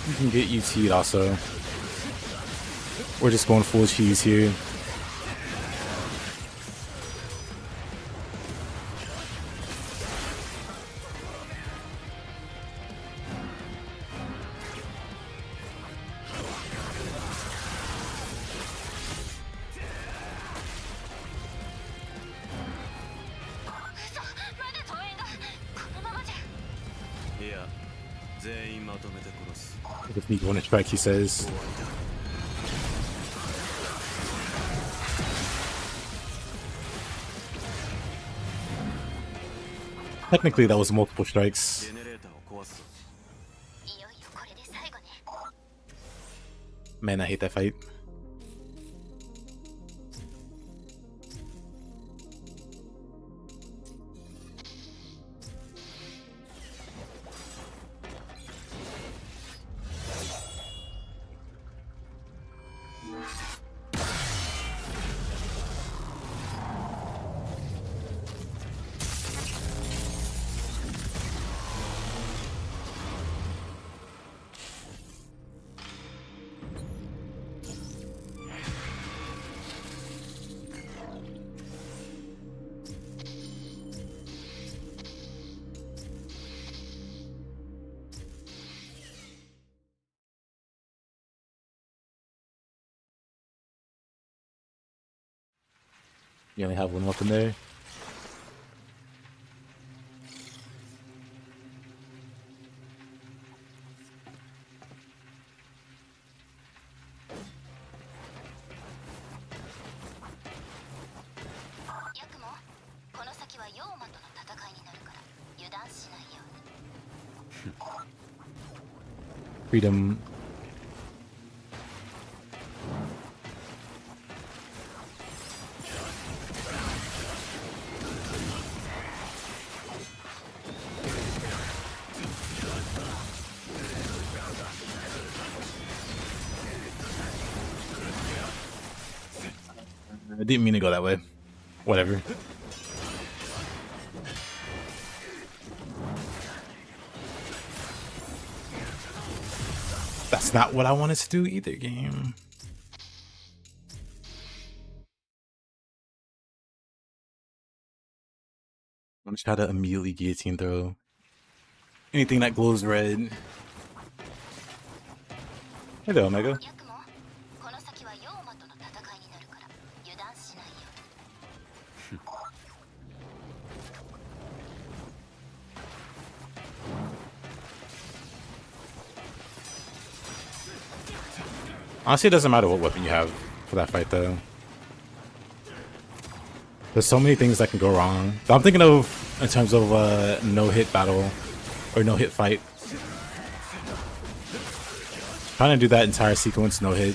You can get UT'd also. We're just going full cheese here. If you want to strike, he says. Technically, that was multiple strikes. Man, I hate that fight. You only have one weapon there. Yakumo, この先は妖魔との戦いになるから油断しないように。 Freedom. I didn't mean to go that way. Whatever. That's not what I wanted to do either, game. I'm just try to immediately guillotine throw. Anything that glows red. Hey there, Omega. Yakumo, この先は妖魔との戦いになるから油断しないように。 Honestly, it doesn't matter what weapon you have for that fight, though. There's so many things that can go wrong. So I'm thinking of in terms of no-hit battle or no-hit fight. Trying to do that entire sequence no-hit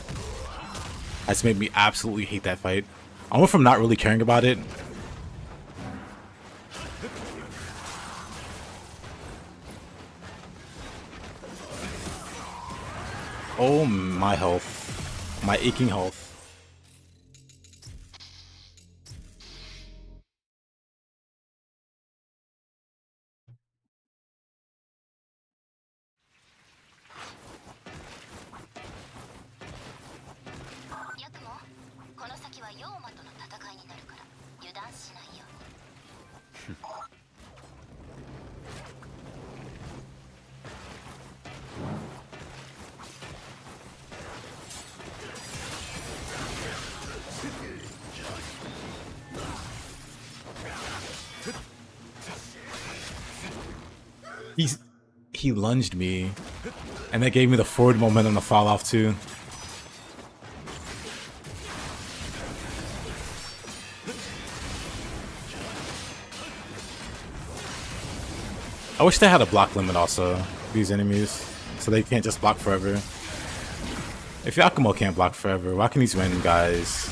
has made me absolutely hate that fight. I went from not really caring about it. Oh, my health. My aching health. Yakumo, この先は妖魔との戦いになるから油断しないように。 He lunged me, and that gave me the forward momentum to fall off too. I wish they had a block limit also, these enemies, so they can't just block forever. If Yakumo can't block forever, why can these random guys?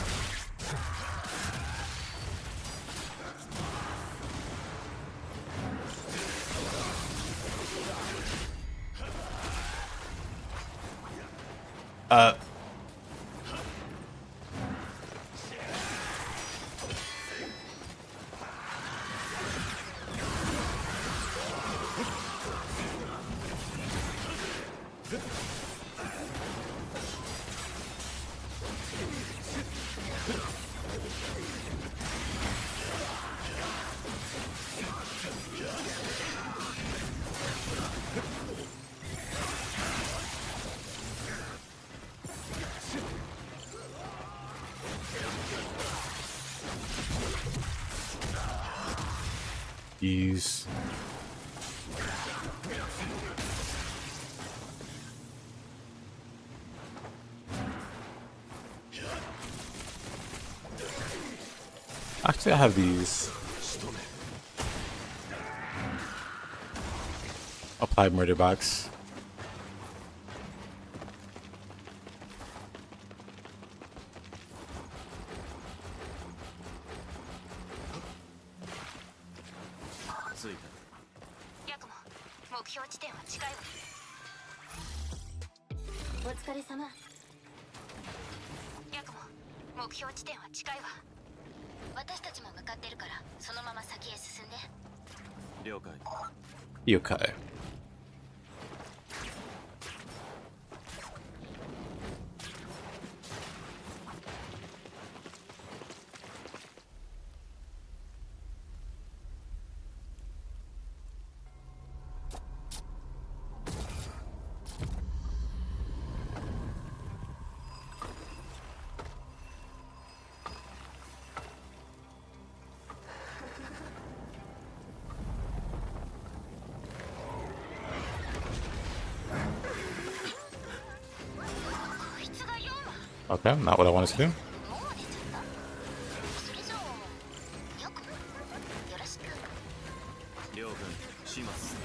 Use. Actually, I have these. Applied murder box. Yakumo, 目標地点は近いわ。お疲れ様。ヤクモ、目標地点は近いわ。私たちも向かってるから、そのまま先へ進んで。了解。 Yokai. Okay, not what I wanted to do. もう出ちゃった。それじゃあ、ヤクモ、よろしく。了解します。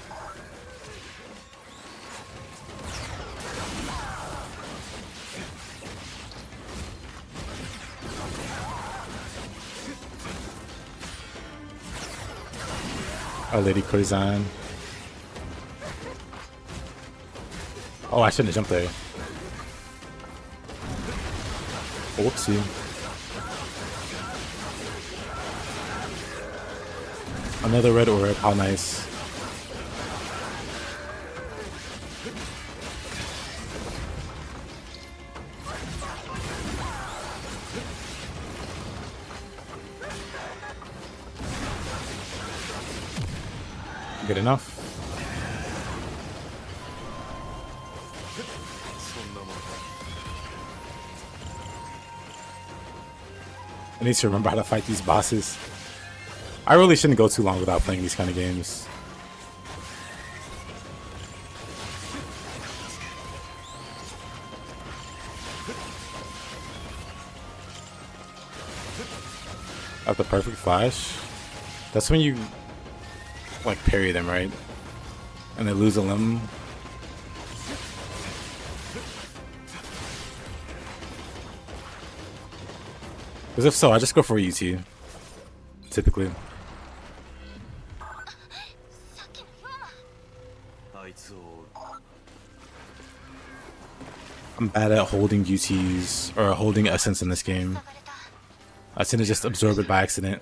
Our Lady Corzine. Oh, I shouldn't have jumped there. Whoopsie. Another red orb, how nice. Good enough. I need to remember how to fight these bosses. I really shouldn't go too long without playing these kind of games. At the perfect flash. That's when you like parry them, right? And they lose a limb. Because if so, I just go for UT. Typically. さっきのヨーマ。あいつを追う。 I'm bad at holding UTs or holding essence in this game. 塞がれた。 I tend to just absorb it by accident.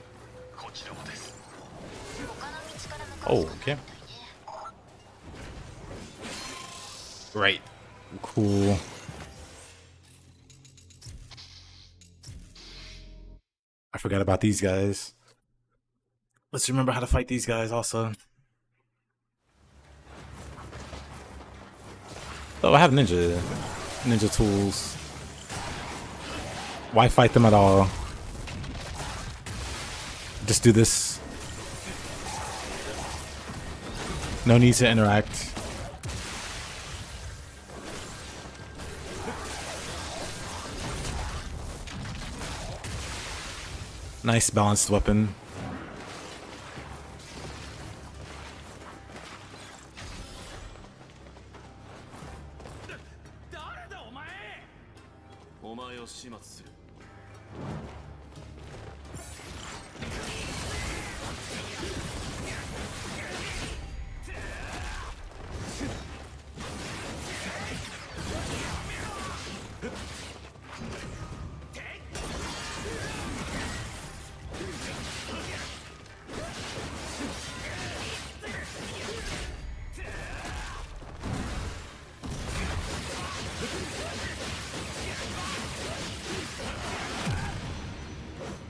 こちらもです。他の道から向かう Oh, しかない okay. みたいね。 Right. Cool. I forgot about these guys. Let's remember how to fight these guys also. Oh, I have ninja tools. Why fight them at all? Just do this. No need to interact. Nice balanced weapon.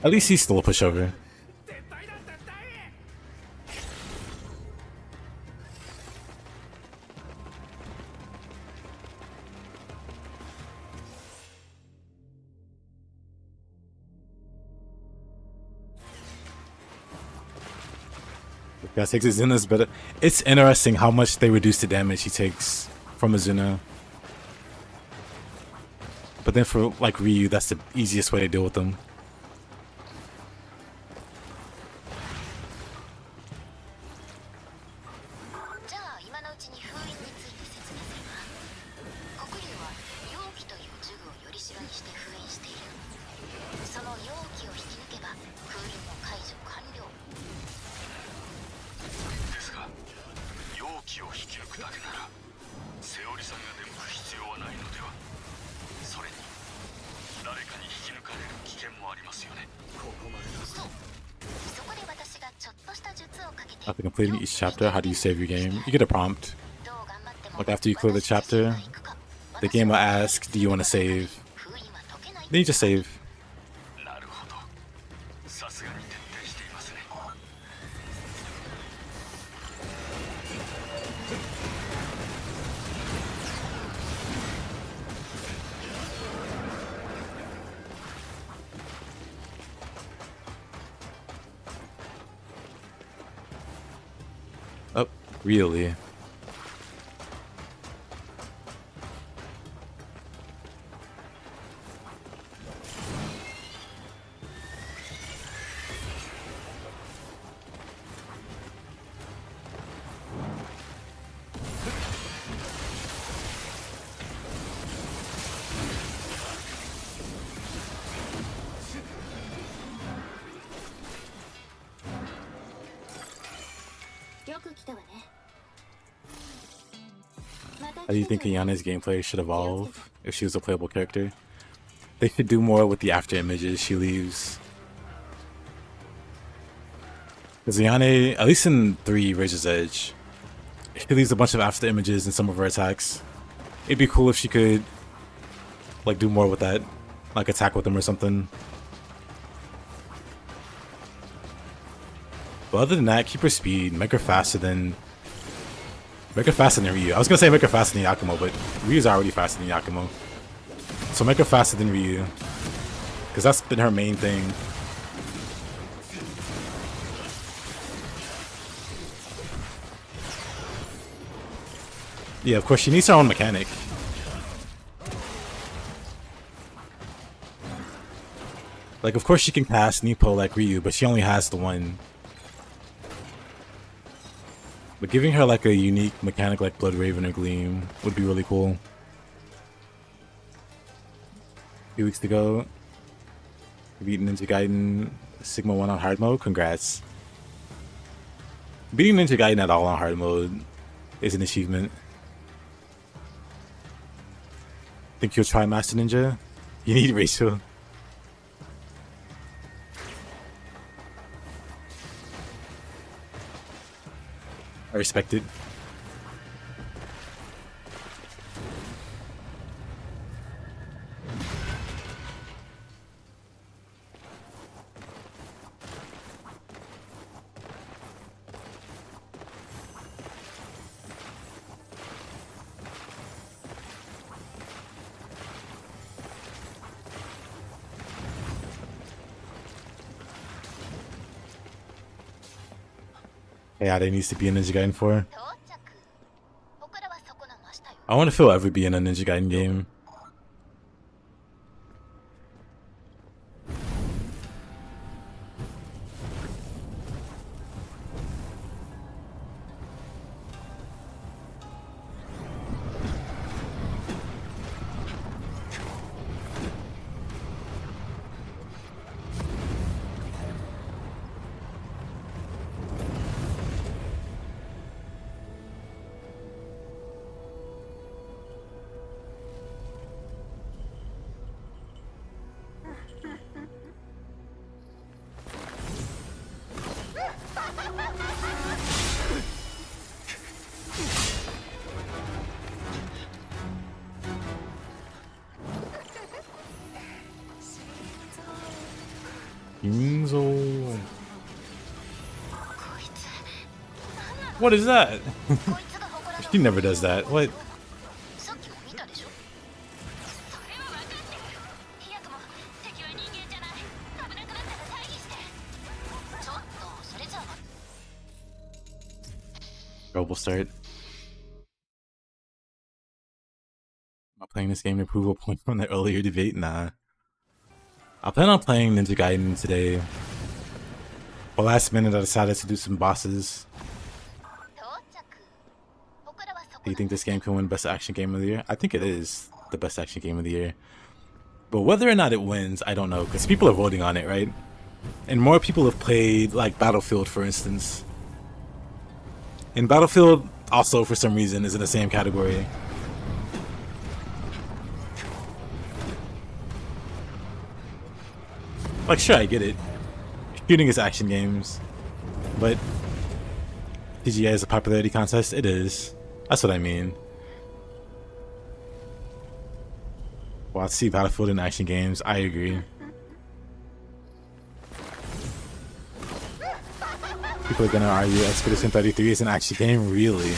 At least he's still a pushover. Yeah, takes Azuna's better. It's interesting how much they reduce the damage he takes from Azuna. But then for like Ryu, that's the easiest way to deal with them. じゃあ今のうちに封印について説明するわ。黒龍は容器という呪具をよりしろにして封印している。その容器を引き抜けば封印の解除完了。ですが容器を引き抜くだけならセオリさんが出向く必要はないのでは。それに誰かに引き抜かれる危険もありますよね。ここまでだ。そう。そこで私がちょっとした術をかけて。 After completing each chapter, how do you save your game? You get a prompt. どう頑張っても Like after you clear the chapter, the game will ask, do you want to save? 封印は解けない。 Then you just save. なるほど。さすがに徹底していますね。 Oh, really? How do you think Ayana's gameplay should evolve if she was a playable character? They should do more with the after images she leaves. Because Ayane, at least in 3 Razor's Edge, she leaves a bunch of after images in some of her attacks. It'd be cool if she could like do more with that, like attack with them or something. But other than that, keep her speed, make her faster than Ryu. I was gonna say make her faster than Yakumo, but Ryu's already faster than Yakumo. So make her faster than Ryu. Because that's been her main thing. Yeah, of course she needs her own mechanic. Like, of course she can cast Nippo like Ryu, but she only has the one. But giving her like a unique mechanic like Blood Raven or Gleam would be really cool. A few weeks to go. Beating Ninja Gaiden Sigma 1 on hard mode. Congrats. Beating Ninja Gaiden at all on hard mode is an achievement. Think you'll try Master Ninja? You need Rachel. I respect it. Yeah, there needs to be a Ninja Gaiden 4. 到着。ここからはそこの真下よ。 I wonder if he'll ever be in a Ninja Gaiden game. Inzo. What is that? こいつが祠の She never does that. What? さっきも見たでしょ。それは分かってる。ヤクモ、敵は人間じゃない。危なくなったら退避して。ちょっとそれじゃあ。Trouble start. Am I playing this game to prove a point from the earlier debate? Nah. I plan on playing Ninja Gaiden today. But last minute I decided to do some bosses. Do you think this game can win Best Action Game of the Year? I think it is the Best Action Game of the Year. But whether or not it wins, I don't know, because people are voting on it, right? And more people have played, like, Battlefield, for instance. And Battlefield, also, for some reason, is in the same category. Like, sure, I get it. Shooting is action games. But TGA is a popularity contest? It is. That's what I mean. Well, I see Battlefield in action games. I agree. People are gonna argue Expedition 33 is an action game? Really?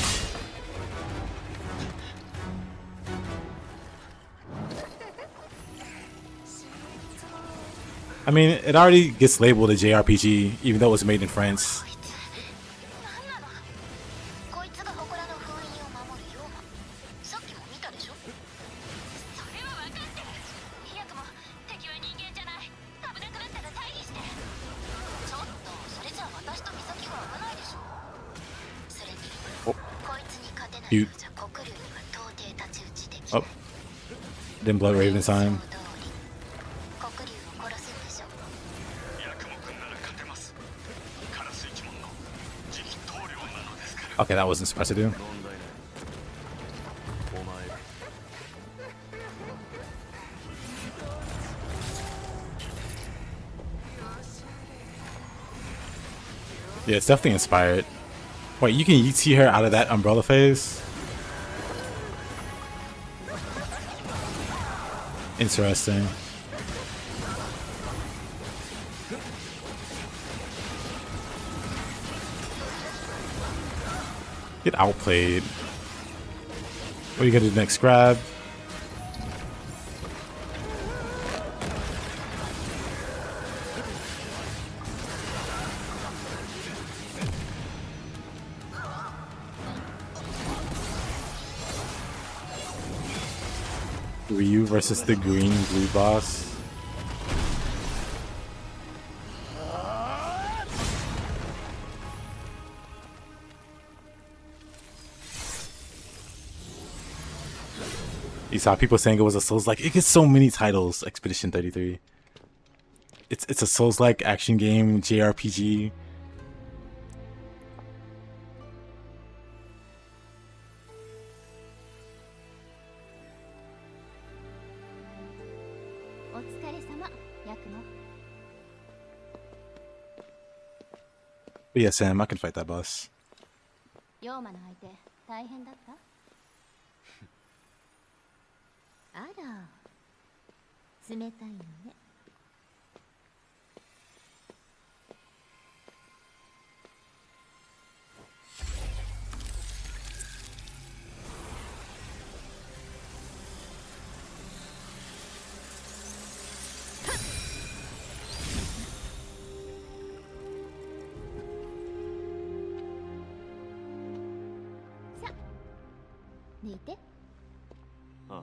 I mean, it already gets labeled a JRPG, even though it was made in France. Cute. Oh. Then Blood Raven time. Okay, that wasn't supposed to do. Yeah, it's definitely inspired. Wait, you can Yeet her out of that umbrella phase? Interesting. Get outplayed. What are you gonna do next? Grab? Ryu versus the green blue boss. You saw people saying it was a Souls-like. It gets so many titles, Expedition 33. It's a Souls-like action game, JRPG. But yeah, Sam, I can fight that boss. 龍馬の相手大変だったあら冷たいのね 抜いてああ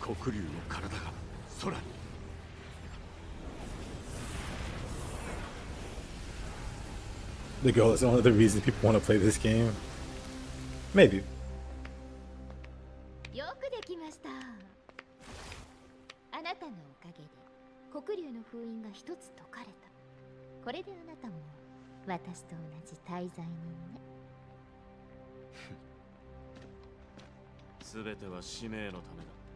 黒竜の体が空に The girl is one of the reasons people want to play this game. Maybe. よくできましたあなたのおかげで黒竜の封印が一つ解かれたこれであなたも私と同じ大罪人ね全ては使命のためだ さ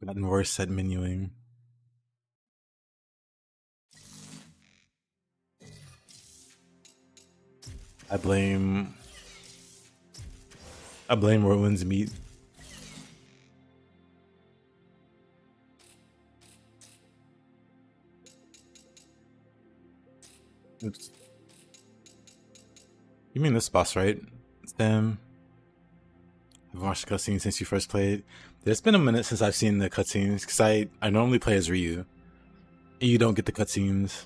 I've gotten worse at menuing. I blame Rowan's meat. Oops. You mean this boss, right? Sam. I've watched the cutscenes since you first played. It's been a minute since I've seen the cutscenes because I normally play as Ryu. And you don't get the cutscenes.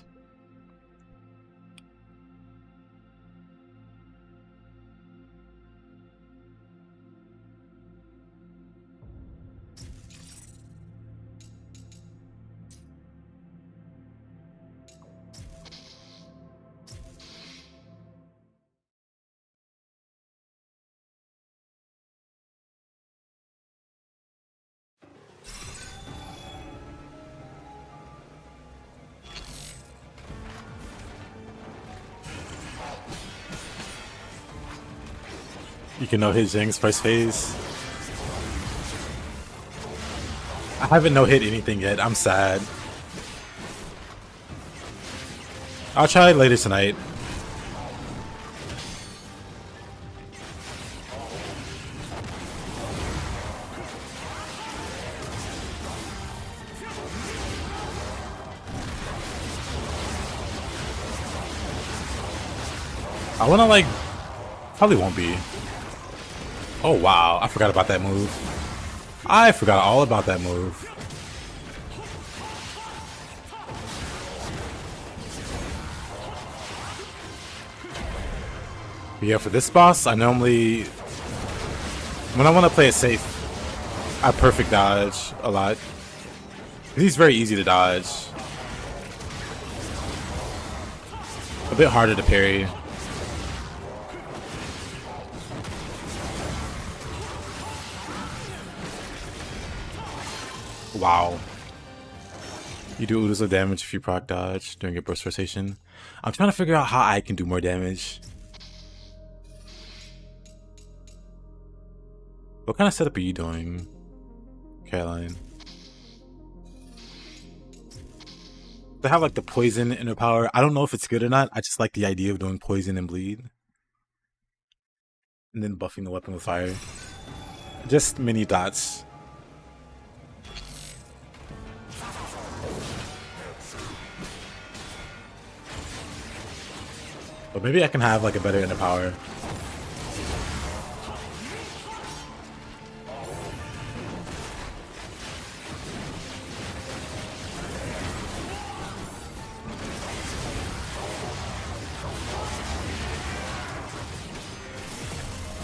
You can no-hit Jing's first phase. I haven't no-hit anything yet. I'm sad. I'll try it later tonight. I wanna like... Probably won't be. Oh wow, I forgot about that move. I forgot all about that move. But yeah, for this boss, I normally... When I want to play it safe, I perfect dodge a lot. He's very easy to dodge. A bit harder to parry. Wow. You do oodles of damage if you proc dodge during your burst rotation. I'm trying to figure out how I can do more damage. What kind of setup are you doing, Caroline? They have like the poison inner power. I don't know if it's good or not. I just like the idea of doing poison and bleed. And then buffing the weapon with fire. Just mini dots. But maybe I can have like a better inner power.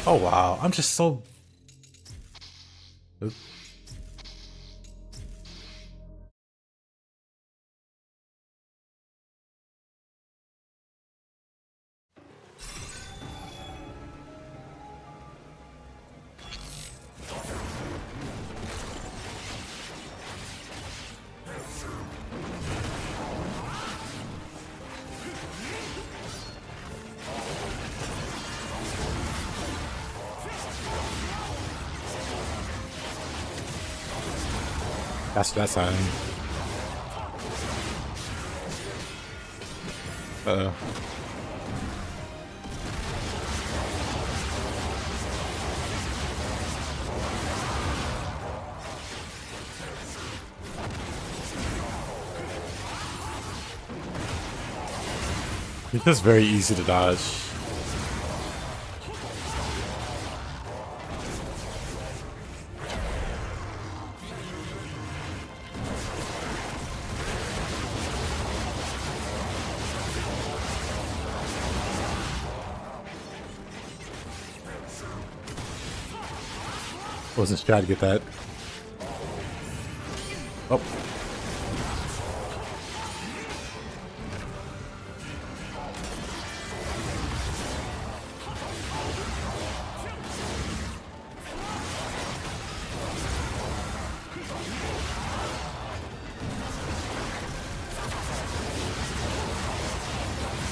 Oh wow, I'm just so... Oops. That's that sign. Uh-oh. It's just very easy to dodge. Wasn't trying to get that. Oh.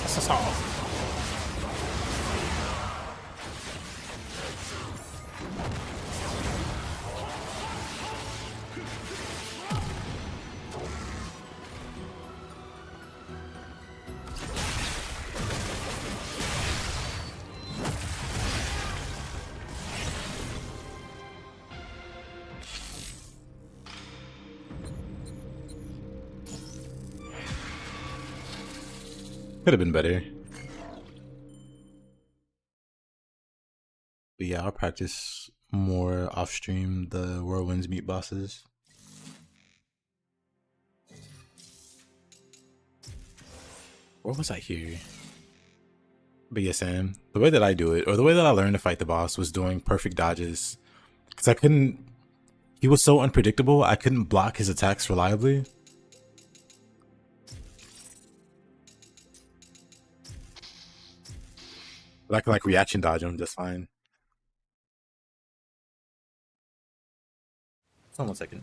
That's all. Could have been better. But yeah, I'll practice more off stream the Whirlwinds meet bosses. What was I here? But yeah, Sam, the way that I do it, or the way that I learned to fight the boss, was doing perfect dodges. Because I couldn't... He was so unpredictable, I couldn't block his attacks reliably. But I can like reaction dodge him just fine. Hold on 1 second.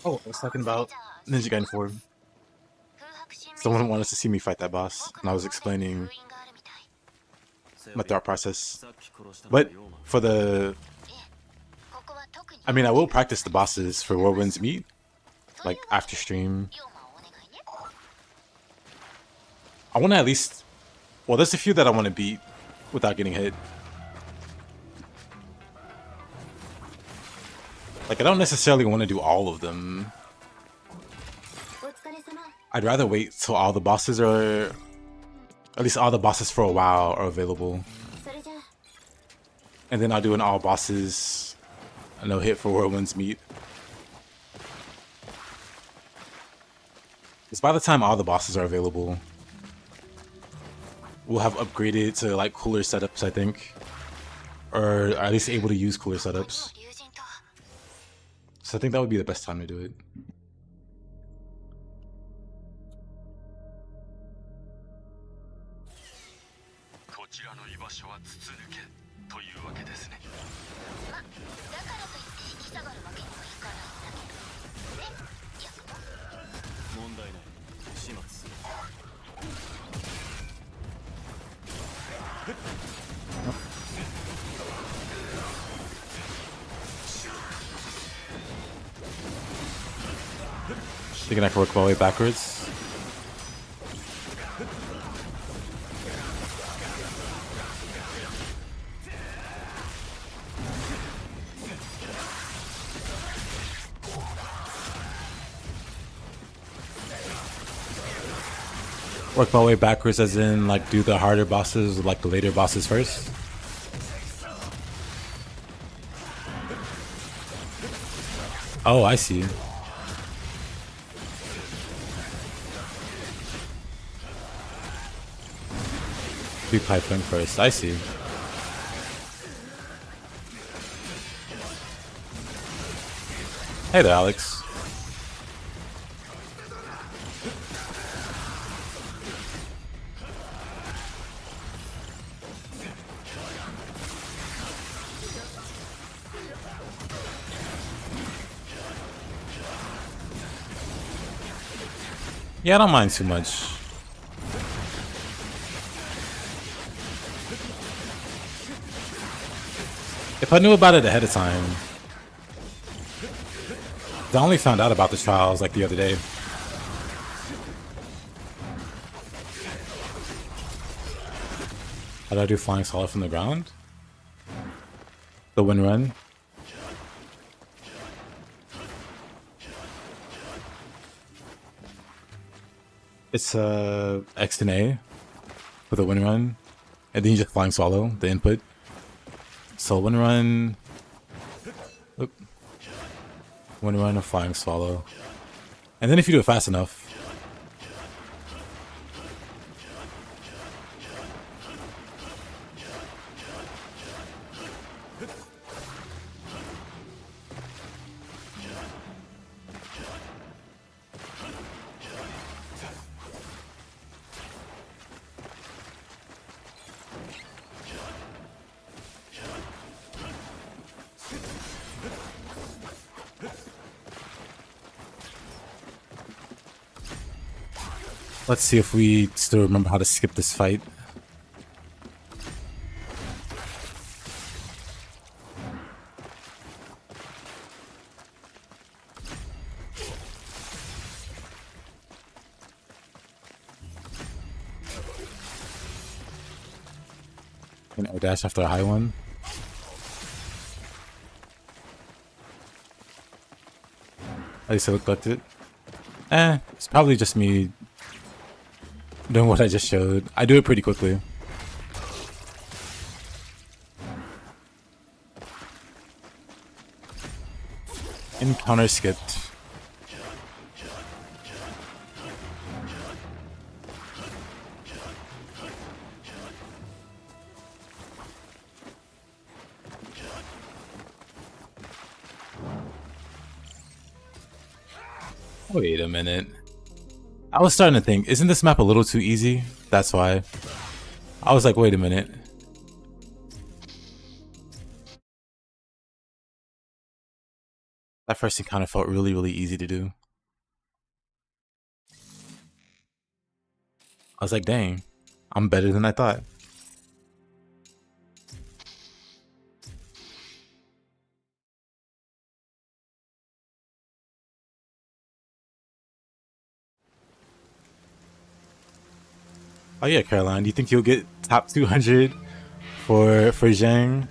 Oh, I was talking about Ninja Gaiden 4. Someone wanted to see me fight that boss, and I was explaining my thought process. But for the... I mean, I will practice the bosses for Whirlwind's Meet, like after stream. I want to at least... Well, there's a few that I want to beat without getting hit. Like, I don't necessarily want to do all of them. I'd rather wait till all the bosses are... At least all the bosses for a while are available. And then I'll do an all bosses, a no hit for Whirlwind's Meet. Because by the time all the bosses are available, we'll have upgraded to like cooler setups, I think. Or at least able to use cooler setups. So I think that would be the best time to do it. こちらの居場所は筒抜けというわけですね。ま、だからといって引き下がるわけにはいかないんだけど。ね、ヤクモ。問題ない。始末する。 Thinking I can work my way backwards. Work my way backwards as in like do the harder bosses, like the later bosses first. Oh, I see. Do pipeline first, I see. Hey there, Alex. Yeah, I don't mind too much. If I knew about it ahead of time. I only found out about the trials like the other day. How do I do flying solo from the ground? The wind run. It's X and A for the wind run, and then you just flying swallow the input. So wind run. Oop. when we're in a flying swallow. And then if you do it fast enough. Let's see if we still remember how to skip this fight. Can air dash after a high one. At least it looked like it. It's probably just me doing what I just showed. I do it pretty quickly. Encounter skipped. Wait a minute. I was starting to think, isn't this map a little too easy? That's why. I was like, wait a minute. That first encounter felt really, really easy to do. I was like, dang, I'm better than I thought. Oh yeah, Caroline, do you think you'll get top 200 for Zhang?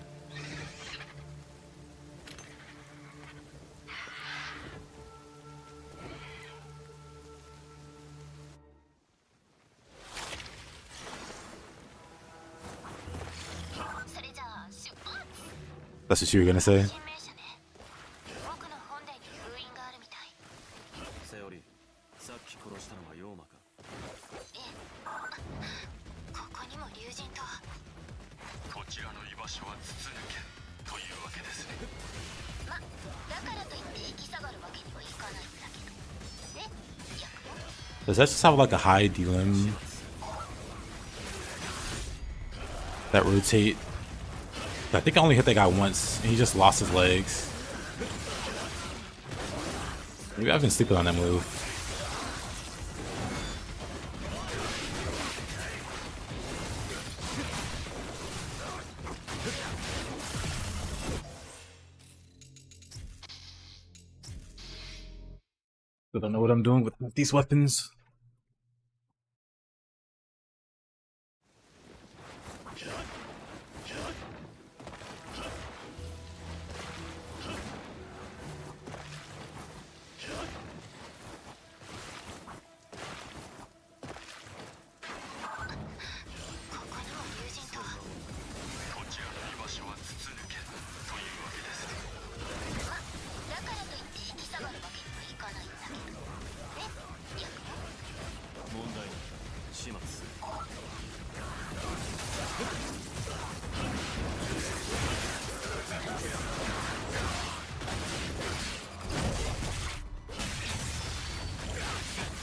That's what you were gonna say. セオリー、さっき殺したのはヨーマか。ここにも竜神と。こちらの居場所は筒抜けというわけですね。ま、だからといって引き下がるわけにはいかないんだけど。で、ヤクモ Does that just have like a high D-limb that rotate? I think I only hit that guy once and he just lost his legs. Maybe I've been sleeping on that move. I don't know what I'm doing with these weapons.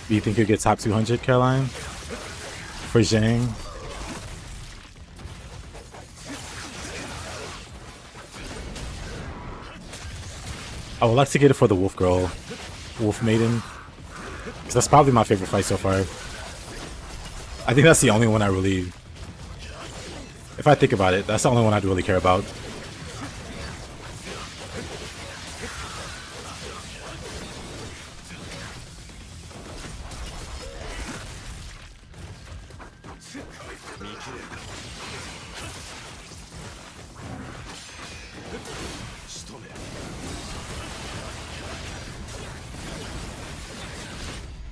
Do you think you'll get top 200, Caroline? For Zhang? I would like to get it for the Wolf Girl, Wolf Maiden. Because that's probably my favorite fight so far. I think that's the only one I really... If I think about it, that's the only one I'd really care about.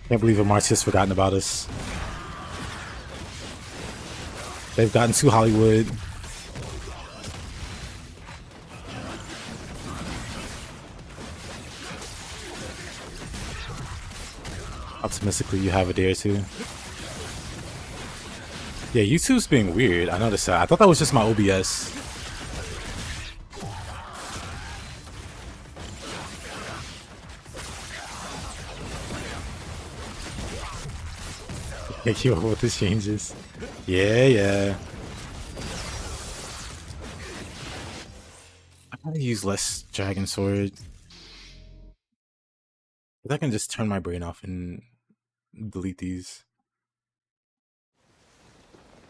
Can't believe Amartya's forgotten about us. They've gotten too Hollywood. Optimistically, you have a day or two. Yeah, YouTube's being weird. I noticed that. I thought that was just my OBS. Yeah, keep up with the changes. Yeah. I gotta use less Dragon Sword. But I can just turn my brain off and delete these.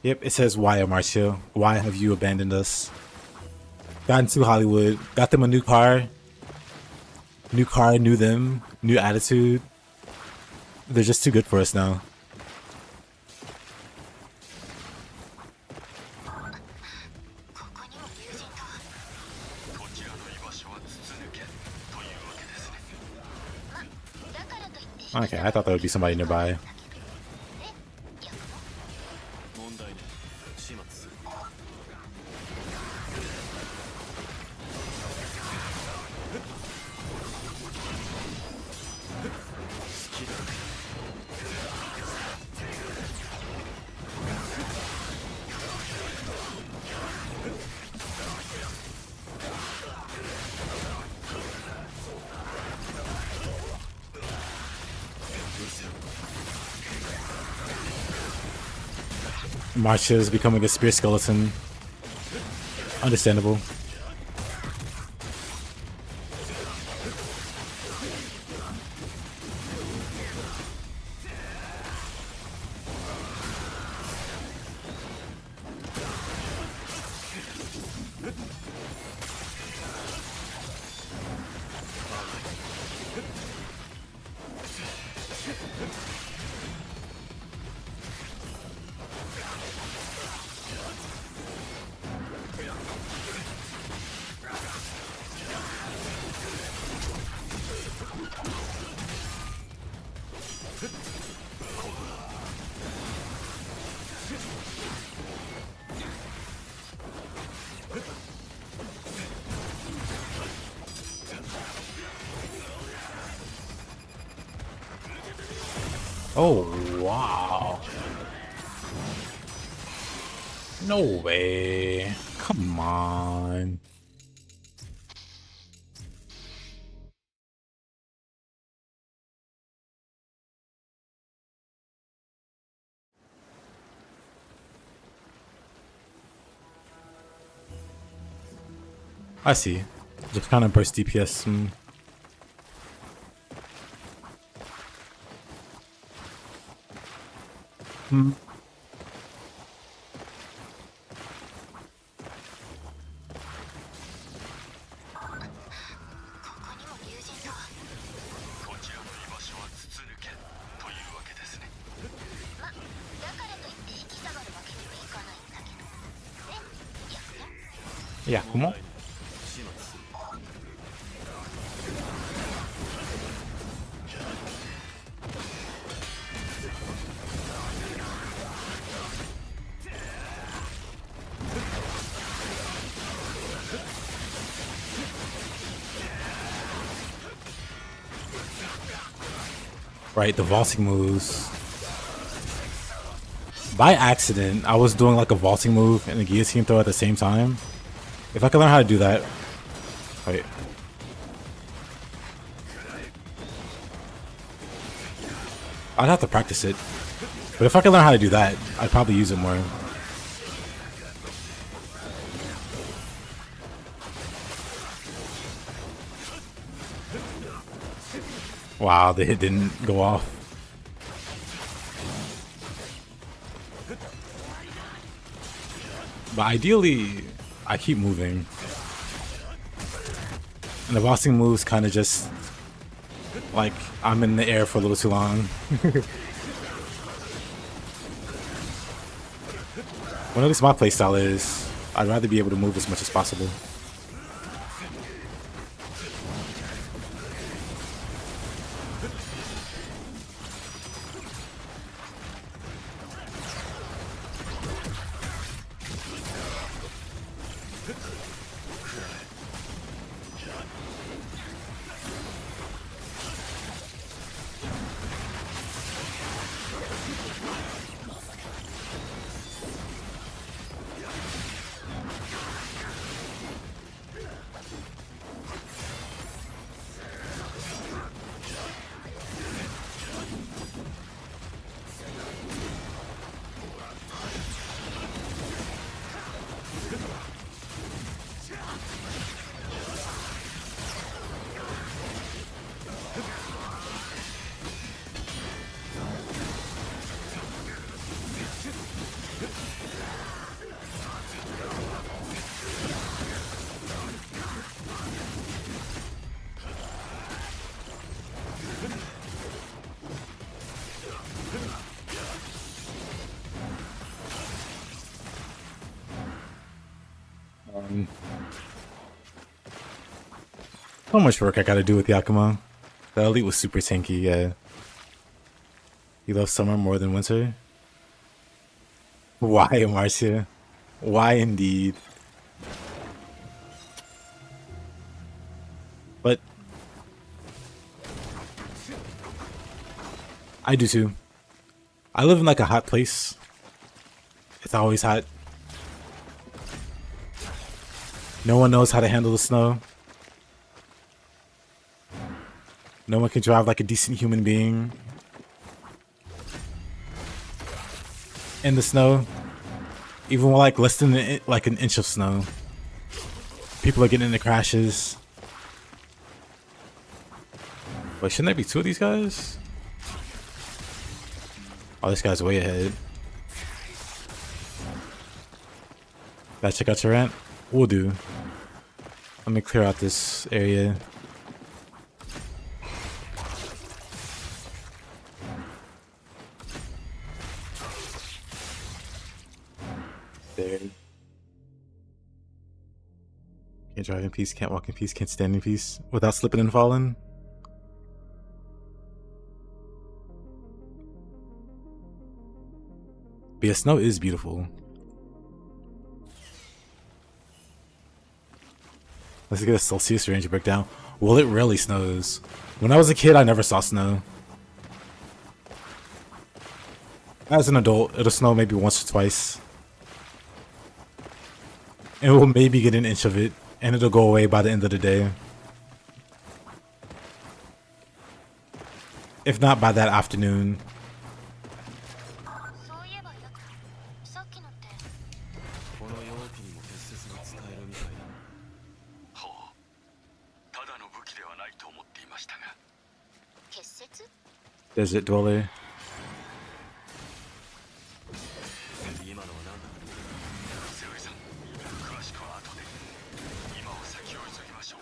Yep, it says, why, Marcio? Why have you abandoned us? Got into Hollywood, got them a new car. New car, new them, new attitude. They're just too good for us now. Okay, I thought there would be somebody nearby. Marcia is becoming a spear skeleton. Understandable. Oh, wow. No way. Come on. I see. Just kind of burst DPS. Yakumo? Right, the vaulting moves. By accident, I was doing like a vaulting move and a guillotine throw at the same time. If I could learn how to do that. Wait. I'd have to practice it. But if I could learn how to do that, I'd probably use it more. Wow, the hit didn't go off. But ideally, I keep moving. And the bossing moves kind of just like I'm in the air for a little too long. Well, at least my playstyle is, I'd rather be able to move as much as possible. So much work I gotta do with Yakumo. The elite was super tanky, yeah. You love summer more than winter? Why, Marcia? Why indeed? But I do too. I live in like a hot place. It's always hot. No one knows how to handle the snow. No one can drive like a decent human being in the snow. Even with like less than like an inch of snow, people are getting into crashes. Wait, shouldn't there be two of these guys? Oh, this guy's way ahead. Gotta check out your rent. Will do. Let me clear out this area. There. Can't drive in peace, can't walk in peace, can't stand in peace without slipping and falling. But yeah, snow is beautiful. Let's get a Celsius range breakdown. Well, it rarely snows. When I was a kid, I never saw snow. As an adult, it'll snow maybe once or twice. And we'll maybe get an inch of it, and it'll go away by the end of the day. If not by that afternoon. そういえばヤクさっきのってこの容器にも鉄説が使えるみたいだ。ほう。ただの武器ではないと思っていましたが。結節 Desert Dweller. 今のは何だ。セオリさん、詳しくは後で。今は先を急ぎましょう。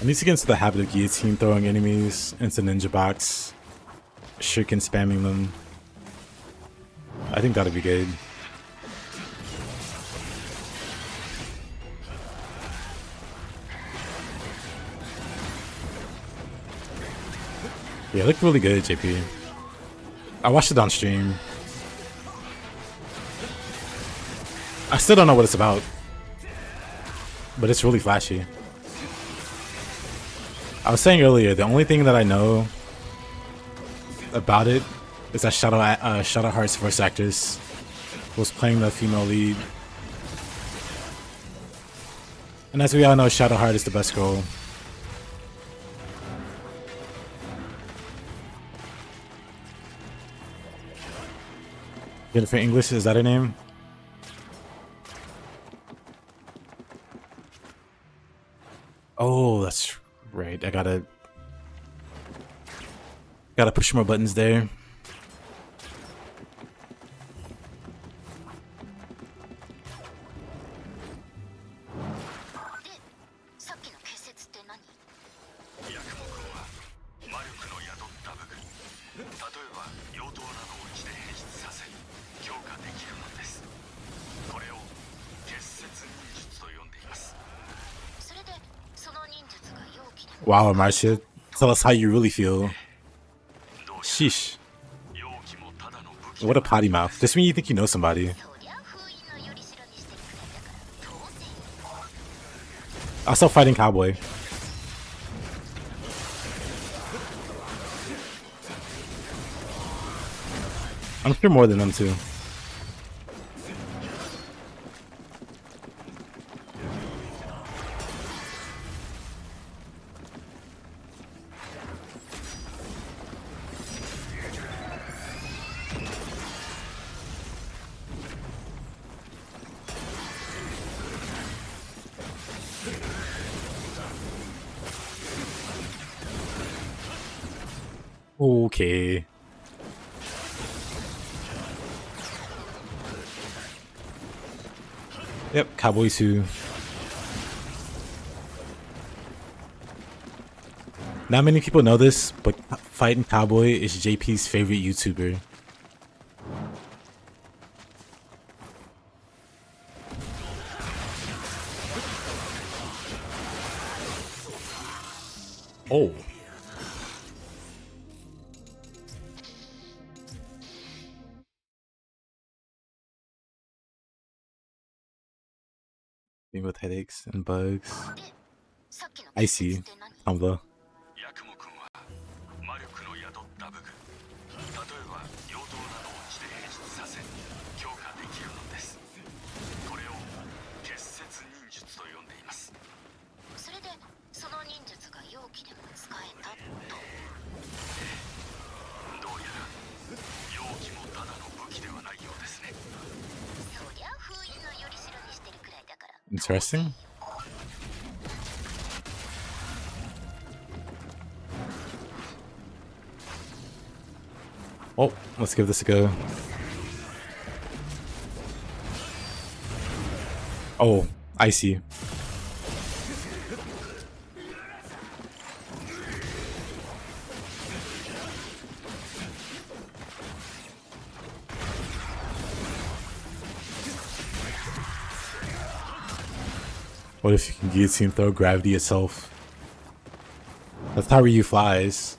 I need to get into the habit of guillotine throwing enemies into ninja box. Shuriken spamming them. I think that'll be good. Yeah, it looked really good, JP. I watched it on stream. I still don't know what it's about, but it's really flashy. I was saying earlier, the only thing that I know about it is that Shadow Heart's voice actress was playing the female lead. And as we all know, Shadow Heart is the best girl. Jennifer English, is that her name? Oh, that's right. I gotta push more buttons there. でさっきの結節って何ヤクモ君は魔力の宿った武具、例えば妖刀などを一で変質させ強化できるのです。これを結節忍術と呼んでいます。それでその忍術が容器で Wow, Marcia, tell us how you really feel. Sheesh. 容器もただの武器 What a potty mouth. Just when you think you know somebody. そりゃ封印のよりしろにしてるくらいだから当然 I saw fighting Cowboy. I'm sure more than them too. Okay. Yep, Cowboy 2. Not many people know this, but Fighting Cowboy is JP's favorite YouTuber. Oh. Dealing with headaches and bugs. さっきの I 結 see. 節って何？ Tumblr. ヤクモ君は魔力の宿った武具、例えば妖刀などを地で演出させ強化できるのです。これを結節忍術と呼んでいます。それでその忍術が容器でも使えたと。どうやら容器もただの武器ではないようですね。そりゃ封印のよりしろにしてるくらいだから。 Interesting. Oh, let's give this a go. Oh, I see. What if you can guillotine throw gravity itself? That's how Ryu flies.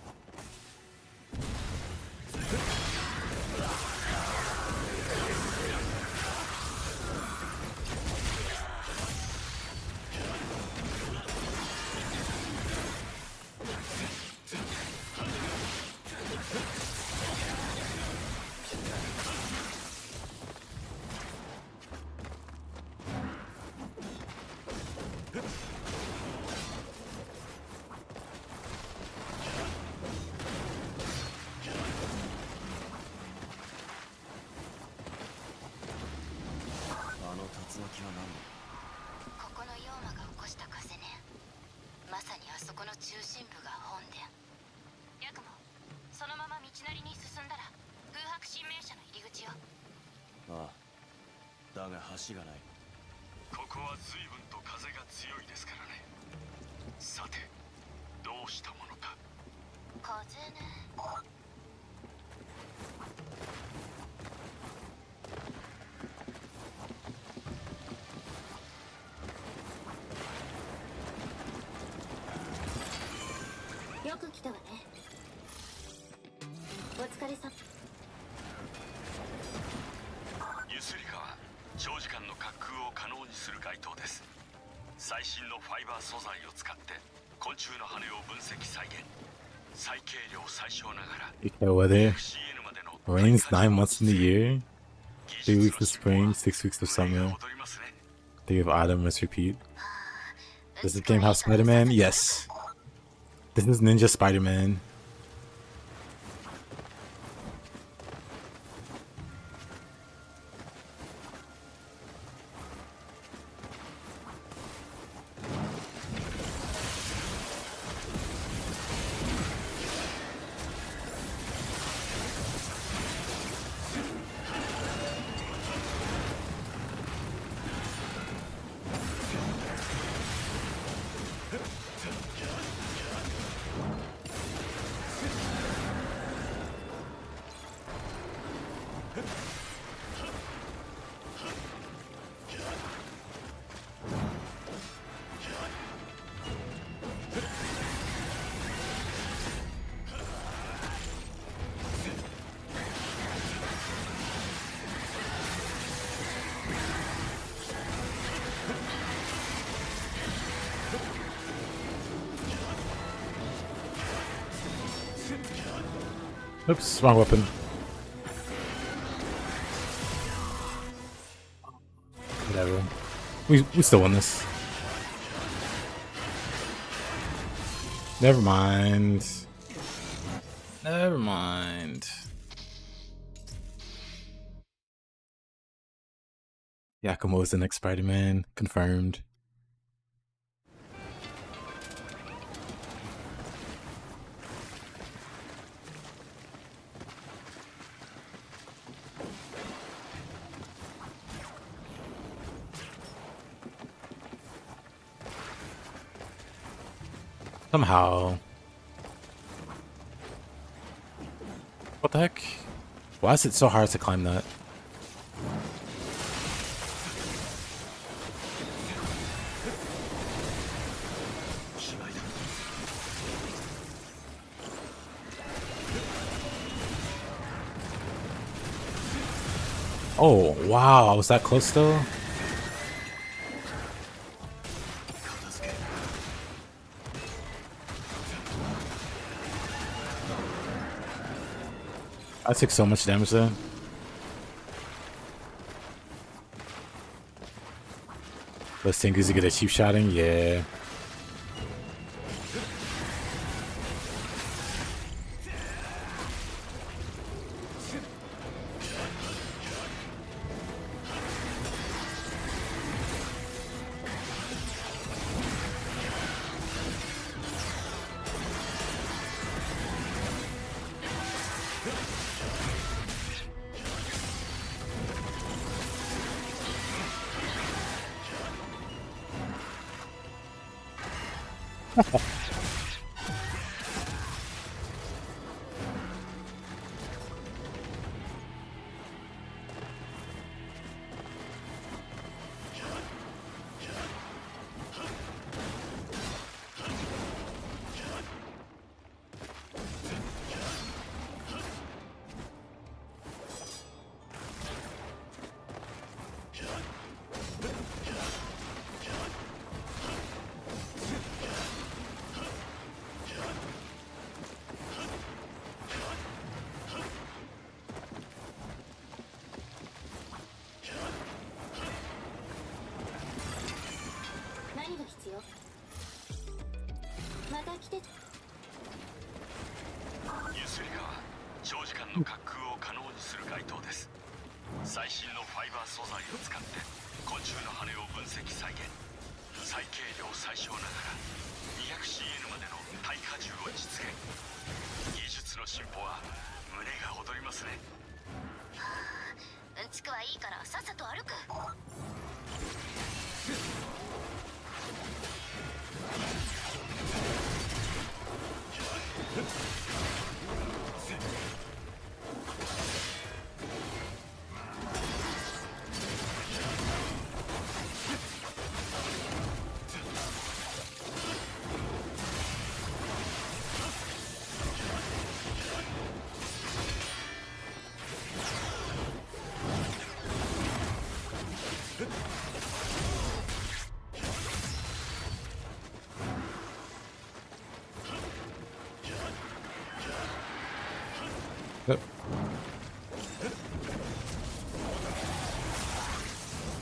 Eco weather. Rains 9 months in the year. 3 weeks of spring, 6 weeks of summer. 3 of autumn, must repeat. Does this game have Spider-Man? Yes. This is Ninja Spider-Man. Oops, wrong weapon. Whatever. We still won this. Never mind. Never mind. Yakumo is the next Spider-Man. Confirmed. Somehow. What the heck? Why is it so hard to climb that? Oh, wow. I was that close though? I took so much damage there. Let's think, does he get a cheap shotting? Yeah.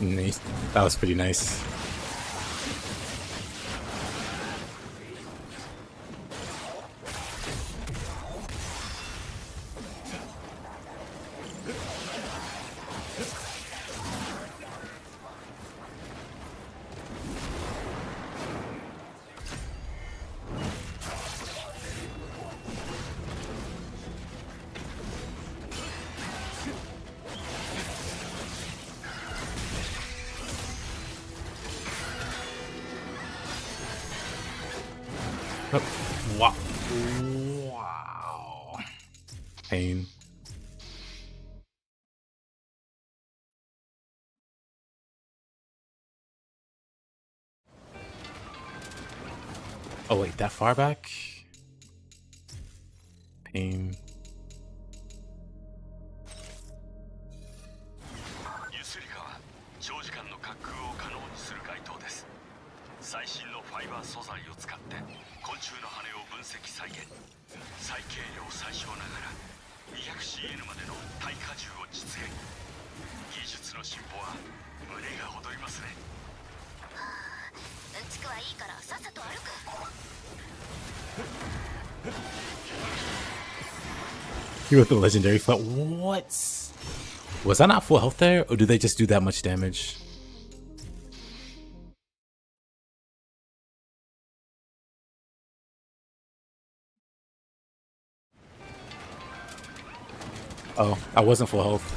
Nice. That was pretty nice. Wow. Wow. Pain. Oh wait, that far back? Pain. You with the legendary flip. What? Was that not full health there, or do they just do that much damage? Oh, I wasn't full health.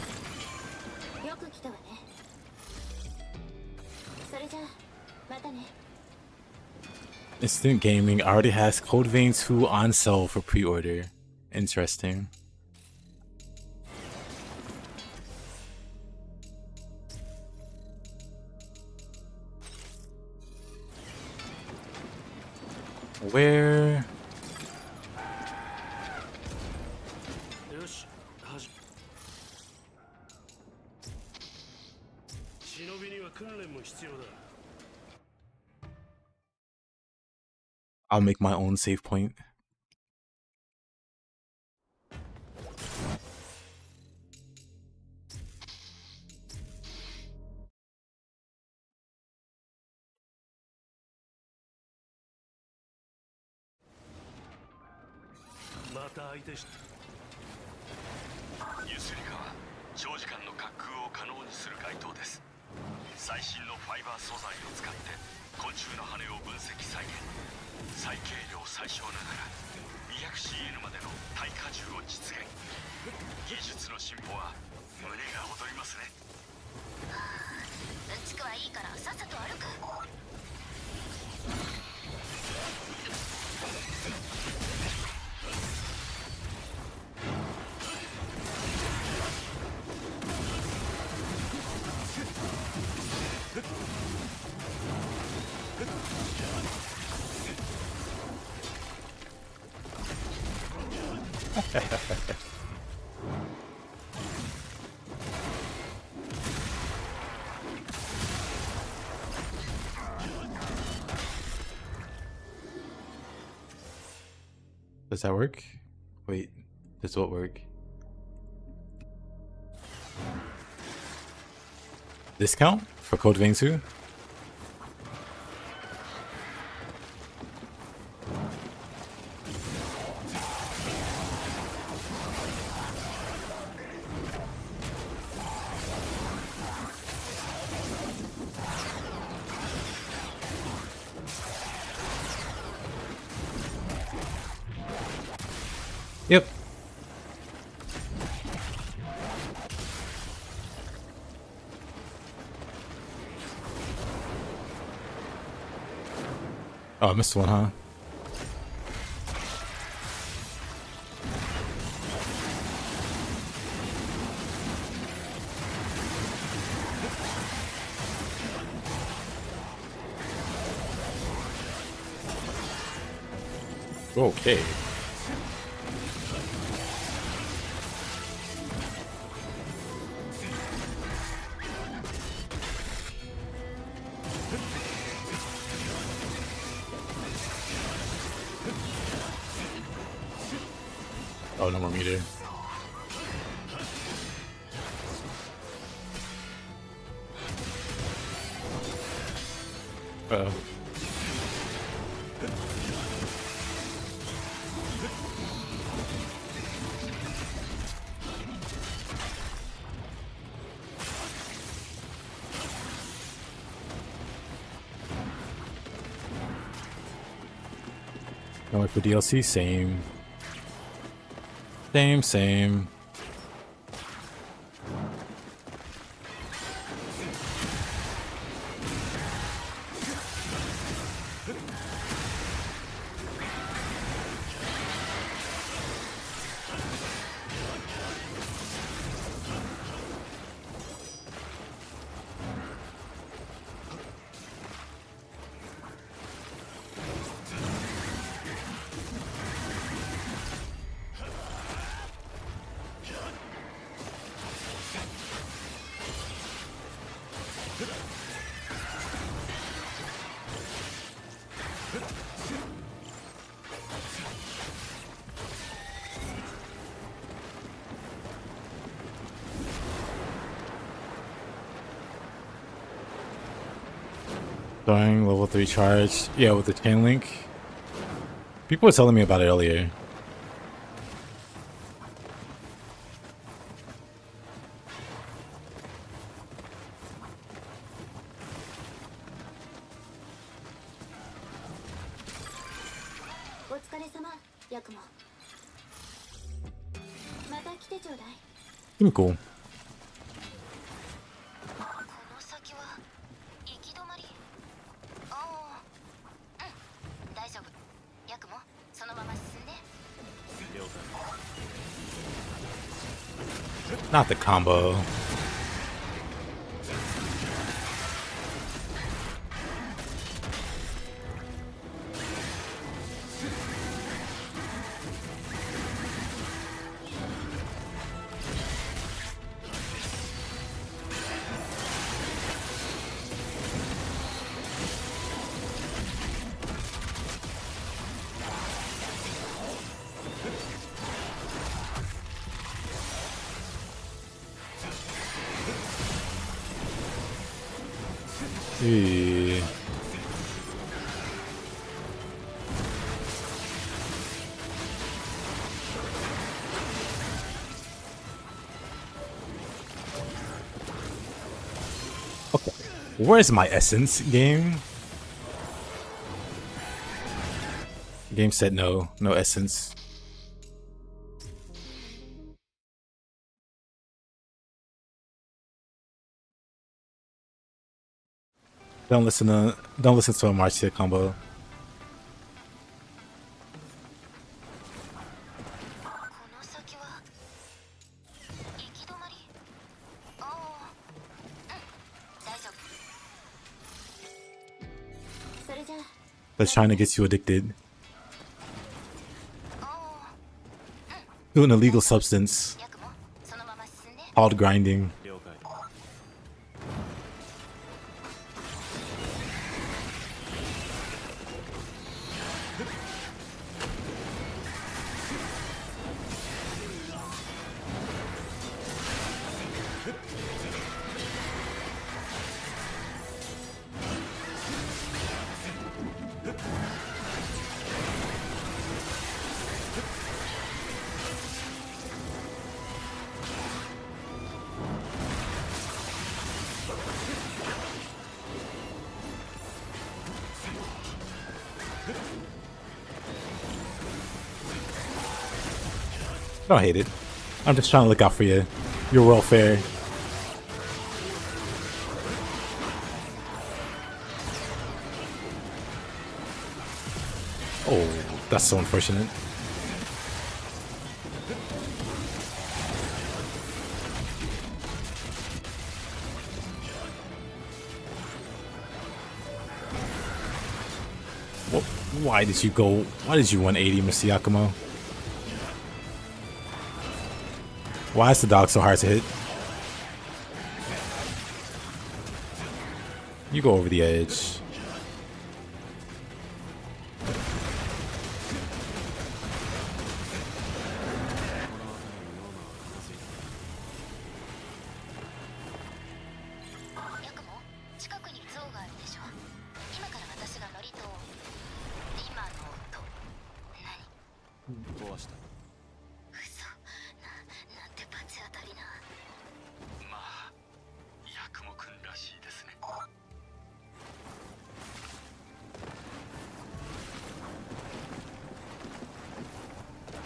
Instant Gaming already has Code Vein 2 on sale for pre-order. Interesting. Where? よし忍びには訓練も必要だ I'll make my own save point. .ユスリカは長時間の滑空を可能にする街灯です。最新のファイバー素材を使って昆虫の羽を分析再現。最軽量最小ながら 200CN までの耐荷重を実現。技術の進歩は胸が躍りますね。うんちくはいいからさっさと歩く。Does that work? Wait, this won't work. Discount for Code Vein 2? Yep. Oh, I missed one, huh? Okay. Oh, no more meter. Uh-oh. Going for DLC? Same. Same. Going level 3 charge. Yeah, with the chain link. People were telling me about it earlier. Yakumo. また来てちょうだい。Seem cool. この先は行き止まり。ああ、うん。大 The combo. Eee. Okay. Where's my essence, game? Game said no. No essence. Don't listen to a Marcia combo. この先は行き止まり。ああ、大丈夫。それじゃ But China gets you addicted あ to an illegal substance ヤクモそのまま進んで。 called grinding. 了解 I don't hate it. I'm just trying to look out for you. Your welfare. Oh, that's so unfortunate. Well, why did you go? Why did you 180, Mr. Yakumo? Why is the dog so hard to hit? You go over the edge.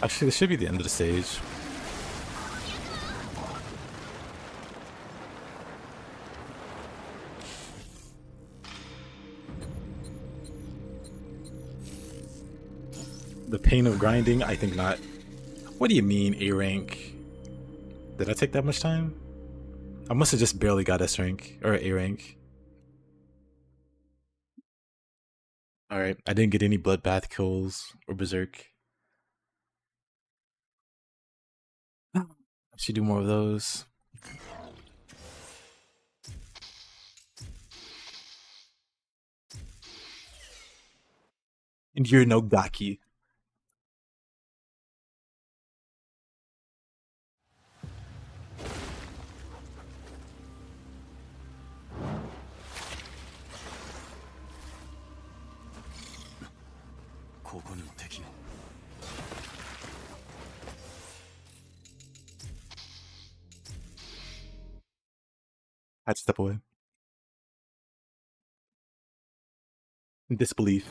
Actually, this should be the end of the stage. The pain of grinding? I think not. What do you mean, A rank? Did I take that much time? I must have just barely got S rank, or A rank. Alright, I didn't get any bloodbath kills or berserk. I should do more of those. And you're no Gaki. I had to step away. In disbelief.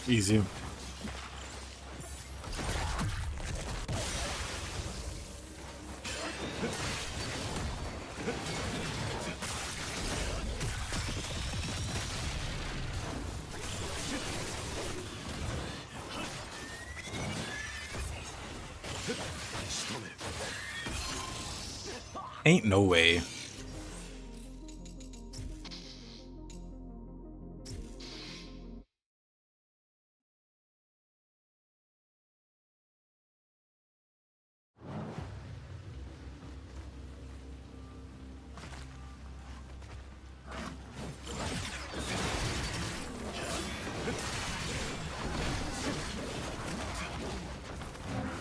Easy. Ain't no way.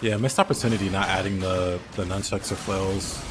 Yeah, missed opportunity not adding the nunchucks or flails.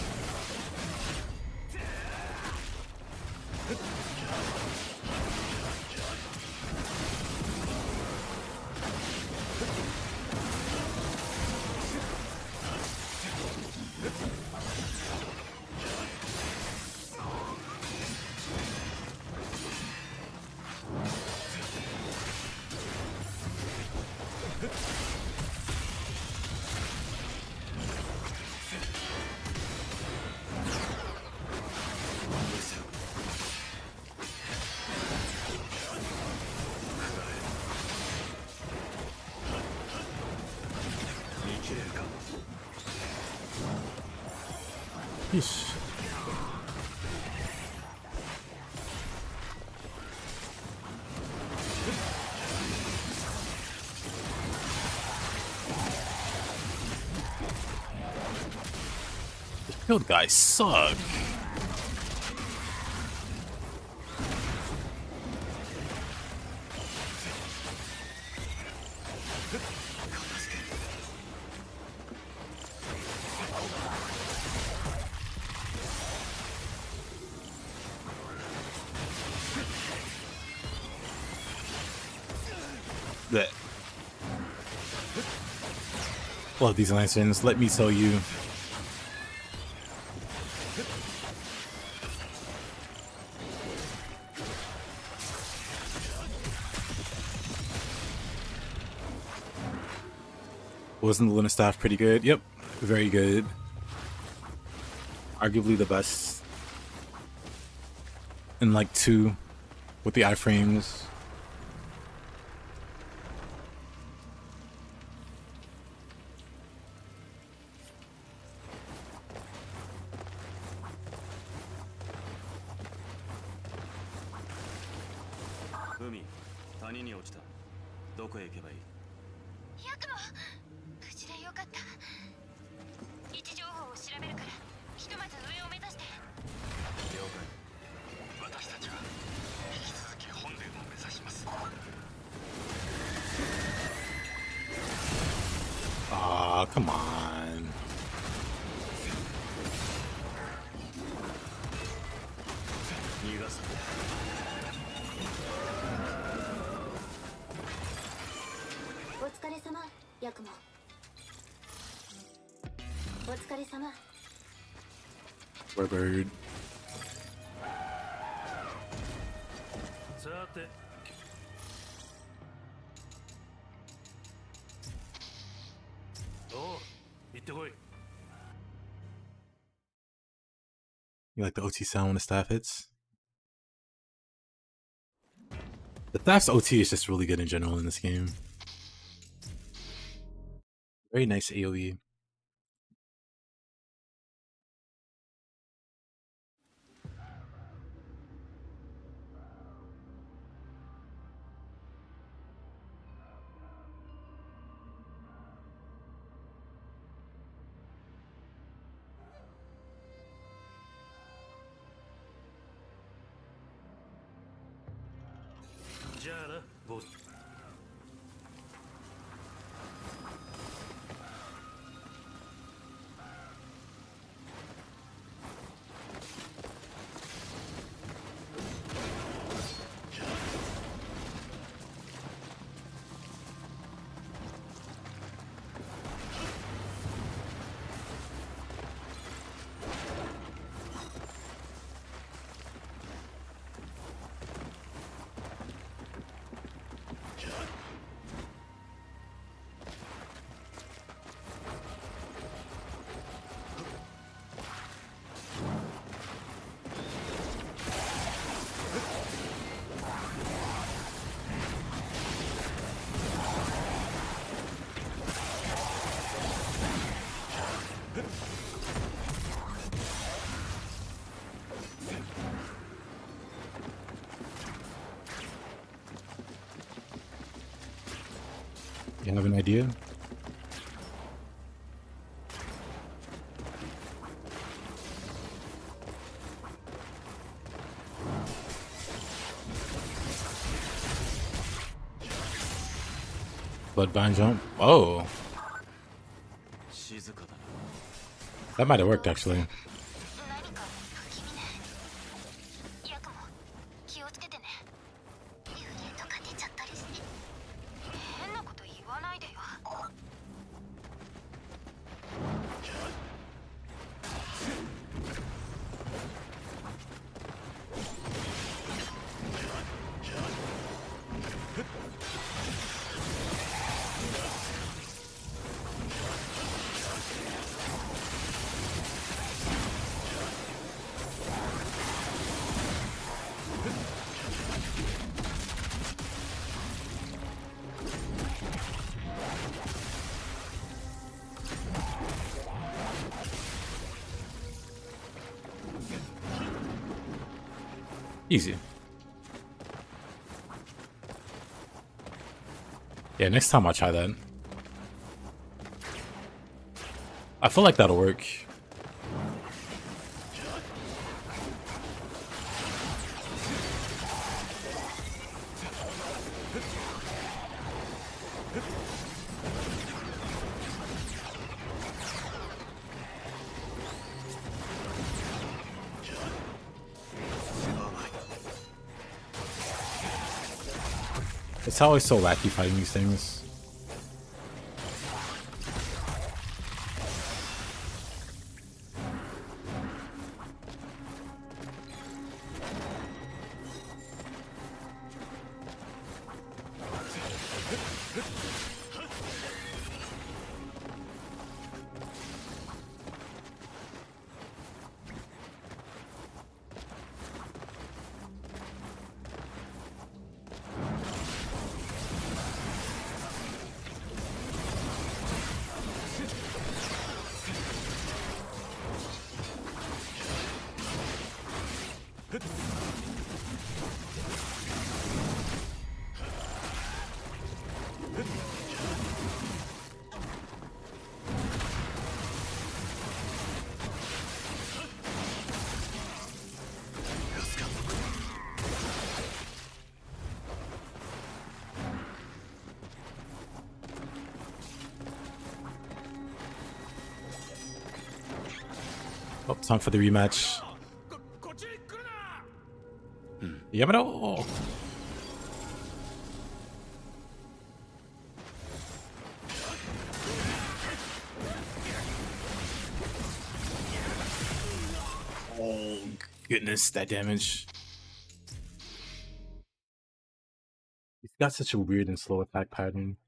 Yeesh. This field guys suck. That love these lanterns, let me tell you. Wasn't the Luna Staff pretty good? Yep, very good. Arguably the best in like 2 with the iframes. Aw, come on. Bird. さておう行ってこい You like the OT sound when the staff hits? The staff's OT is just really good in general in this game. Very nice AoE. You have an idea? Bloodbind jump. Oh, 静かだな。 that might have worked actually. 何か不気味ね。ヤクモ、気をつけてね。幽霊とか出ちゃったりして。変なこと言わないでよ。Easy. Yeah, next time I'll try that. I feel like that'll work. It's always so wacky fighting these things. Oh, time for the rematch. Yamado! Oh, goodness, that damage. He's got such a weird and slow attack pattern.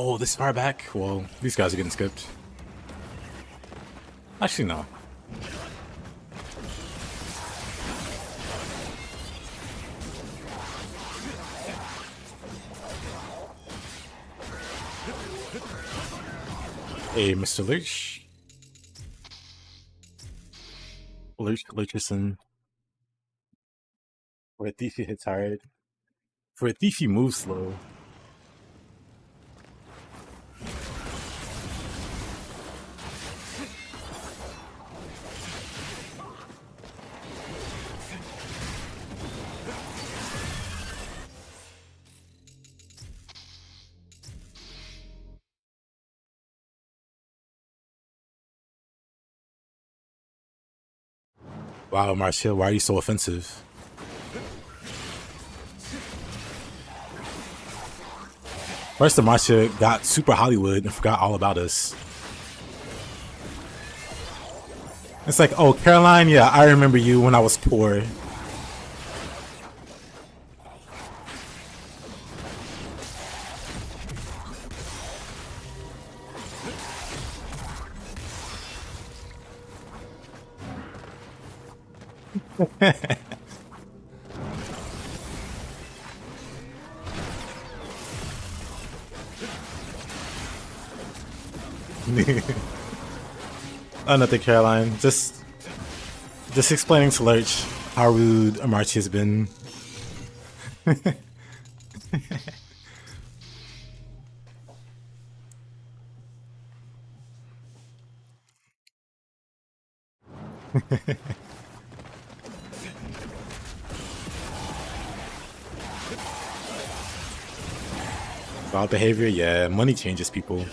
Oh, this far back? Well, these guys are getting skipped. Actually, no. Hey, Mr. Lurch. Lurcherson. For a thief, he hits hard. For a thief, he moves slow. Wow, Marcia, why are you so offensive? First of Marcia got super Hollywood and forgot all about us. It's like, oh, Caroline, yeah, I remember you when I was poor. Oh, nothing, Caroline. Just explaining to Lurch how rude Amarchi has been. Bad behavior, yeah. Money changes people.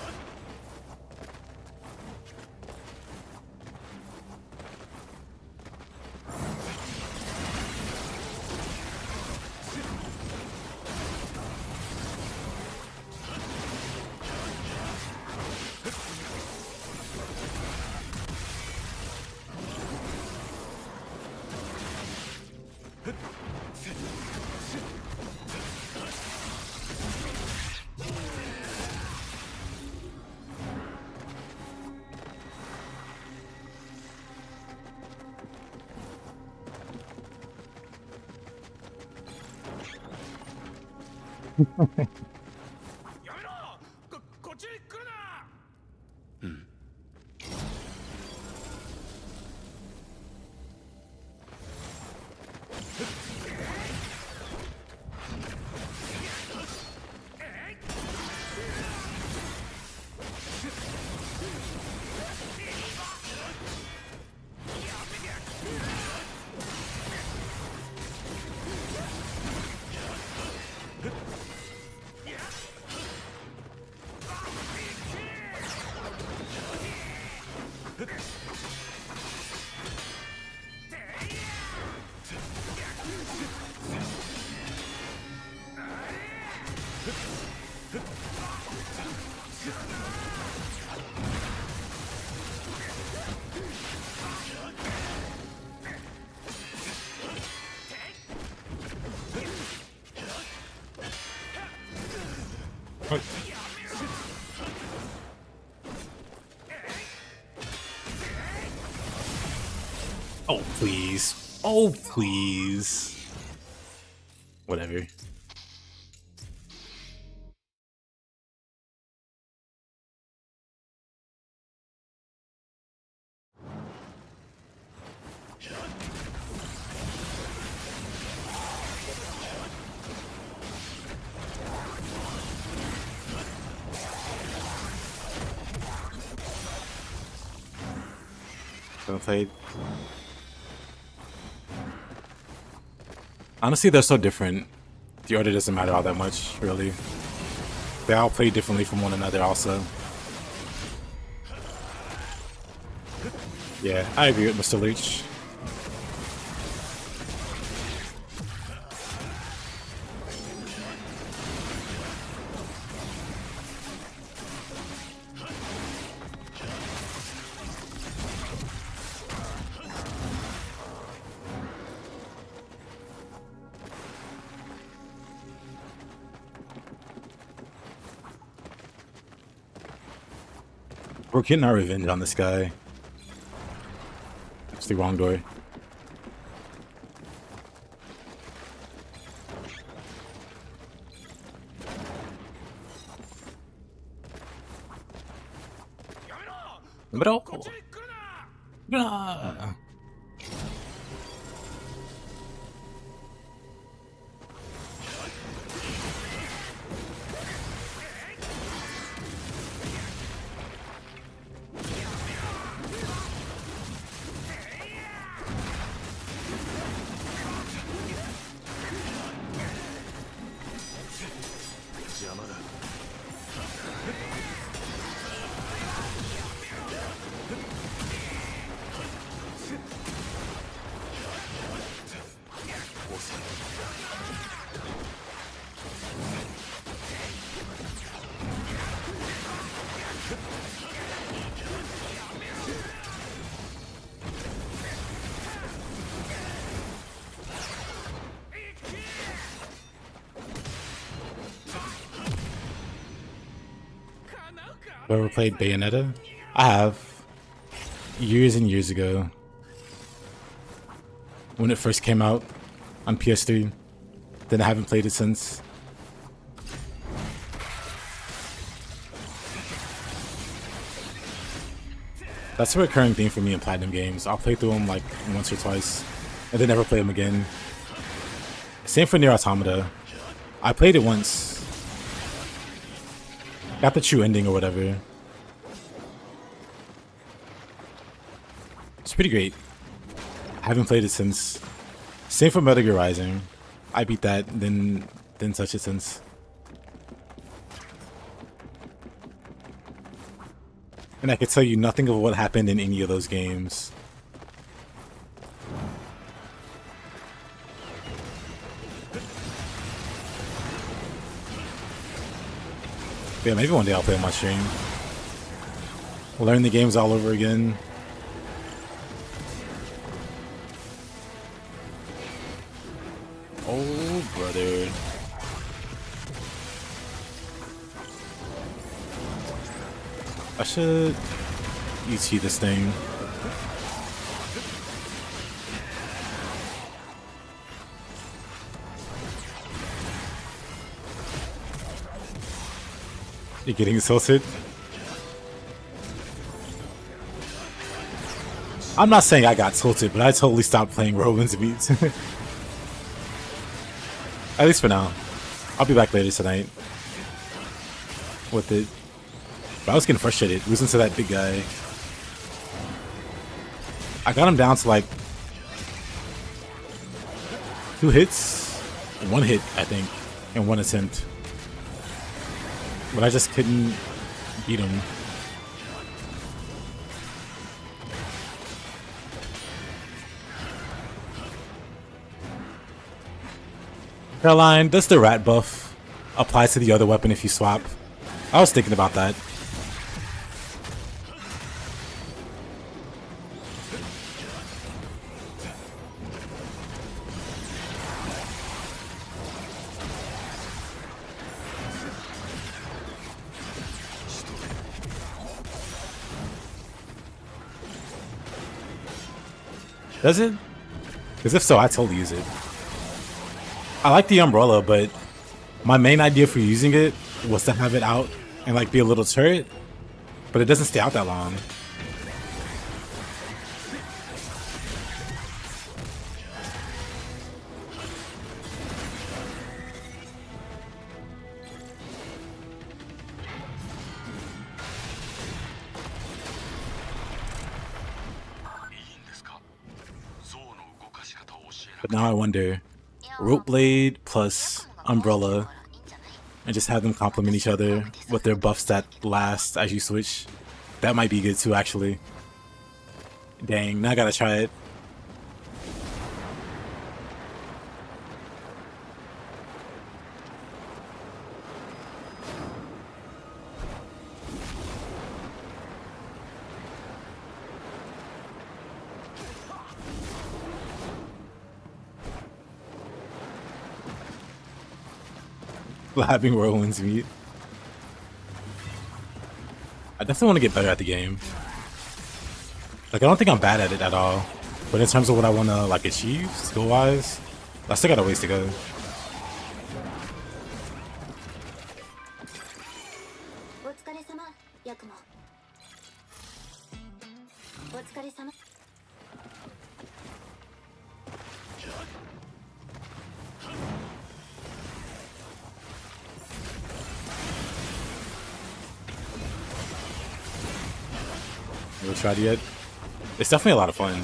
Oh, please. Oh, please. Whatever. Haven't played. Honestly, they're so different. The order doesn't matter all that much, really. They all play differently from one another, also. Yeah, I agree with Mr. Leach. We're getting our revenge on this guy. It's the wrong door. Bro. Nah. Have ever played Bayonetta? I have. Years and years ago. When it first came out on PS3. Then I haven't played it since. That's a recurring theme for me in Platinum games. I'll play through them like once or twice, and then never play them again. Same for Nier Automata. I played it once. Got the true ending or whatever. It's pretty great. I haven't played it since. Same for Metal Gear Rising. I beat that, then didn't touch it since. And I could tell you nothing of what happened in any of those games. Yeah, maybe one day I'll play on my stream. Learn the games all over again. Oh, brother. I should ET this thing. You're getting insulted? I'm not saying I got tilted, but I totally stopped playing Roland's Beats. At least for now. I'll be back later tonight with it. But I was getting frustrated losing to that big guy. I got him down to like 2 hits, 1 hit, I think, and 1 attempt. But I just couldn't beat him. Caroline, does the rat buff apply to the other weapon if you swap? I was thinking about that. Does it? Because if so, I totally use it. I like the umbrella, but my main idea for using it was to have it out and like be a little turret, but it doesn't stay out that long. But now I wonder, Rope Blade plus Umbrella, and just have them complement each other with their buffs that last as you switch. That might be good too, actually. Dang, now I gotta try it. Having Roland's meat. I definitely want to get better at the game. Like, I don't think I'm bad at it at all. But in terms of what I want to, like, achieve, skill-wise, I still got a ways to go. Never tried it yet. It's definitely a lot of fun.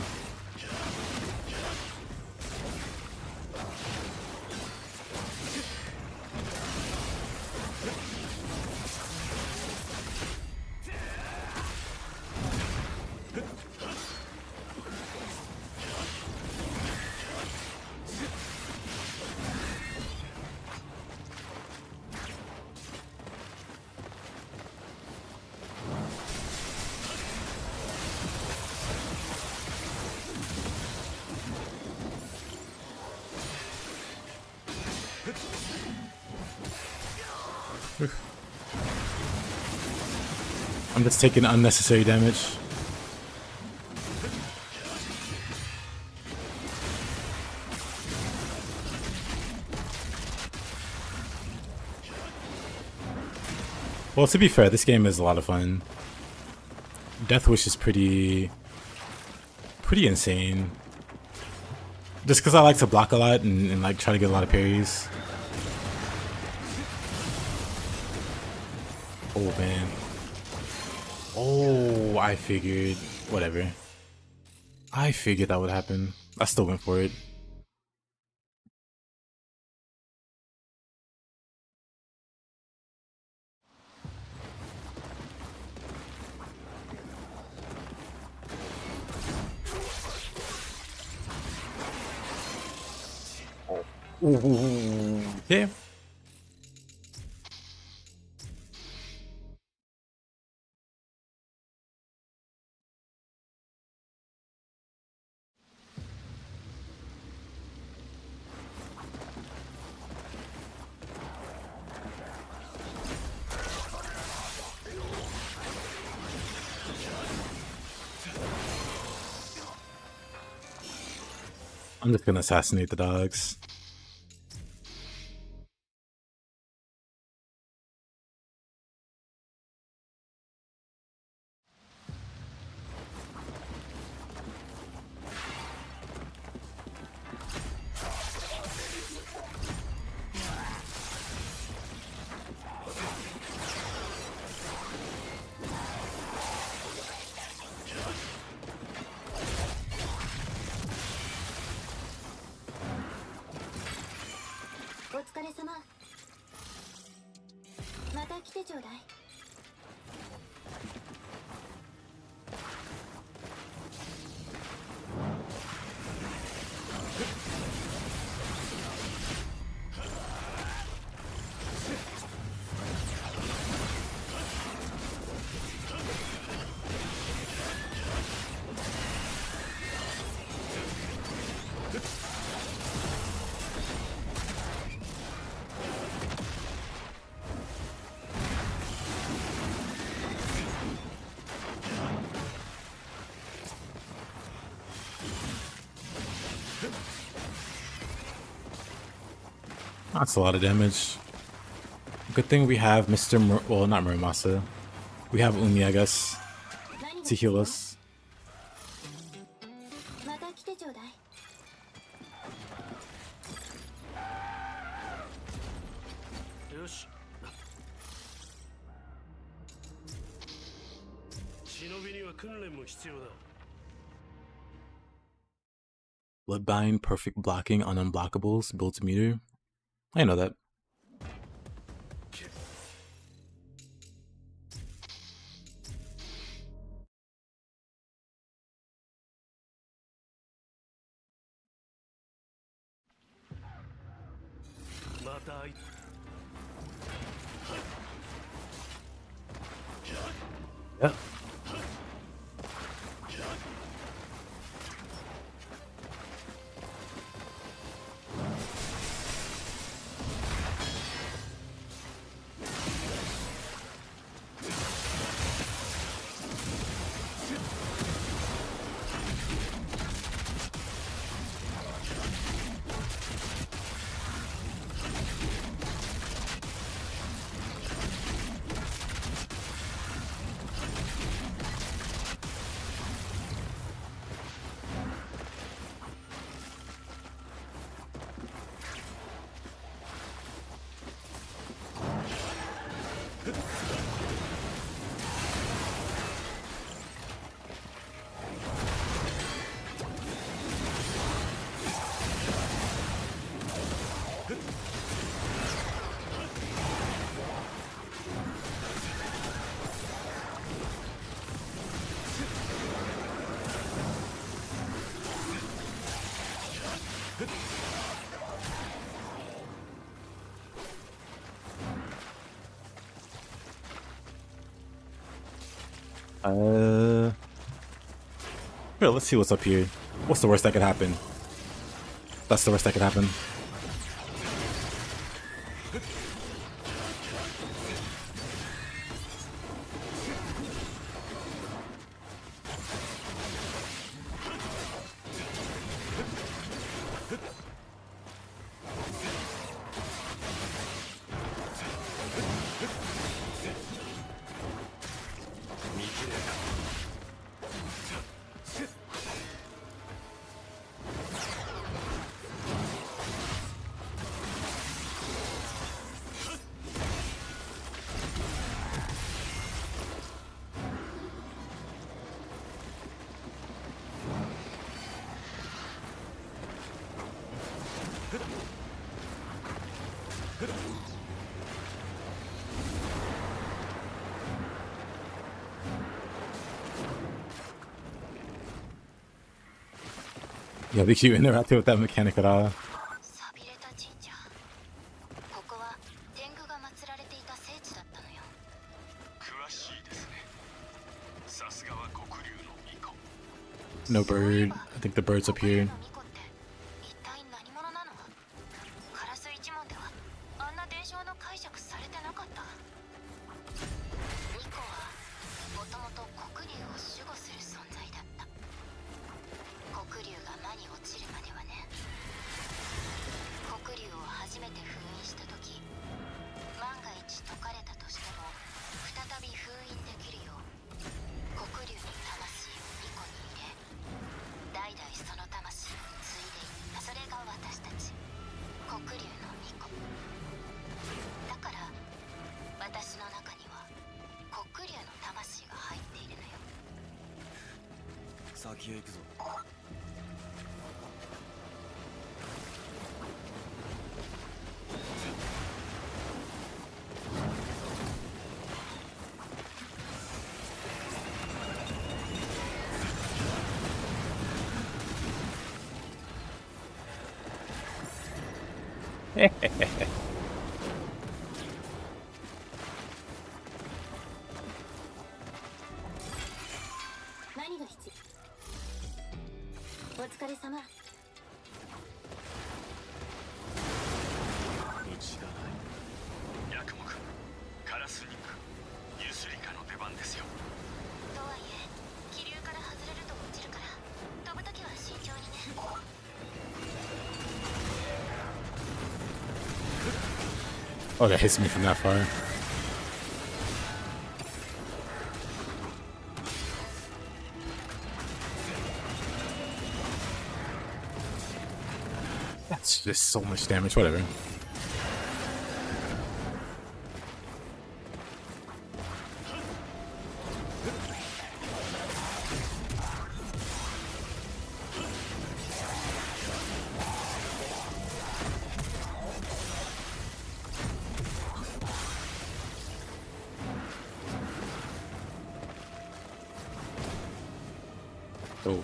I'm just taking unnecessary damage. Well, to be fair, this game is a lot of fun. Death Wish is pretty insane. Just because I like to block a lot and like try to get a lot of parries. Oh man. Oh, I figured. Whatever. I figured that would happen. I still went for it. Yeah. I'm just gonna assassinate the dogs. That's a lot of damage. Good thing we have Mr. Well, not Muramasa. We have Umi, I guess, to heal us. Bloodbind, perfect blocking on unblockables, built meter. I know that. Yep. Here, let's see what's up here. What's the worst that could happen? That's the worst that could happen. Yeah, they keep interacting with that mechanic at all. さびれた神社。ここは天狗が祀られていた聖地だったのよ。詳しいですね。さすがは黒竜の巫女。 No bird. I think the bird's up here. 巫女って一体何者なの？カラス一門ではあんな伝承の解釈されてなかった。巫女はもともと黒竜を守護する存在だった。黒竜が魔に落ちるまではね。黒竜を初めて封印した時、万が一解かれたとしても再び封印できるよう黒竜の魂を巫女に入れ、代々その魂を継いでいった。それが私たち黒竜の巫女だから、私の中には黒竜の魂が入っているのよ。先へ行くぞ。何が必要？お疲れ様。ヤクモ君、カラスニング、ユスリカの出番ですよ。とはいえ気流から外れると落ちるから、飛ぶときは慎重にね。 Oh, that hits me from that far. That's just so much damage, whatever. Oh.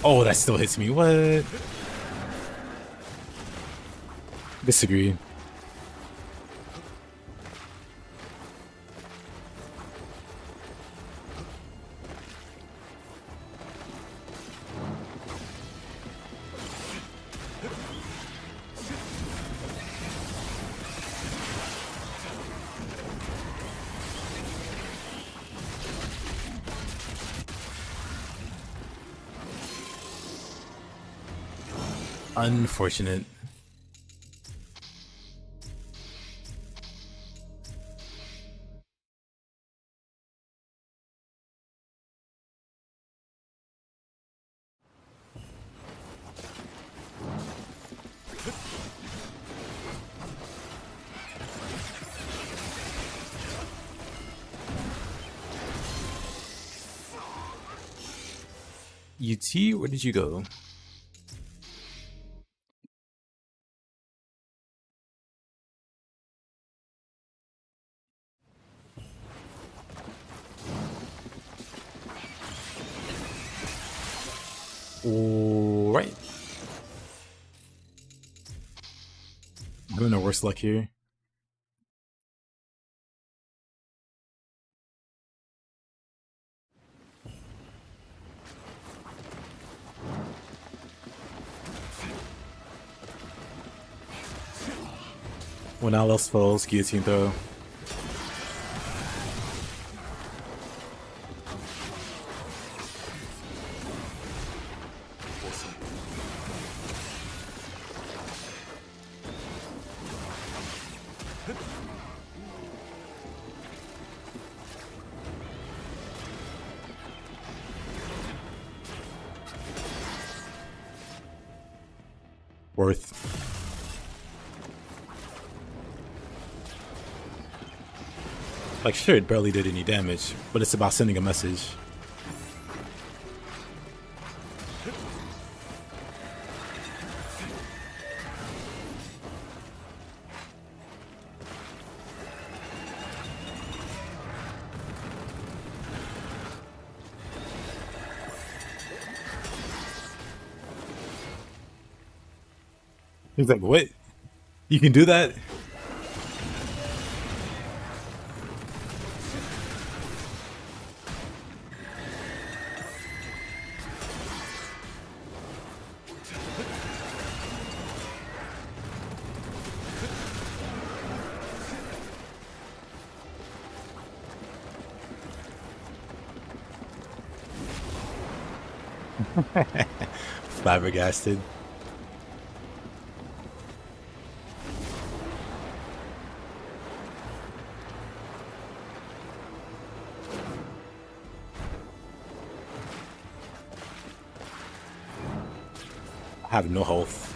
Oh, that still hits me. What? Disagree. Unfortunate. UT, where did you go? All right. I'm having no worse luck here. When all else fails, guillotine throw. Worth. Like, sure, it barely did any damage, but it's about sending a message. He's like, what? You can do that? Flabbergasted. I have no health.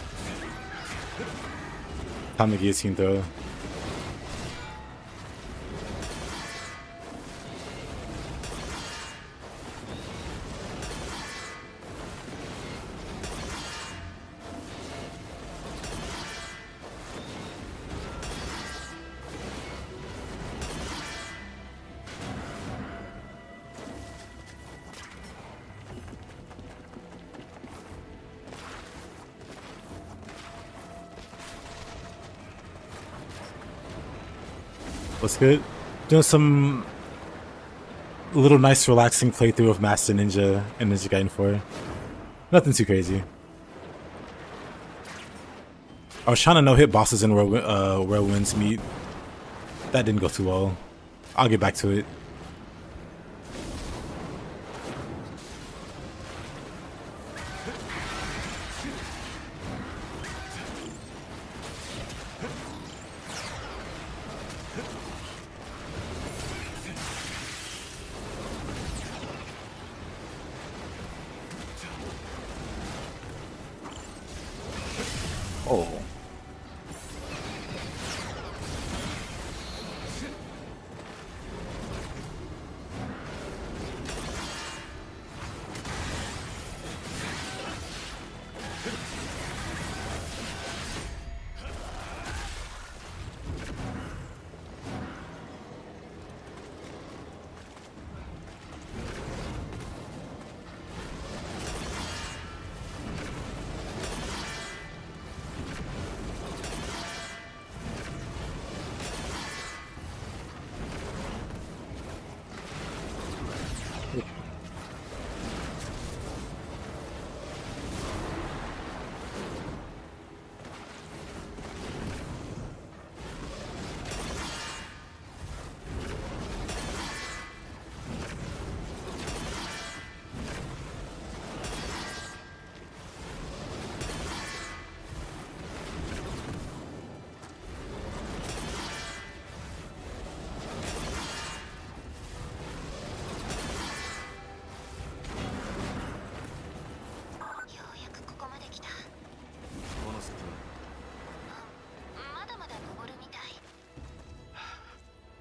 Time to guillotine throw. What's good? Doing some little nice relaxing playthrough of Master Ninja and Ninja Gaiden 4. Nothing too crazy. I was trying to no-hit bosses in where winds meet. That didn't go too well. I'll get back to it. Oh.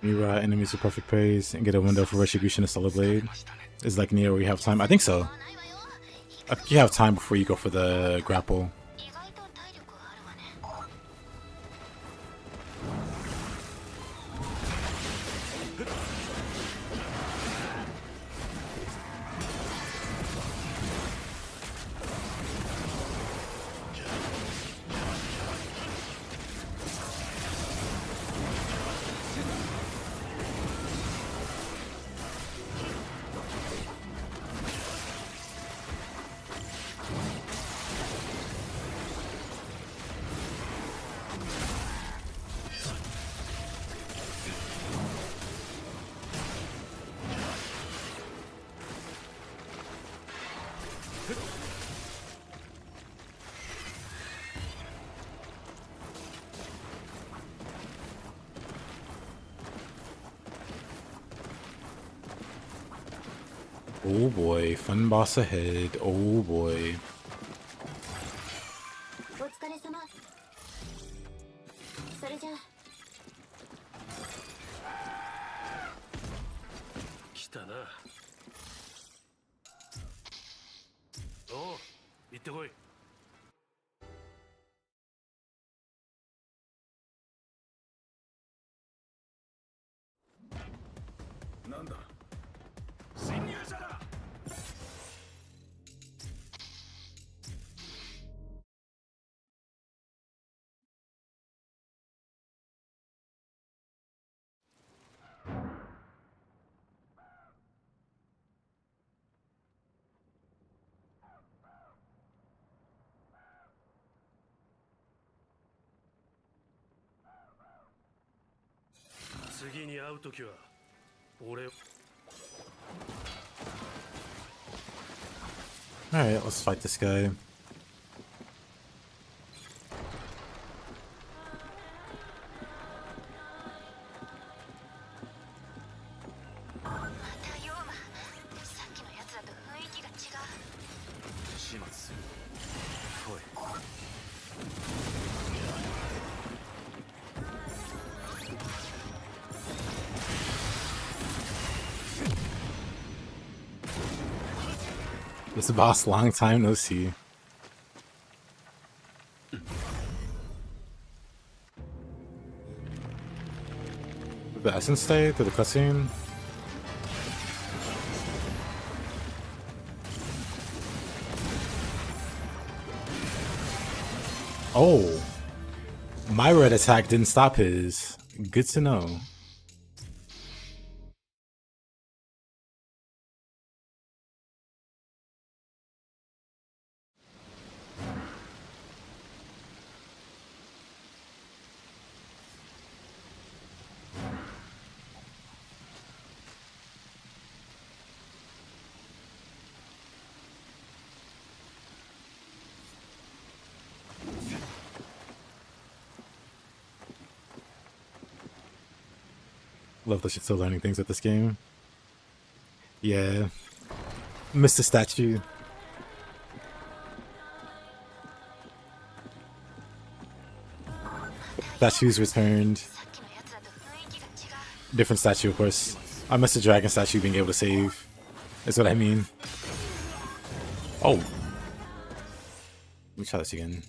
You enemies with perfect praise and get a window for retribution and Solar Blade. Is like near where you have time. I think so. I think you have time before you go for the grapple. Oh boy, fun boss ahead. Oh boy. お疲れ様。それじゃあ来たな。おう、行ってこい。なんだ、侵入者だ。次に会うときは俺。 Alright, let's fight this guy. This boss, long time no see. Did the essence stay through the cutscene? Oh, my red attack didn't stop his. Good to know. Love that you're still learning things with this game. Yeah. Mr. Statue. Statue's returned. Different statue, of course. I missed the dragon statue being able to save. That's what I mean. Oh. Let me try this again.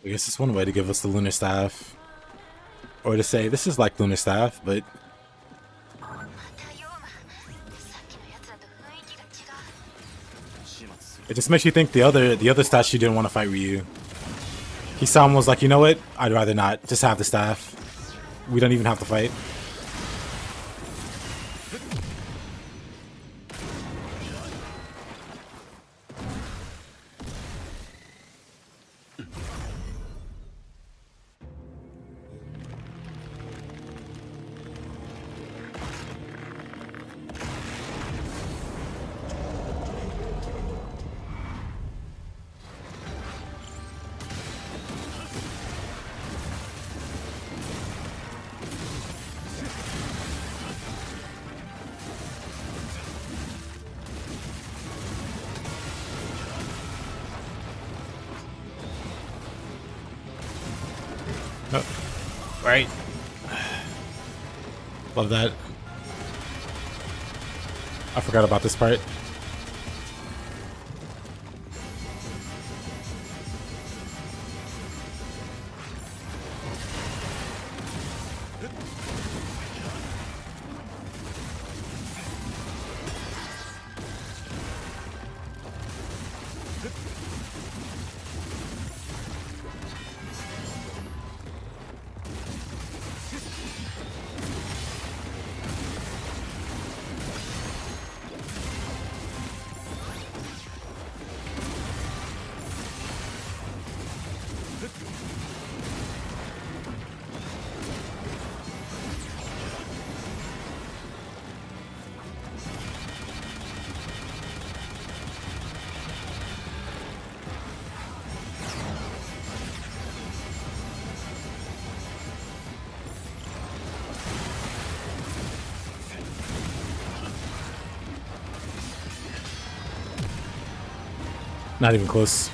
I guess it's one way to give us the lunar staff. Or to say, this is like lunar staff, but... it just makes you think the other statue didn't want to fight Ryu. Hisam was like, you know what? I'd rather not. Just have the staff. We don't even have to fight. Oh, right. Love that. I forgot about this part. Not even close.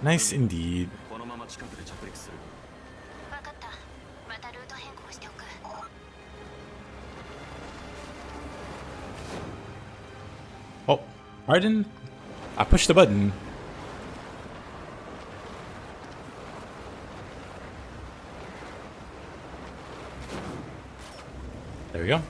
Nice indeed. このまま近くで着陸する。分かった。またルート変更しておく。 Oh, pardon? I pushed the button. There we go.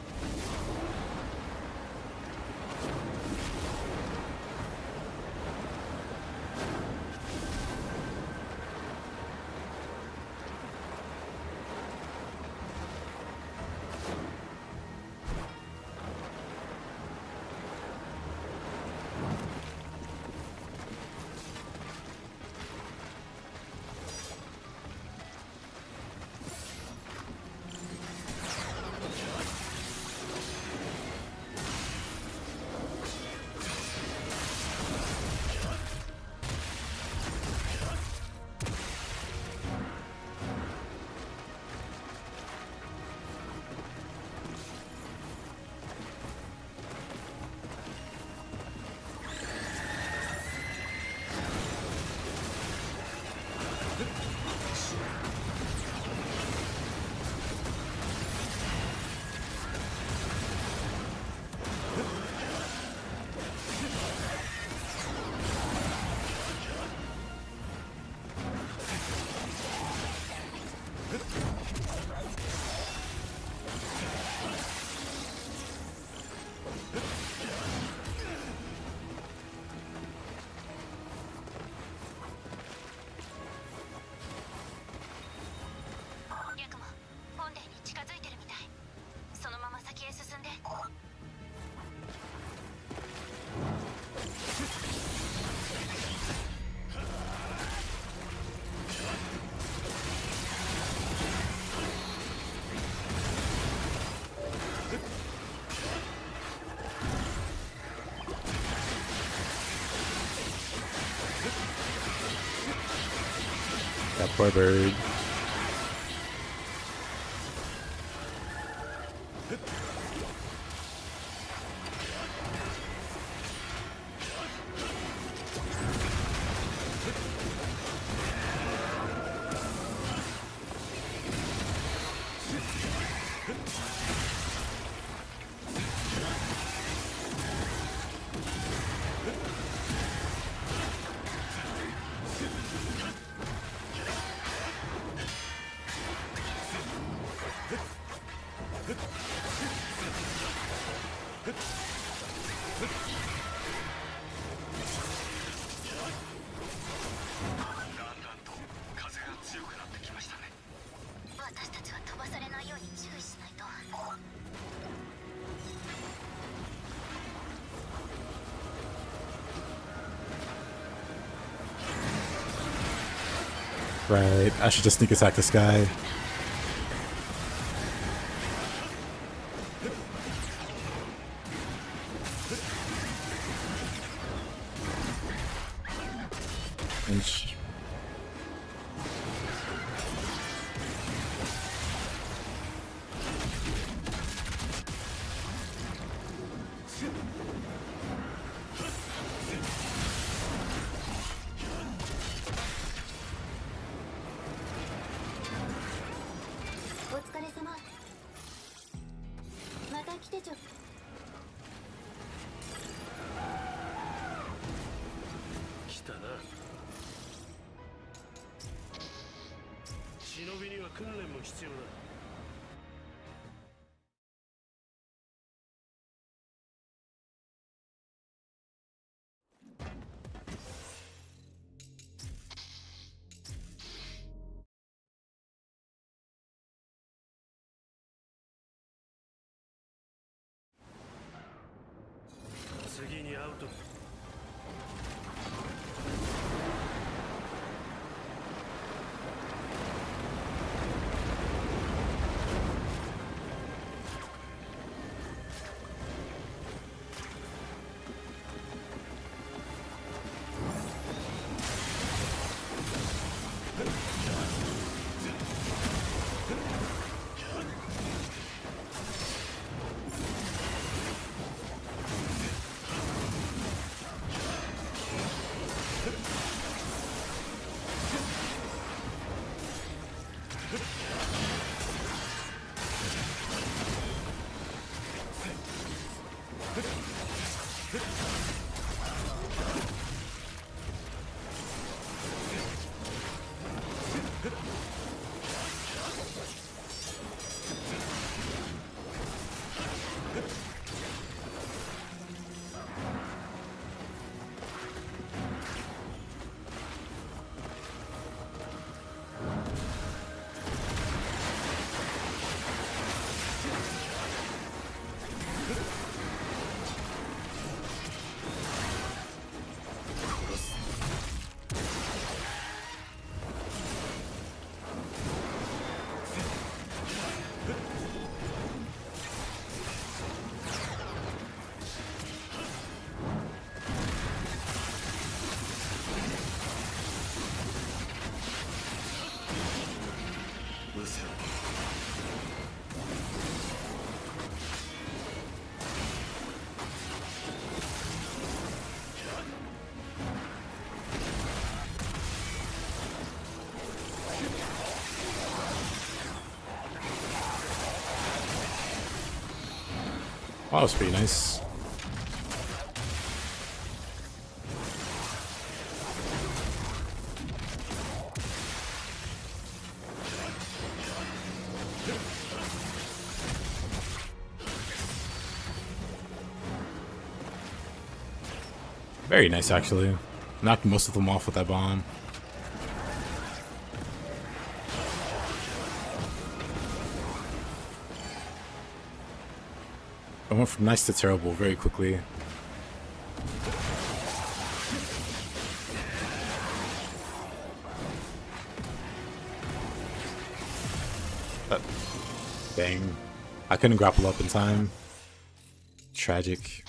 Yakumo、本殿に近づいてるみたい。そのまま先へ進んで。 That poor bird. Right. I should just sneak attack this guy. And お疲れ様。また来てちょ。来たな。忍びには訓練も必要だ。次に会うと。Oh, that was pretty nice. Very nice, actually. Knocked most of them off with that bomb. I went from nice to terrible very quickly. Dang. I couldn't grapple up in time. Tragic.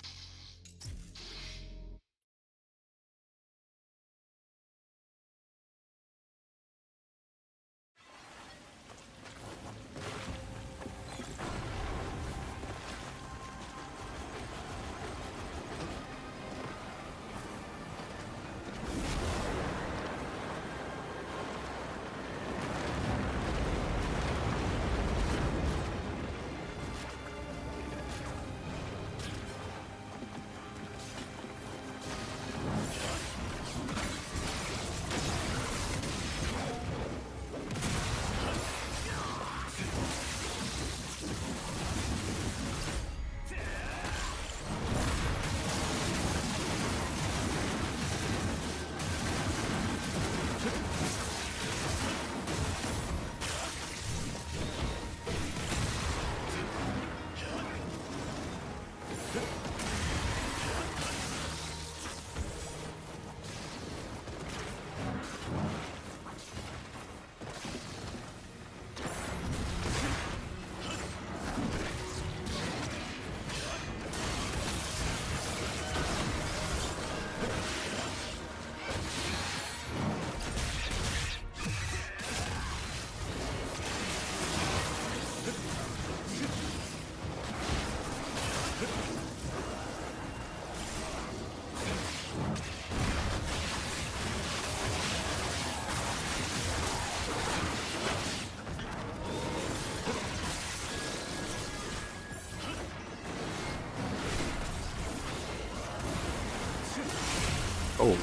Oh.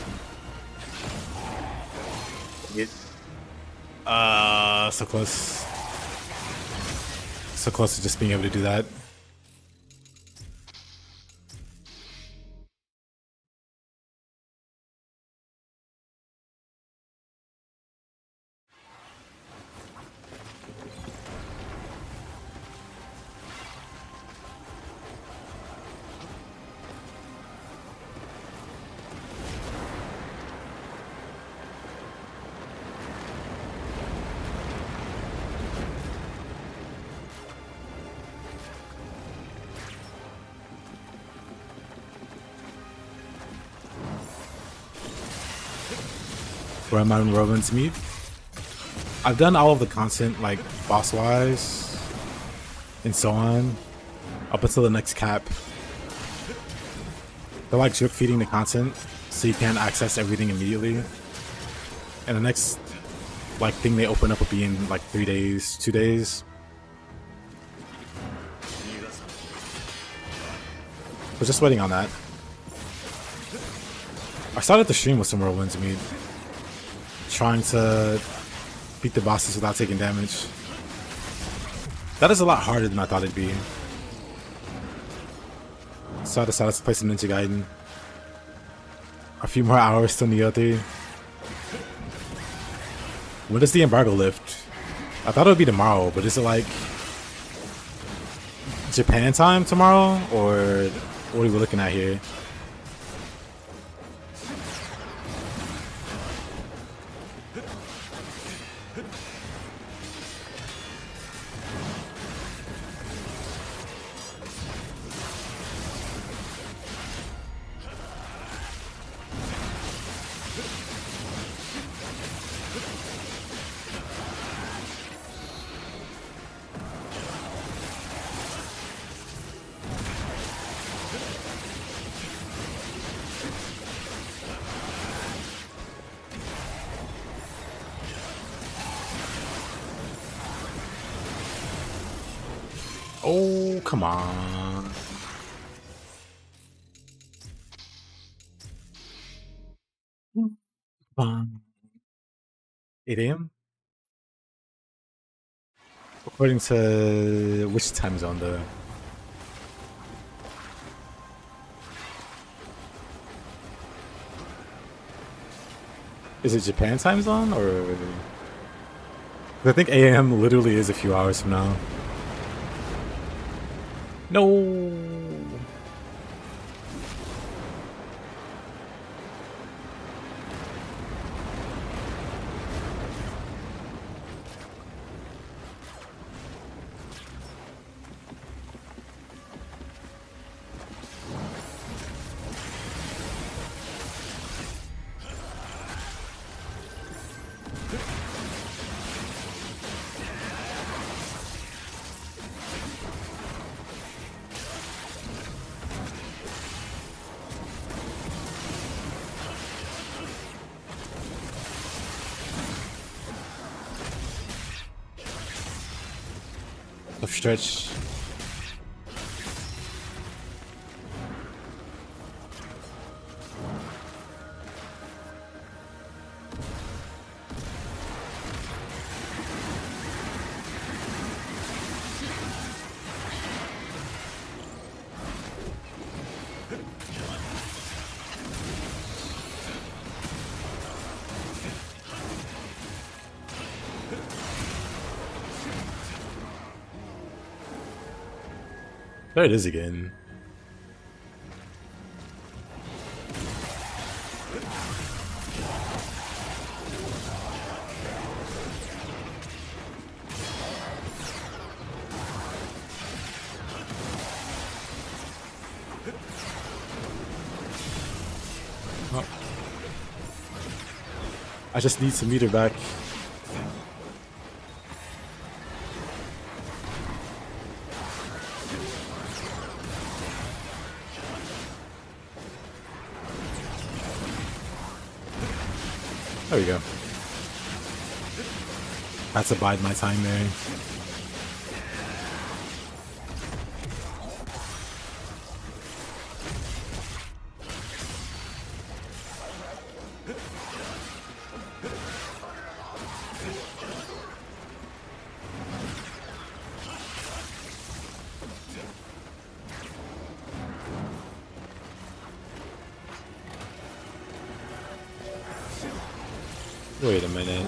So close. So close to just being able to do that. Where am I in Rovin's meet? I've done all of the content, like boss-wise, and so on, up until the next cap. They're like drip feeding the content, so you can't access everything immediately. And the next like thing they open up will be in like 3 days, 2 days. We're just waiting on that. I started the stream with some Whirlwind's meat, trying to beat the bosses without taking damage. That is a lot harder than I thought it'd be. So I decided to play some Ninja Gaiden. A few more hours till Neo 3. When does the embargo lift? I thought it would be tomorrow, but is it like Japan time tomorrow? Or what are we looking at here? Oh, come on. Come on. 8 a.m.? According to which time zone though? Is it Japan time zone or? I think AM literally is a few hours from now. No. Stretch. There it is again. Oh. I just need some meter back. There we go. That's to bide my time there. Wait a minute.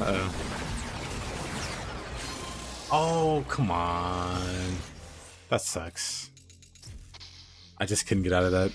Uh-oh. Oh, come on. That sucks. I just couldn't get out of that.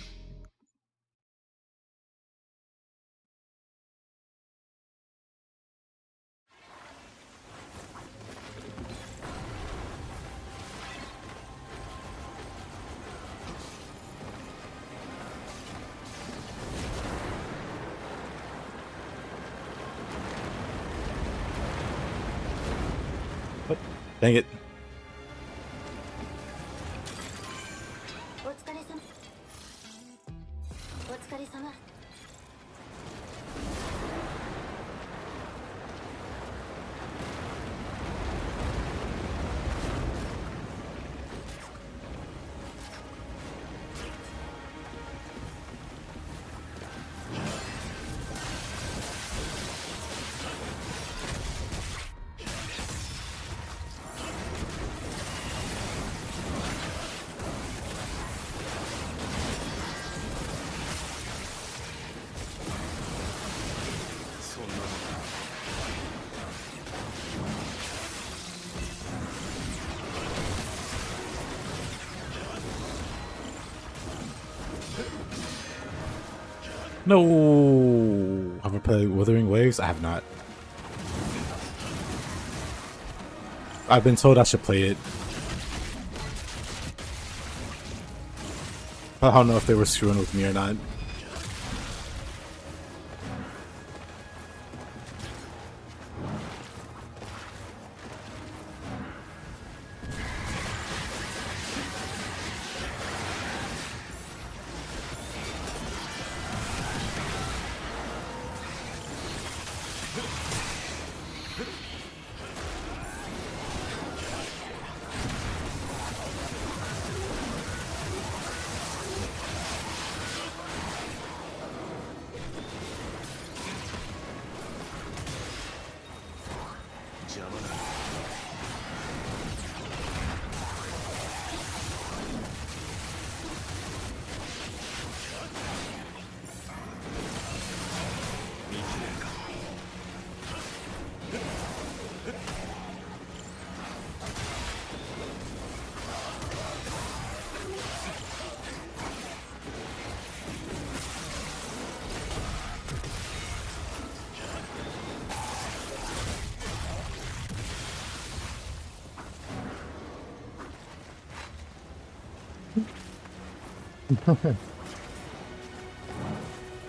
Oh, dang it. お疲れ様。お疲れ様。そんなの No! Have I played Wuthering Waves? I have not. I've been told I should play it. I don't know if they were screwing with me or not.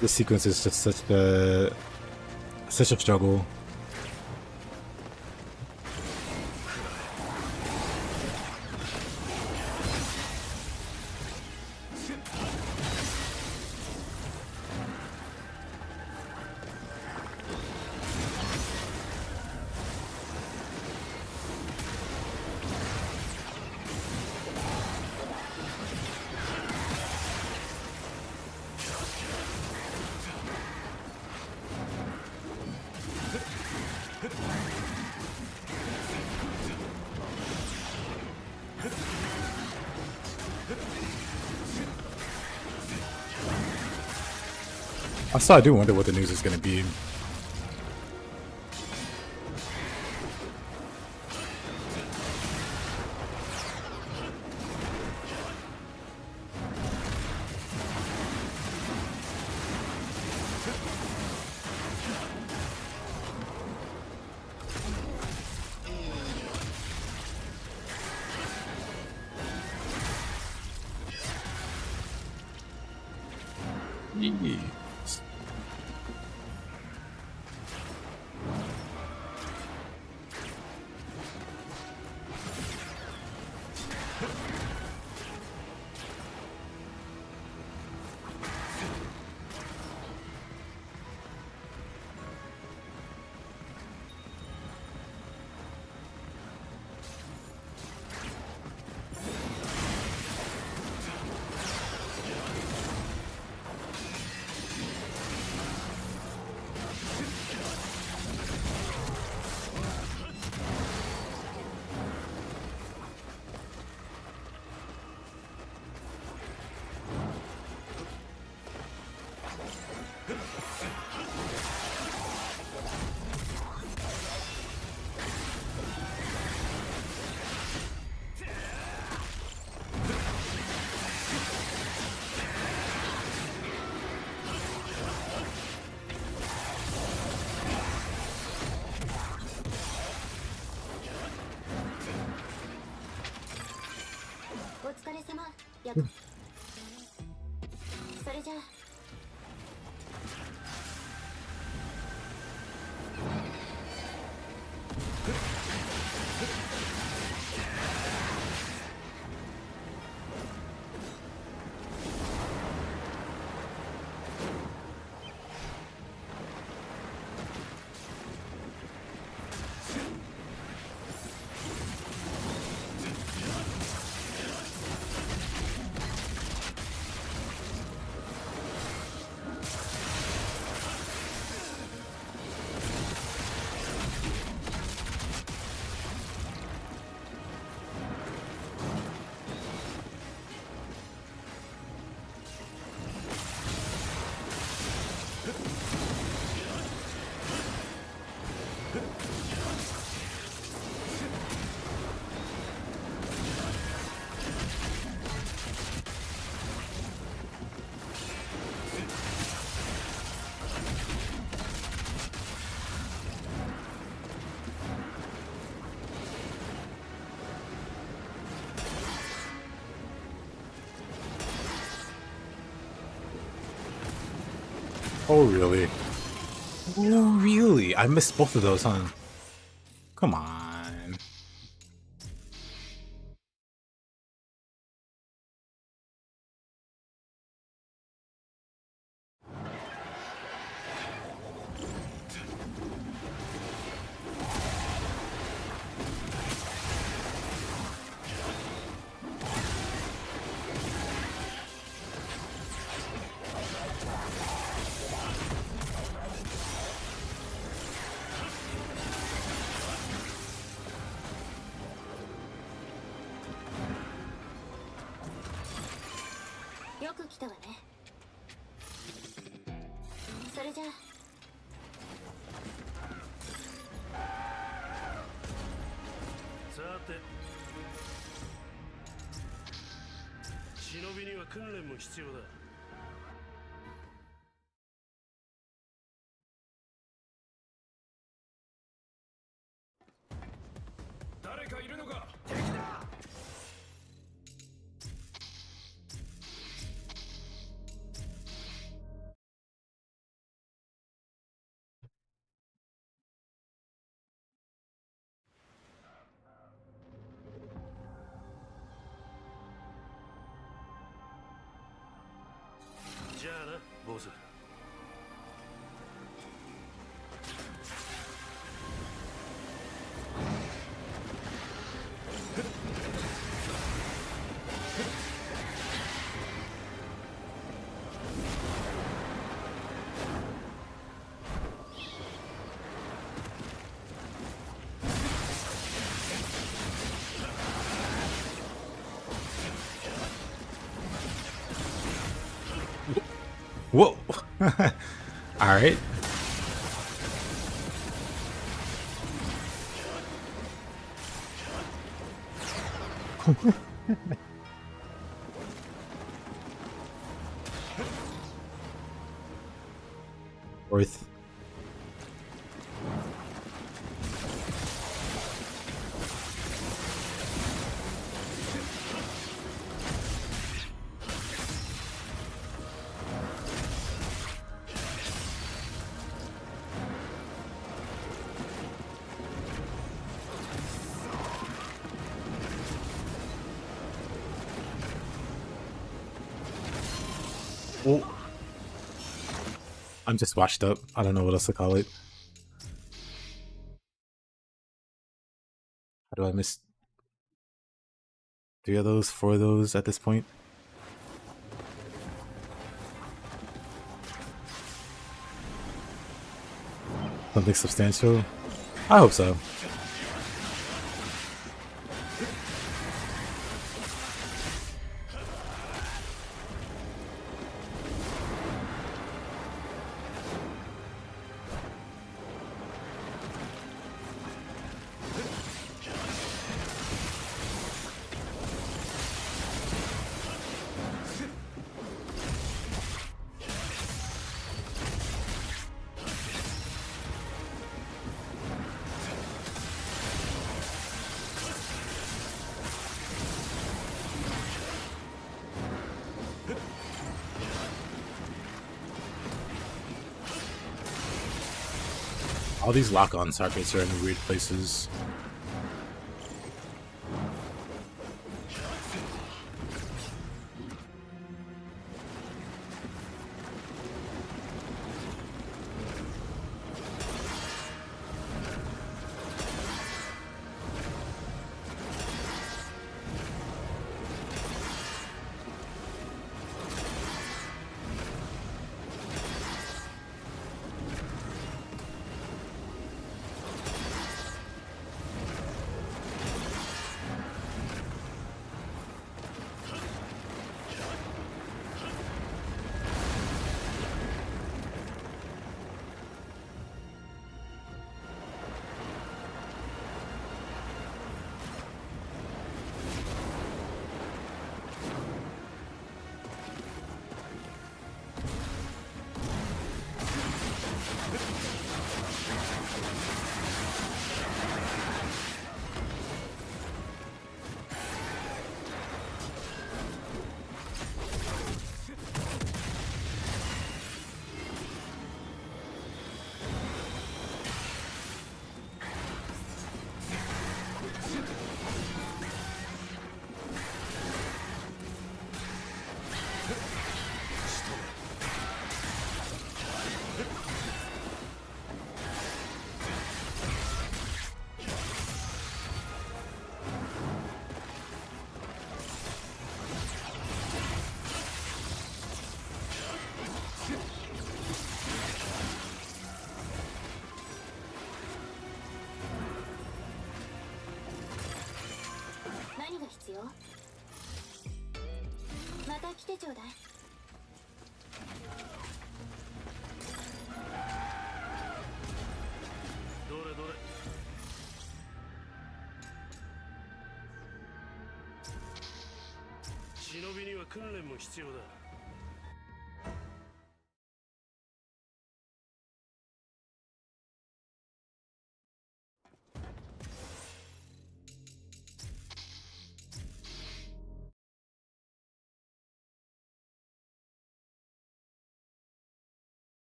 This sequence is just such a struggle. I do wonder what the news is going to be. がとう。それじゃあ。Oh, really? Oh, really? I missed both of those, huh? Come on. Whoa. All right. Worth. Oh. I'm just washed up. I don't know what else to call it. How do I miss 3 of those, 4 of those at this point? Something substantial? I hope so. All these lock-on sockets are in weird places.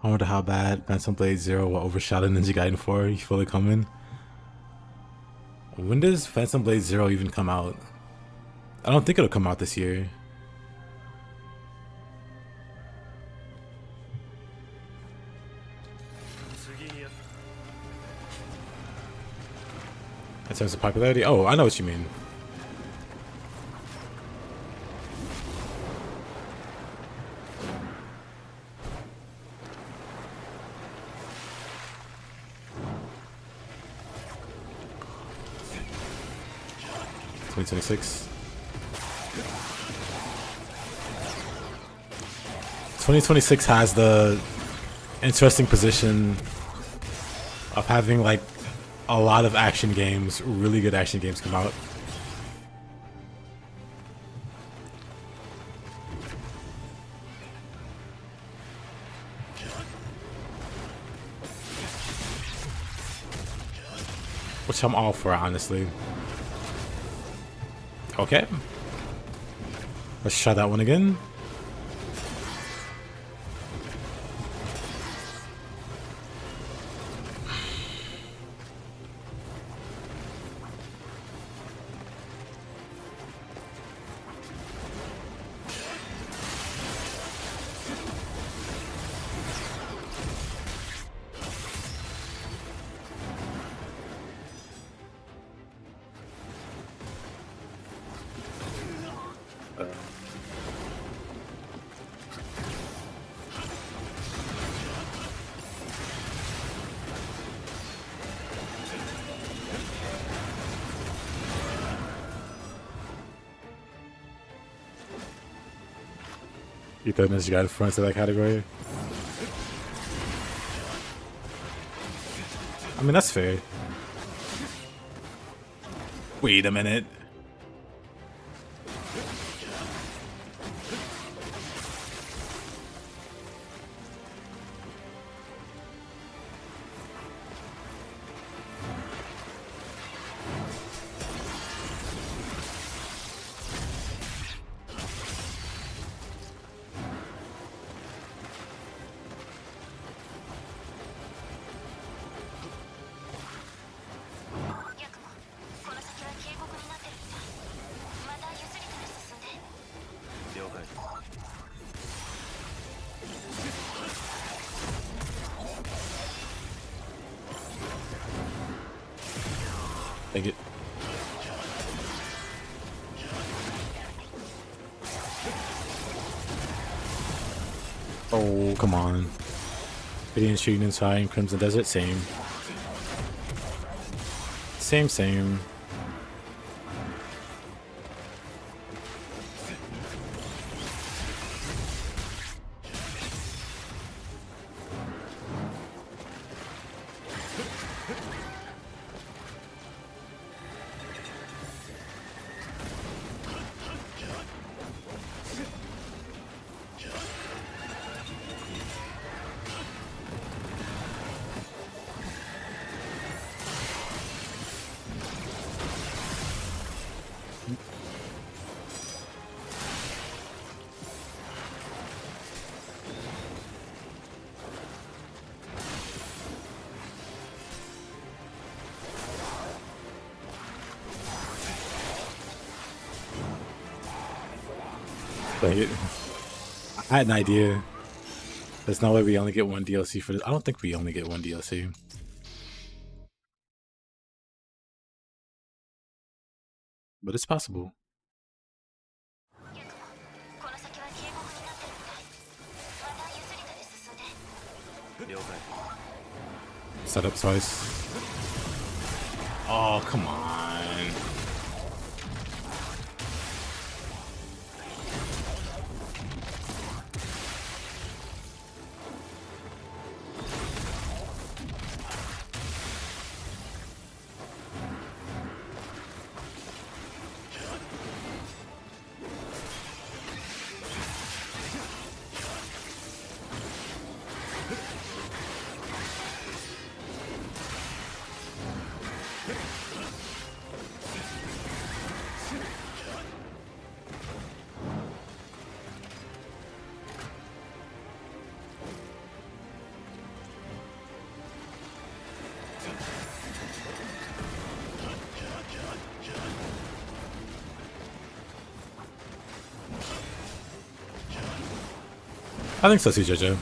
I wonder how bad Phantom Blade 0 will overshadow Ninja Gaiden 4. You feel it coming? When does Phantom Blade 0 even come out? I don't think it'll come out this year. In terms of popularity? Oh, I know what you mean. $2026. 2026 has the interesting position of having like a lot of action games, really good action games come out. Which I'm all for, honestly. Okay. Let's try that one again. You thought Ninja Gaiden front to that category? I mean, that's fair. Wait a minute. Take it. Oh, come on. Gideon shooting inside Crimson Desert, same. Same. Dang it. I had an idea. There's no way we only get one DLC for this. I don't think we only get one DLC. But it's possible. この先は渓谷になってるみたい。またゆっくりとで進んで。了解。 Set up twice. Oh, come on. I think so too, JoJo.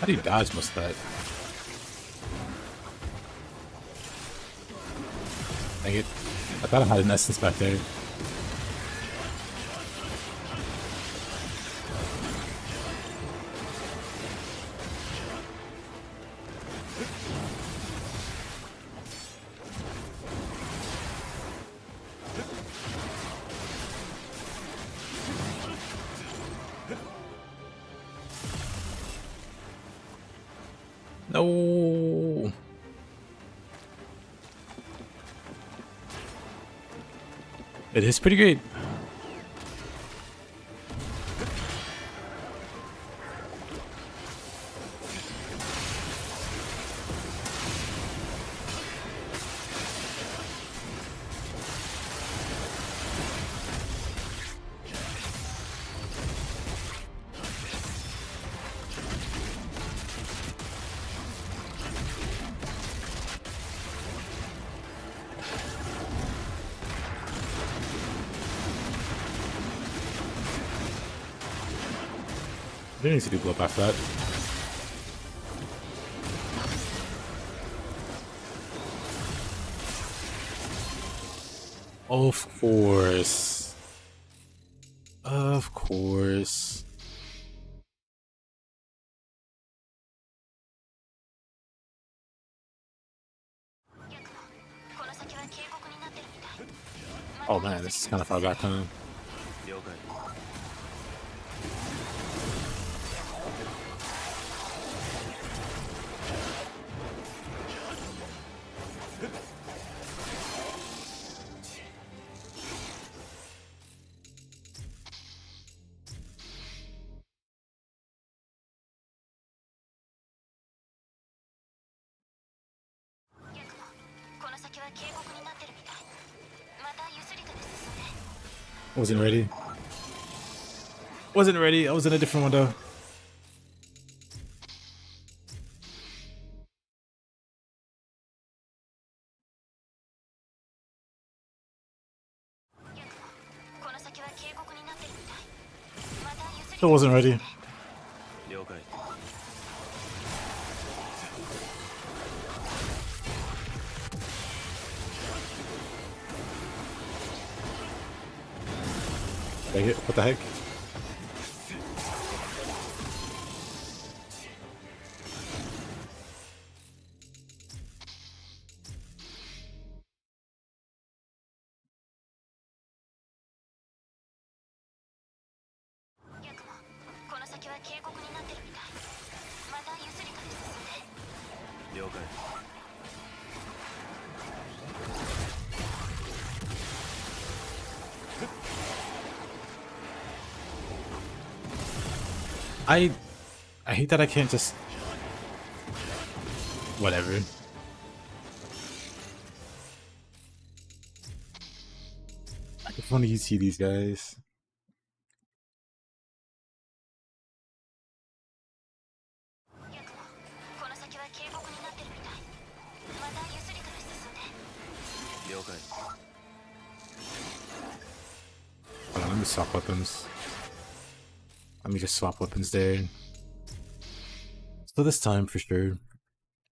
How do you dodge most of that? Dang it. I thought I had an essence back there. No. It is pretty great. They need to do blow up after that. Of course. Of course. Oh man, this is kind of far back, huh? 了解 Wasn't ready. Wasn't ready. I was in a different window. Still wasn't ready. 了解 Dang it, what the heck? I hate that I can't just whatever. I just want to see these guys. Hold on, let me swap weapons. Let me just swap weapons there. So this time, for sure,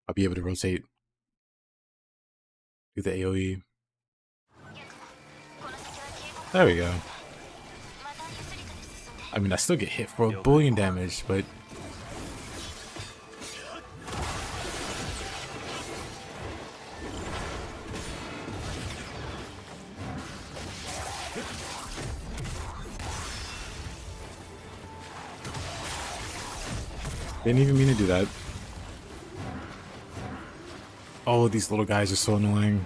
I'll be able to rotate. Do the AoE. There we go. I mean, I still get hit for a billion damage, but... Didn't even mean to do that. Oh, these little guys are so annoying.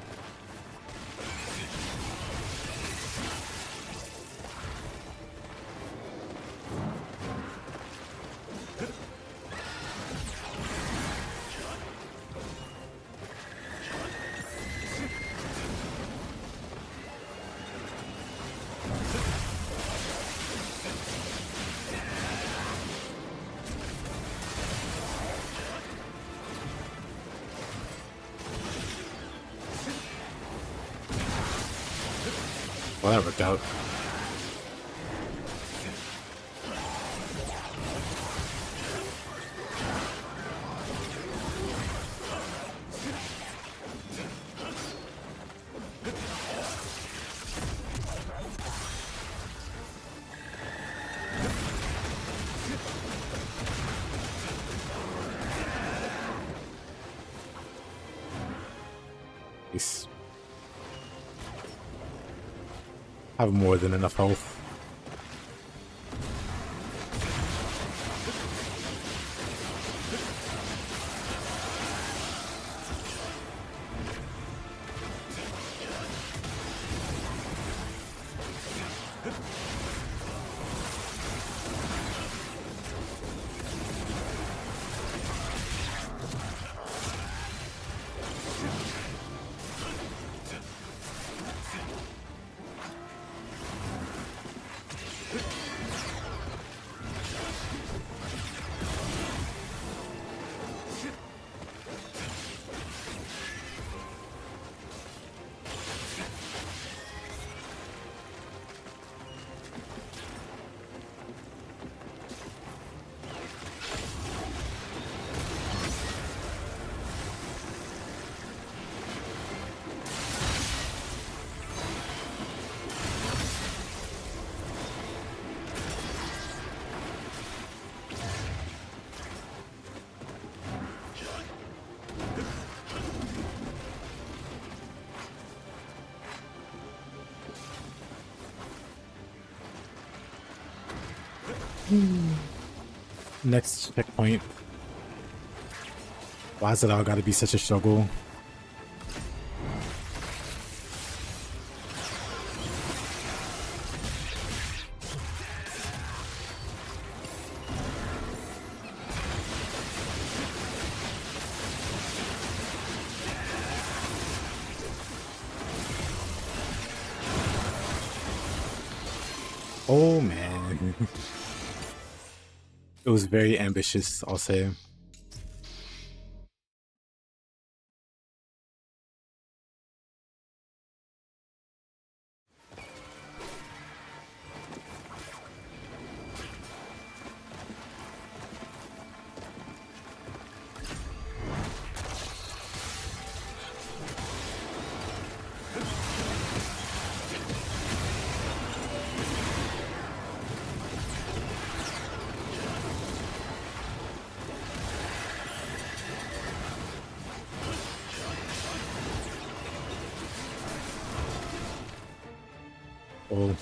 Well, that worked out. Nice. I have more than enough health. Next checkpoint. Why is it all gotta be such a struggle? Oh man. It was very ambitious, I'll say. Oh.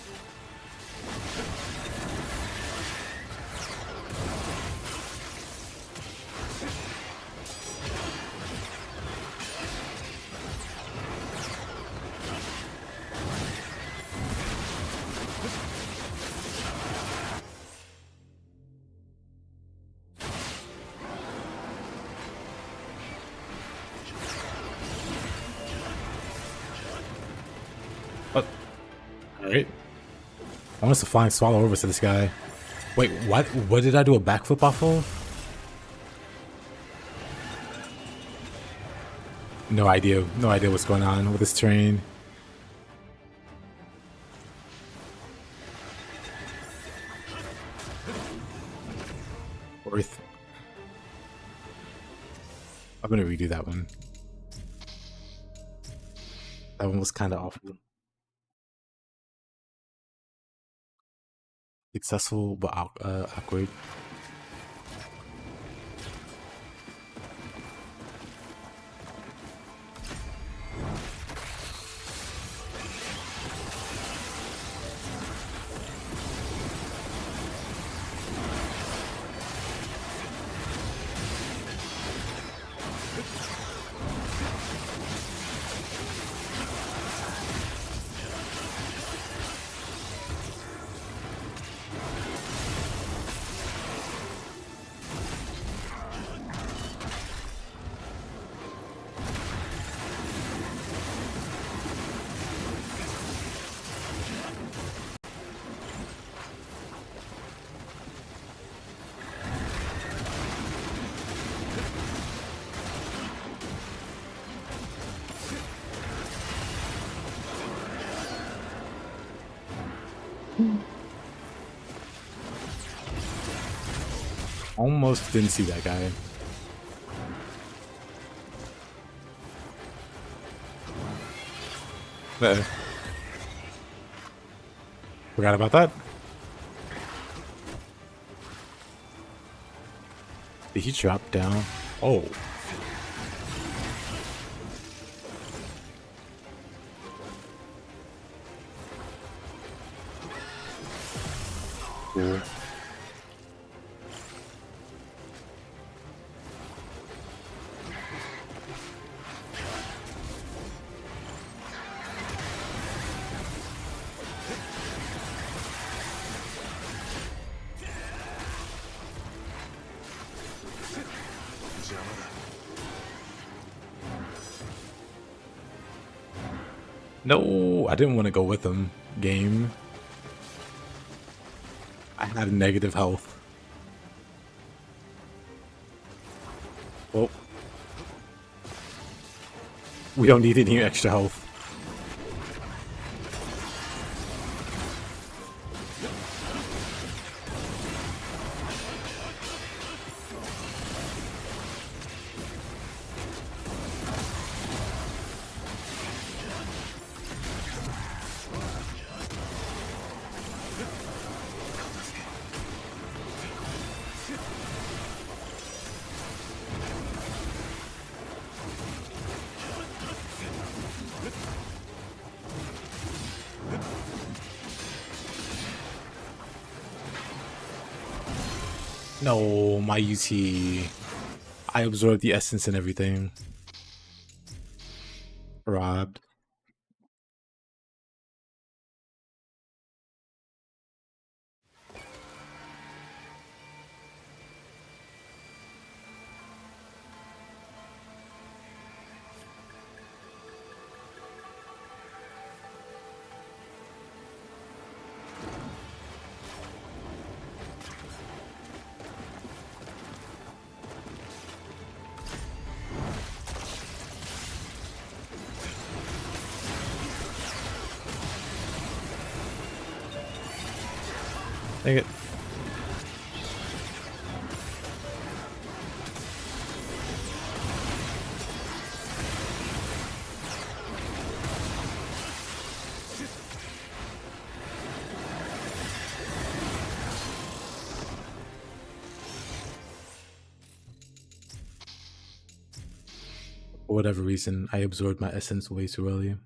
Alright. I want us to flying swallow over to this guy. Wait, what did I do a backflip off of? No idea. No idea what's going on with this train. Worth. I'm gonna redo that one. That one was kind of awful. Successful but awkward. Almost didn't see that guy. Forgot about that. Did he drop down? Oh. Cool. No, I didn't want to go with him. Game. I had negative health. Well, we don't need any extra health. No, my UT. I absorbed the essence and everything. Robbed. Dang it. For whatever reason, I absorbed my essence way too early.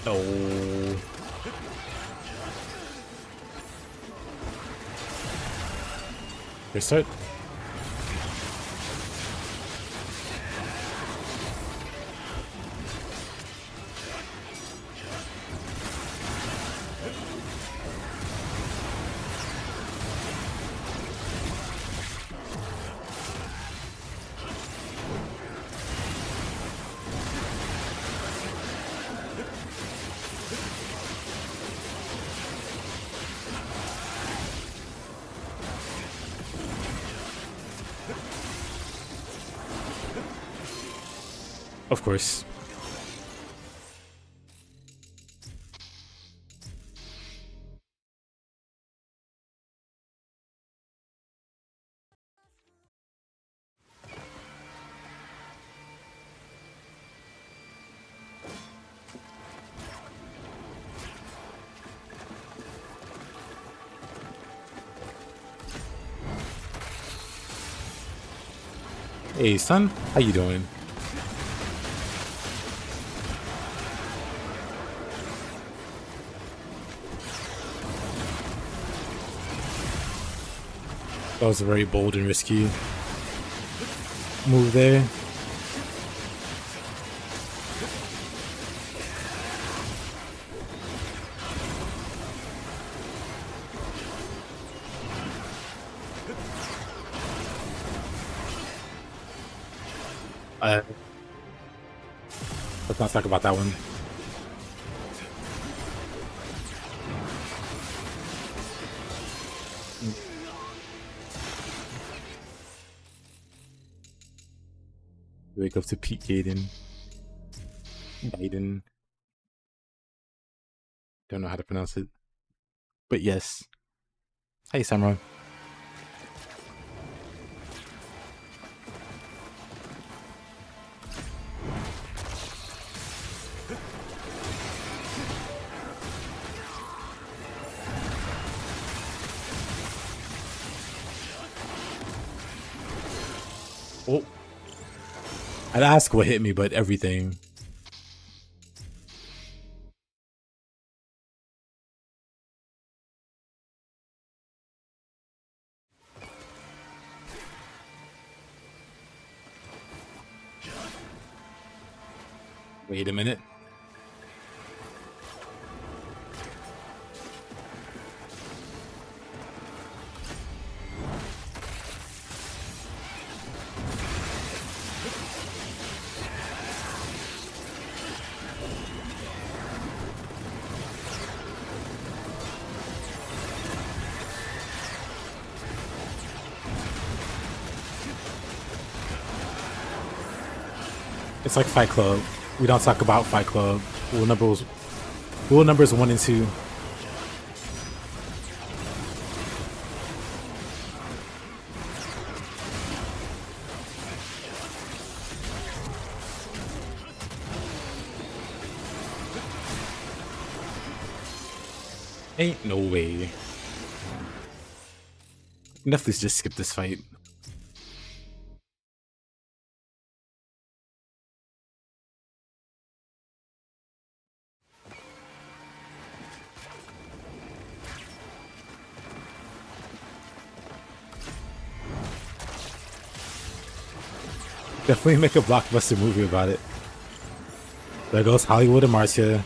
No. Restart. Of course. Hey, son, how you doing? That was a very bold and risky move there. Let's not talk about that one. Wake up to Pete Gaiden. Gaiden. Don't know how to pronounce it. But yes. Hey, Samurai. Oh. I'd ask what hit me, but everything. Wait a minute. It's like Fight Club. We don't talk about Fight Club. Rule numbers 1 and 2. Ain't no way. Definitely just skip this fight. Definitely make a blockbuster movie about it. There goes Hollywood and Marcia.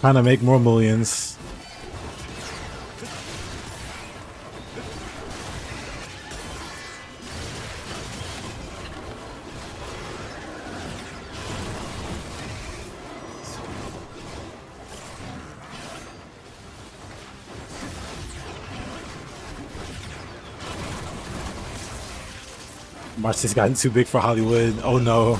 Trying to make more millions. Marcia's gotten too big for Hollywood. Oh no.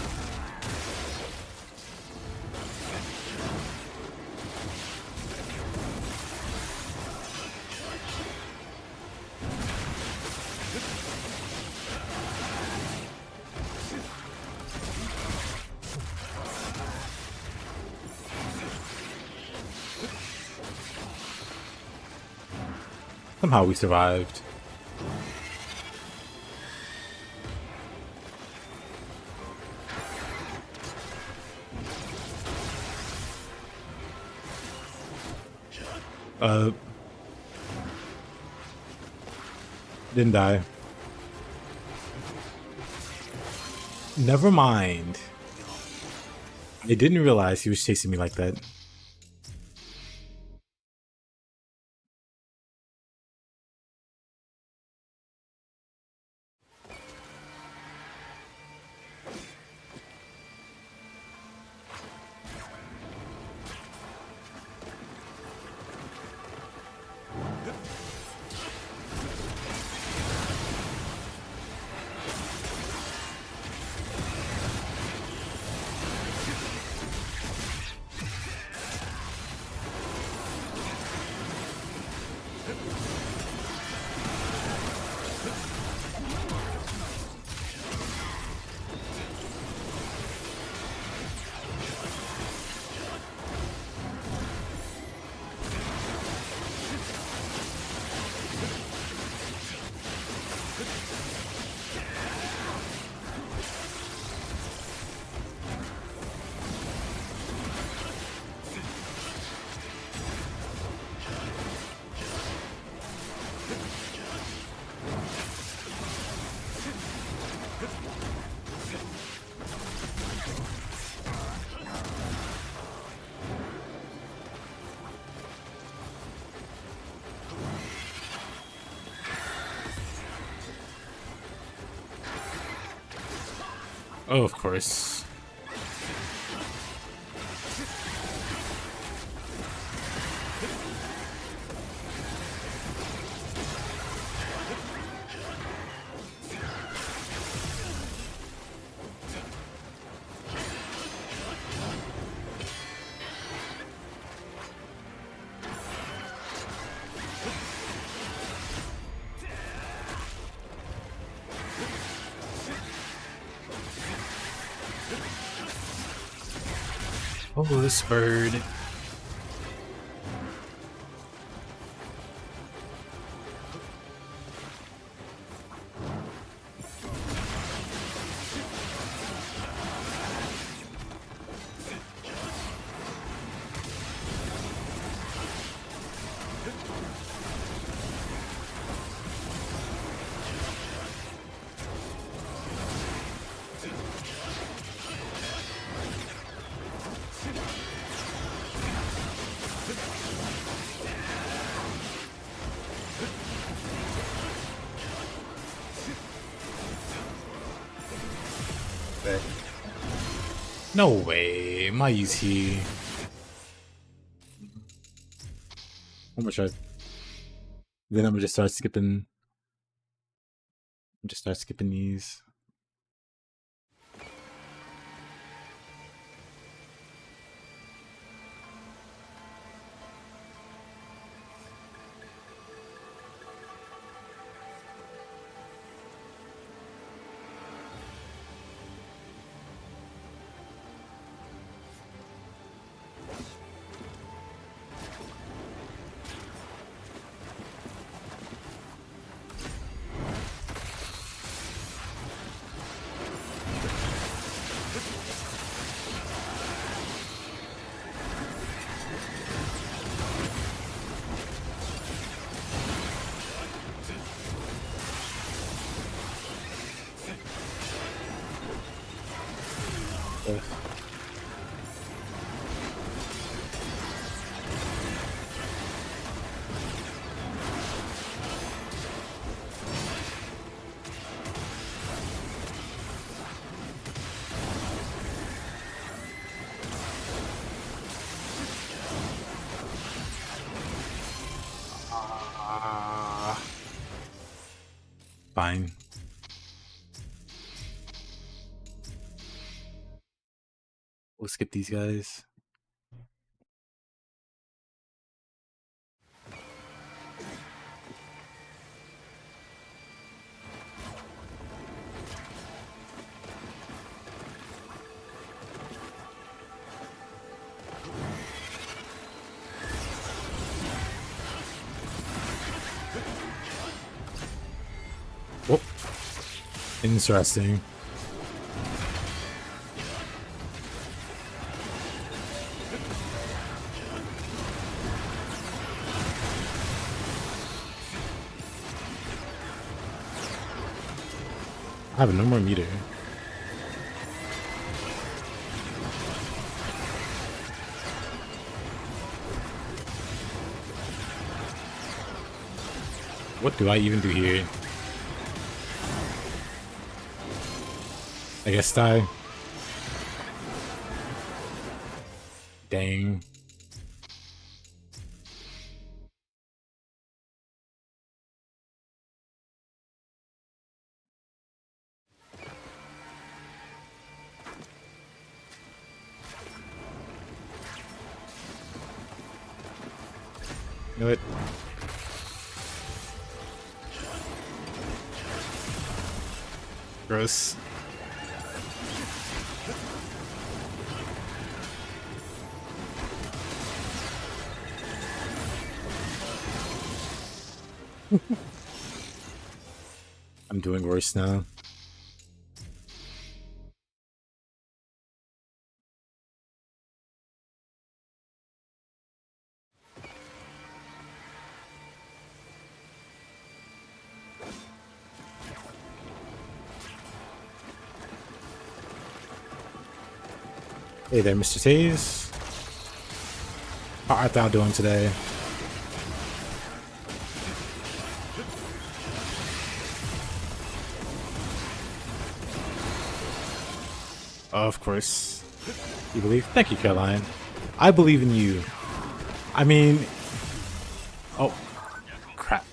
Somehow we survived. Didn't die. Never mind. I didn't realize he was chasing me like that. Oh, of course. Oh, this bird. No way, my UT. I'm gonna try. Then I'm gonna just start skipping. Just start skipping these. Fine. We'll skip these guys. Whoop. Interesting. I have no more meter. What do I even do here? I guess die. Dang. You know what? Gross. I'm doing worse now. Hey there, Mr. Taze. How art thou doing today? Of course. You believe? Thank you, Caroline. I believe in you. I mean... Oh. Crap.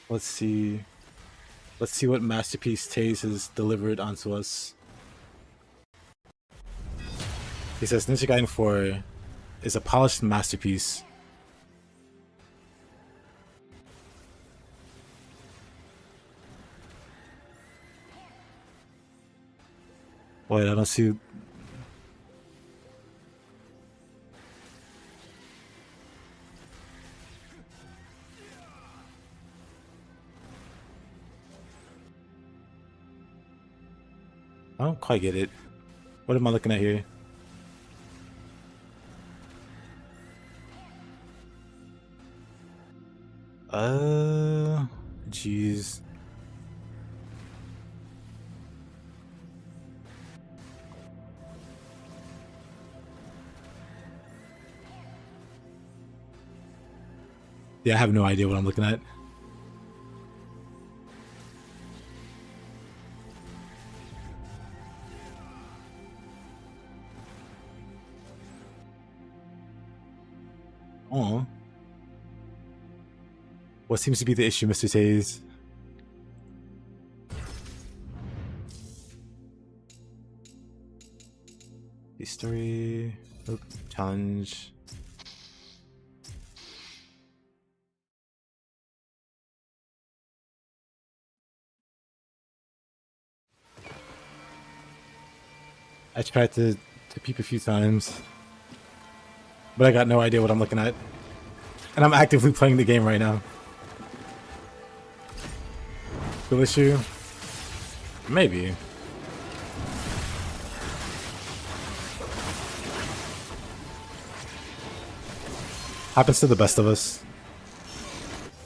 Let's see. Let's see what masterpiece Taze has delivered onto us. He says Ninja Gaiden 4 is a polished masterpiece. Wait, I don't see... I don't quite get it. What am I looking at here? Jeez. Yeah, I have no idea what I'm looking at. Oh. What seems to be the issue, Mr. Taze? History. Nope. Challenge. I tried to peep a few times, but I got no idea what I'm looking at. And I'm actively playing the game right now. Skill issue? Maybe. Happens to the best of us.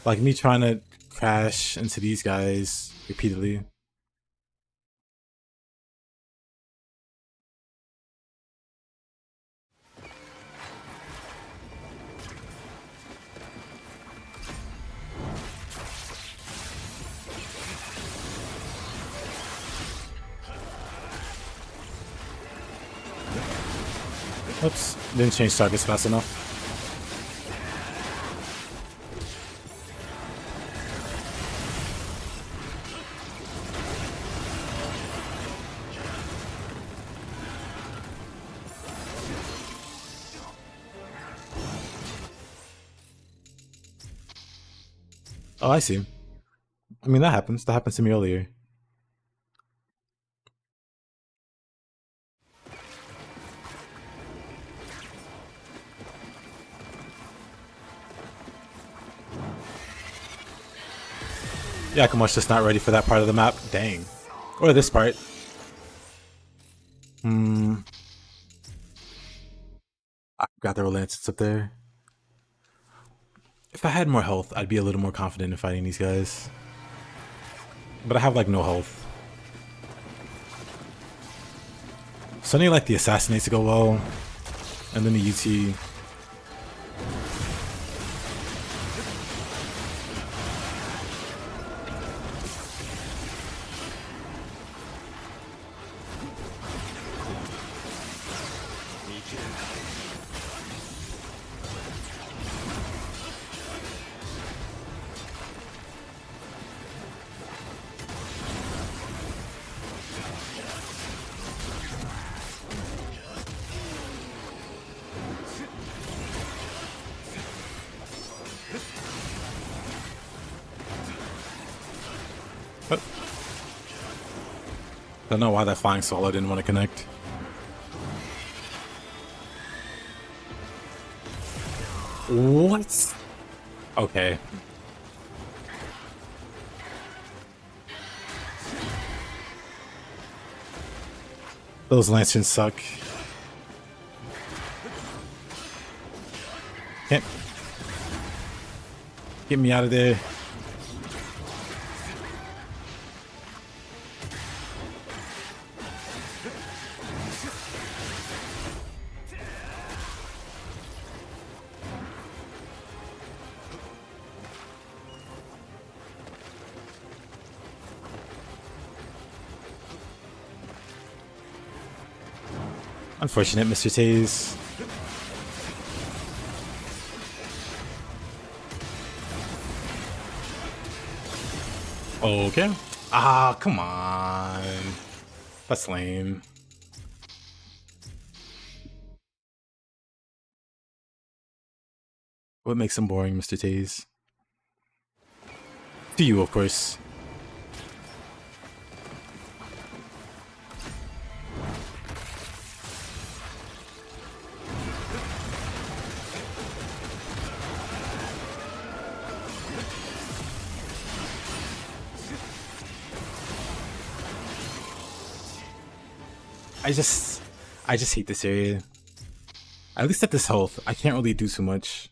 Like me trying to crash into these guys repeatedly. Oops, didn't change targets fast enough. Oh, I see. I mean, that happens. That happened to me earlier. Yakumo's just not ready for that part of the map. Dang. Or this part. I got the Relances up there. If I had more health, I'd be a little more confident in fighting these guys. But I have like no health. So I need like the Assassinates to go well. And then the UT. I don't know why that flying solo didn't want to connect. What? Okay. Those lanterns suck. Can't get me out of there. Unfortunate, Mr. Taze. Okay. Ah, come on. That's lame. What makes him boring, Mr. Taze? To you, of course. I just hate this area. At least at this health, I can't really do too much.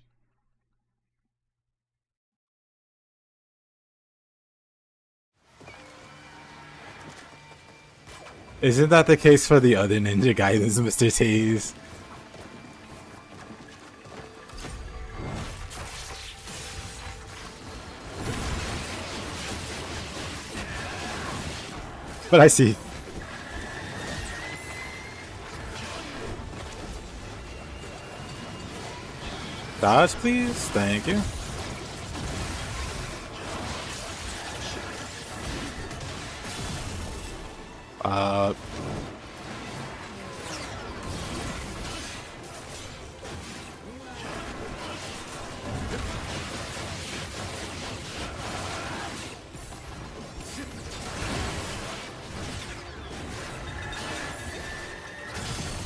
Isn't that the case for the other Ninja Gaidens, Mr. Taze? But I see. Dodge, please. Thank you.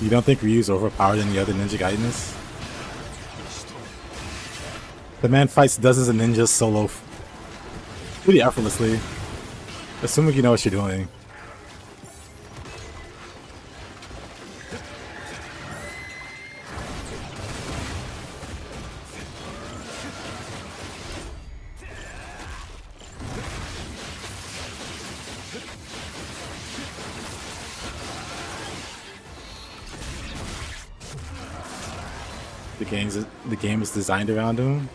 You don't think Ryu's overpowered than the other Ninja Gaidens? The man fights dozens of ninjas solo pretty effortlessly. Assuming you know what you're doing. The game is designed around him.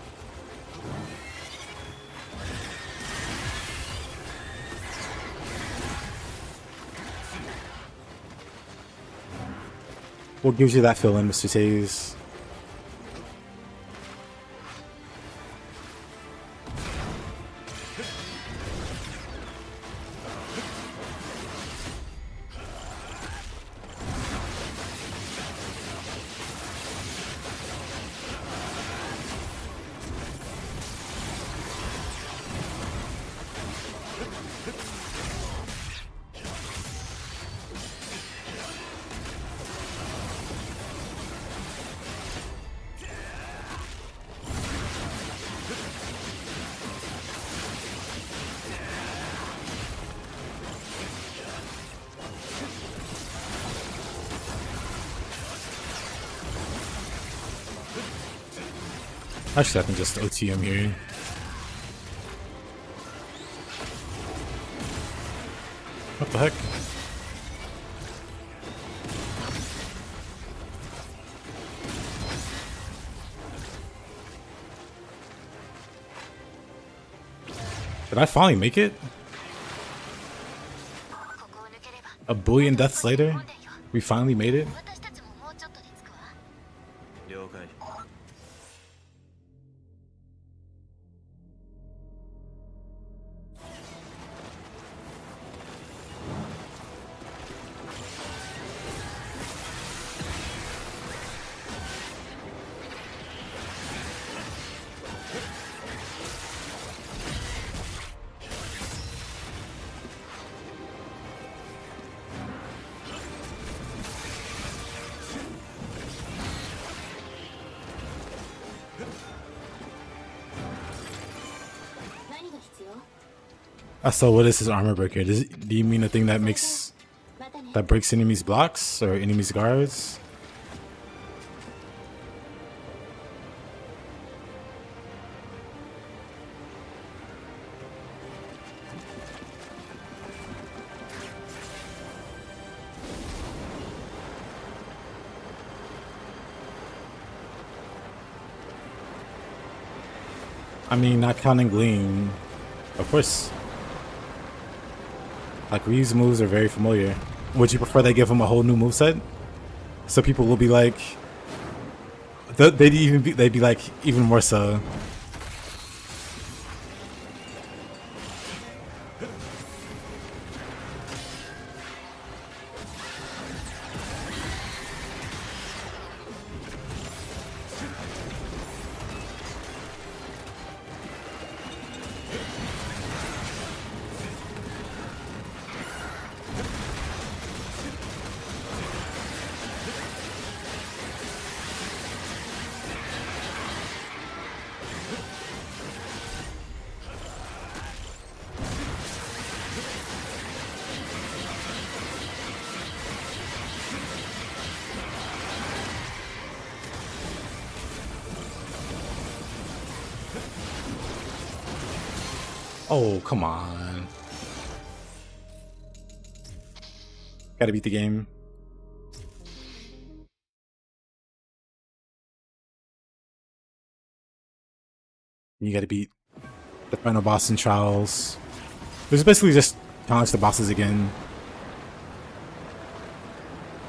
What gives you that feeling, Mr. Taze? Actually, I can just OTM here. What the heck? Did I finally make it? A billion deaths later? We finally made it? 私たちももうちょっとで着くわ。了解。 何が必要？ So what is his armor breaker? Do you mean the thing that makes またね。 that breaks enemies' blocks or enemies' guards? I mean, not counting Gleam, of course. Like, Ryu's moves are very familiar. Would you prefer they give him a whole new moveset? So people will be like, they'd be like even more so. Oh, come on. Gotta beat the game. You gotta beat the final boss in Trials. There's basically just challenge the bosses again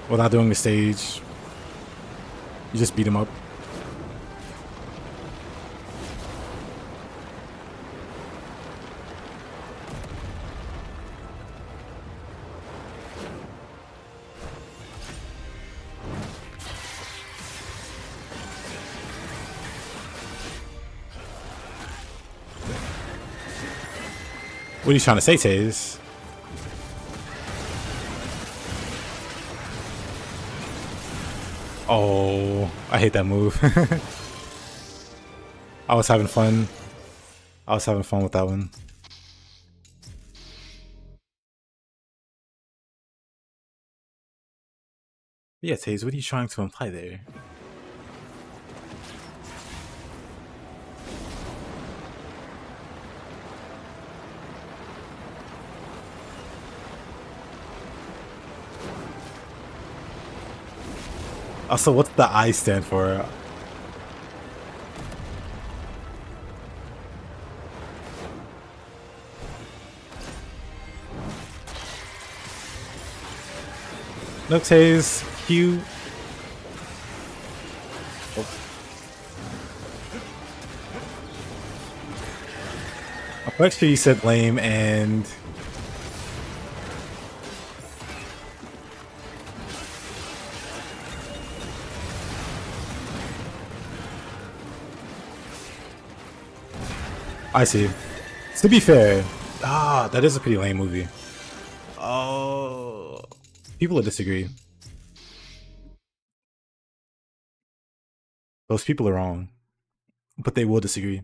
without doing the stage. You just beat them up. What are you trying to say, Taze? Oh, I hate that move. I was having fun. I was having fun with that one. Yeah, Taze, what are you trying to imply there? Also, what's the I stand for? Look, Taze, Q. Make sure you said lame and I see. To be fair, that is a pretty lame movie. Oh, people will disagree. Those people are wrong, but they will disagree.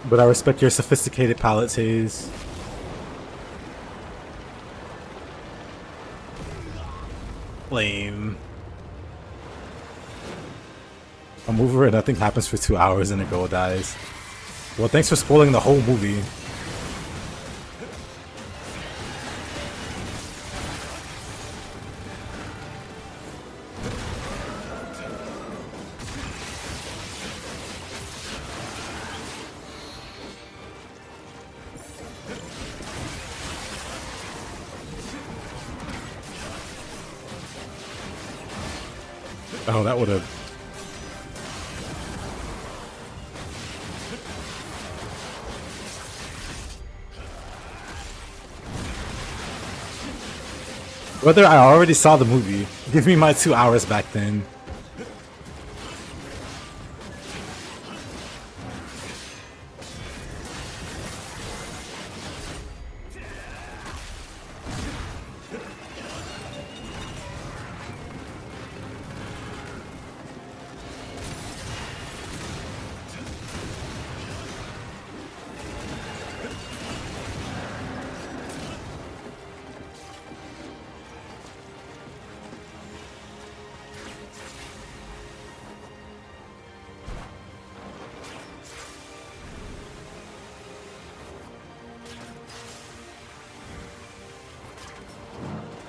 But I respect your sophisticated palate taste. Lame. A move where nothing happens for 2 hours and a girl dies. Well, thanks for spoiling the whole movie. Oh, that would have. Whether I already saw the movie, give me my 2 hours back then.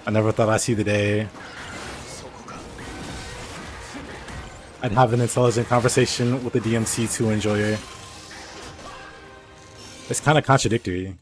I never thought I'd see the day I'd have an intelligent conversation with the DMC2 enjoyer. It's kind of contradictory.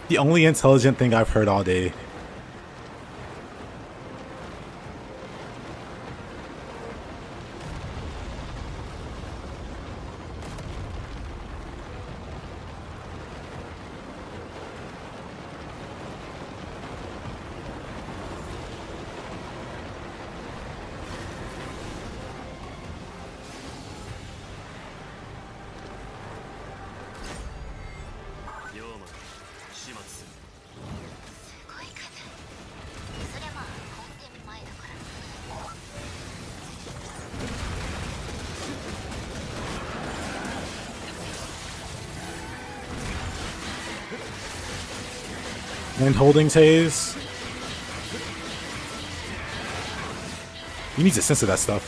The only intelligent thing I've heard all day. And holding Taze. You need to censor that stuff.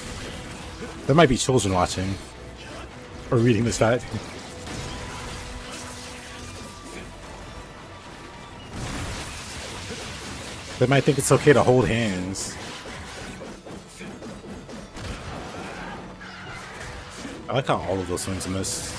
There might be children watching. Or reading this fact. They might think it's okay to hold hands. I like how all of those swings missed.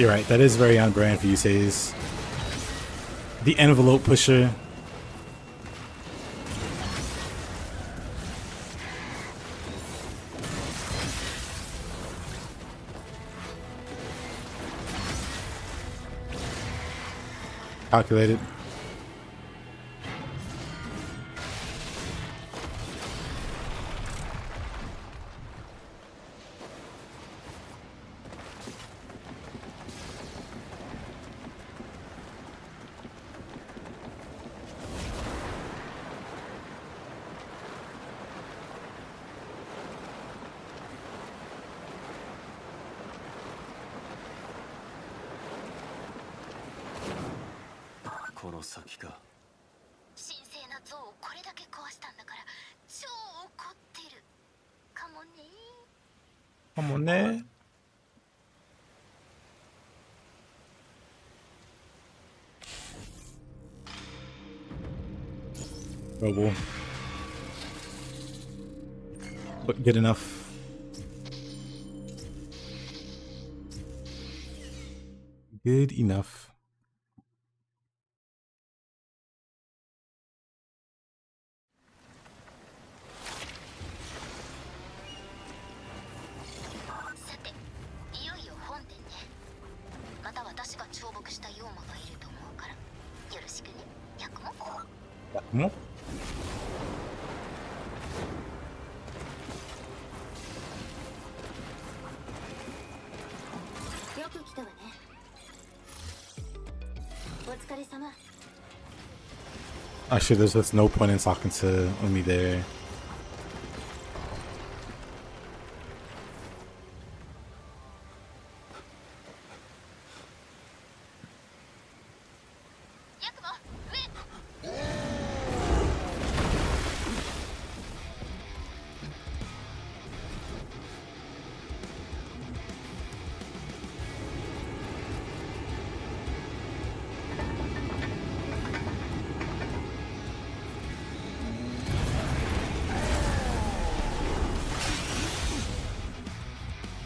You're right. That is very on brand for you, Says. The envelope pusher. Calculated. Come on there. Robo. But good enough. Good enough. Yakumo? Actually, there's just no point in talking to Umi there.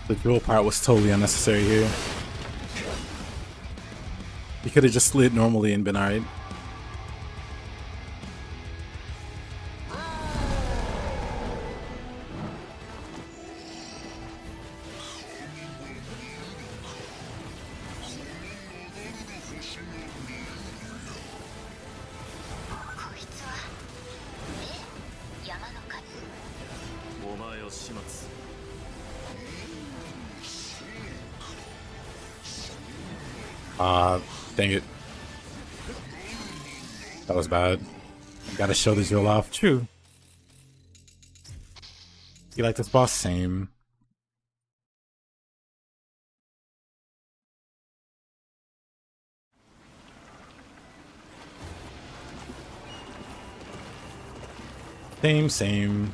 The drill part was totally unnecessary here. You could have just slid normally and been alright. Dang it. That was bad. Gotta show the drill off. True. You like this boss? Same. Same.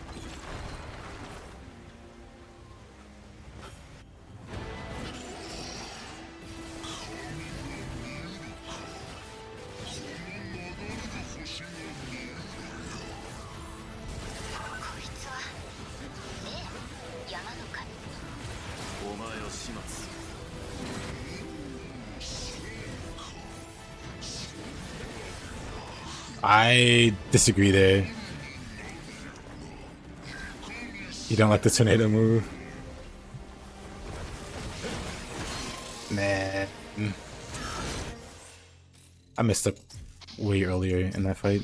I disagree there. You don't like the tornado move? Man. I messed up way earlier in that fight.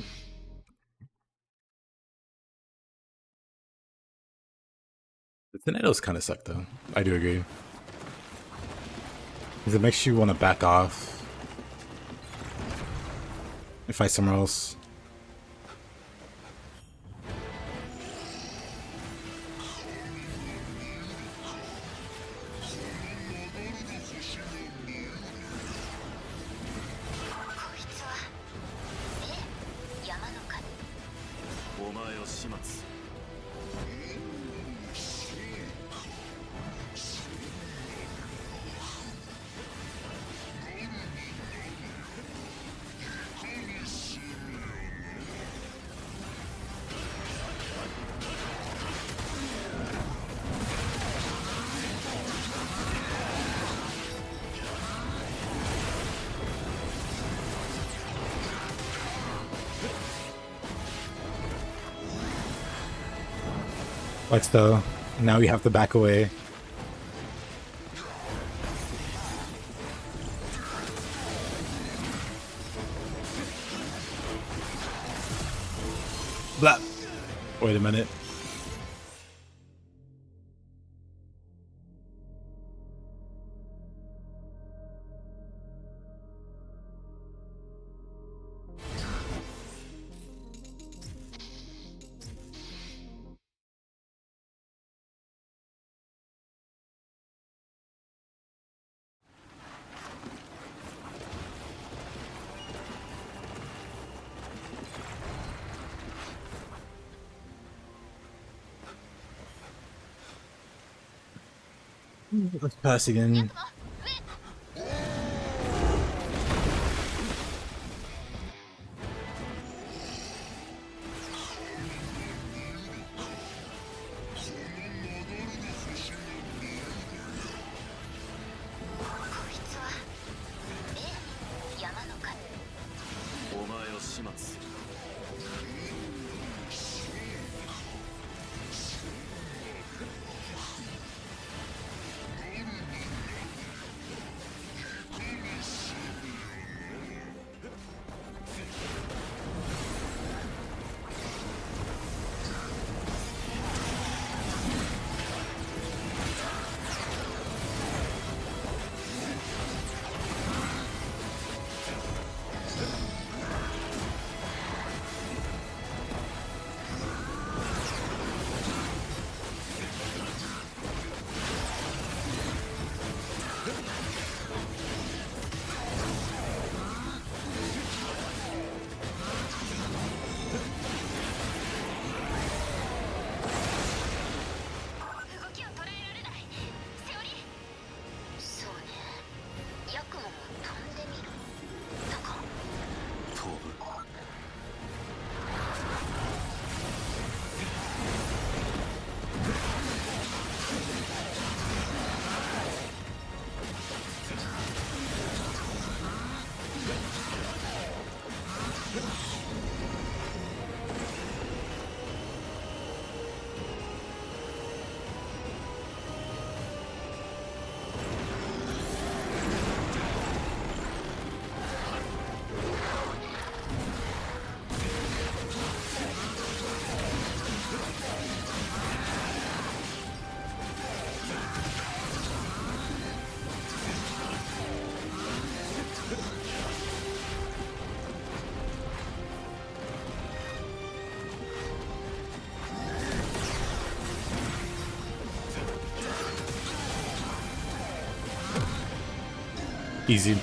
The tornadoes kind of suck though. I do agree. Because it makes you want to back off and fight somewhere else. But still, now we have to back away. Blah. Wait a minute. Let's pass again. Easy.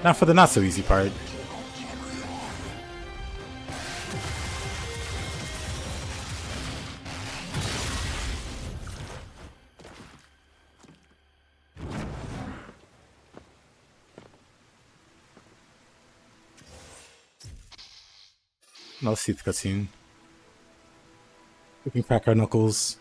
Now for the not so easy part. Let's see the cutscene. We can crack our knuckles.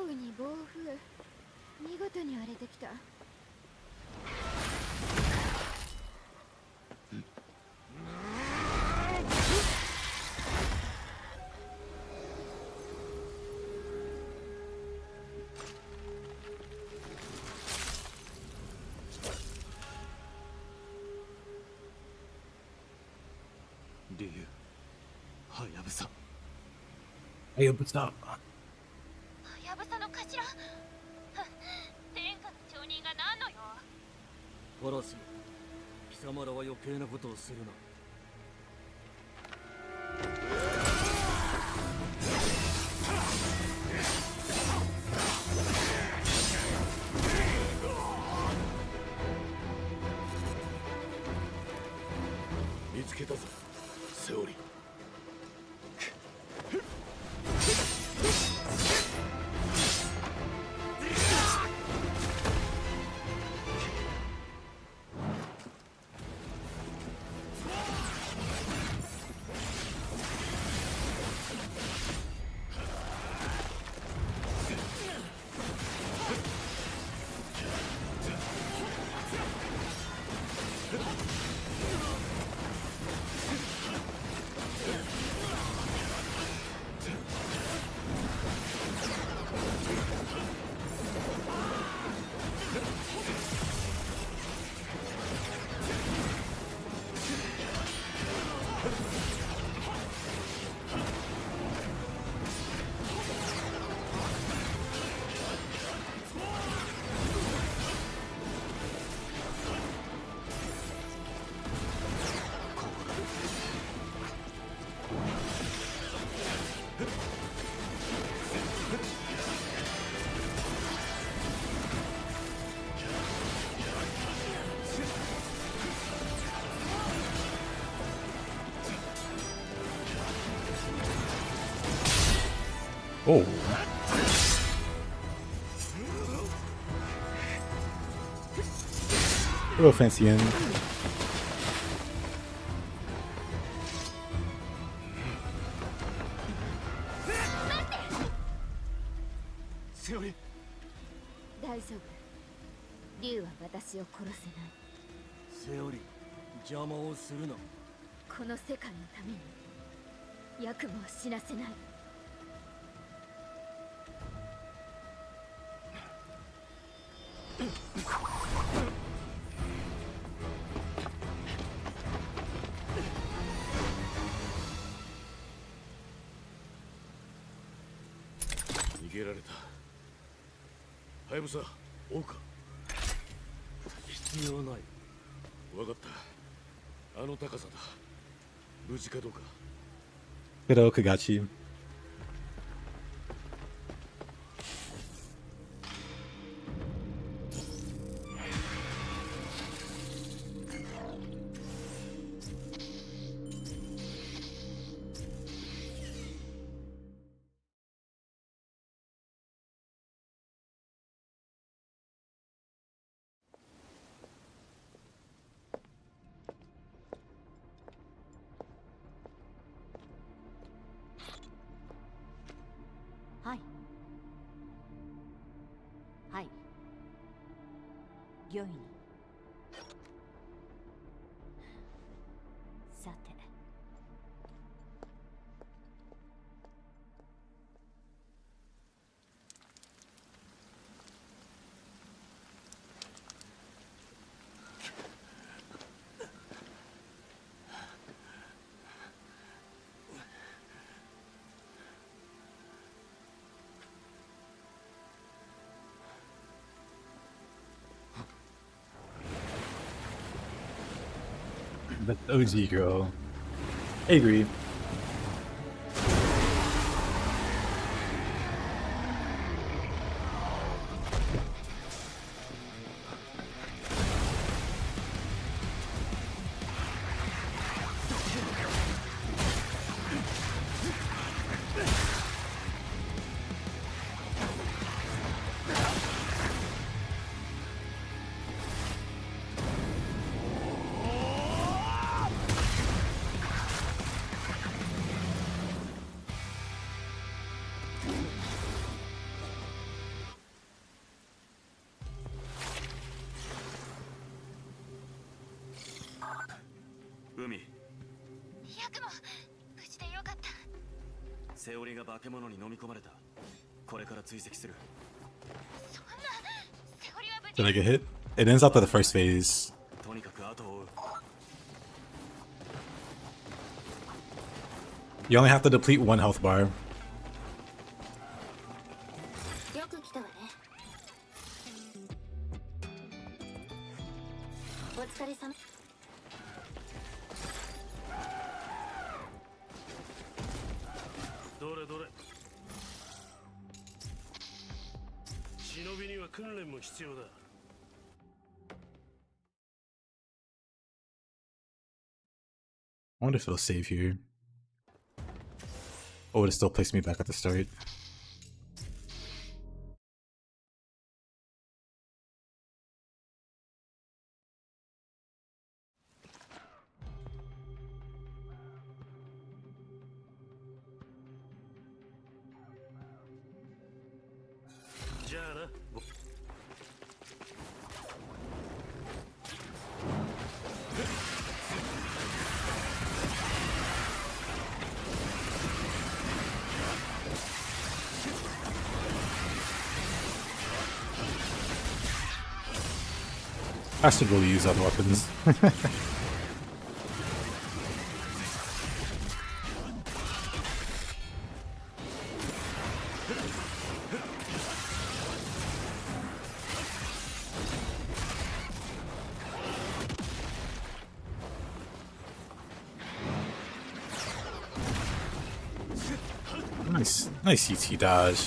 雨に暴風、見事に荒れてきた。竜、はやぶさ。Hey, what's up? はやぶさの頭。天下の町人が何の用？ファラス、貴様らは余計なことをするな。見つけたぞ、セオリー。Oh. Real fancy end. セオリー。大丈夫。竜は私を殺せない。セオリー、邪魔をするな。この世界のためにヤクモは死なせない。逃げられた。はやぶさ、追うか。必要ない。わかった。あの高さだ。無事かどうか。Good old Kagachi.はい。はい。御意に。さて。That's OG, girl. I agree. 海、ヤクモ無事でよかった。セオリが化け物に飲み込まれた。これから追跡する。そんな、セオリは無事。 Did I get hit? It ends after the first phase. とにかく後を追う。 You only have to deplete one health bar. よく来たわね。お疲れ様。どれどれ。忍びには訓練も必要だ。 I wonder if it'll save here. Or would it still place me back at the start? I should really use other weapons. Nice CT dodge.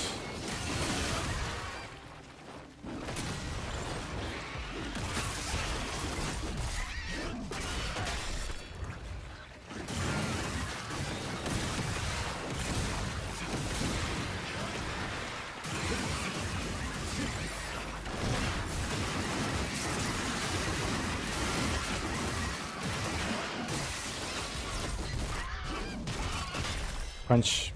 Punch.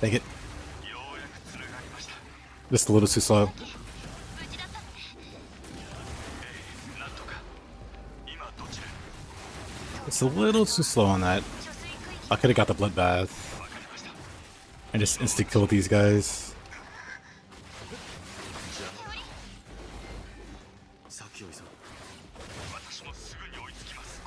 Take it. Just a little too slow. It's a little too slow on that. I could have got the bloodbath and just instant killed these guys. 先を急ぐ。私もすぐに追いつきます。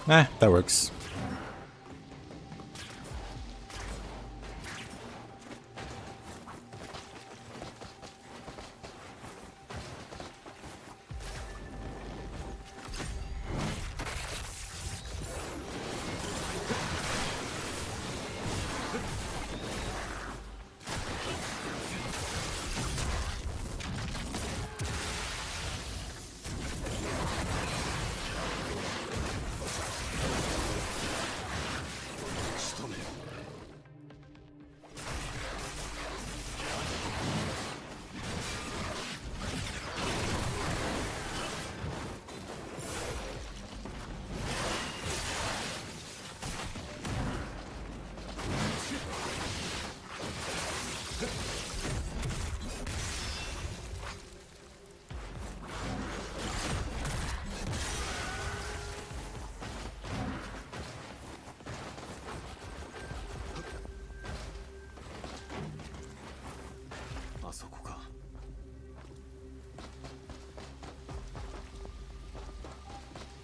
Eh, that works.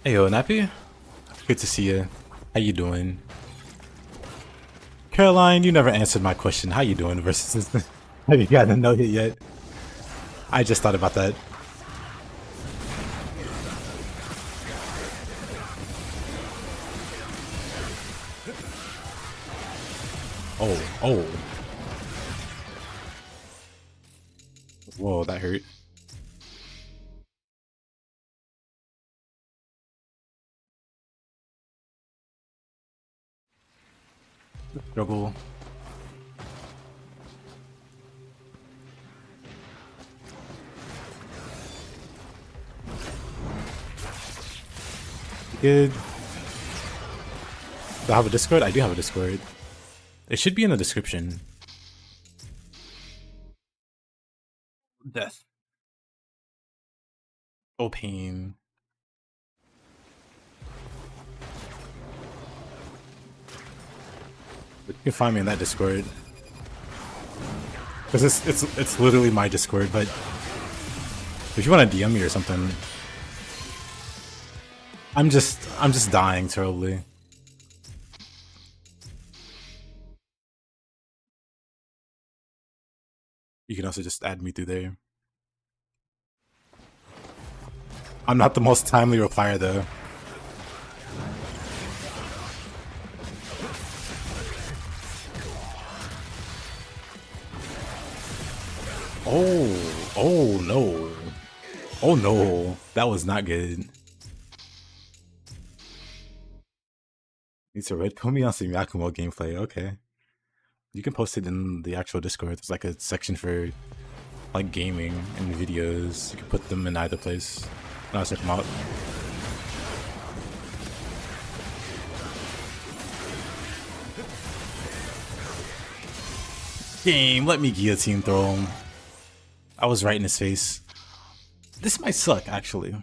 Hey yo, Nappy. Good to see you. How you doing? Caroline, you never answered my question. How you doing versus have you gotten to know it yet? I just thought about that. Oh. Whoa, that hurt. Struggle. Good. Do I have a Discord? I do have a Discord. It should be in the description. Death. Oh, pain. But you can find me in that Discord. Because it's literally my Discord, but if you want to DM me or something, I'm just dying terribly. You can also just add me through there. I'm not the most timely replier though. Oh no. Oh no. That was not good. Need to red pill me on some Yakumo gameplay, okay. You can post it in the actual Discord. There's like a section for like gaming and videos. You can put them in either place. And I'll check them out. Game, let me guillotine throw him. I was right in his face. This might suck, actually.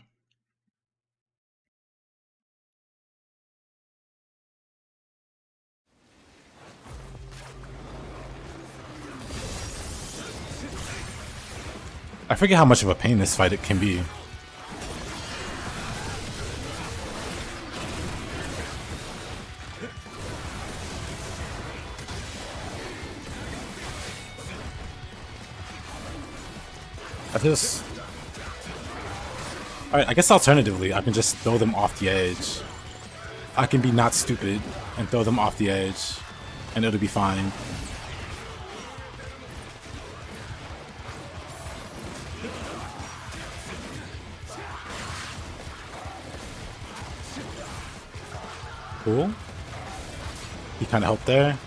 I forget how much of a pain this fight it can be. Alright, I guess alternatively, I can just throw them off the edge. I can be not stupid and throw them off the edge, and it'll be fine. Cool. He kind of helped there.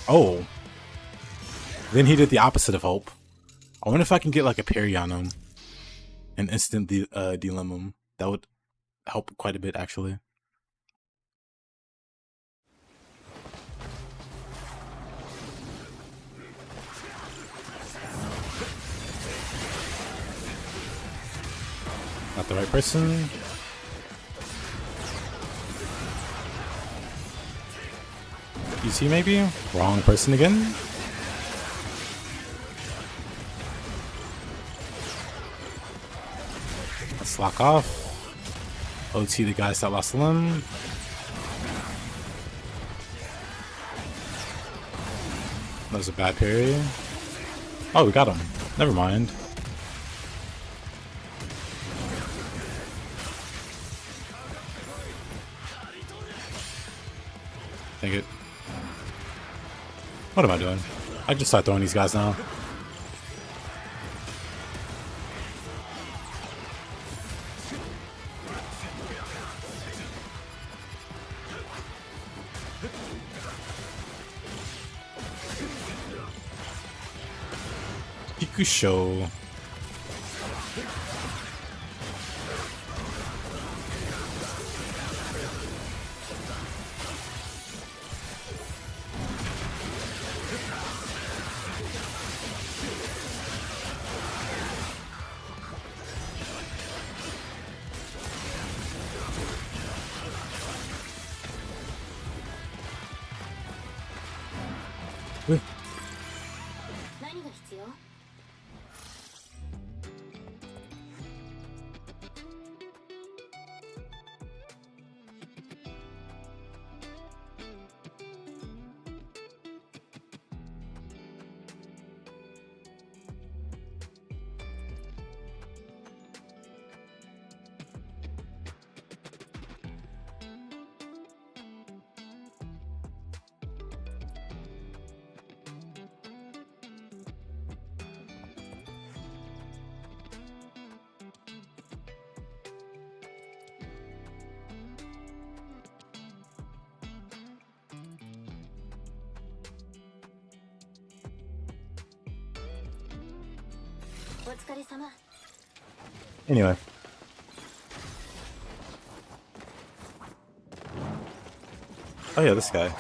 Oh. Then he did the opposite of hope. I wonder if I can get like a parry on him and instant delim him. That would help quite a bit, actually. Not the right person. EC maybe? Wrong person again? Let's lock off. OT the guys that lost a limb. That was a bad parry. Oh, we got him. Never mind. Dang it. What am I doing? I just start throwing these guys now. Show. Anyway. Oh yeah, this guy.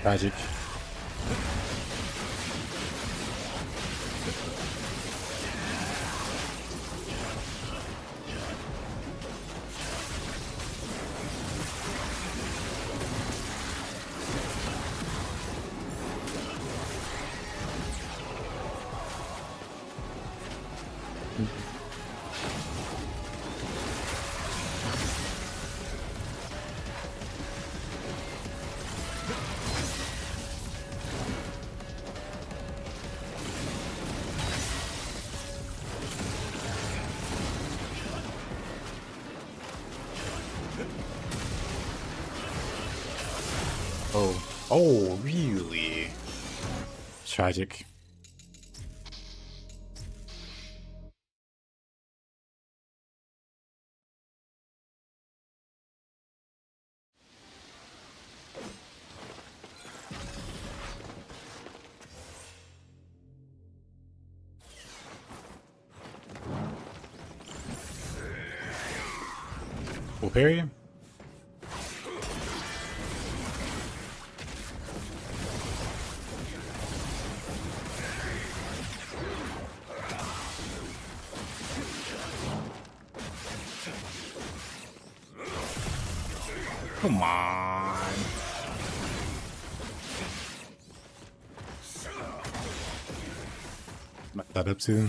Tragic. Oh, really? Tragic. Will parry? Come on. Mess that up too.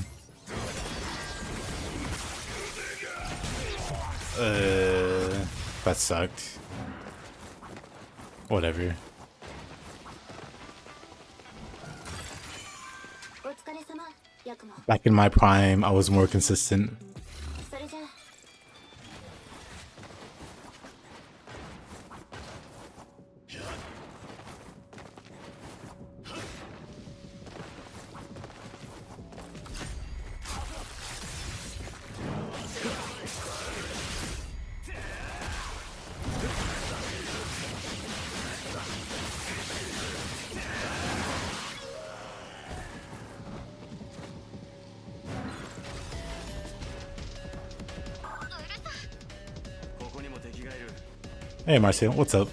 That sucked. Whatever. Back in my prime, I was more consistent. Hey Marcio, what's up?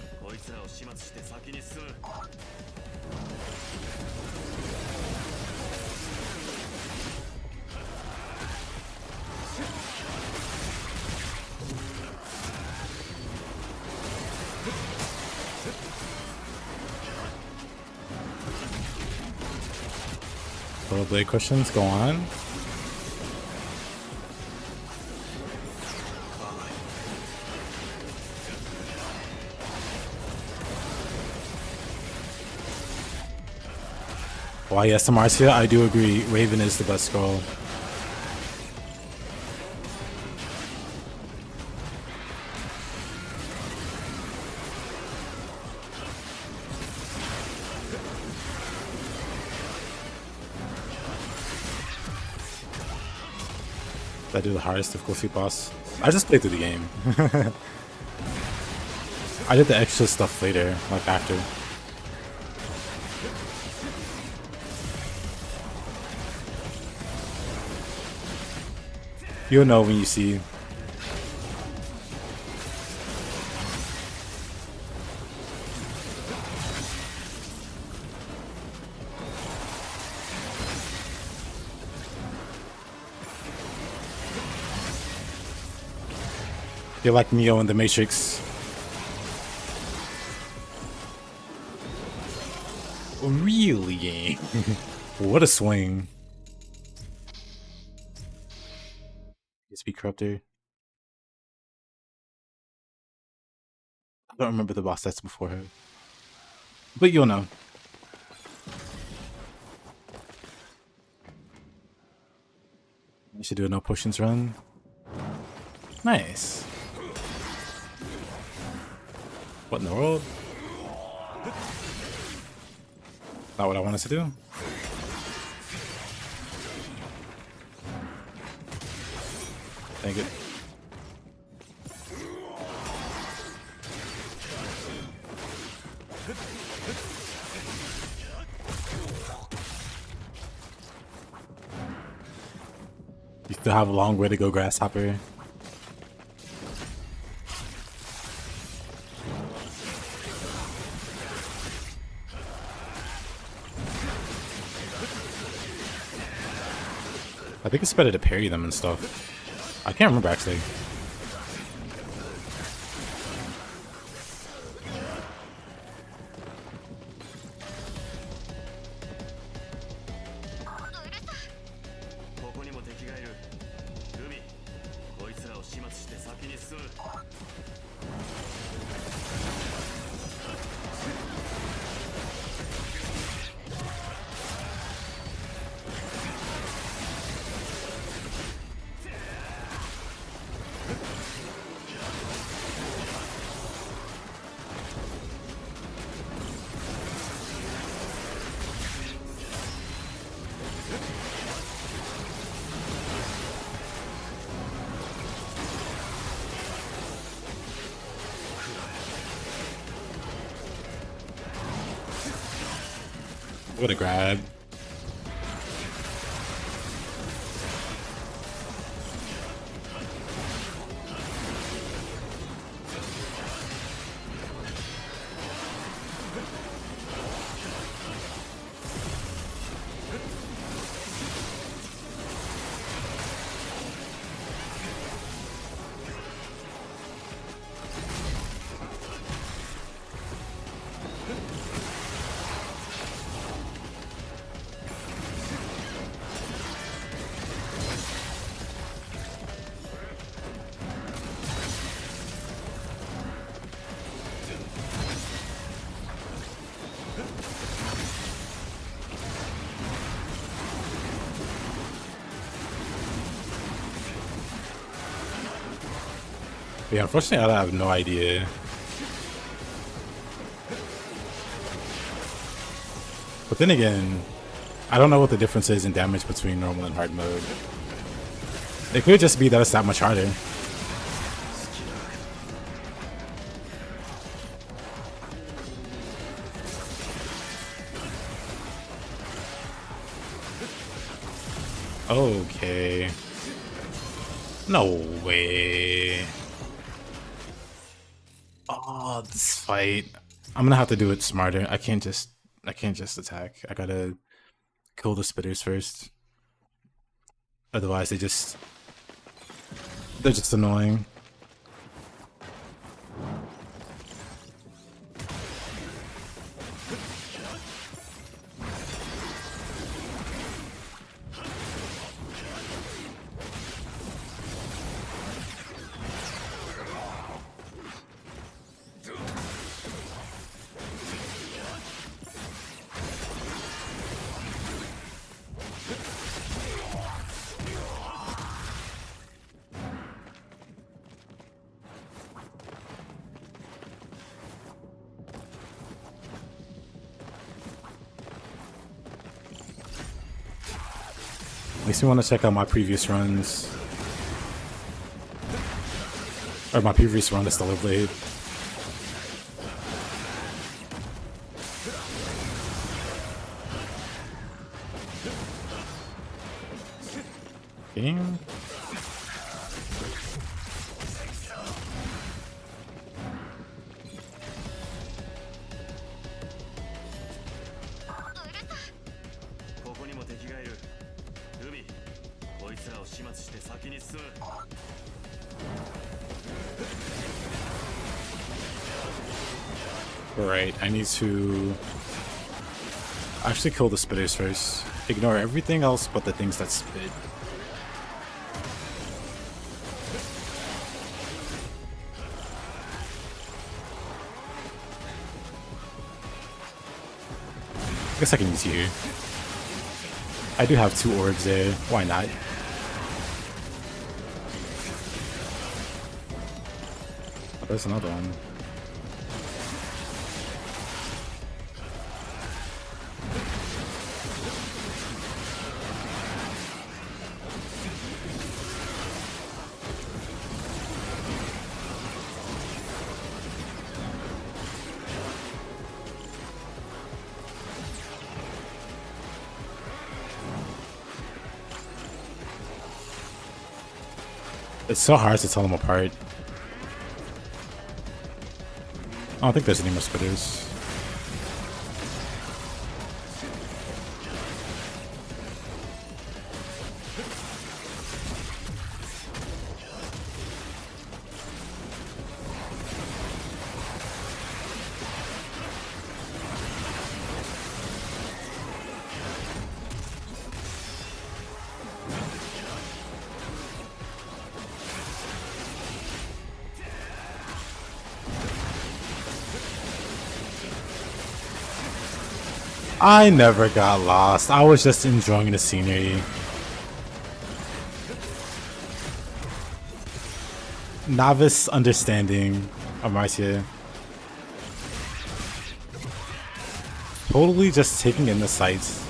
Little blade questions, go on. Why, yes, Marcia, I do agree. Raven is the best scroll. I do the hardest difficulty boss. I just played through the game. I did the extra stuff later, like after. You'll know when you see. You're like Neo in the Matrix. Really? What a swing. Speed Corruptor. I don't remember the boss stats before her. But you'll know. You should do a no potions run. Nice. What in the world? Not what I wanted to do. Thank you. You still have a long way to go, Grasshopper. I think it's better to parry them and stuff. I can't remember actually. What a grab. Yeah, unfortunately, I have no idea. But then again, I don't know what the difference is in damage between normal and hard mode. It could just be that it's that much harder. Okay. No way. Oh, this fight. I'm gonna have to do it smarter. I can't just attack. I gotta kill the spitters first. Otherwise they're just annoying. Makes me want to check out my previous runs. Or my previous run of Stellar Blade. Game. Right, I need to actually kill the spitters first. Ignore everything else but the things that spit. I guess I can use you. I do have 2 orbs there. Why not? Oh, there's another one. It's so hard to tell them apart. I don't think there's any more spitters. I never got lost. I was just enjoying the scenery. Novice understanding of Marcia. Totally just taking in the sights.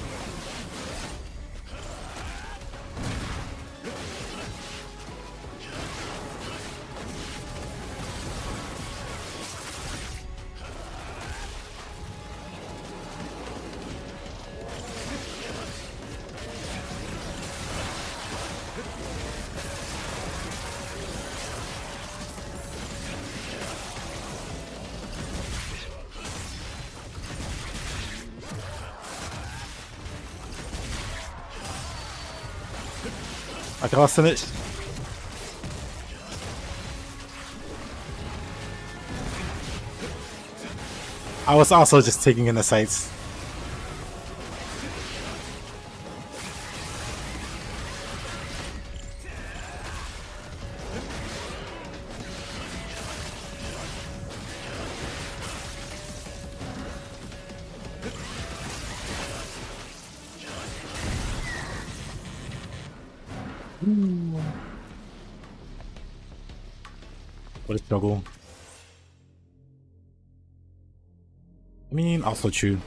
I got lost in it. I was also just taking in the sights. What a struggle. I mean, also true.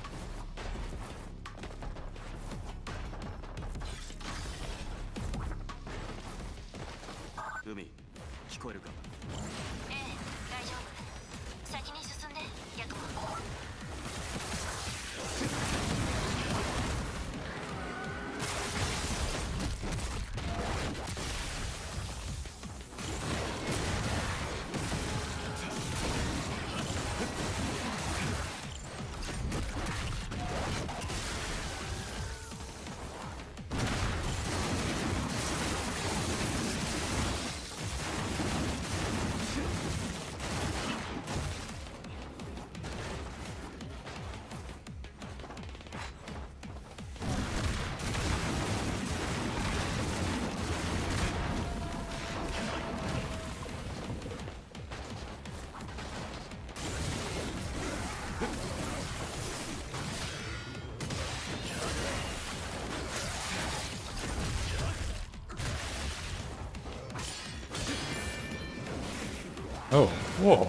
Oh, whoa.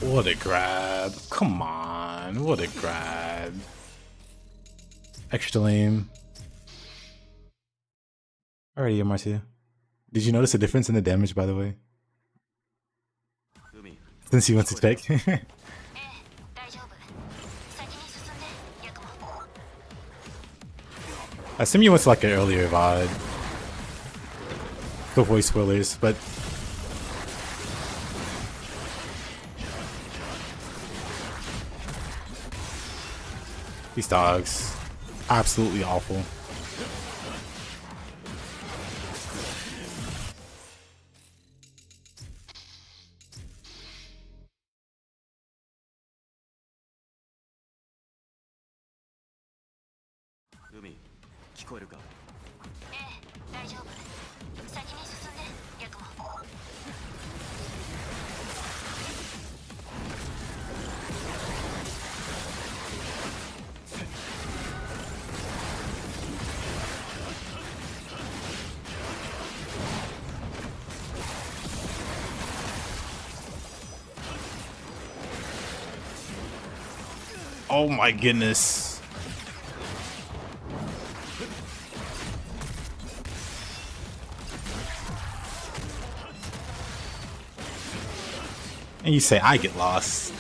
What a grab. Come on, what a grab. Extra lame. Alrighty, Marcia. Did you notice a difference in the damage, by the way? Since you went to tech. ええ大丈夫先に進んでヤクモ I assume you went to like an earlier VOD. To avoid spoilers, but these dogs, absolutely awful. Umi, 聞こえるか？ええ大丈夫先に進んでヤクモ Oh my goodness. And you say I get lost.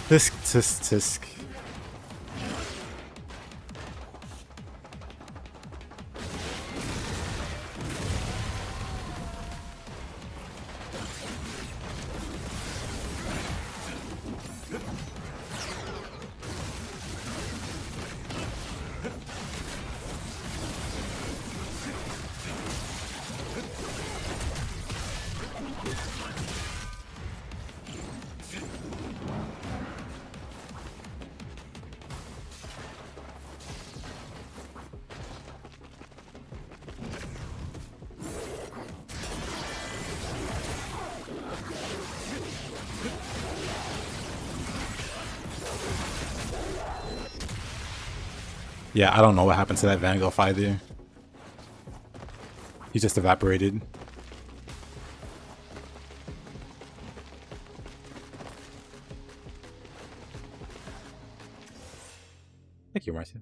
Tisk. Yeah, I don't know what happened to that Van Gogh either. He just evaporated. Thank you, Marcia.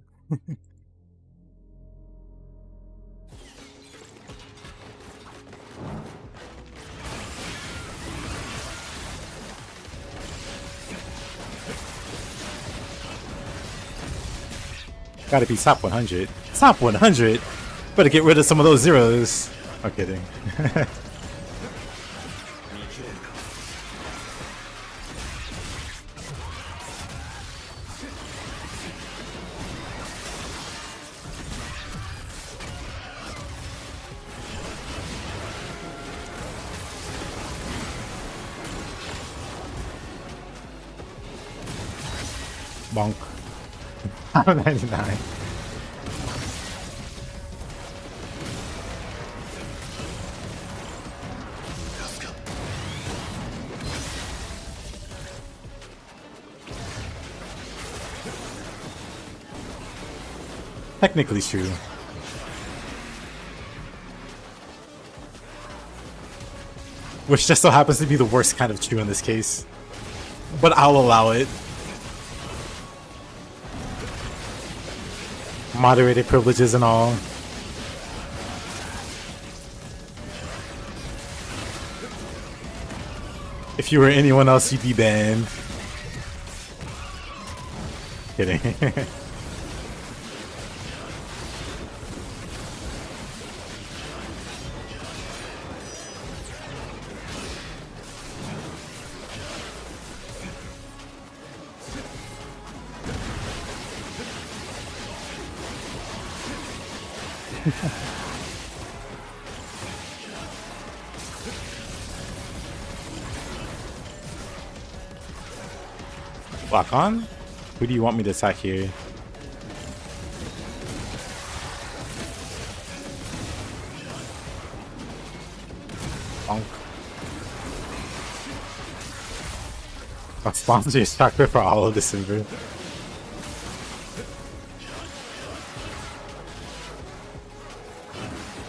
Gotta be top 100. Top 100? Better get rid of some of those zeros. I'm kidding. Bonk. 99. Technically true. Which just so happens to be the worst kind of true in this case. But I'll allow it. Moderated privileges and all. If you were anyone else, you'd be banned. Kidding. Lock on? Who do you want me to attack here? Bonk. A sponsor tracker for all of December.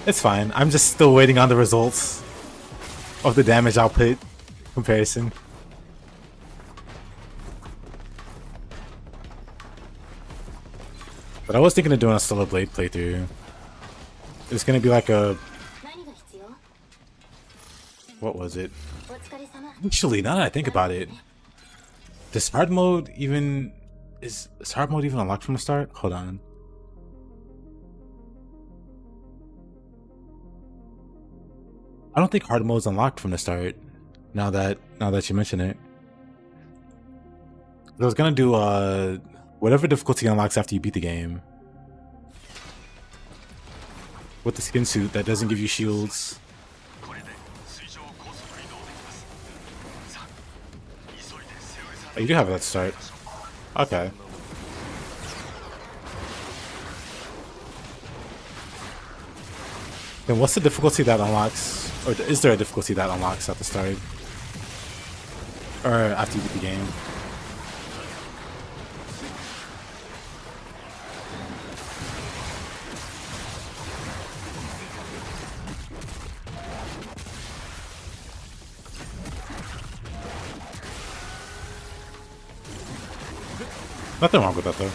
It's fine. I'm just still waiting on the results of the damage output comparison. But I was thinking of doing a solo blade playthrough. It's gonna be like a... 何が必要？ What was it? お疲れ様。 Actually, now that I think about it, does hard mode even... Is hard mode even unlocked from the start? Hold on. I don't think hard mode's unlocked from the start. Now that you mention it. I was gonna do whatever difficulty unlocks after you beat the game. With the skin suit that doesn't give you shields. これで水上を高速移動できますさあ急いでセオリさん Oh, you do have that start. Okay. Then what's the difficulty that unlocks, or is there a difficulty that unlocks at the start? Or after you beat the game? Nothing wrong with that though.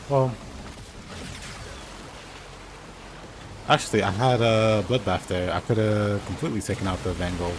Well, actually, I had a bloodbath there. I could have completely taken out the Van Gogh.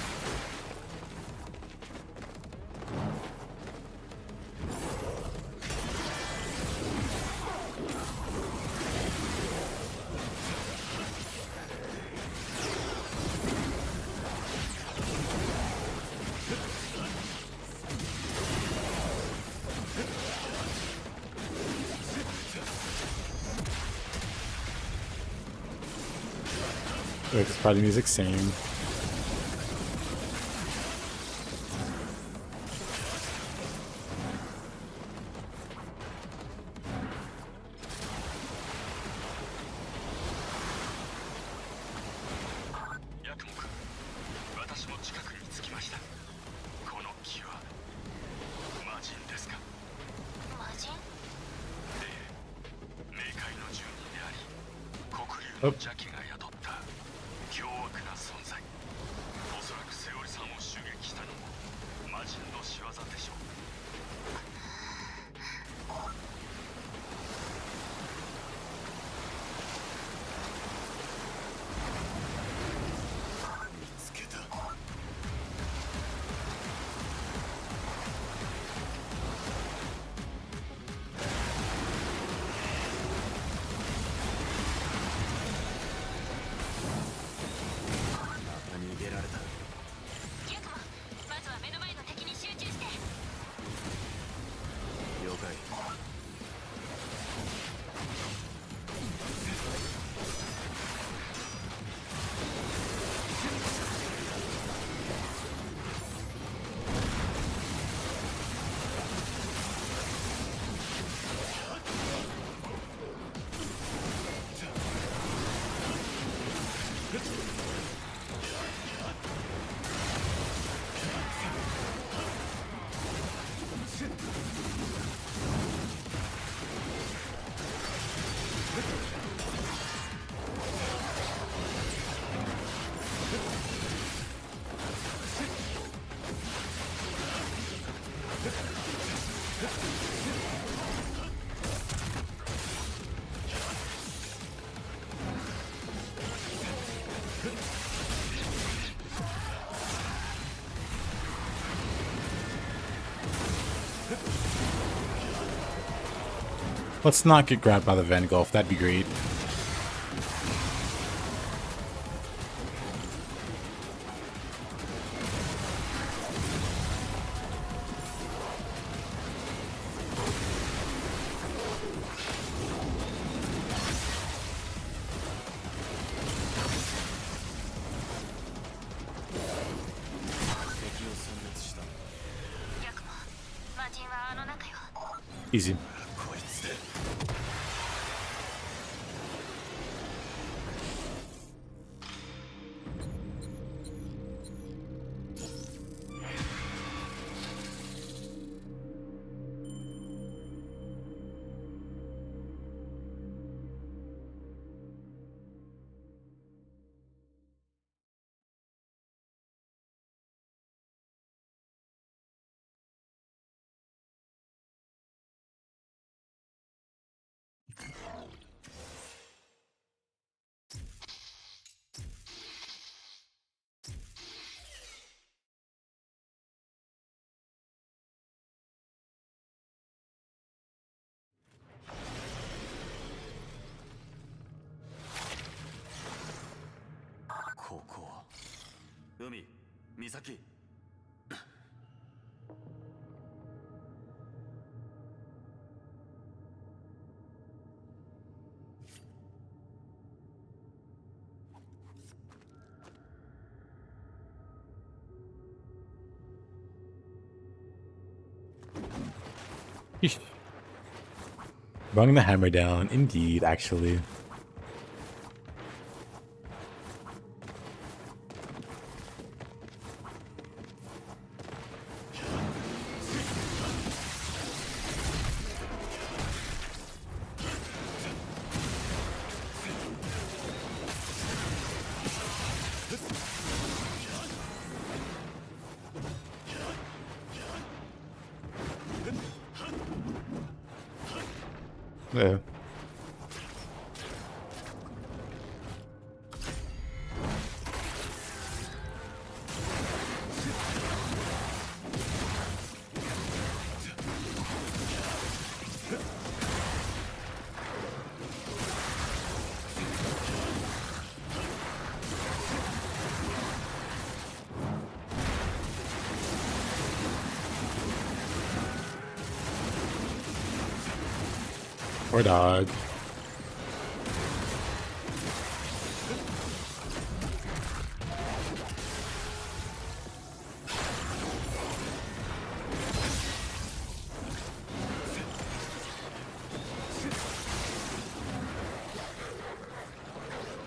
Wait, the party music, same. Yakumo君私も近くに着きましたこの木は魔人ですか魔人？ええ冥界の住人であり黒竜の邪気が宿った凶悪な存在おそらくセオリさんを襲撃したのも魔人の仕業でしょう見つけた Let's not get grabbed by the Van Gogh. That'd be great. Yakumo, 魔人はあの中よ。 Easy. こいつで ここ海岬 Bring the hammer down. Indeed, actually. Yeah. Poor dog.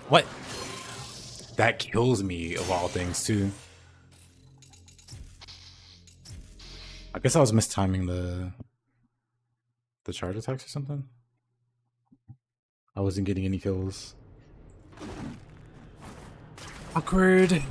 What? That kills me, of all things, too. I guess I was mistiming the charge attacks or something. I wasn't getting any kills. Awkward.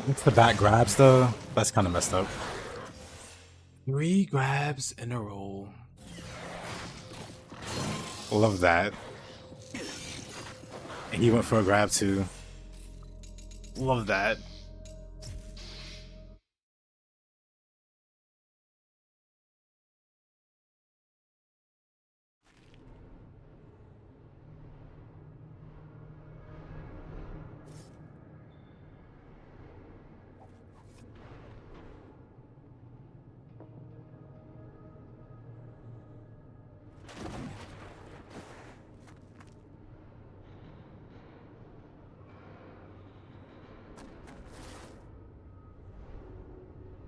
What's the back grabs though? That's kind of messed up. 3 grabs in a row. Love that. And he went for a grab too. Love that.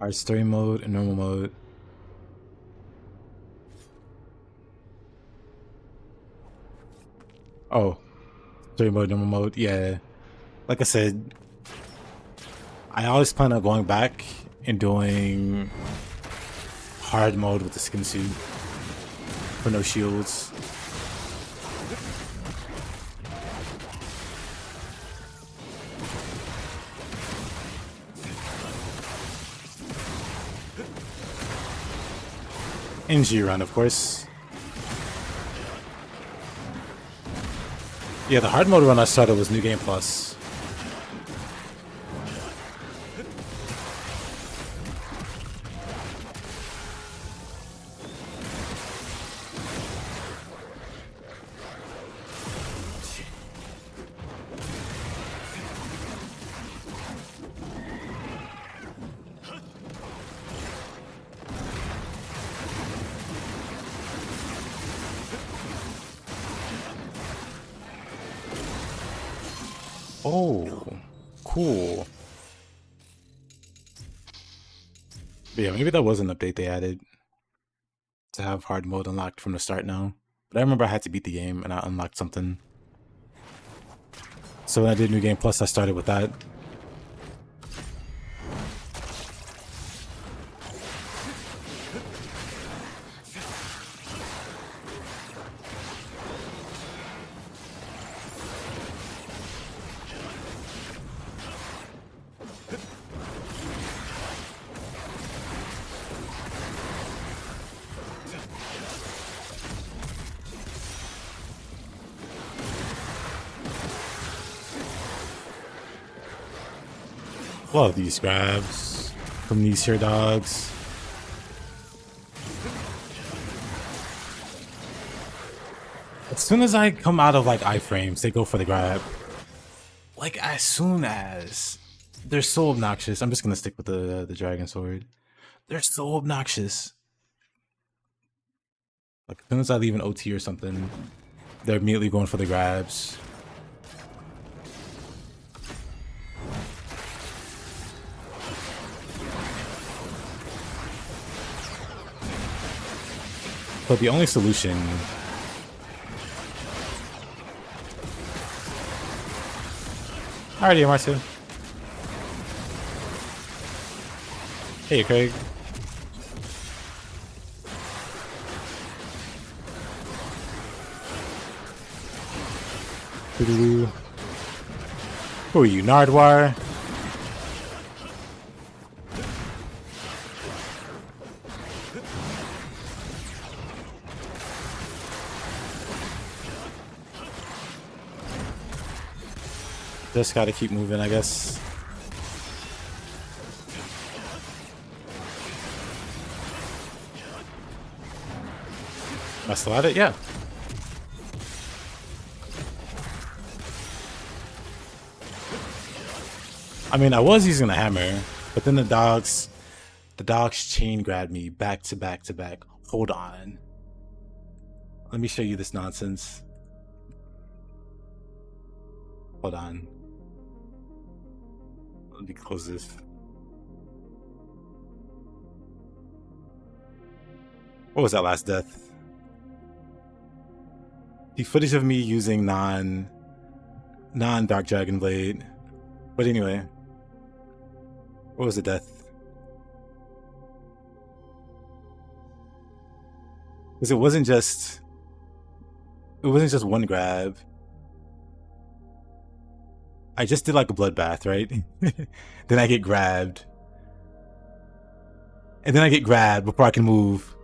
Alright, story mode and normal mode. Oh, story mode, normal mode. Yeah, like I said, I always plan on going back and doing hard mode with the skin suit for no shields. NG run, of course. Yeah, the hard mode run I started was New Game Plus. Oh, cool. But yeah, maybe that was an update they added to have hard mode unlocked from the start now. But I remember I had to beat the game and I unlocked something. So when I did New Game Plus, I started with that. Love these grabs from these here dogs. As soon as I come out of like iframes, they go for the grab. Like as soon as they're so obnoxious. I'm just gonna stick with the dragon sword. They're so obnoxious. Like as soon as I leave an OT or something, they're immediately going for the grabs. But the only solution alrighty, Marcia. Hey, Craig. Who are you, Nardwar? Just gotta keep moving, I guess. Am I still at it? Yeah. I mean, I was using the hammer, but then the dogs chain grabbed me back to back to back. Hold on. Let me show you this nonsense. Hold on. Let me close this. What was that last death? The footage of me using non Dark Dragon Blade. But anyway. What was the death? Because it wasn't just one grab. I just did like a bloodbath, right? Then I get grabbed. And then I get grabbed before I can move.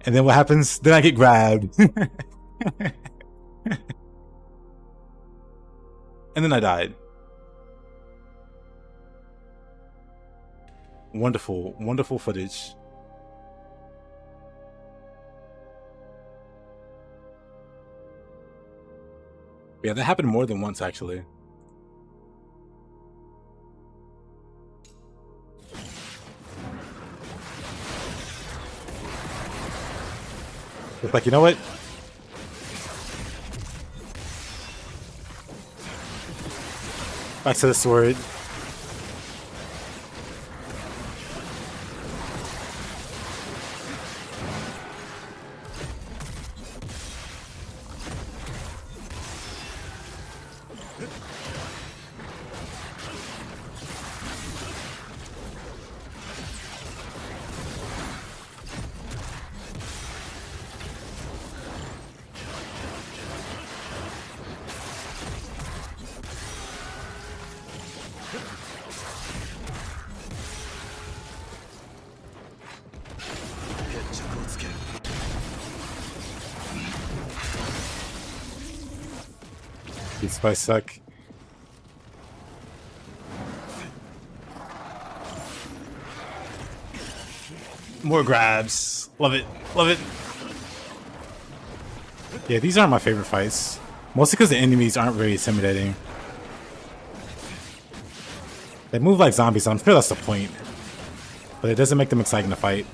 And then what happens? Then I get grabbed. And then I died. Wonderful, wonderful footage. Yeah, that happened more than once, actually. It's like, you know what? Back to the sword. These spies suck. More grabs. Love it. Love it. Yeah, these aren't my favorite fights. Mostly because the enemies aren't very intimidating. They move like zombies, I'm sure that's the point. But it doesn't make them exciting to fight.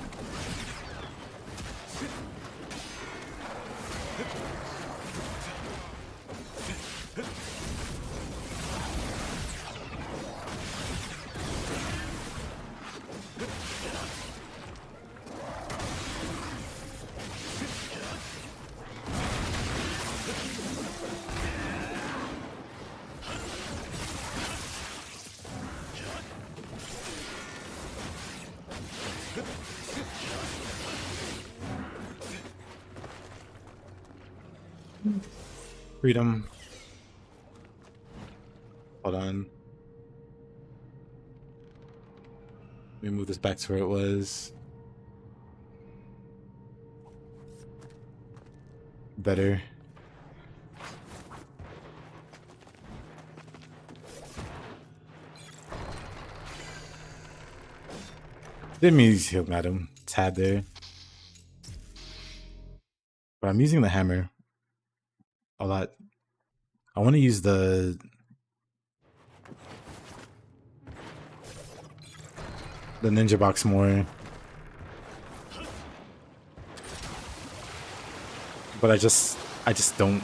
Freedom. Hold on. Let me move this back to where it was. Better. Didn't mean to heal at him. Tab there. But I'm using the hammer a lot. I want to use the ninja box more. But I just don't.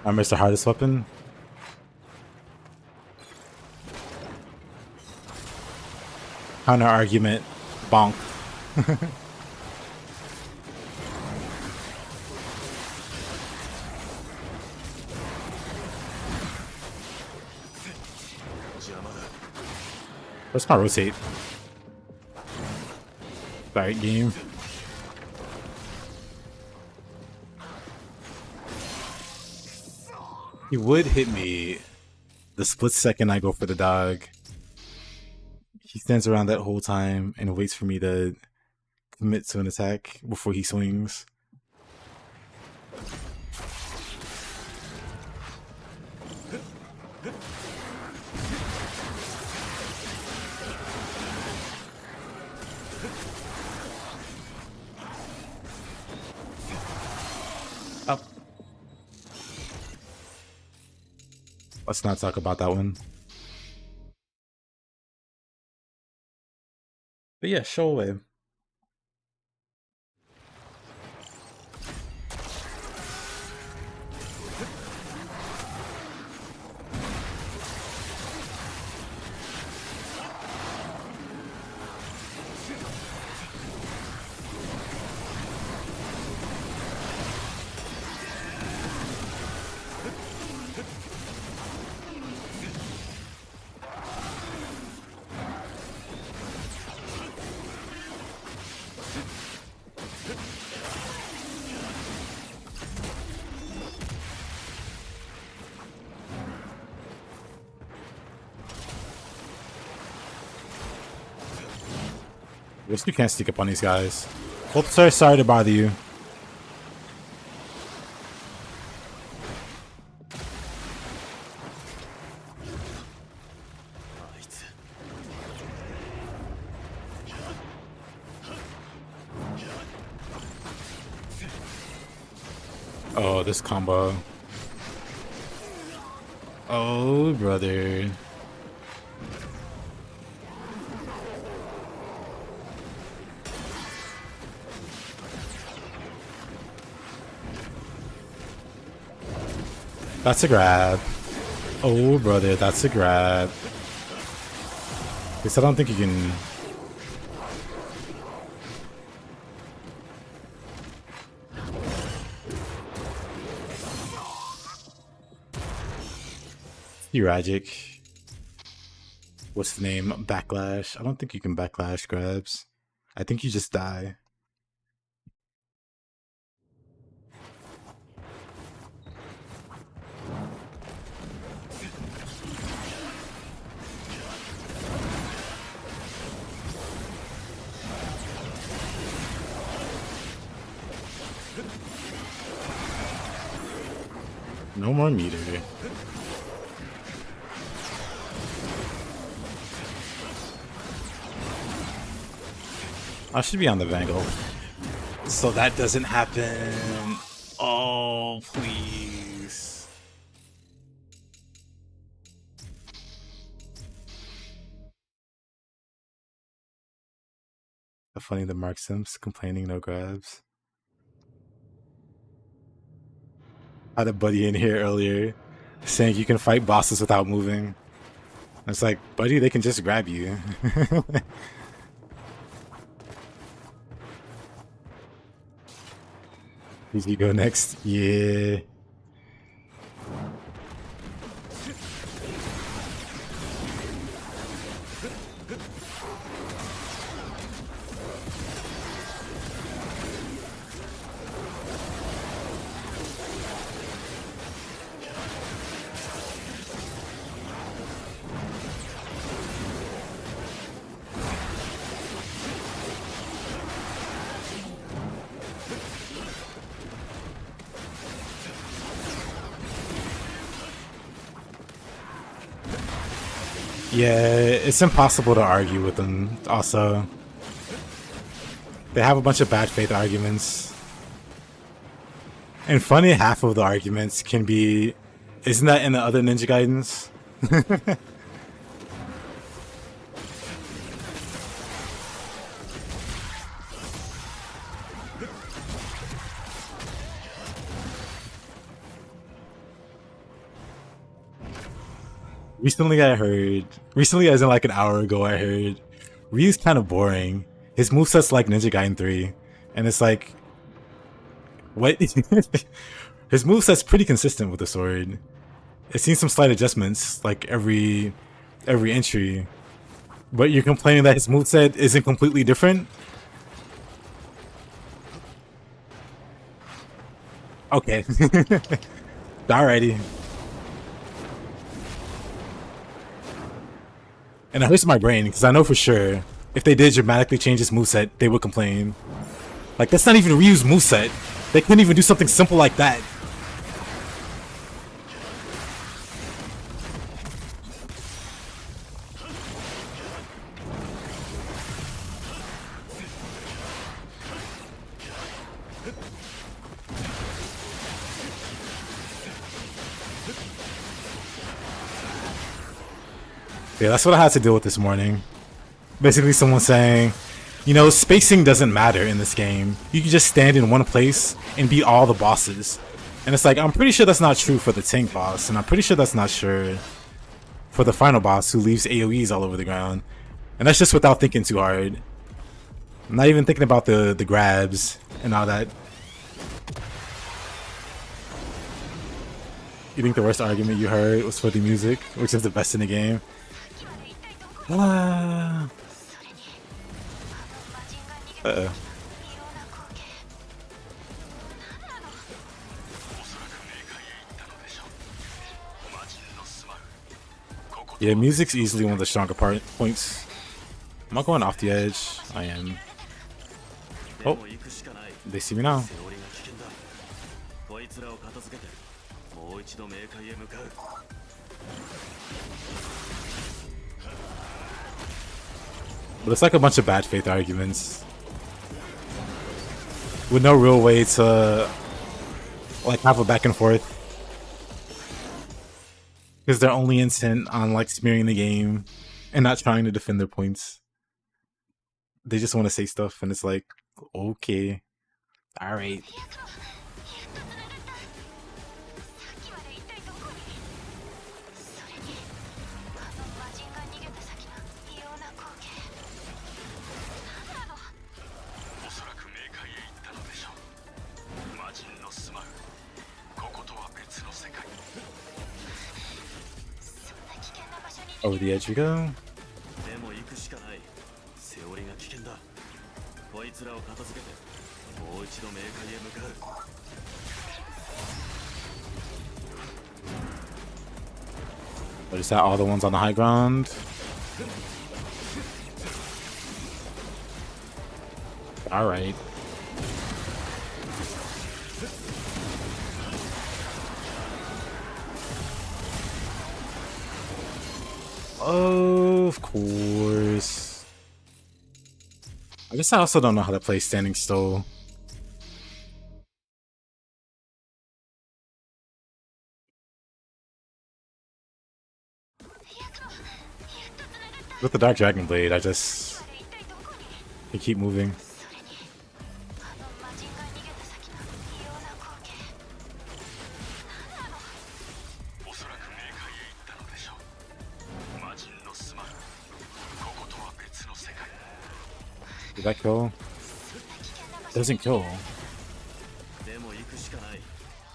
I missed the hardest weapon. Counter argument. Bonk. Where's my rotate? Right game. He would hit me the split second I go for the dog. He stands around that whole time and waits for me to commit to an attack before he swings. Up. Let's not talk about that one. But yeah, show away. I guess you can't sneak up on these guys. Well, sorry to bother you. Oh, this combo. Oh, brother. That's a grab. Oh, brother, that's a grab. Guess I don't think you can. Uragic. What's the name? Backlash. I don't think you can backlash grabs. I think you just die. No more meter. I should be on the Vangle. So that doesn't happen. Oh, please. Funny the Mark Sims complaining no grabs. I had a buddy in here earlier saying you can fight bosses without moving. It's like, buddy, they can just grab you. Did you go next? Yeah. Yeah, it's impossible to argue with them, also. They have a bunch of bad faith arguments. And funny, half of the arguments can be... Isn't that in the other Ninja Gaidens? Recently as in like an hour ago, I heard Ryu's kind of boring. His moveset's like Ninja Gaiden 3. And it's like, what? His moveset's pretty consistent with the sword. It's seen some slight adjustments like every entry. But you're complaining that his moveset isn't completely different? Okay. Alrighty. And it hurts my brain, because I know for sure, if they did dramatically change his moveset, they would complain. Like, that's not even Ryu's moveset. They couldn't even do something simple like that. Yeah, that's what I had to deal with this morning. Basically someone saying, you know, spacing doesn't matter in this game. You can just stand in one place and beat all the bosses. And it's like, I'm pretty sure that's not true for the tank boss, and I'm pretty sure that's not true for the final boss who leaves AoEs all over the ground. And that's just without thinking too hard. I'm not even thinking about the grabs and all that. You think the worst argument you heard was for the music, which is the best in the game? Uh-oh. Yeah, music's easily one of the stronger points. Am I going off the edge? I am. Oh, they see me now. But it's like a bunch of bad faith arguments with no real way to like have a back and forth. Because they're only intent on like smearing the game and not trying to defend their points. They just want to say stuff, and it's like, okay, all right. おそらく冥界へ行ったのでしょう。魔人の住まうこことは別の世界。 Over the edge we go. でも行くしかない。セオリが危険だ。こいつらを片付けてもう一度冥界へ向かう。 But is that all the ones on the high ground? All right. Of course. I guess I also don't know how to play standing still. With the Dark Dragon Blade, I just can keep moving. おそらく冥界へ行ったのでしょう。魔人の住まうこことは別の世界。 Did that kill? Doesn't kill. でも行くしかない。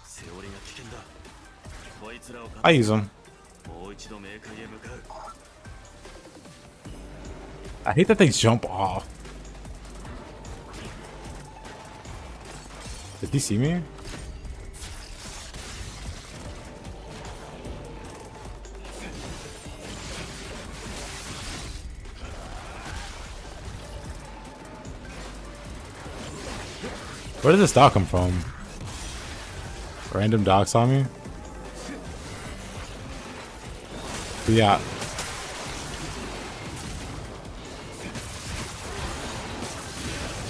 セオリが危険だ。こいつらを I use them. もう一度冥界へ向かう。 I hate that they jump off. Did he see me? Where did this dog come from? Random dog saw me? But yeah.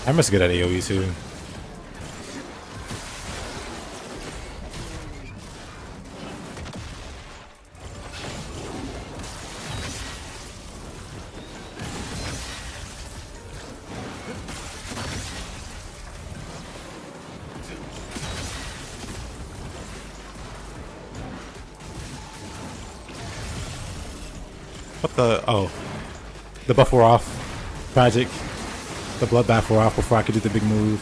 I'm just good at AoE too. What the? Oh. The buff wore off. Tragic. The bloodbath wore off before I could do the big move.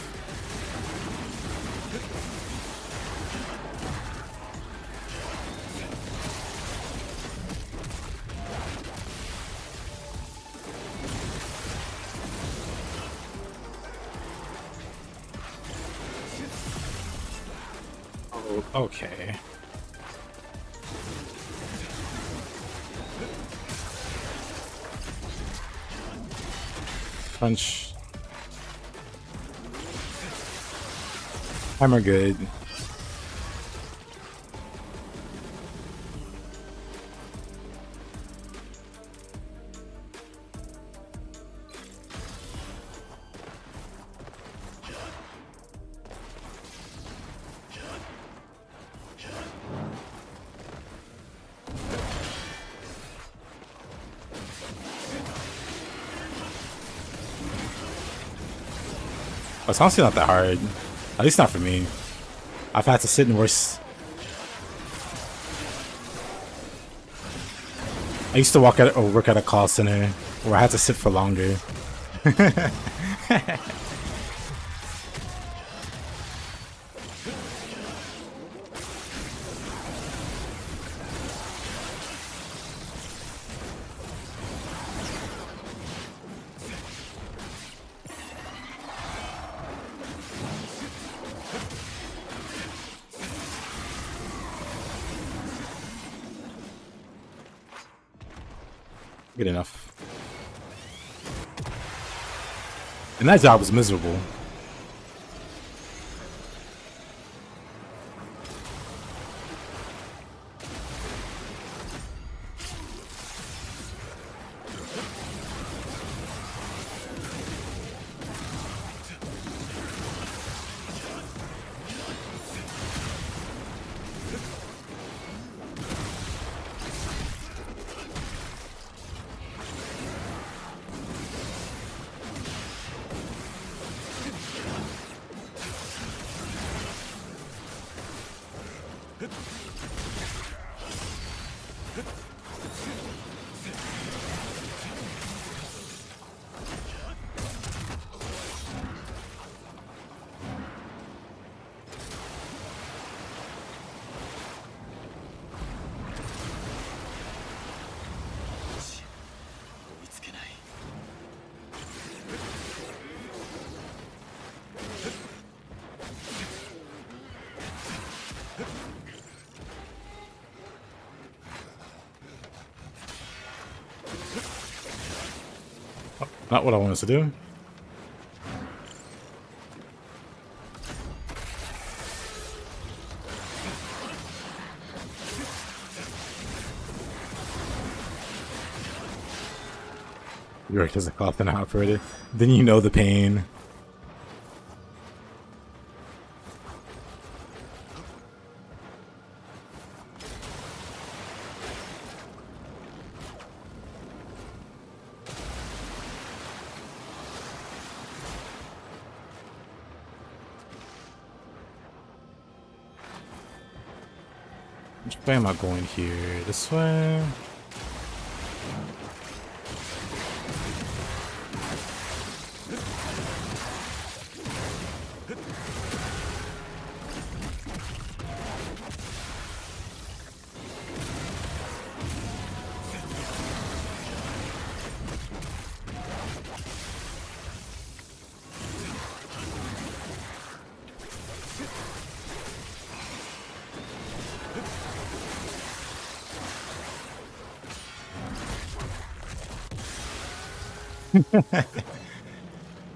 Oh, okay. Punch. Hammer good. It's honestly not that hard. At least not for me. I've had to sit in worse. I used to work at a call center where I had to sit for longer. Good enough. And that job was miserable. Not what I wanted to do. You're right, as a coffin operator. Then you know the pain. Which way am I going here? This way?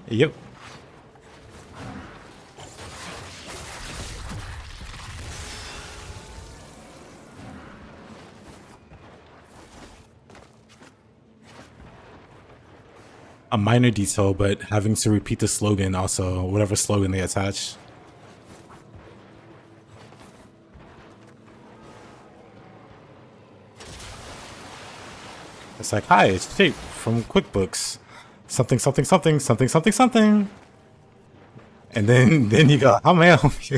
Yep. A minor detail, but having to repeat the slogan also, whatever slogan they attach. It's like, hi, it's Jake from QuickBooks. Something, something, something, something, something, something. And then you go, how may I help you?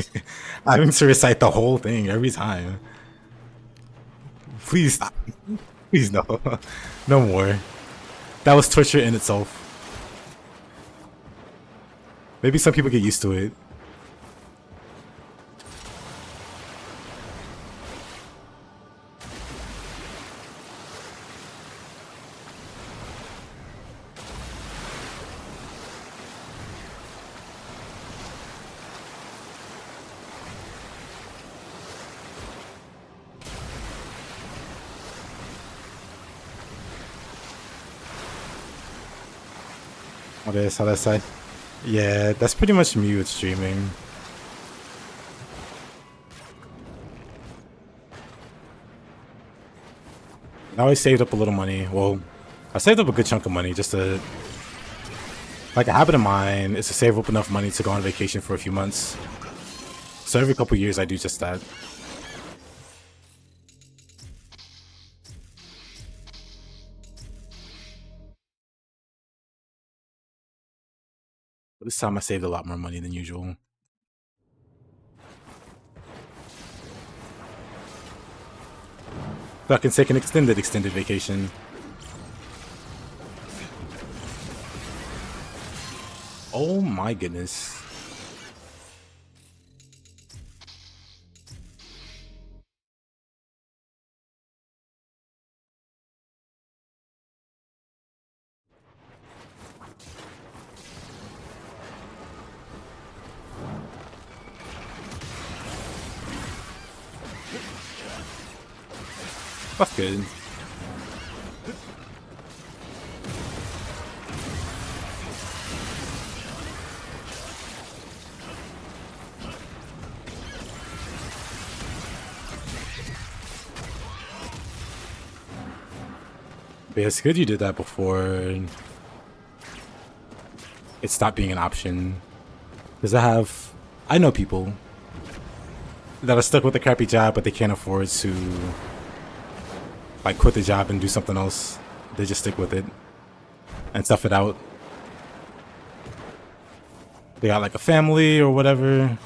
Having to recite the whole thing every time. Please stop. Please no. No more. That was torture in itself. Maybe some people get used to it. What is, how do I say? Yeah, that's pretty much me with streaming. I always saved up a little money. Well, I saved up a good chunk of money just to... Like, a habit of mine is to save up enough money to go on vacation for a few months. So every couple years I do just that. But this time I saved a lot more money than usual. So I can take an extended vacation. Oh my goodness. That's good. But it's good you did that before it stopped being an option. Because I know people that are stuck with a crappy job, but they can't afford to like quit the job and do something else. They just stick with it and tough it out. They got like a family or whatever,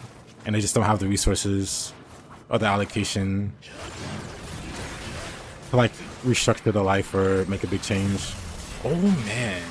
and they just don't have the resources or the allocation to like restructure their life or make a big change. Oh man.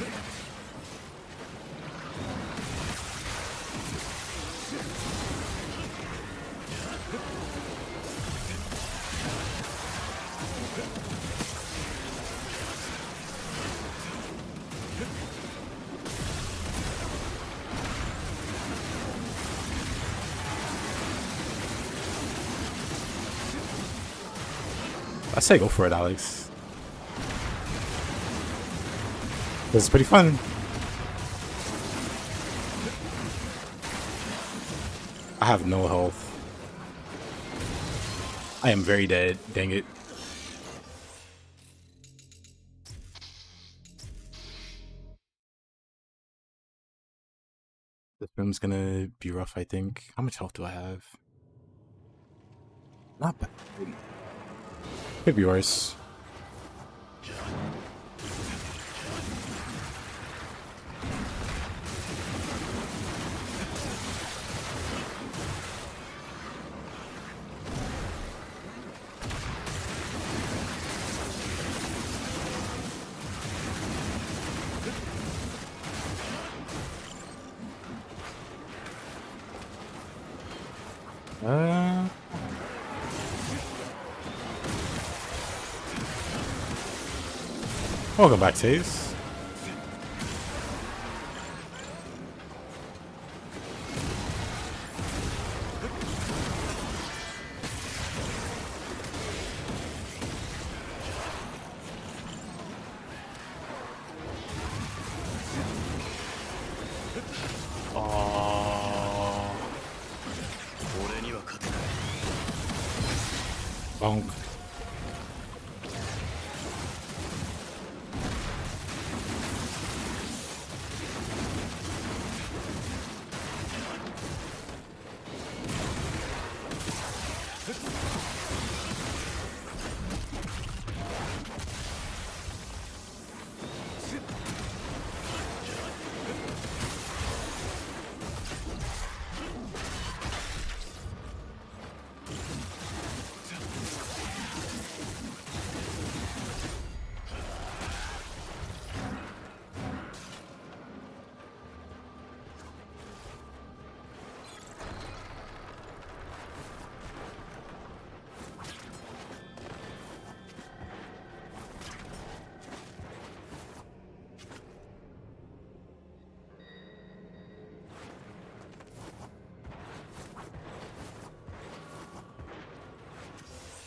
I say go for it, Alex. This is pretty fun. I have no health. I am very dead. Dang it. The film's gonna be rough, I think. How much health do I have? Not bad. Could be worse. Welcome back, Taze. Bonk.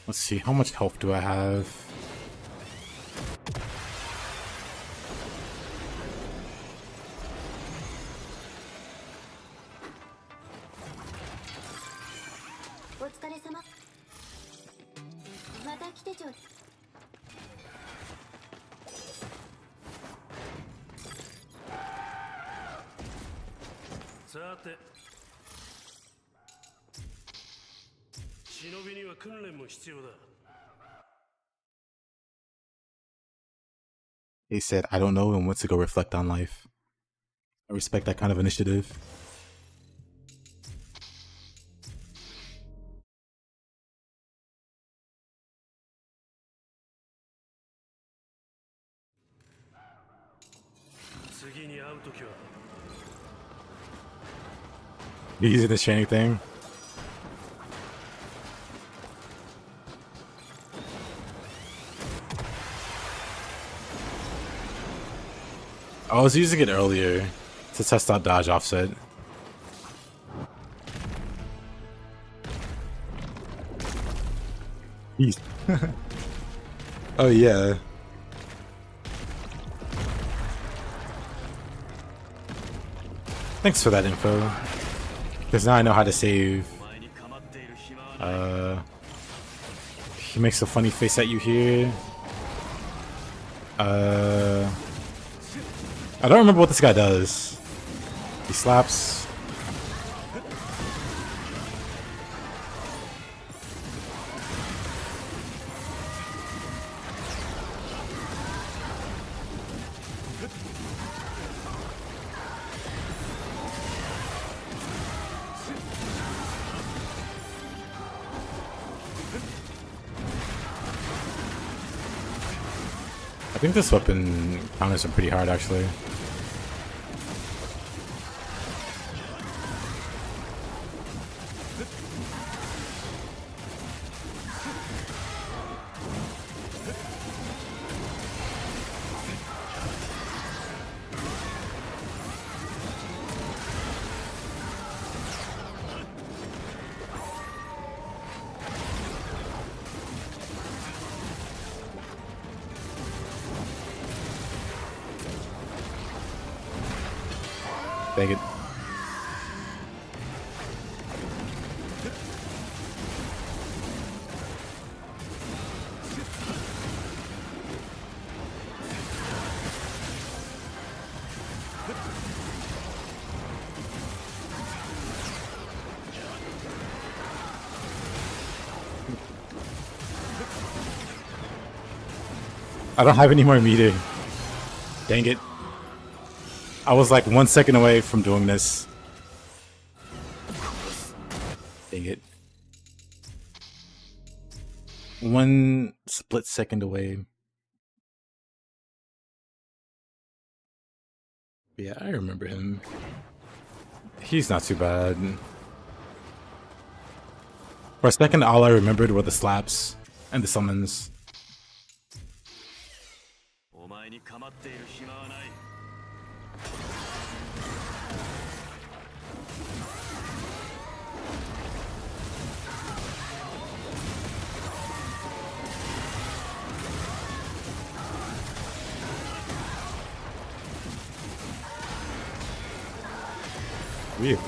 Let's see, how much health do I have? He said, I don't know and went to go reflect on life. I respect that kind of initiative. You using the chaining thing? I was using it earlier to test out dodge offset. Oh yeah. Thanks for that info. Because now I know how to save. He makes a funny face at you here. I don't remember what this guy does. He slaps. I think this weapon counters him pretty hard, actually. Dang it. I don't have any more meter. Dang it. I was like 1 second away from doing this. Dang it. 1 split second away. Yeah, I remember him. He's not too bad. For a second, all I remembered were the slaps and the summons. お前に構っている暇はない。 Really?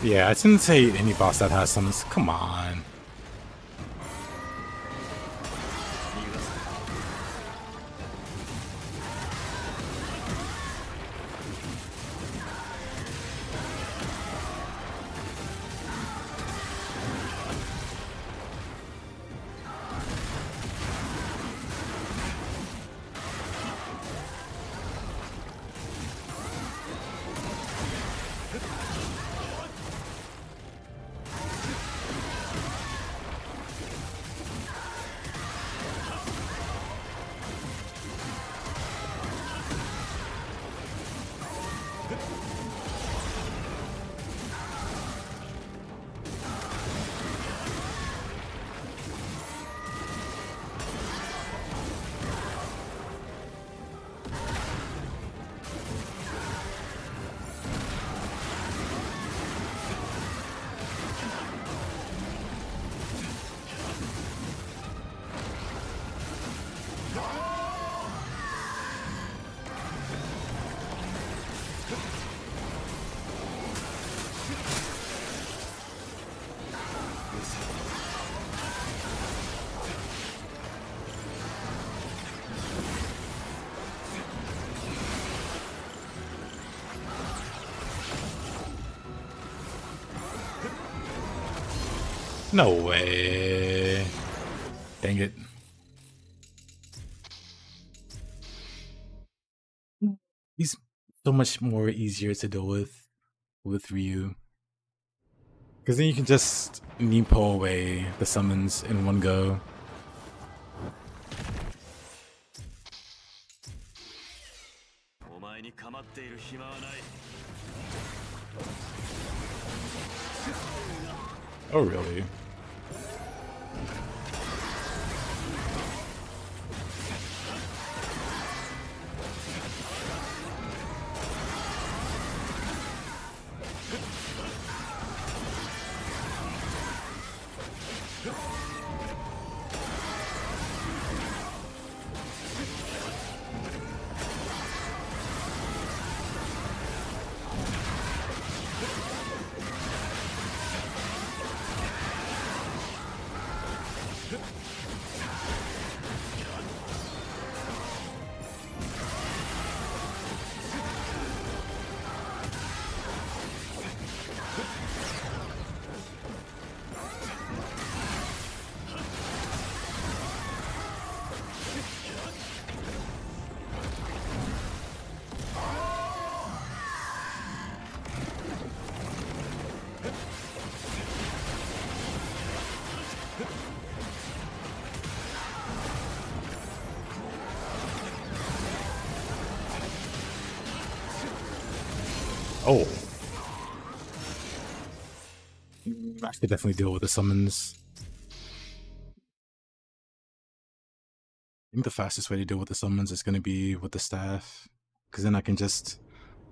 Yeah, I didn't say any boss that has summons. Come on. No way. Dang it. He's so much more easier to deal with Ryu. Because then you can just Nepo away the summons in one go. Oh, really? Oh. I should definitely deal with the summons. I think the fastest way to deal with the summons is going to be with the staff. Because then I can just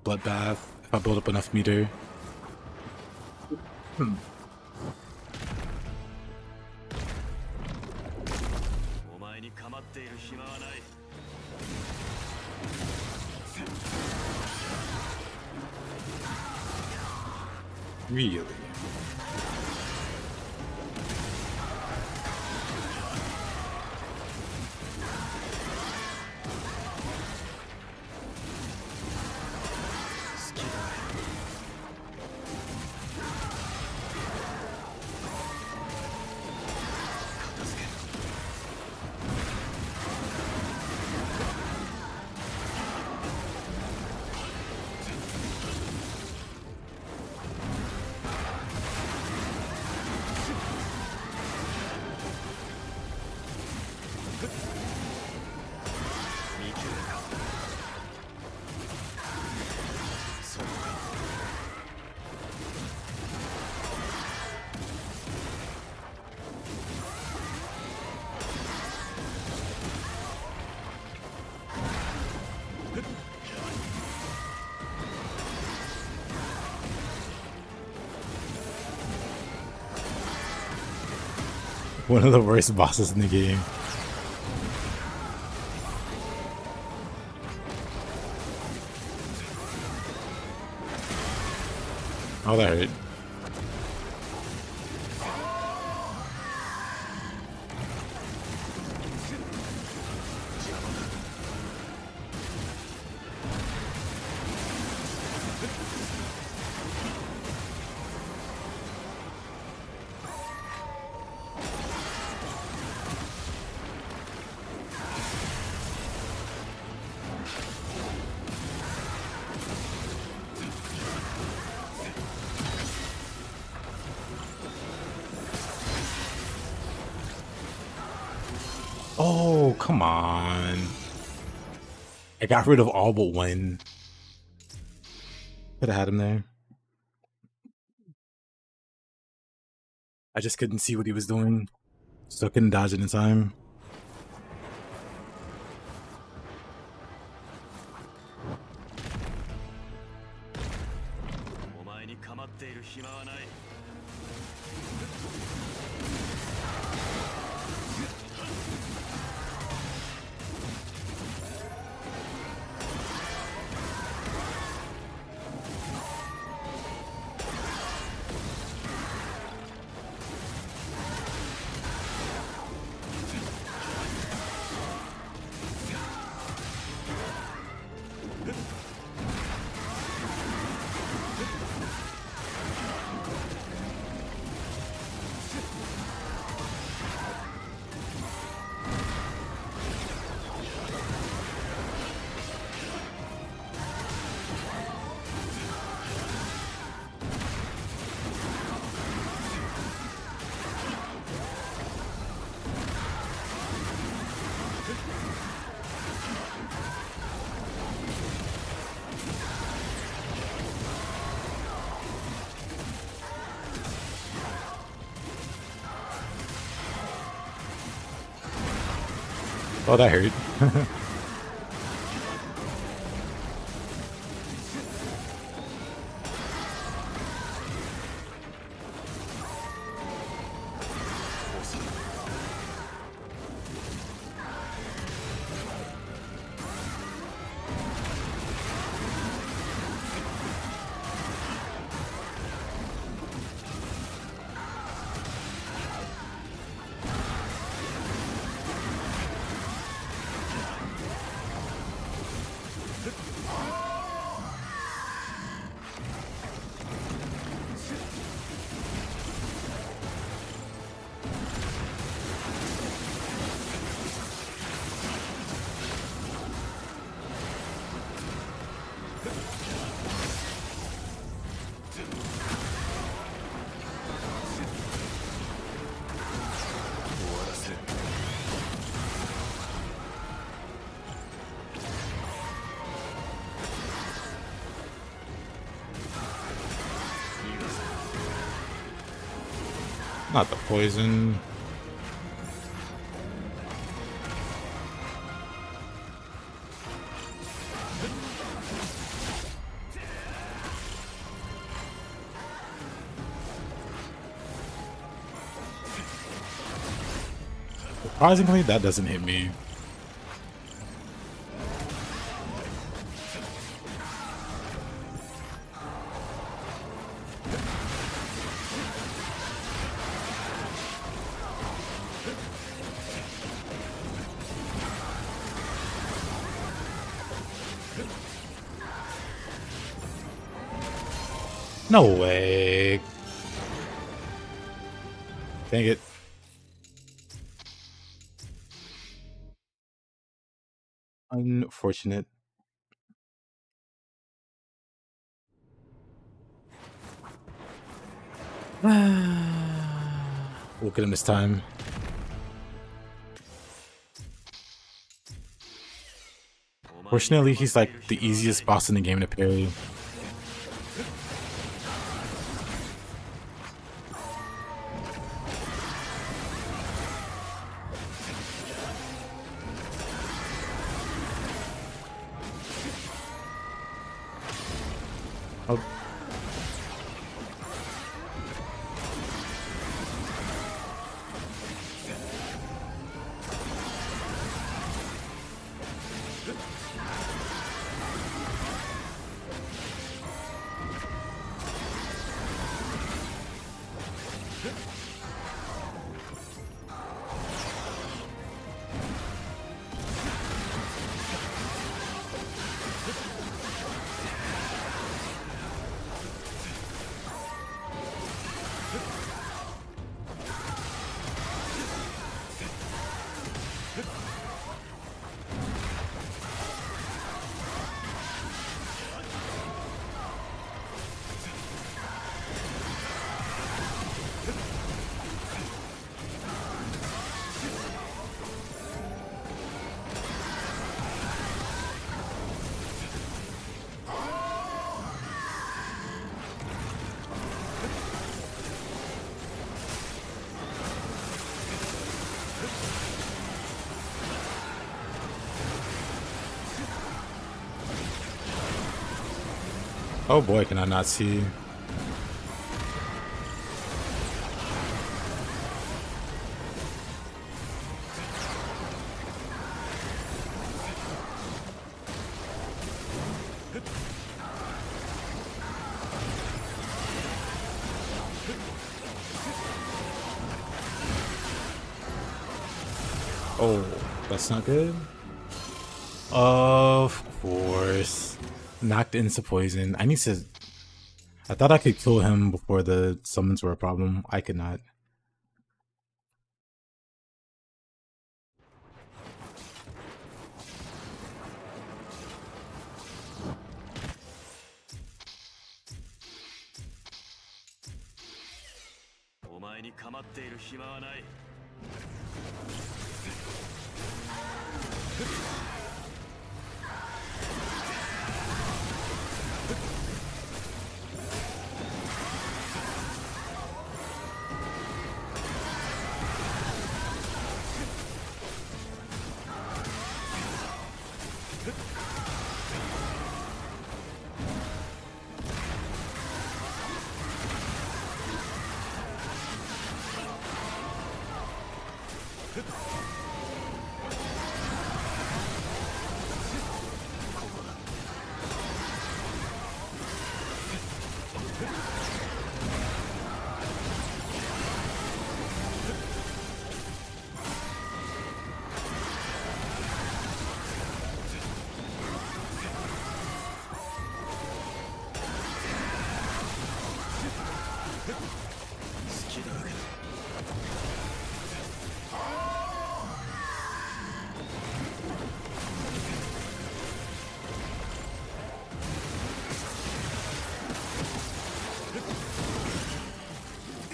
bloodbath if I build up enough meter. Really? One of the worst bosses in the game. Oh, that hurt. Oh, come on. I got rid of all but one. Could have had him there. I just couldn't see what he was doing. So I couldn't dodge it in time. お前に構っている暇はない。 Oh, that hurt. Not the poison. Surprisingly, that doesn't hit me. No way. Dang it. Unfortunate. We'll get him this time. Fortunately, he's like the easiest boss in the game to parry. Oh. Oh boy, can I not see? Oh, that's not good. Of course. Knocked into poison. I need to... I thought I could kill him before the summons were a problem. I could not.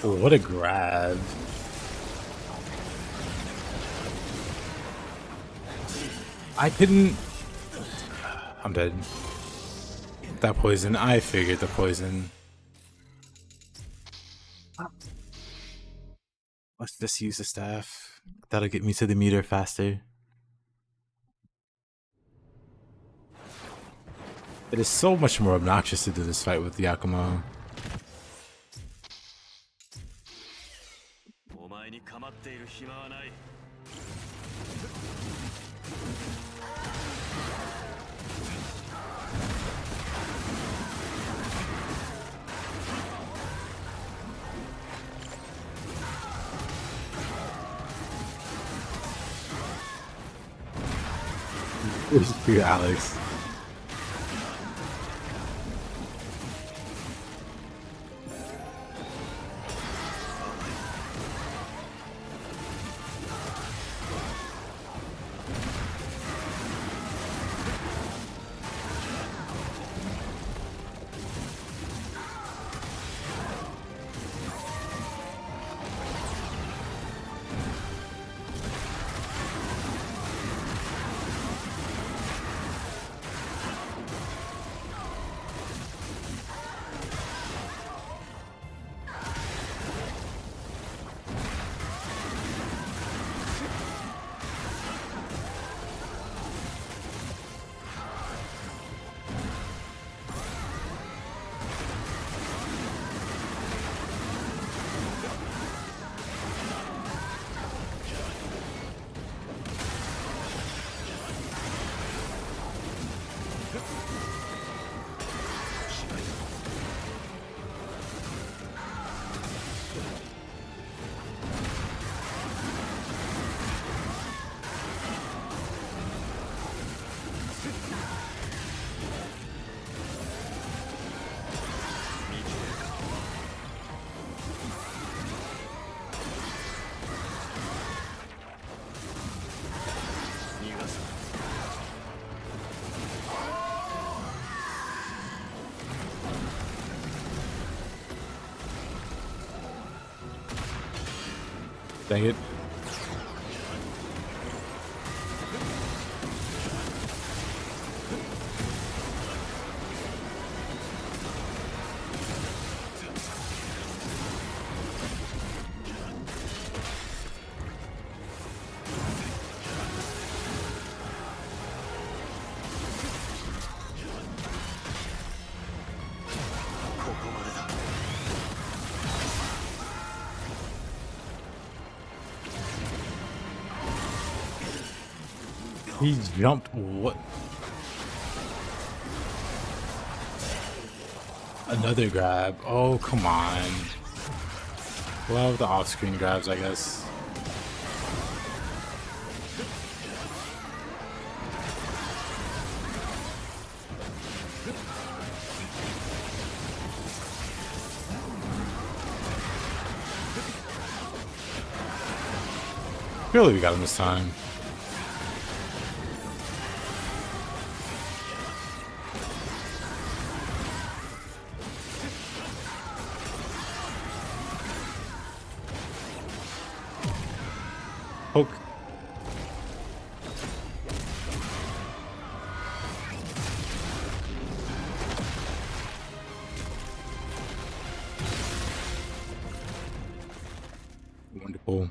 Oh, what a grab. I couldn't... I'm dead. That poison. I figured the poison. Let's just use the staff. That'll get me to the meter faster. It is so much more obnoxious to do this fight with Yakumo. For you, Alex. Dang it. He jumped. What? Another grab. Oh, come on. Love the off-screen grabs, I guess. Really, we got him this time. Poke. Wonderful.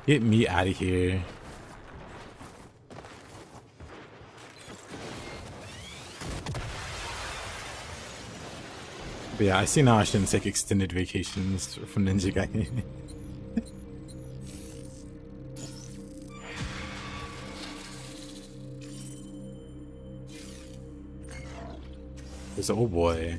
Get me out of here. But yeah, I see now I shouldn't take extended vacations from Ninja Gaiden. There's oh boy.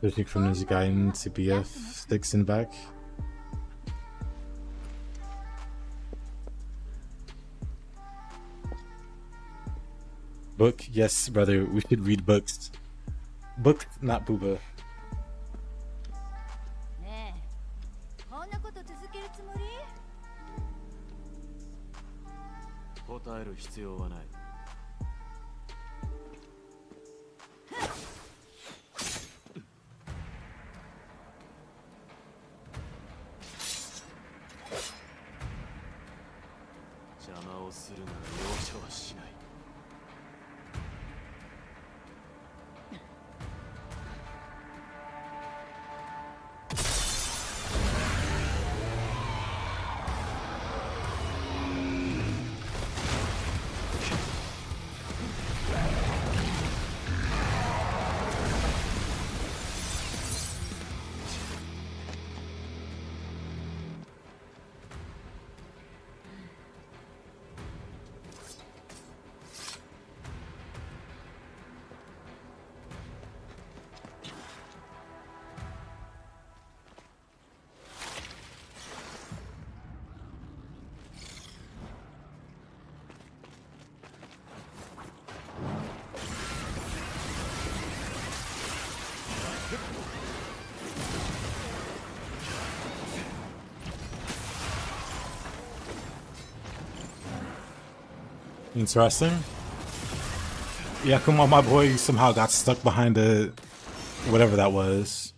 Switching from Ninja Gaiden to BF sticks and back. Book, yes, brother. We should read books. Book, not booba. ねえ、こんなこと続けるつもり？答える必要はない。邪魔をするなら容赦はしない。Interesting. Yakumo, my boy, somehow got stuck behind the whatever that was.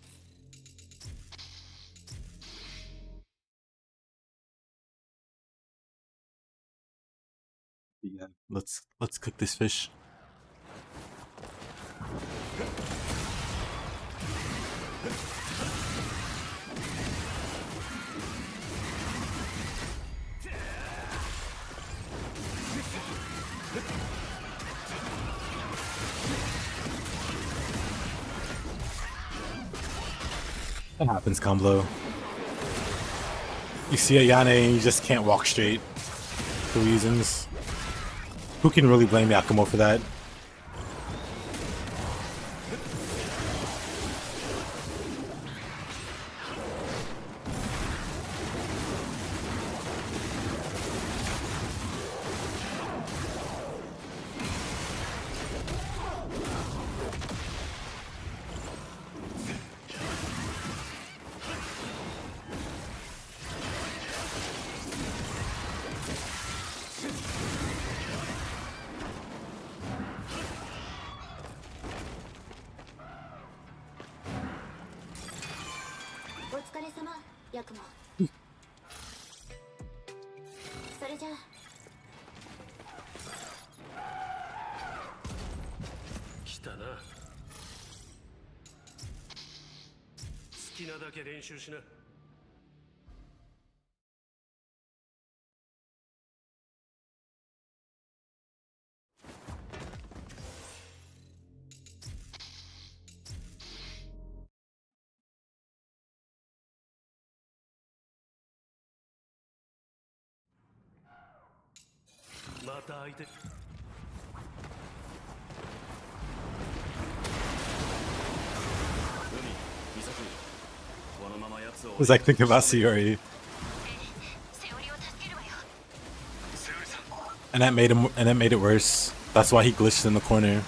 Yeah, let's cook this fish. That happens, Combo. You see a Yane and you just can't walk straight for reasons. Who can really blame Yakumo for that? 様ヤクモそれじゃあ来たな好きなだけ練習しなまた相手このまま奴を was like thinking about Sayori. セオリを助けるわよ セオリさん And that made it worse. That's why he glitched in the corner.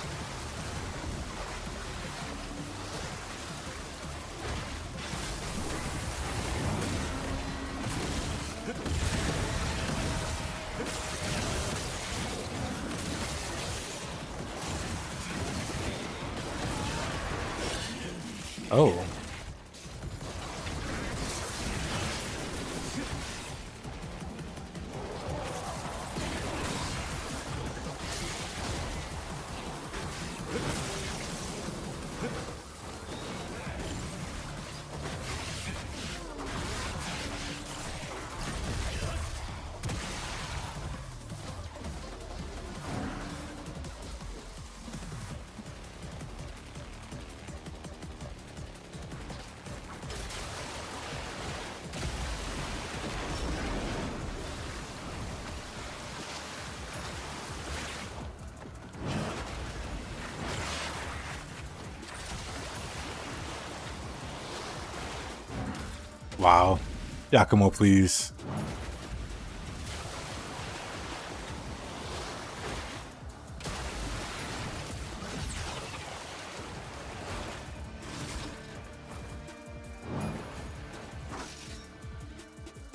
Oh. Wow. Yakumo, please.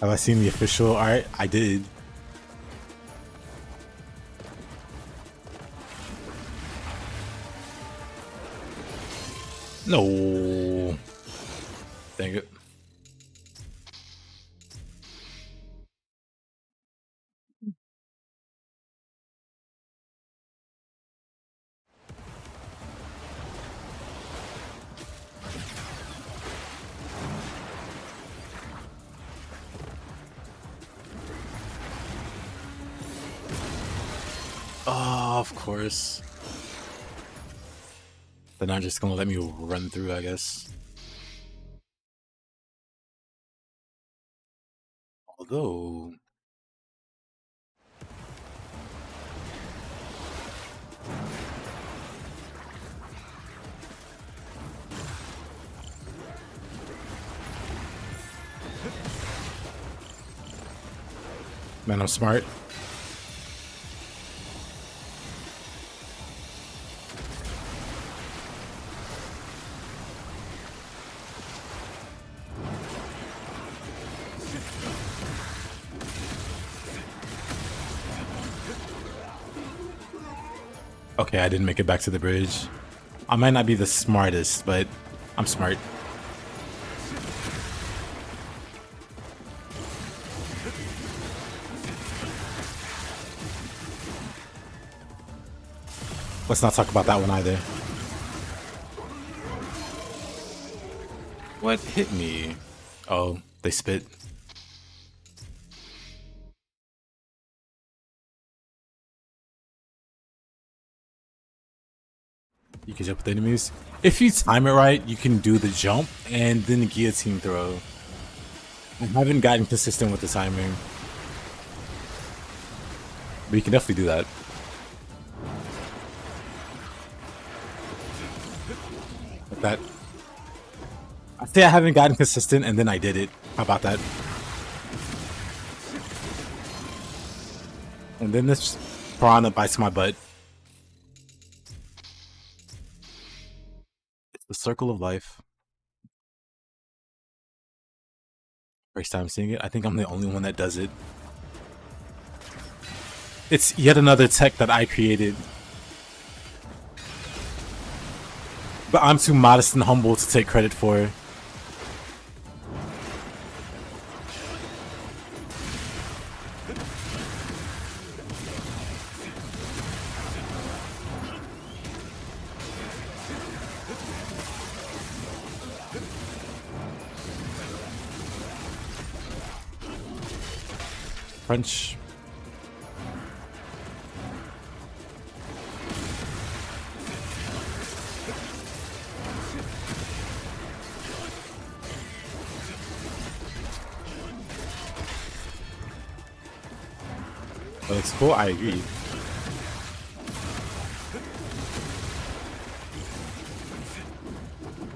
Have I seen the official art? I did. No. Dang it. Oh, of course. They're not just gonna let me run through, I guess. Although... Man, I'm smart. Okay, I didn't make it back to the bridge. I might not be the smartest, but I'm smart. Let's not talk about that one either. What hit me? Oh, they spit. You can jump with enemies. If you time it right, you can do the jump and then the guillotine throw. I haven't gotten consistent with the timing. But you can definitely do that. Like that. I say I haven't gotten consistent and then I did it. How about that? And then this piranha bites my butt. It's the circle of life. First time seeing it. I think I'm the only one that does it. It's yet another tech that I created. But I'm too modest and humble to take credit for. French. Oh, it's cool, I agree.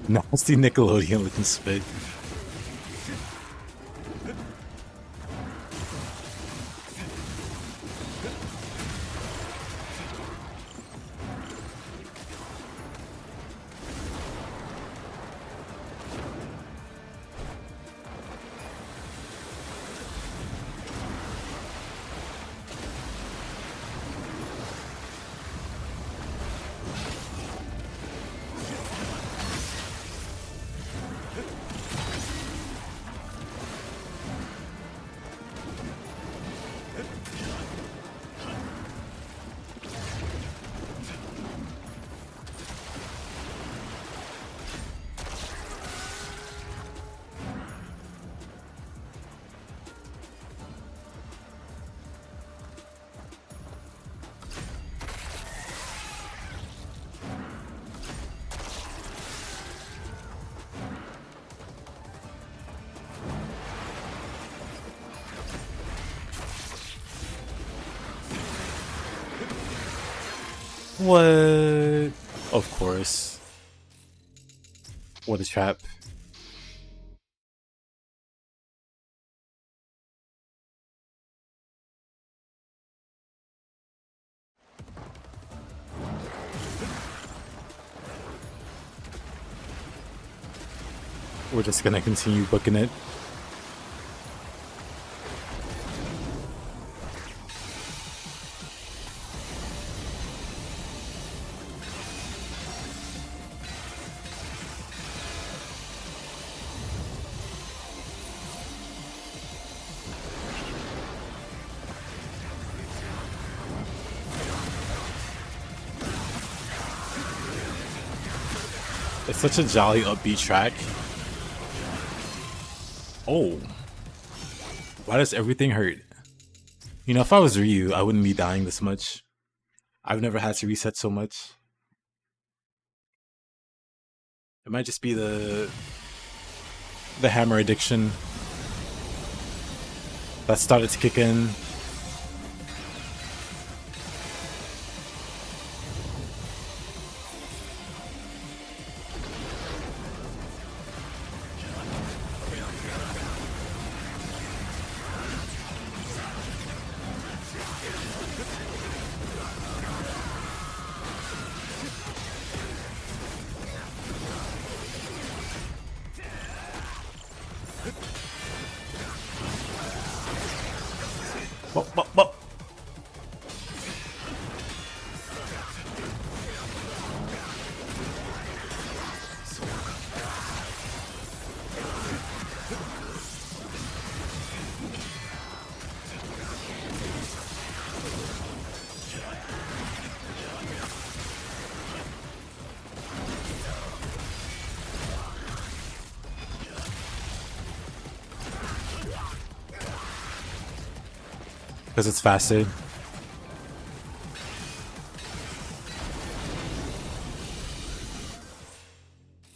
Nasty Nickelodeon looking spit. What? Of course. What a trap. We're just gonna continue booking it. It's such a jolly upbeat track. Oh. Why does everything hurt? You know, if I was Ryu, I wouldn't be dying this much. I've never had to reset so much. It might just be the hammer addiction that started to kick in. Bop, bop, bop. Because it's faster.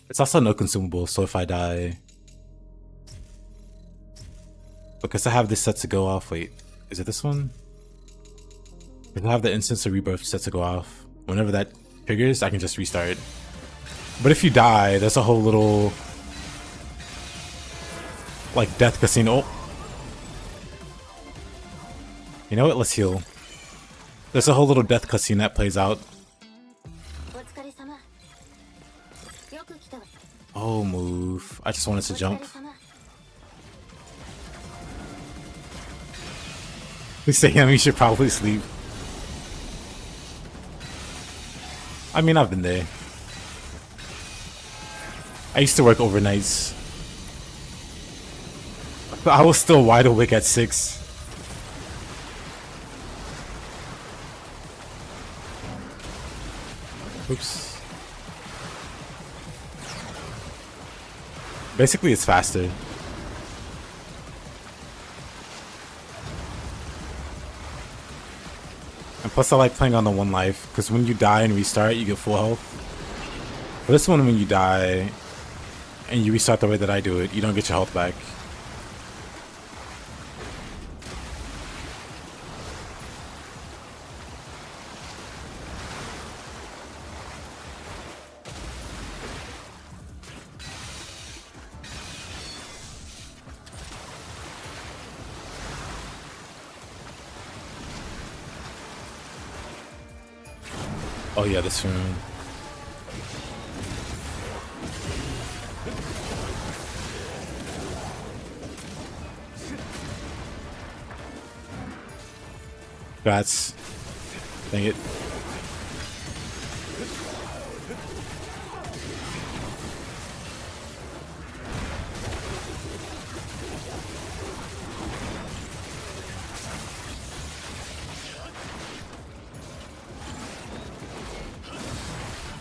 It's also no consumable, so if I die... Because I have this set to go off. Wait, is it this one? If I have the instance of rebirth set to go off, whenever that triggers, I can just restart. But if you die, there's a whole little... like, death casino. Oh. You know what? Let's heal. There's a whole little death cutscene that plays out. Oh, move. I just wanted to jump. We say him, you should probably sleep. I mean, I've been there. I used to work overnights. I was still wide awake at 6. Oops. Basically, it's faster. Plus, I like playing on the one life, because when you die and restart, you get full health. For this one, when you die and you restart the way that I do it, you don't get your health back. Oh yeah, this room. That's... Dang it.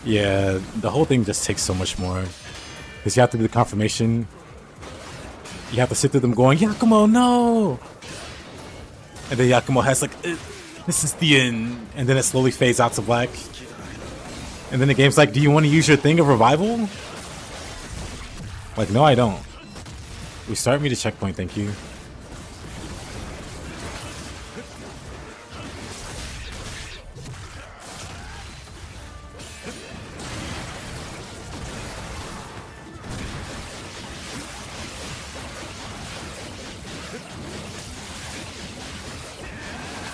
Yeah, the whole thing just takes so much more. Because you have to do the confirmation. You have to sit through them going, Yakumo, no! And then Yakumo has like, this is the end. And then it slowly fades out to black. And then the game's like, do you want to use your thing of revival? Like, no, I don't. Restart me to checkpoint, thank you.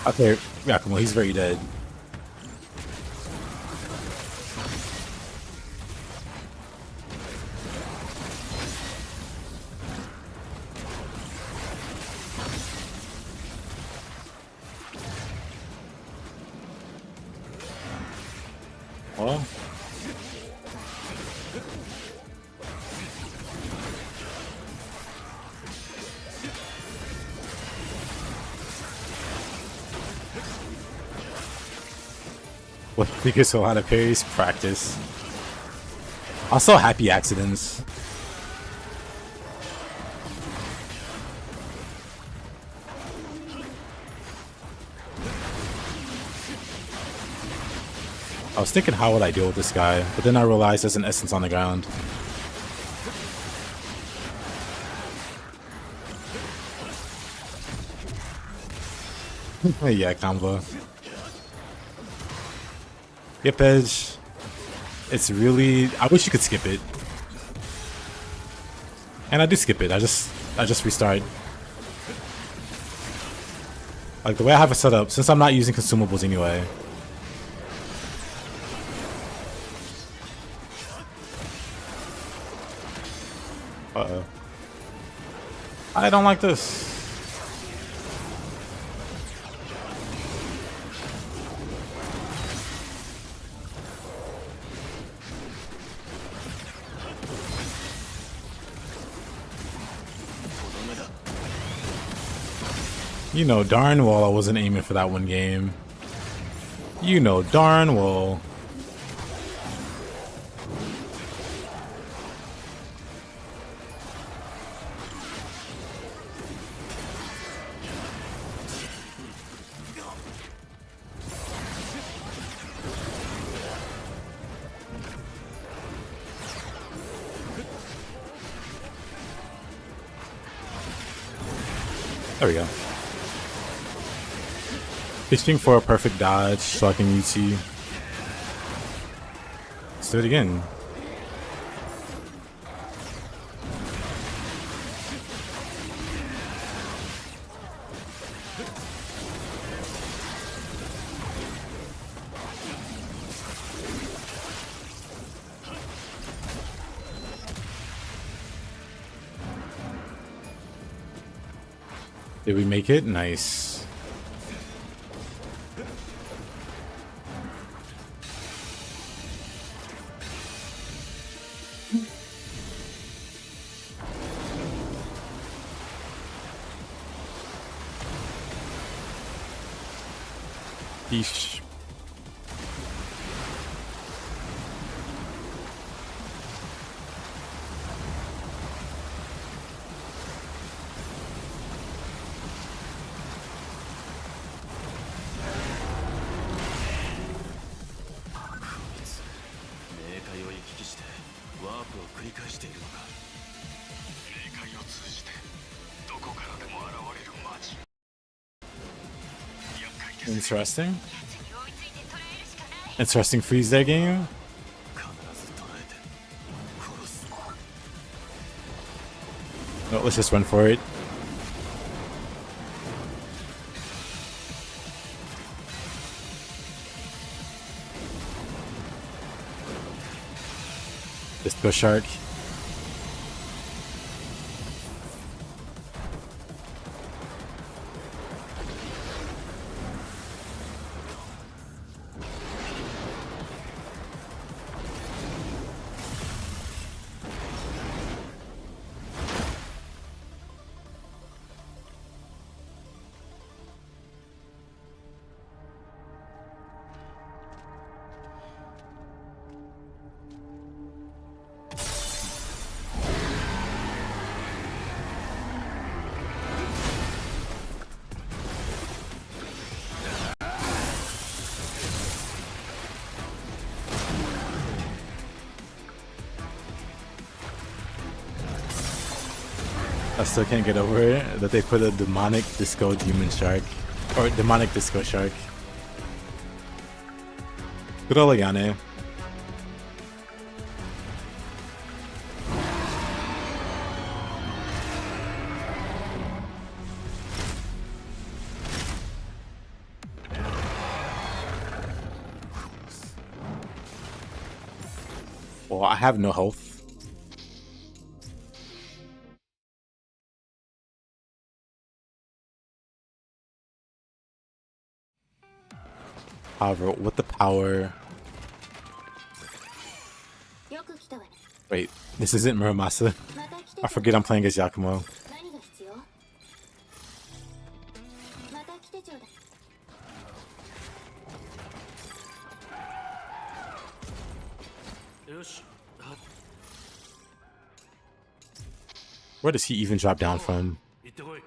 Okay, Yakumo, he's very dead. Well. What biggest a lot of parries? Practice. Also happy accidents. I was thinking how would I deal with this guy, but then I realized there's an essence on the ground. Yeah, combo. Yep, Edge. It's really... I wish you could skip it. And I do skip it. I just restart. Like the way I have it set up, since I'm not using consumables anyway. Uh-oh. I don't like this. You know darn well I wasn't aiming for that one game. You know darn well. There we go. Fishing for a perfect dodge so I can use you. Let's do it again. Did we make it? Nice. Yeesh. 冥界を通じてどこからでも現れる魔人。厄介ですね。 Interesting. 奴に追いついて捕らえるしかない。 Interesting freeze there game. 必ず捕らえて殺す。 No, let's just run for it. Disco Shark. I still can't get over it that they put a demonic disco demon shark. Or demonic disco shark. Good old Yane. Well, I have no health. However, with the power... よく来たわね。 Wait, this isn't Muramasa. また来て I forget I'm playing as Yakumo. 何が必要？また来てちょうだい。 よし。 Where does he even drop down from? 行ってこい。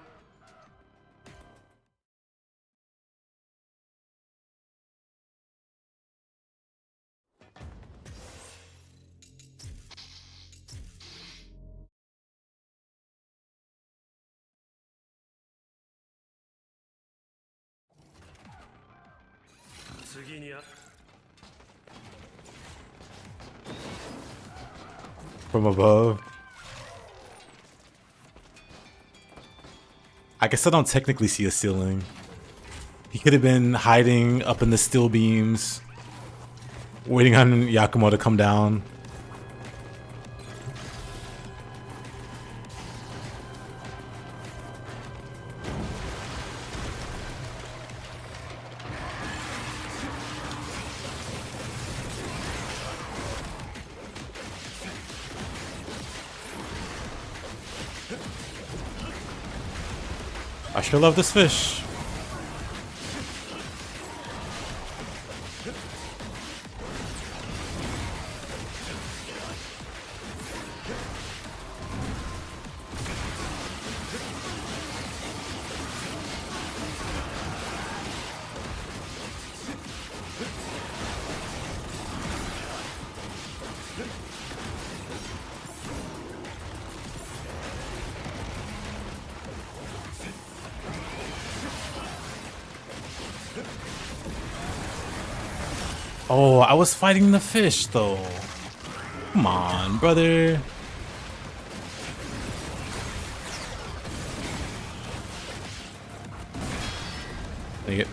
次にや From above. I guess I don't technically see a ceiling. He could have been hiding up in the steel beams, waiting on Yakumo to come down. I sure love this fish. Oh, I was fighting the fish though. Come on, brother. Dang it.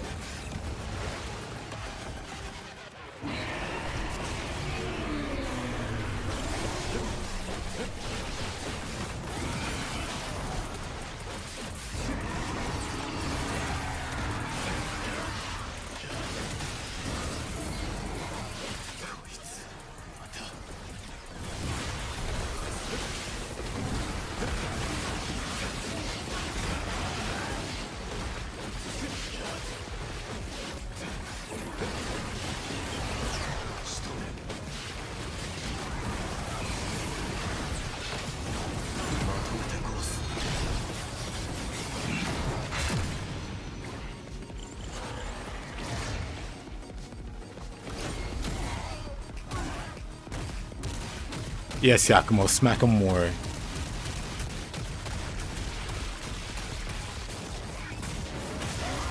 Yes, Yakumo, smack him more.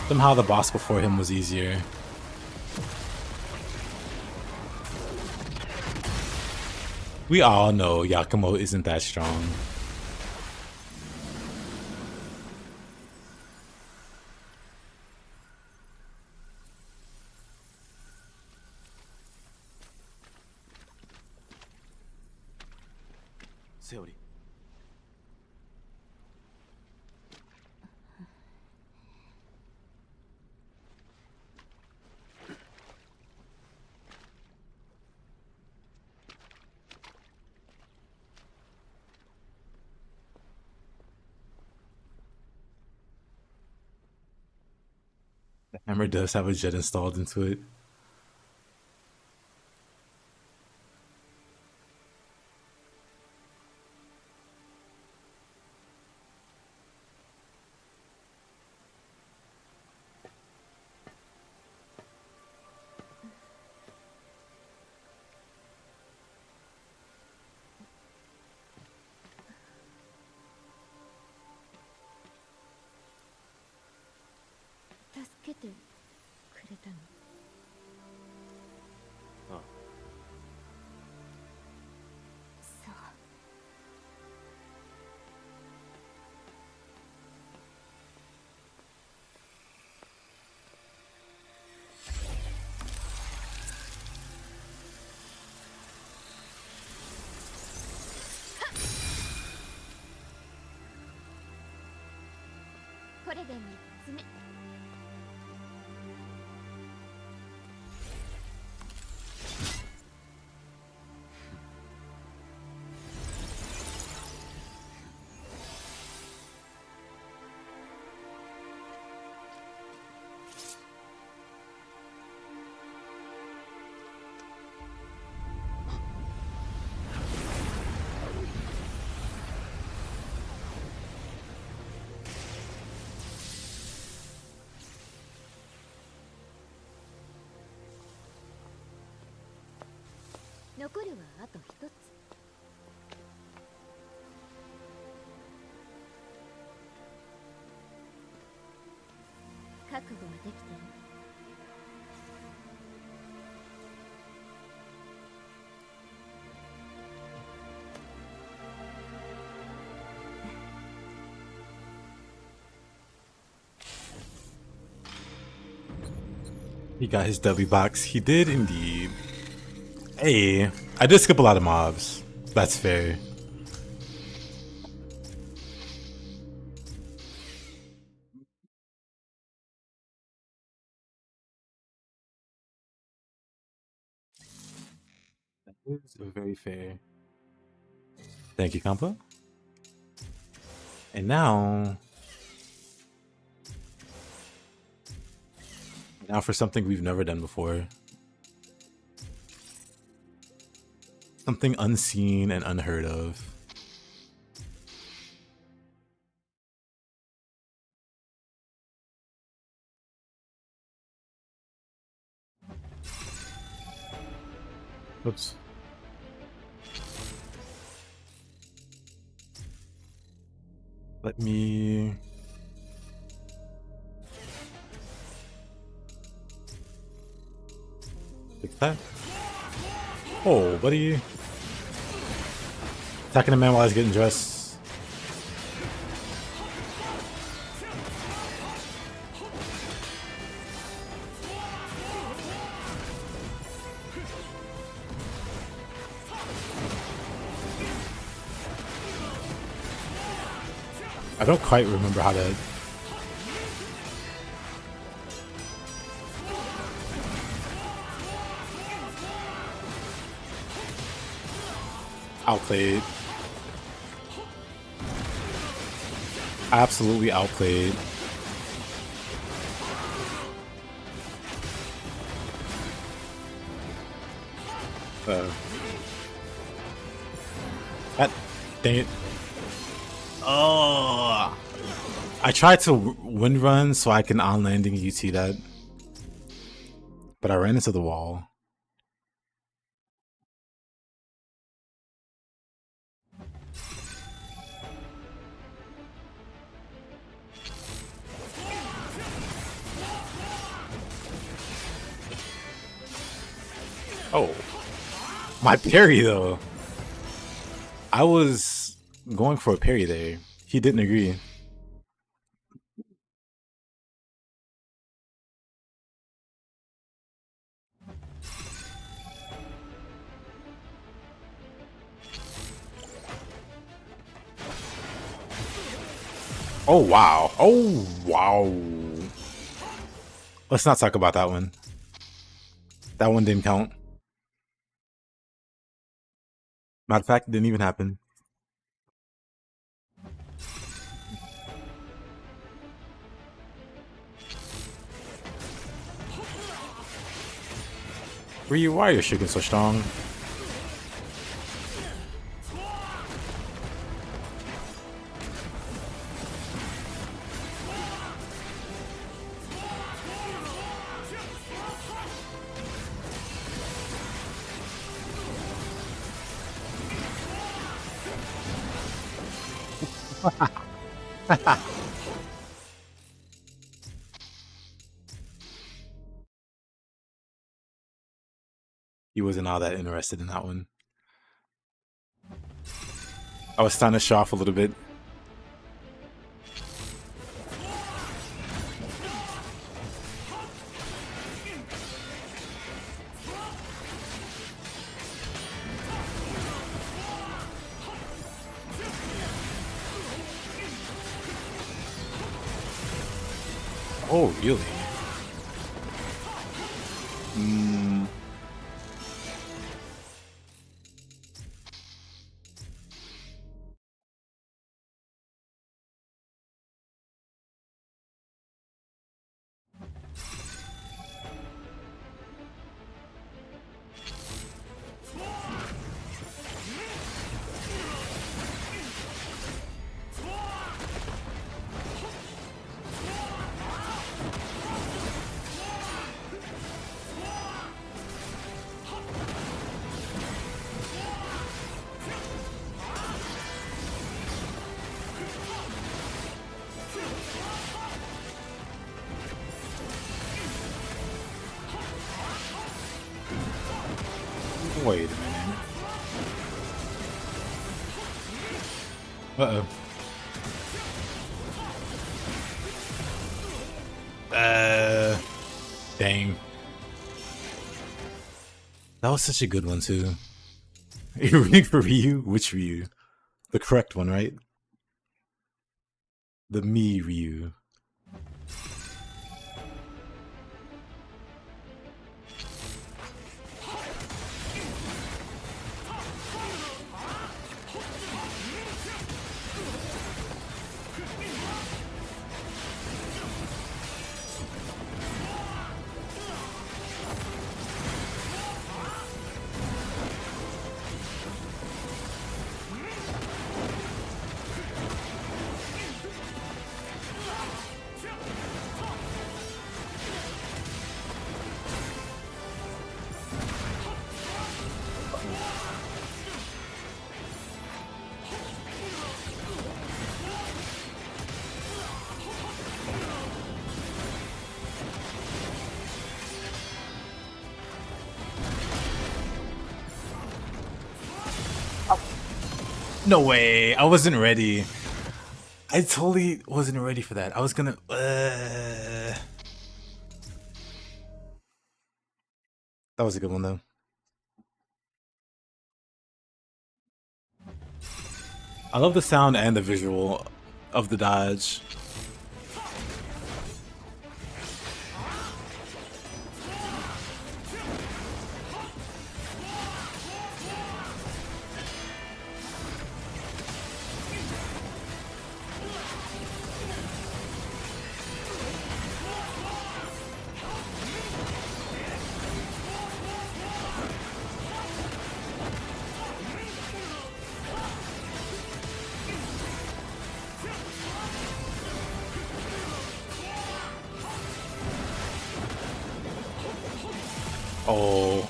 Somehow the boss before him was easier. We all know Yakumo isn't that strong. Seori. The hammer does have a jet installed into it.ああ これで3つ目。残るはあと1つ。覚悟はできてる。He got his W box. He did indeed. Hey, I did skip a lot of mobs. That's fair. That is very fair. Thank you, Kampa. And now for something we've never done before. Something unseen and unheard of. Oops. Let me... fix that. Oh, buddy. Attacking a man while he's getting dressed. I don't quite remember how to... outplayed. Absolutely outplayed. God dang it. Oh, I tried to wind run so I can on landing UT that, but I ran into the wall. Oh, my parry though. I was going for a parry there. He didn't agree. Oh wow. Oh wow. Let's not talk about that one. That one didn't count. Matter of fact, it didn't even happen. Ryu, why are your Shigen so strong? He wasn't all that interested in that one. I was starting to show off a little bit. Oh, really? Wait a minute. Uh-oh. Dang. That was such a good one, too. You're rooting for Ryu? Which Ryu? The correct one, right? The me Ryu. No way. I wasn't ready. I totally wasn't ready for that. I was gonna... That was a good one, though. I love the sound and the visual of the dodge.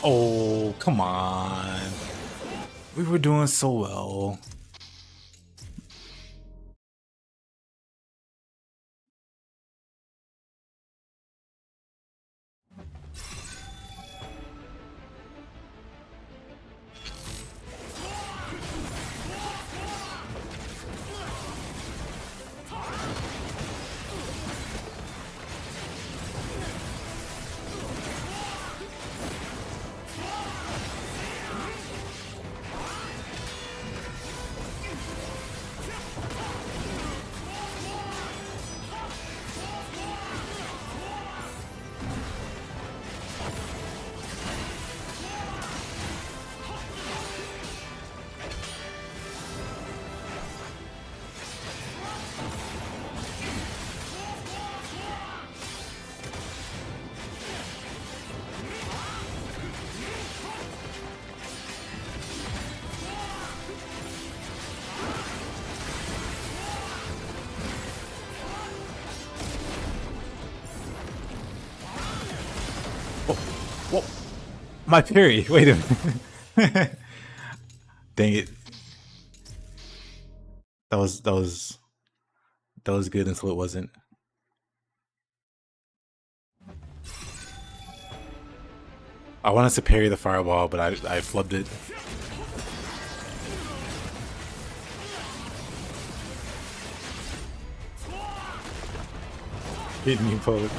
Oh, come on. We were doing so well. My parry. Wait a minute. Dang it. That was good until it wasn't. I wanted to parry the fireball, but I flubbed it. Hidden you forward.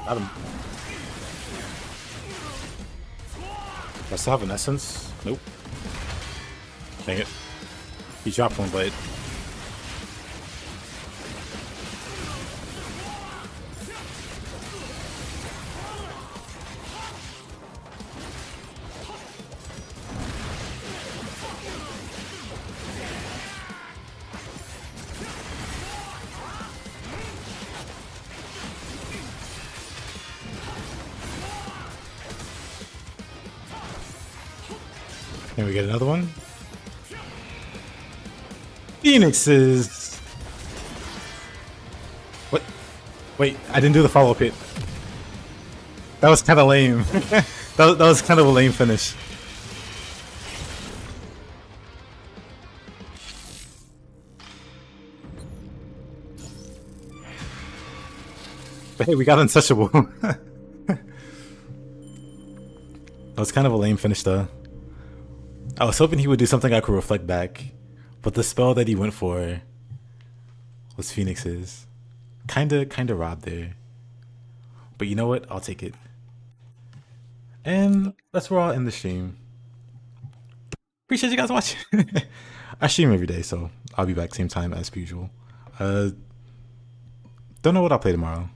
Got him. Do I still have an essence? Nope. Dang it. He dropped one blade. Can we get another one? Phoenixes! What? Wait, I didn't do the follow-up hit. That was kind of lame. that was kind of a lame finish. But hey, we got untouchable. That was kind of a lame finish though. I was hoping he would do something I could reflect back, but the spell that he went for was Phoenix's. Kinda robbed there. But you know what? I'll take it. And that's where I'll end the stream. Appreciate you guys watching. I stream every day, so I'll be back same time as usual. Don't know what I'll play tomorrow.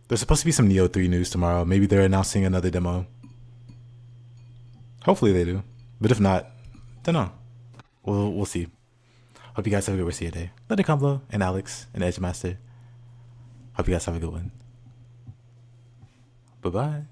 There's supposed to be some Neo 3 news tomorrow. Maybe they're announcing another demo. Hopefully they do. But if not, don't know. We'll see. Hope you guys have a good rest of your day. Let it come below, and Alex, and Edge Master. Hope you guys have a good one. Bye-bye.